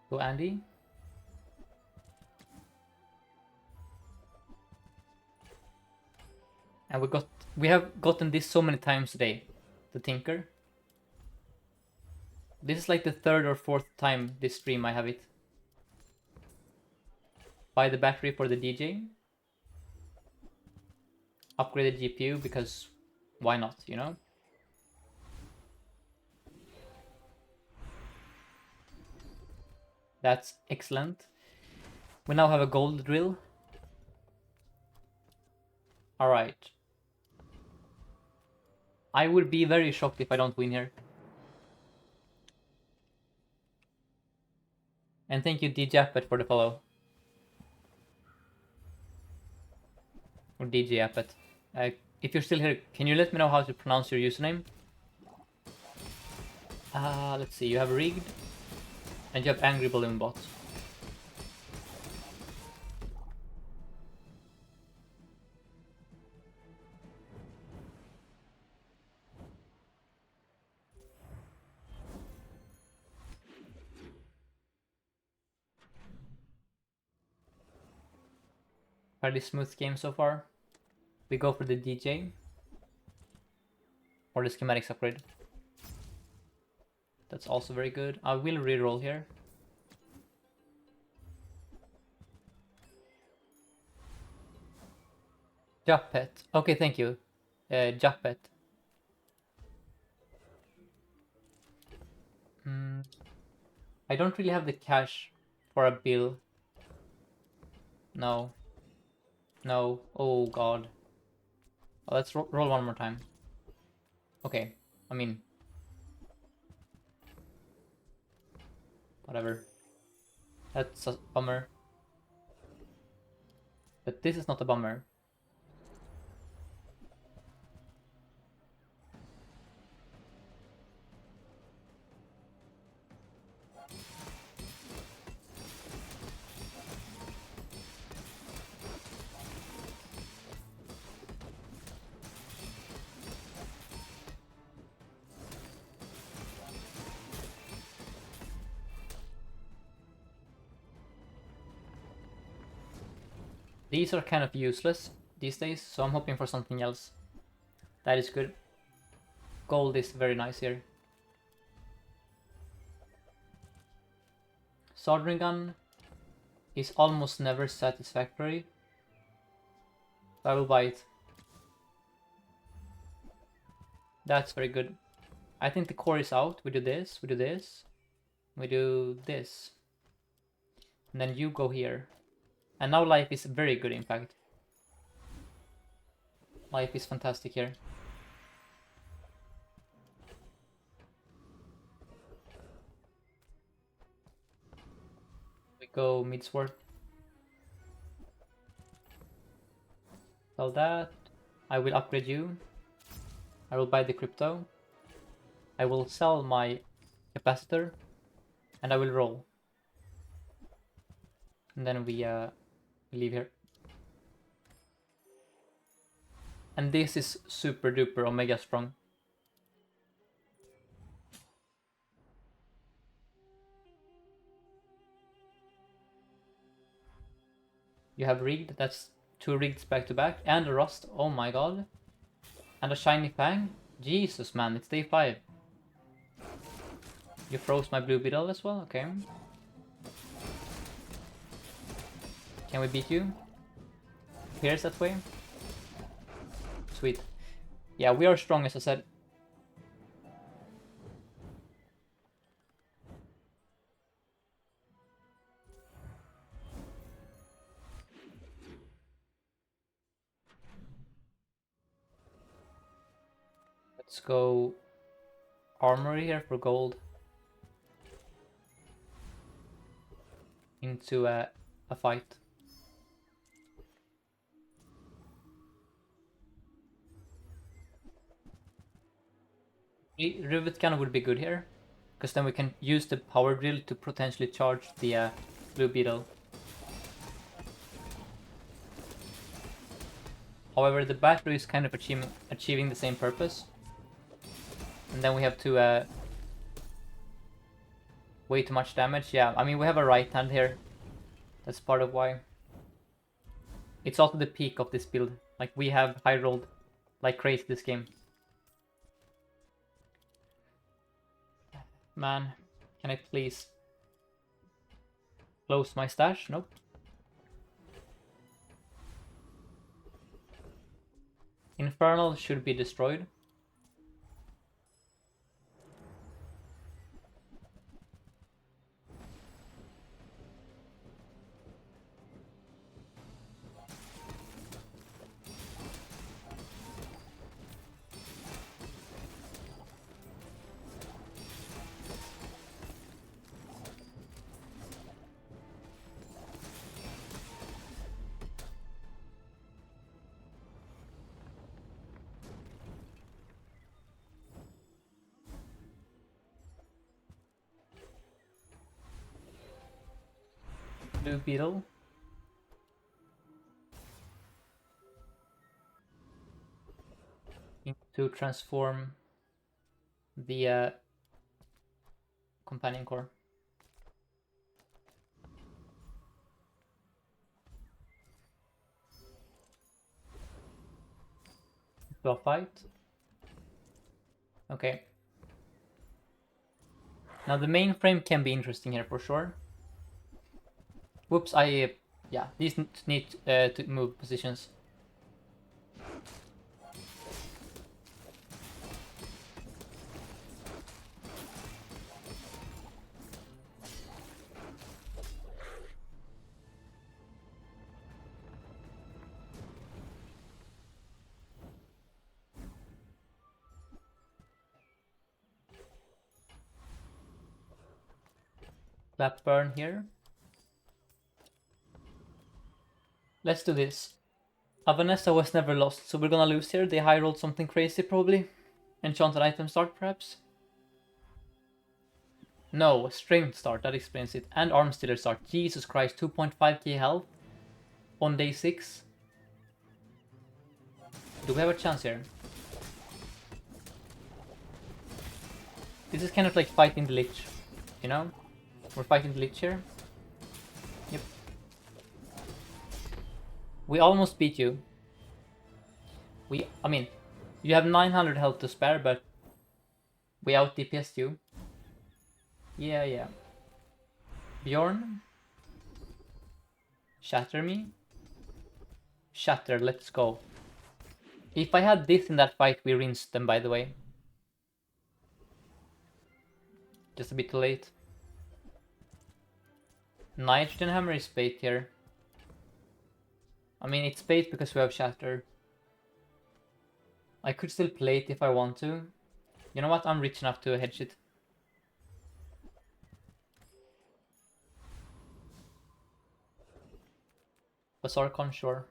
Go Andy. And we have gotten this so many times today. The Tinker. This is like the third or fourth time this stream I have it. Buy the battery for the DJ. Upgrade the GPU because why not, you know? That's excellent. We now have a gold drill. Alright. I would be very shocked if I don't win here. And thank you DJ Appet for the follow. Or DJ Appet. If you're still here, can you let me know how to pronounce your username? Let's see, you have rigged. And you have angry balloon bot. Fairly smooth game so far. We go for the DJ. Or the schematics upgrade. That's also very good. I will reroll here. Jappet. Okay, thank you. Jappet. I don't really have the cash for a bill. No. No. Oh god. Oh, let's roll one more time. Okay. I mean... whatever. That's a bummer. But this is not a bummer. These are kind of useless these days, so I'm hoping for something else. That is good. Gold is very nice here. Soldering gun is almost never satisfactory. I will buy it. That's very good. I think the core is out. We do this, we do this, we do this. And then you go here. And now life is very good, in fact. Life is fantastic here. We go mid-sword. Sell that. I will upgrade you. I will buy the crypto. I will sell my capacitor. And I will roll. And then we leave here. And this is super duper omega strong. You have rigged, that's 2 rigs back to back, and a rust, oh my god. And a shiny fang, Jesus man, it's day 5. You froze my blue beetle as well, okay. Can we beat you? Here's that way. Sweet. Yeah, we are strong as I said. Let's go armory here for gold. Into a fight. Rivet gun would be good here, because then we can use the power drill to potentially charge the blue beetle. However, the battery is kind of achieving the same purpose. And then we have to way too much damage. Yeah, I mean, we have a right hand here. That's part of why. It's also the peak of this build. Like, we have high rolled like crazy this game. Man, can I please close my stash? Nope. Infernal should be destroyed. Blue Beetle. Need to transform the companion core. To a fight. Okay. Now the mainframe can be interesting here for sure. Whoops, yeah, these need to move positions. Clap burn here. Let's do this. Vanessa was never lost, so we're gonna lose here. They high rolled something crazy probably. Enchanted item start perhaps? No, strength start, that explains it. And arm stealer start. Jesus Christ, 2.5k health on day 6. Do we have a chance here? This is kind of like fighting the Lich, you know? We're fighting the Lich here. Yep. We almost beat you. I mean, you have 900 health to spare, but we out DPS'd you. Yeah. Bjorn? Shatter me? Shatter, let's go. If I had this in that fight, we rinsed them, by the way. Just a bit too late. Nitrogen Hammer is bait here. I mean, it's bait because we have Shatter. I could still play it if I want to. You know what? I'm rich enough to hedge it. Basarkon, sure.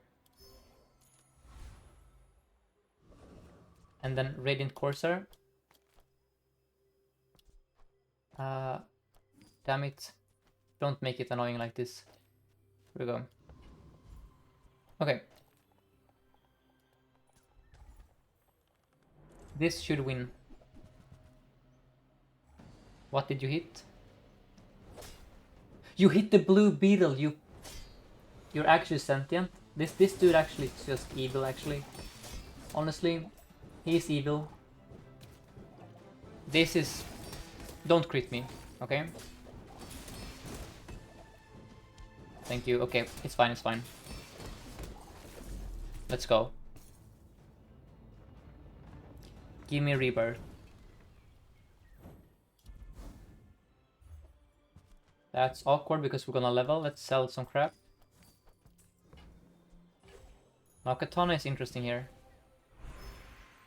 And then Radiant Corsair. Damn it. Don't make it annoying like this. Here we go. Okay. This should win. What did you hit? You hit the blue beetle, you're actually sentient. This dude actually is just evil actually. Honestly, he's evil. This is... Don't crit me, okay? Thank you. Okay, it's fine, it's fine. Let's go. Give me rebirth. That's awkward because we're gonna level. Let's sell some crap. Now Katana is interesting here.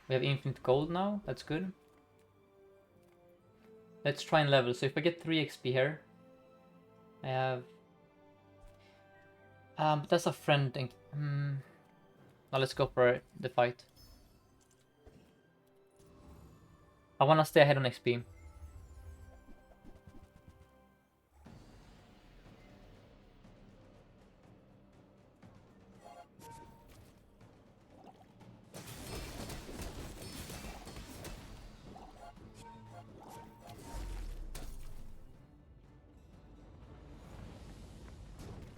We have infinite gold now. That's good. Let's try and level. So if I get 3 XP here, I have... but that's a friend thing. Now let's go for the fight. I wanna stay ahead on XP.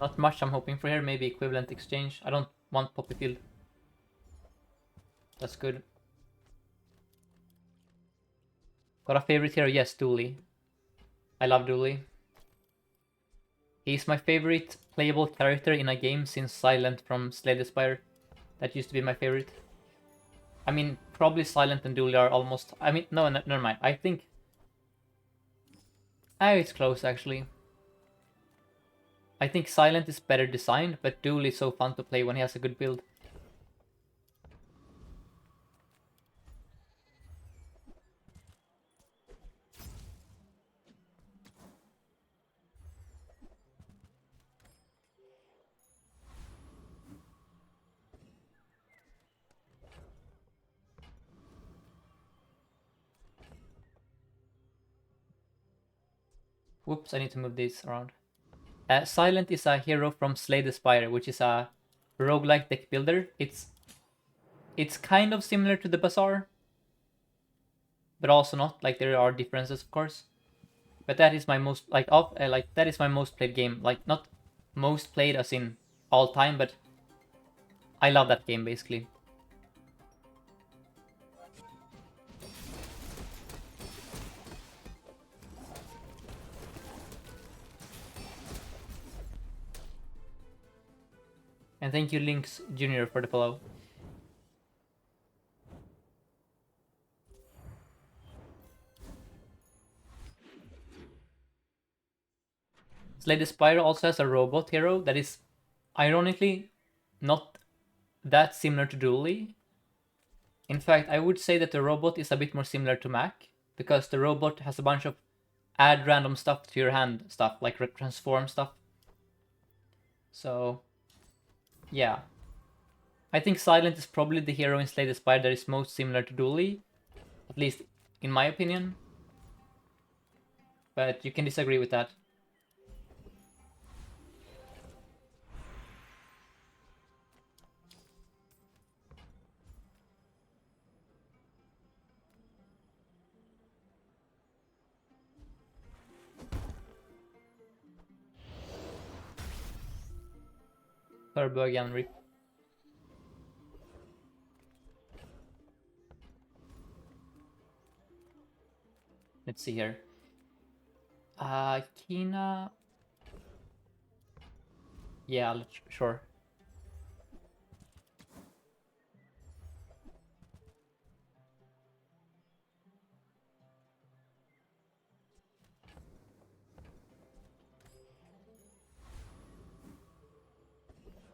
Not much I'm hoping for here. Maybe equivalent exchange. I don't want Poppy Field. That's good. Got a favorite hero? Yes, Dooley. I love Dooley. He's my favorite playable character in a game since Silent from Slay the Spire. That used to be my favorite. I mean, probably Silent and Dooley are almost... I mean, no, never mind. I think... it's close, actually. I think Silent is better designed, but Dooley is so fun to play when he has a good build. Whoops, I need to move these around. Silent is a hero from Slay the Spire, which is a roguelike deck builder. It's kind of similar to the Bazaar, but also not. Like, there are differences, of course. But that is my most that is my most played game. Like, not most played as in all time, but I love that game basically. And thank you, Lynx Jr. for the follow. Slay the Spire also has a robot hero that is, ironically, not that similar to Dooley. In fact, I would say that the robot is a bit more similar to Mac, because the robot has a bunch of add random stuff to your hand stuff, like transform stuff. So, yeah. I think Silent is probably the hero in Slay the Spire that is most similar to Dooley, at least in my opinion. But you can disagree with that. Turbo again, rip. Let's see here. Kina. Yeah, sure.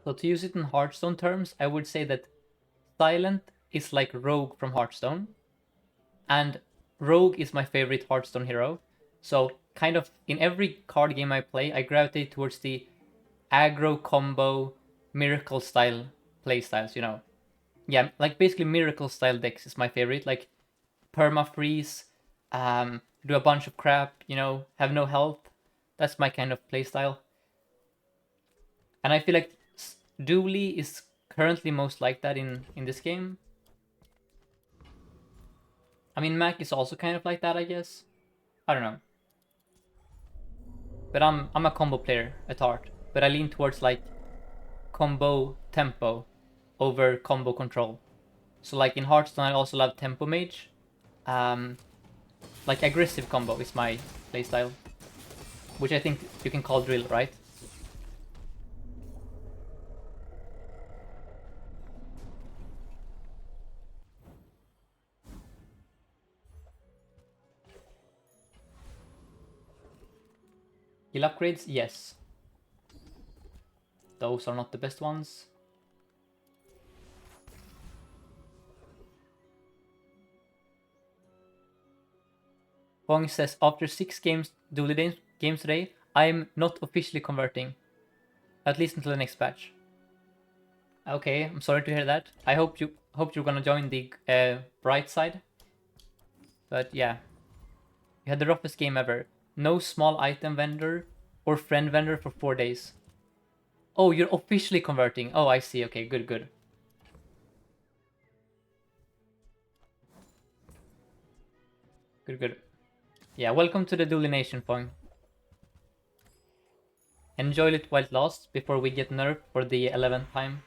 So to use it in Hearthstone terms, I would say that Silent is like Rogue from Hearthstone, and Rogue is my favorite Hearthstone hero. So kind of in every card game I play, I gravitate towards the aggro combo miracle style playstyles, you know. Yeah, like basically miracle style decks is my favorite, like perma freeze, do a bunch of crap, you know, have no health. That's my kind of playstyle. And I feel like Dooley is currently most like that in this game. I mean, Mac is also kind of like that, I guess. I don't know. But I'm a combo player at heart. But I lean towards like combo tempo over combo control. So like in Hearthstone, I also love tempo mage. Like aggressive combo is my playstyle, which I think you can call drill, right? Skill upgrades, yes. Those are not the best ones. Bong says, after 6 games, Dooley games today, I'm not officially converting. At least until the next patch. Okay, I'm sorry to hear that. I hope you're gonna join the bright side. But yeah, you had the roughest game ever. No small item vendor or friend vendor for 4 days. Oh, you're officially converting. Oh, I see. Okay, good, good. Good, good. Yeah, welcome to the Dooley Nation, Fong. Enjoy it while it lasts before we get nerfed for the 11th time.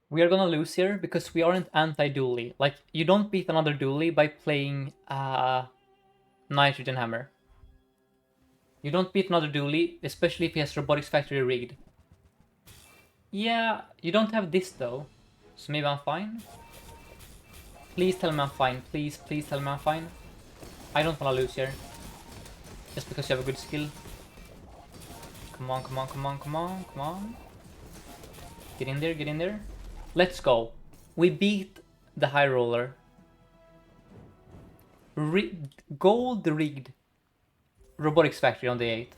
We are gonna lose here because we aren't anti-Dooley. Like, you don't beat another Dooley by playing Nitrogen Hammer. You don't beat another Dooley, especially if he has Robotics Factory rigged. Yeah, you don't have this though. So maybe I'm fine? Please tell me I'm fine. Please, please tell me I'm fine. I don't wanna lose here. Just because you have a good skill. Come on, come on, come on, come on, come on. Get in there, get in there. Let's go. We beat the High Roller. Gold rigged Robotics Factory on the 8th.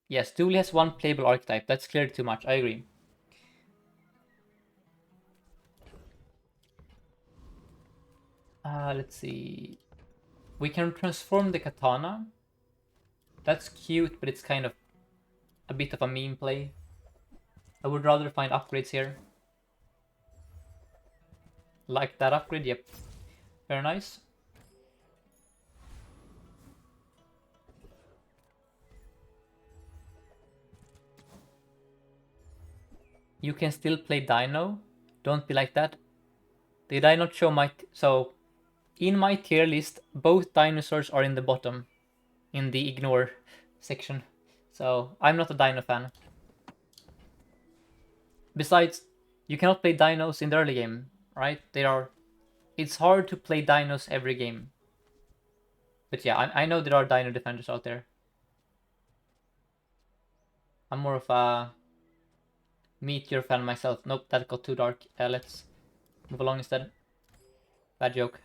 Yes, Dooley has one playable archetype. That's clearly too much. I agree. Let's see. We can transform the katana. That's cute, but it's kind of a bit of a meme play. I would rather find upgrades here. Like that upgrade, yep. Very nice. You can still play Dino. Don't be like that. Did I not show my... So, in my tier list, both dinosaurs are in the bottom. In the ignore section. So, I'm not a Dino fan. Besides, you cannot play dinos in the early game, right? It's hard to play dinos every game. But yeah, I know there are dino defenders out there. I'm more of a Meteor fan myself. Nope, that got too dark. Let's move along instead. Bad joke.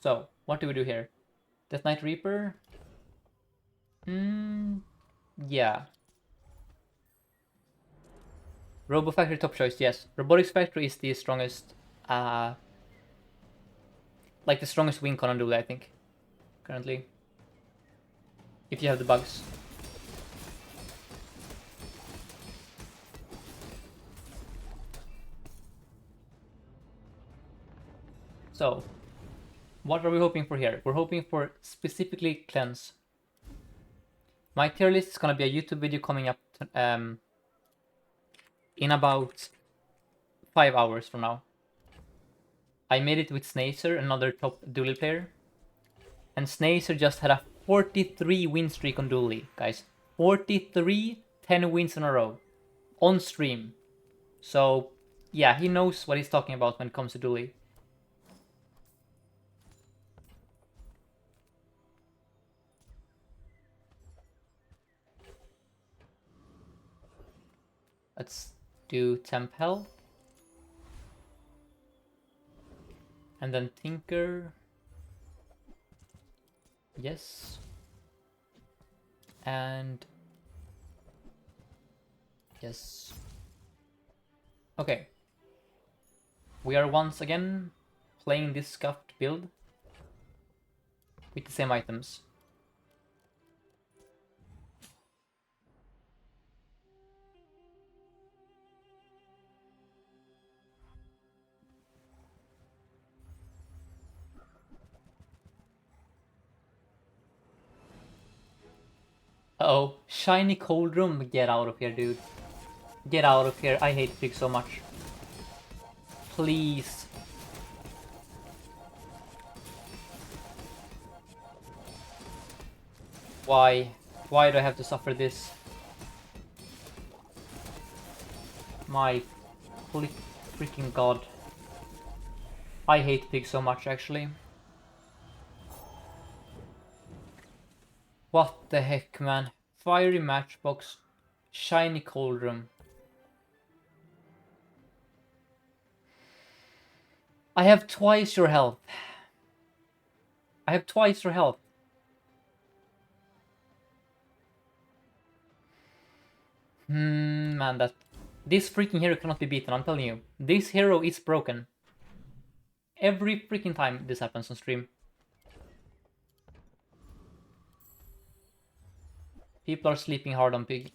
So, what do we do here? Death Knight Reaper? Yeah. Robo Factory top choice, yes. Robotics Factory is the strongest, like the strongest win con on Dooley, I think, currently. If you have the bugs. So, what are we hoping for here? We're hoping for specifically cleanse. My tier list is gonna be a YouTube video coming up in about 5 hours from now. I made it with Snacer, another top Dooley player. And Snacer just had a 43 win streak on Dooley, guys. 43 10 wins in a row. On stream. So, yeah, he knows what he's talking about when it comes to Dooley. Let's do temp health. And then Tinker. Yes. And... yes. Okay. We are once again playing this scuffed build with the same items. Uh-oh, shiny cold room. Get out of here, dude. Get out of here. I hate Pig so much. Please. Why? Why do I have to suffer this? My freaking god. I hate Pig so much, actually. What the heck, man? Fiery matchbox. Shiny cold room. I have twice your health. I have twice your health. Man, this freaking hero cannot be beaten, I'm telling you. This hero is broken. Every freaking time this happens on stream. People are sleeping hard on Pig.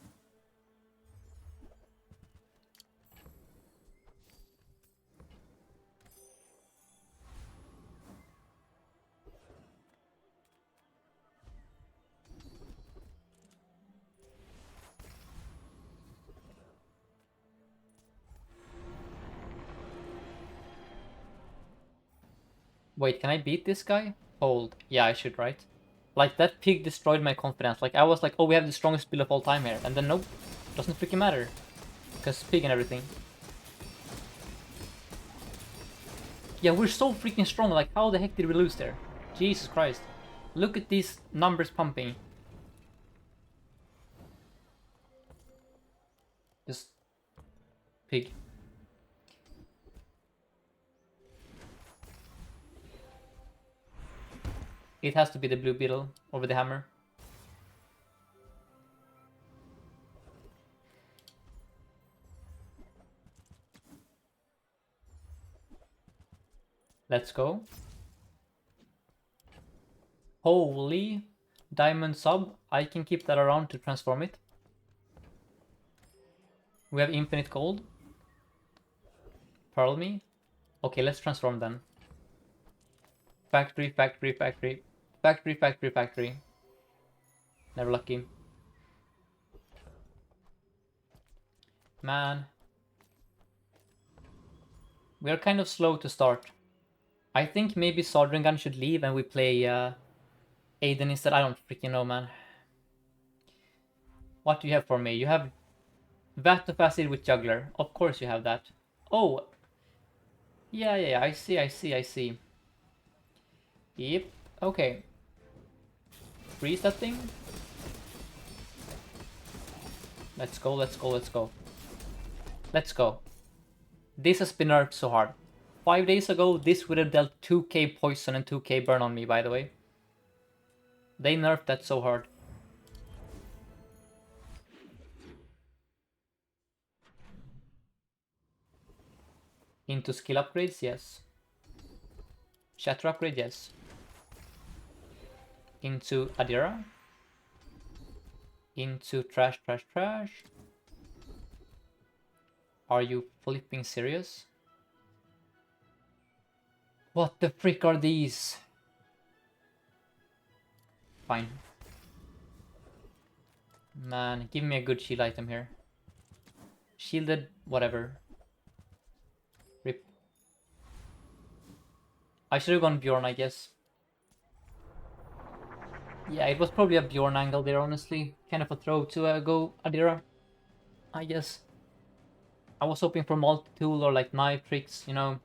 Wait, can I beat this guy? Hold. Yeah, I should, right? Like, that Pig destroyed my confidence. Like, I was like, oh, we have the strongest build of all time here. And then, nope. Doesn't freaking matter. Because Pig and everything. Yeah, we're so freaking strong. Like, how the heck did we lose there? Jesus Christ. Look at these numbers pumping. Just... Pig. It has to be the blue beetle over the hammer. Let's go. Holy diamond sub. I can keep that around to transform it. We have infinite gold. Pearl me. Okay, let's transform then. Factory, factory, factory. Factory, factory, factory. Never lucky. Man. We are kind of slow to start. I think maybe Sodringan should leave and we play Aiden instead. I don't freaking know, man. What do you have for me? You have Vat of Acid with Juggler. Of course you have that. Oh. Yeah, I see. Yep, okay. Freeze that thing. Let's go. Let's go. This has been nerfed so hard. 5 days ago, this would have dealt 2k poison and 2k burn on me, by the way. They nerfed that so hard. Into skill upgrades, yes. Shatter upgrade, yes. Into Adira. Into trash. Are you flipping serious? What the frick are these? Fine. Man, give me a good shield item here. Shielded, whatever. Rip. I should have gone Bjorn, I guess. Yeah, it was probably a Bjorn angle there, honestly. Kind of a throw to go Adira, I guess. I was hoping for multi-tool or like knife tricks, you know.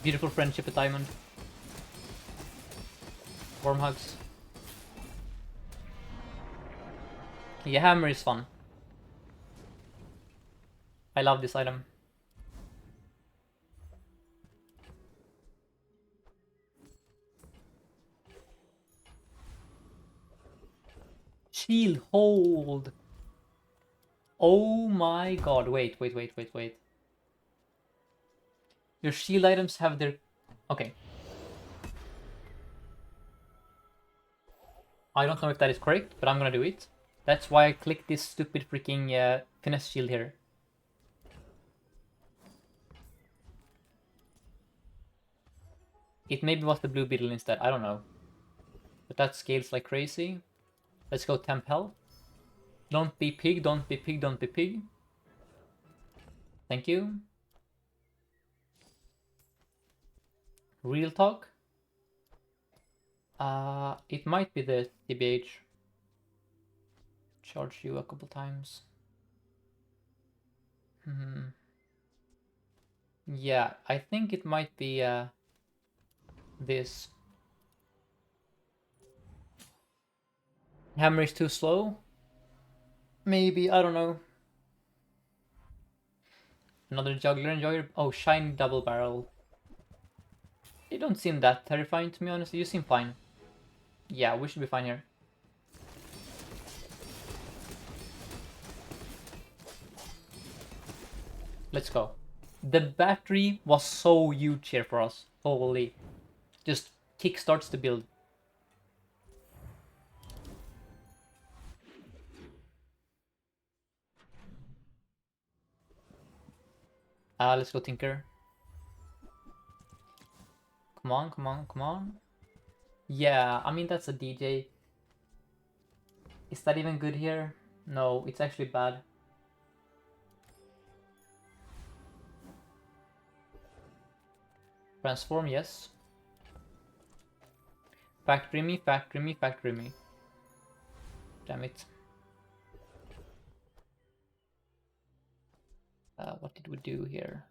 Beautiful friendship at Diamond. Warm hugs. Yeah, hammer is fun. I love this item. Shield hold. Oh my god, wait. Your shield items have their... Okay. I don't know if that is correct, but I'm gonna do it. That's why I clicked this stupid freaking finesse shield here. It maybe was the blue beetle instead, I don't know. But that scales like crazy. Let's go temp health. Don't be pig. Thank you. Real talk. It might be the TBH. Charge you a couple times. Yeah, I think it might be this. Hammer is too slow. Maybe, I don't know. Another juggler enjoyer. Oh, shiny double barrel. You don't seem that terrifying to me, honestly. You seem fine. Yeah, we should be fine here. Let's go. The battery was so huge here for us. Holy. Just kickstarts the build. Let's go Tinker. Come on, come on, come on. Yeah, I mean, that's a DJ. Is that even good here? No, it's actually bad. Transform, yes. Factory me, factory me, factory me. Damn it. What did we do here?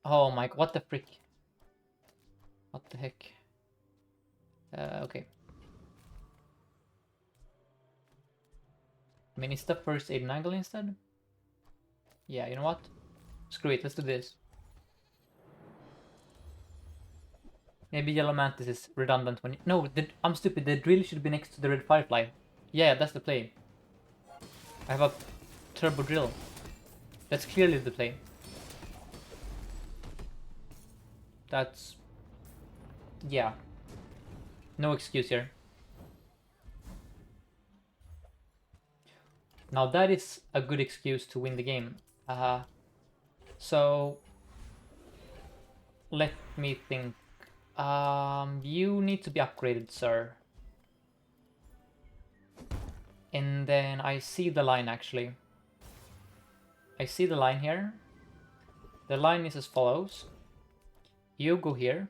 Oh my god, what the frick? What the heck? Okay. I mean, is the first aid an angle instead? Yeah, you know what? Screw it, let's do this. Maybe Yellow Mantis is redundant when you... No, I'm stupid. The drill should be next to the Red Firefly. Yeah, that's the play. I have a turbo drill. That's clearly the play. That's... Yeah. No excuse here. Now that is a good excuse to win the game. So... Let me think. You need to be upgraded, sir. And then I see the line, actually. I see the line here. The line is as follows. You go here.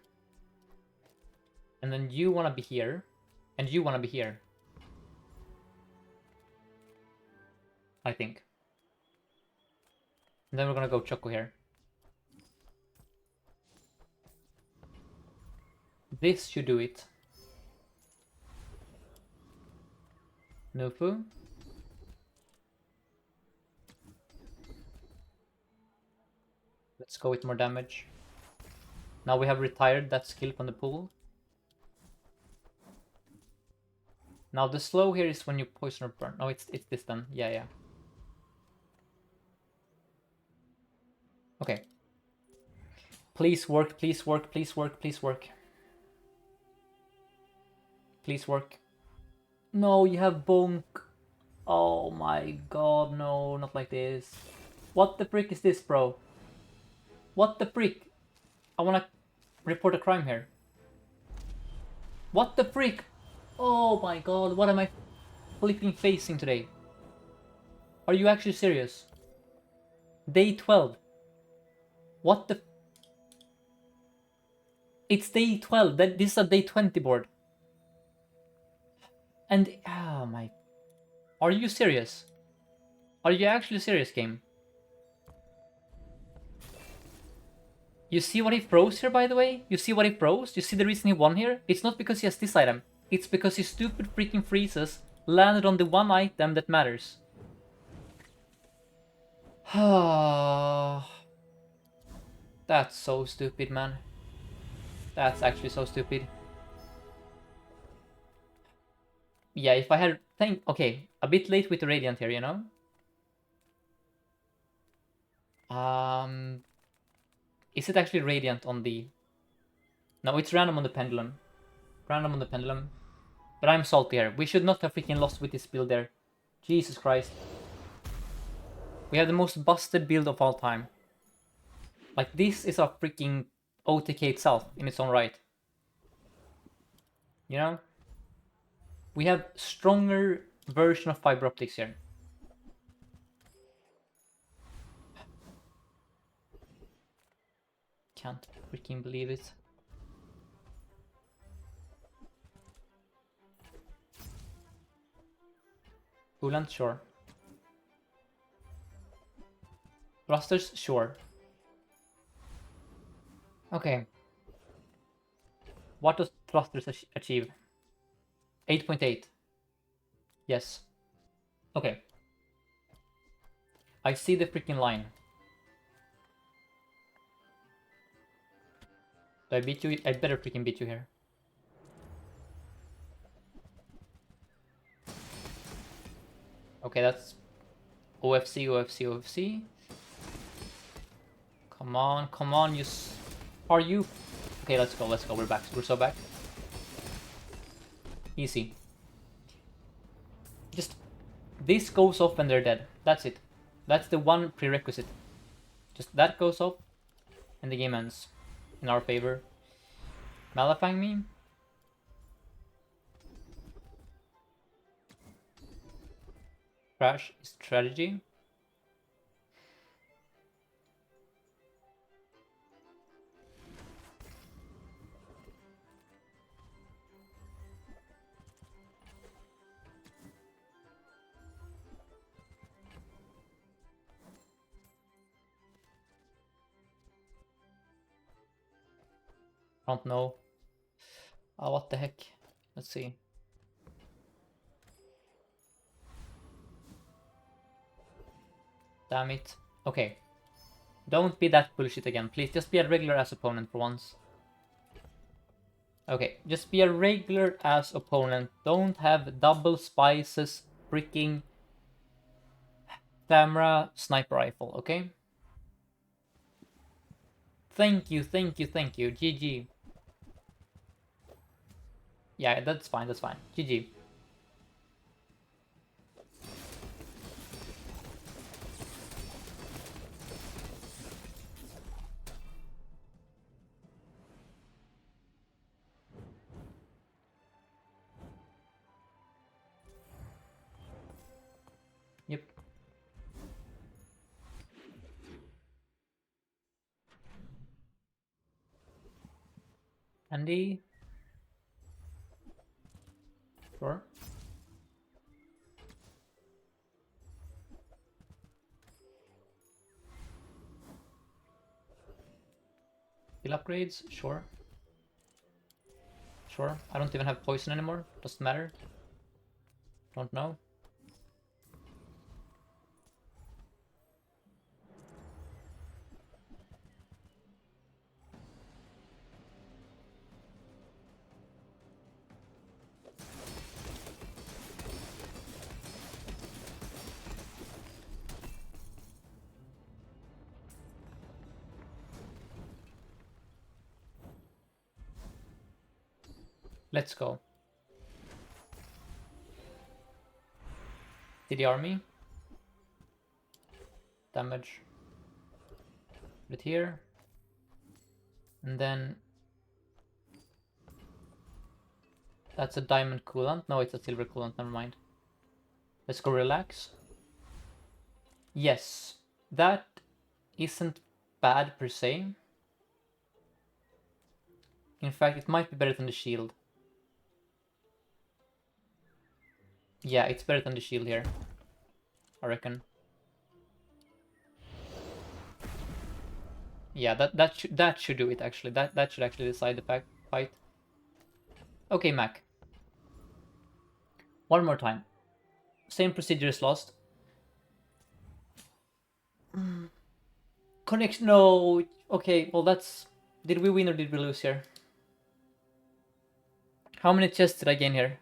And then you want to be here. And you want to be here. I think. And then we're going to go Choco here. This should do it. Nufu. Let's go with more damage. Now we have retired that skill from the pool. Now the slow here is when you poison or burn. Oh, it's this then. Yeah, yeah. Okay. Please work, please work, please work, please work. Please work. No, you have bonk. Oh my god, no, not like this. What the frick is this, bro? What the frick? I wanna report a crime here. What the frick? Oh my god, what am I flipping facing today? Are you actually serious? Day 12. What the... It's day 12. This is a day 20 board. And... Oh my... Are you serious? Are you actually serious, game? You see what he froze here, by the way? You see what he froze? You see the reason he won here? It's not because he has this item. It's because his stupid freaking freezes landed on the one item that matters. That's so stupid, man. That's actually so stupid. Yeah, if I had... Okay, a bit late with the Radiant here, you know? Is it actually Radiant on the... No, it's random on the Pendulum. Random on the Pendulum. But I'm salty here. We should not have freaking lost with this build there. Jesus Christ. We have the most busted build of all time. Like, this is a freaking OTK itself in its own right. You know? We have stronger version of fiber optics here. Can't freaking believe it. Coolant, sure. Thrusters, sure. Okay. What does thrusters achieve? 8.8. Yes. Okay. I see the freaking line. Do I beat you? I better freaking beat you here. Okay, that's OFC, OFC, OFC. Come on, are you? Okay, let's go, we're back, we're so back. Easy. Just, this goes off when they're dead, that's it. That's the one prerequisite. Just that goes off, and the game ends. In our favor. Malifang me? Crash strategy. Don't know. Oh, what the heck? Let's see. Damn it. Okay. Don't be that bullshit again. Please, just be a regular ass opponent for once. Okay, just be a regular ass opponent. Don't have double spices, freaking camera sniper rifle, okay? Thank you. GG. Yeah, that's fine. GG. Yep. Andy. Sure. Skill upgrades? Sure. Sure. I don't even have poison anymore. Doesn't matter. Don't know. Let's go. DDR me. Damage. Put it here. And then... That's a diamond coolant. No, it's a silver coolant. Never mind. Let's go relax. Yes. That isn't bad per se. In fact, it might be better than the shield. Yeah, it's better than the shield here, I reckon. Yeah, that should do it actually. That should actually decide the fight. Okay, Mac. One more time. Same procedure as lost. Connection. No. Okay. Well, that's. Did we win or did we lose here? How many chests did I gain here?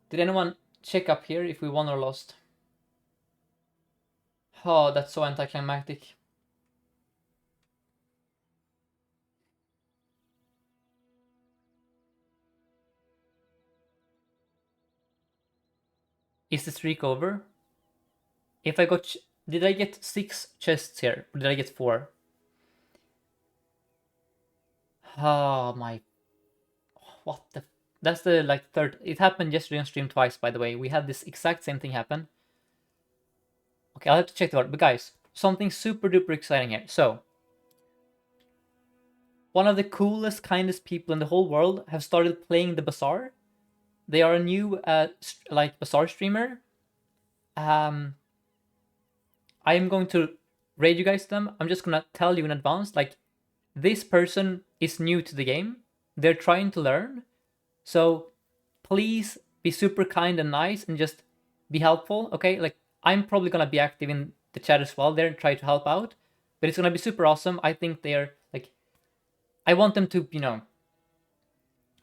Did anyone check up here if we won or lost? Oh, that's so anticlimactic. Is the streak over? If I got... Did I get 6 chests here? Or did I get 4? Oh my... What the... That's the like third... It happened yesterday on stream twice, by the way. We had this exact same thing happen. Okay, I'll have to check the order. But guys, something super duper exciting here. So, one of the coolest, kindest people in the whole world have started playing the Bazaar. They are a new like Bazaar streamer. I am going to raid you guys them. I'm just gonna tell you in advance, like, this person is new to the game. They're trying to learn. So please be super kind and nice and just be helpful, okay? Like, I'm probably gonna be active in the chat as well there and try to help out. But it's gonna be super awesome. I think they're like, I want them to, you know,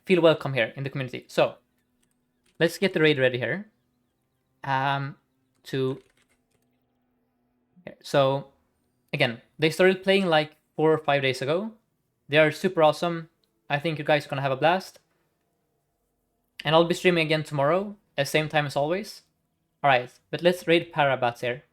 feel welcome here in the community. So let's get the raid ready here. So again, They started playing like 4 or 5 days ago. They are super awesome. I think you guys are gonna have a blast. And I'll be streaming again tomorrow at the same time as always. Alright, but let's raid Parabats here.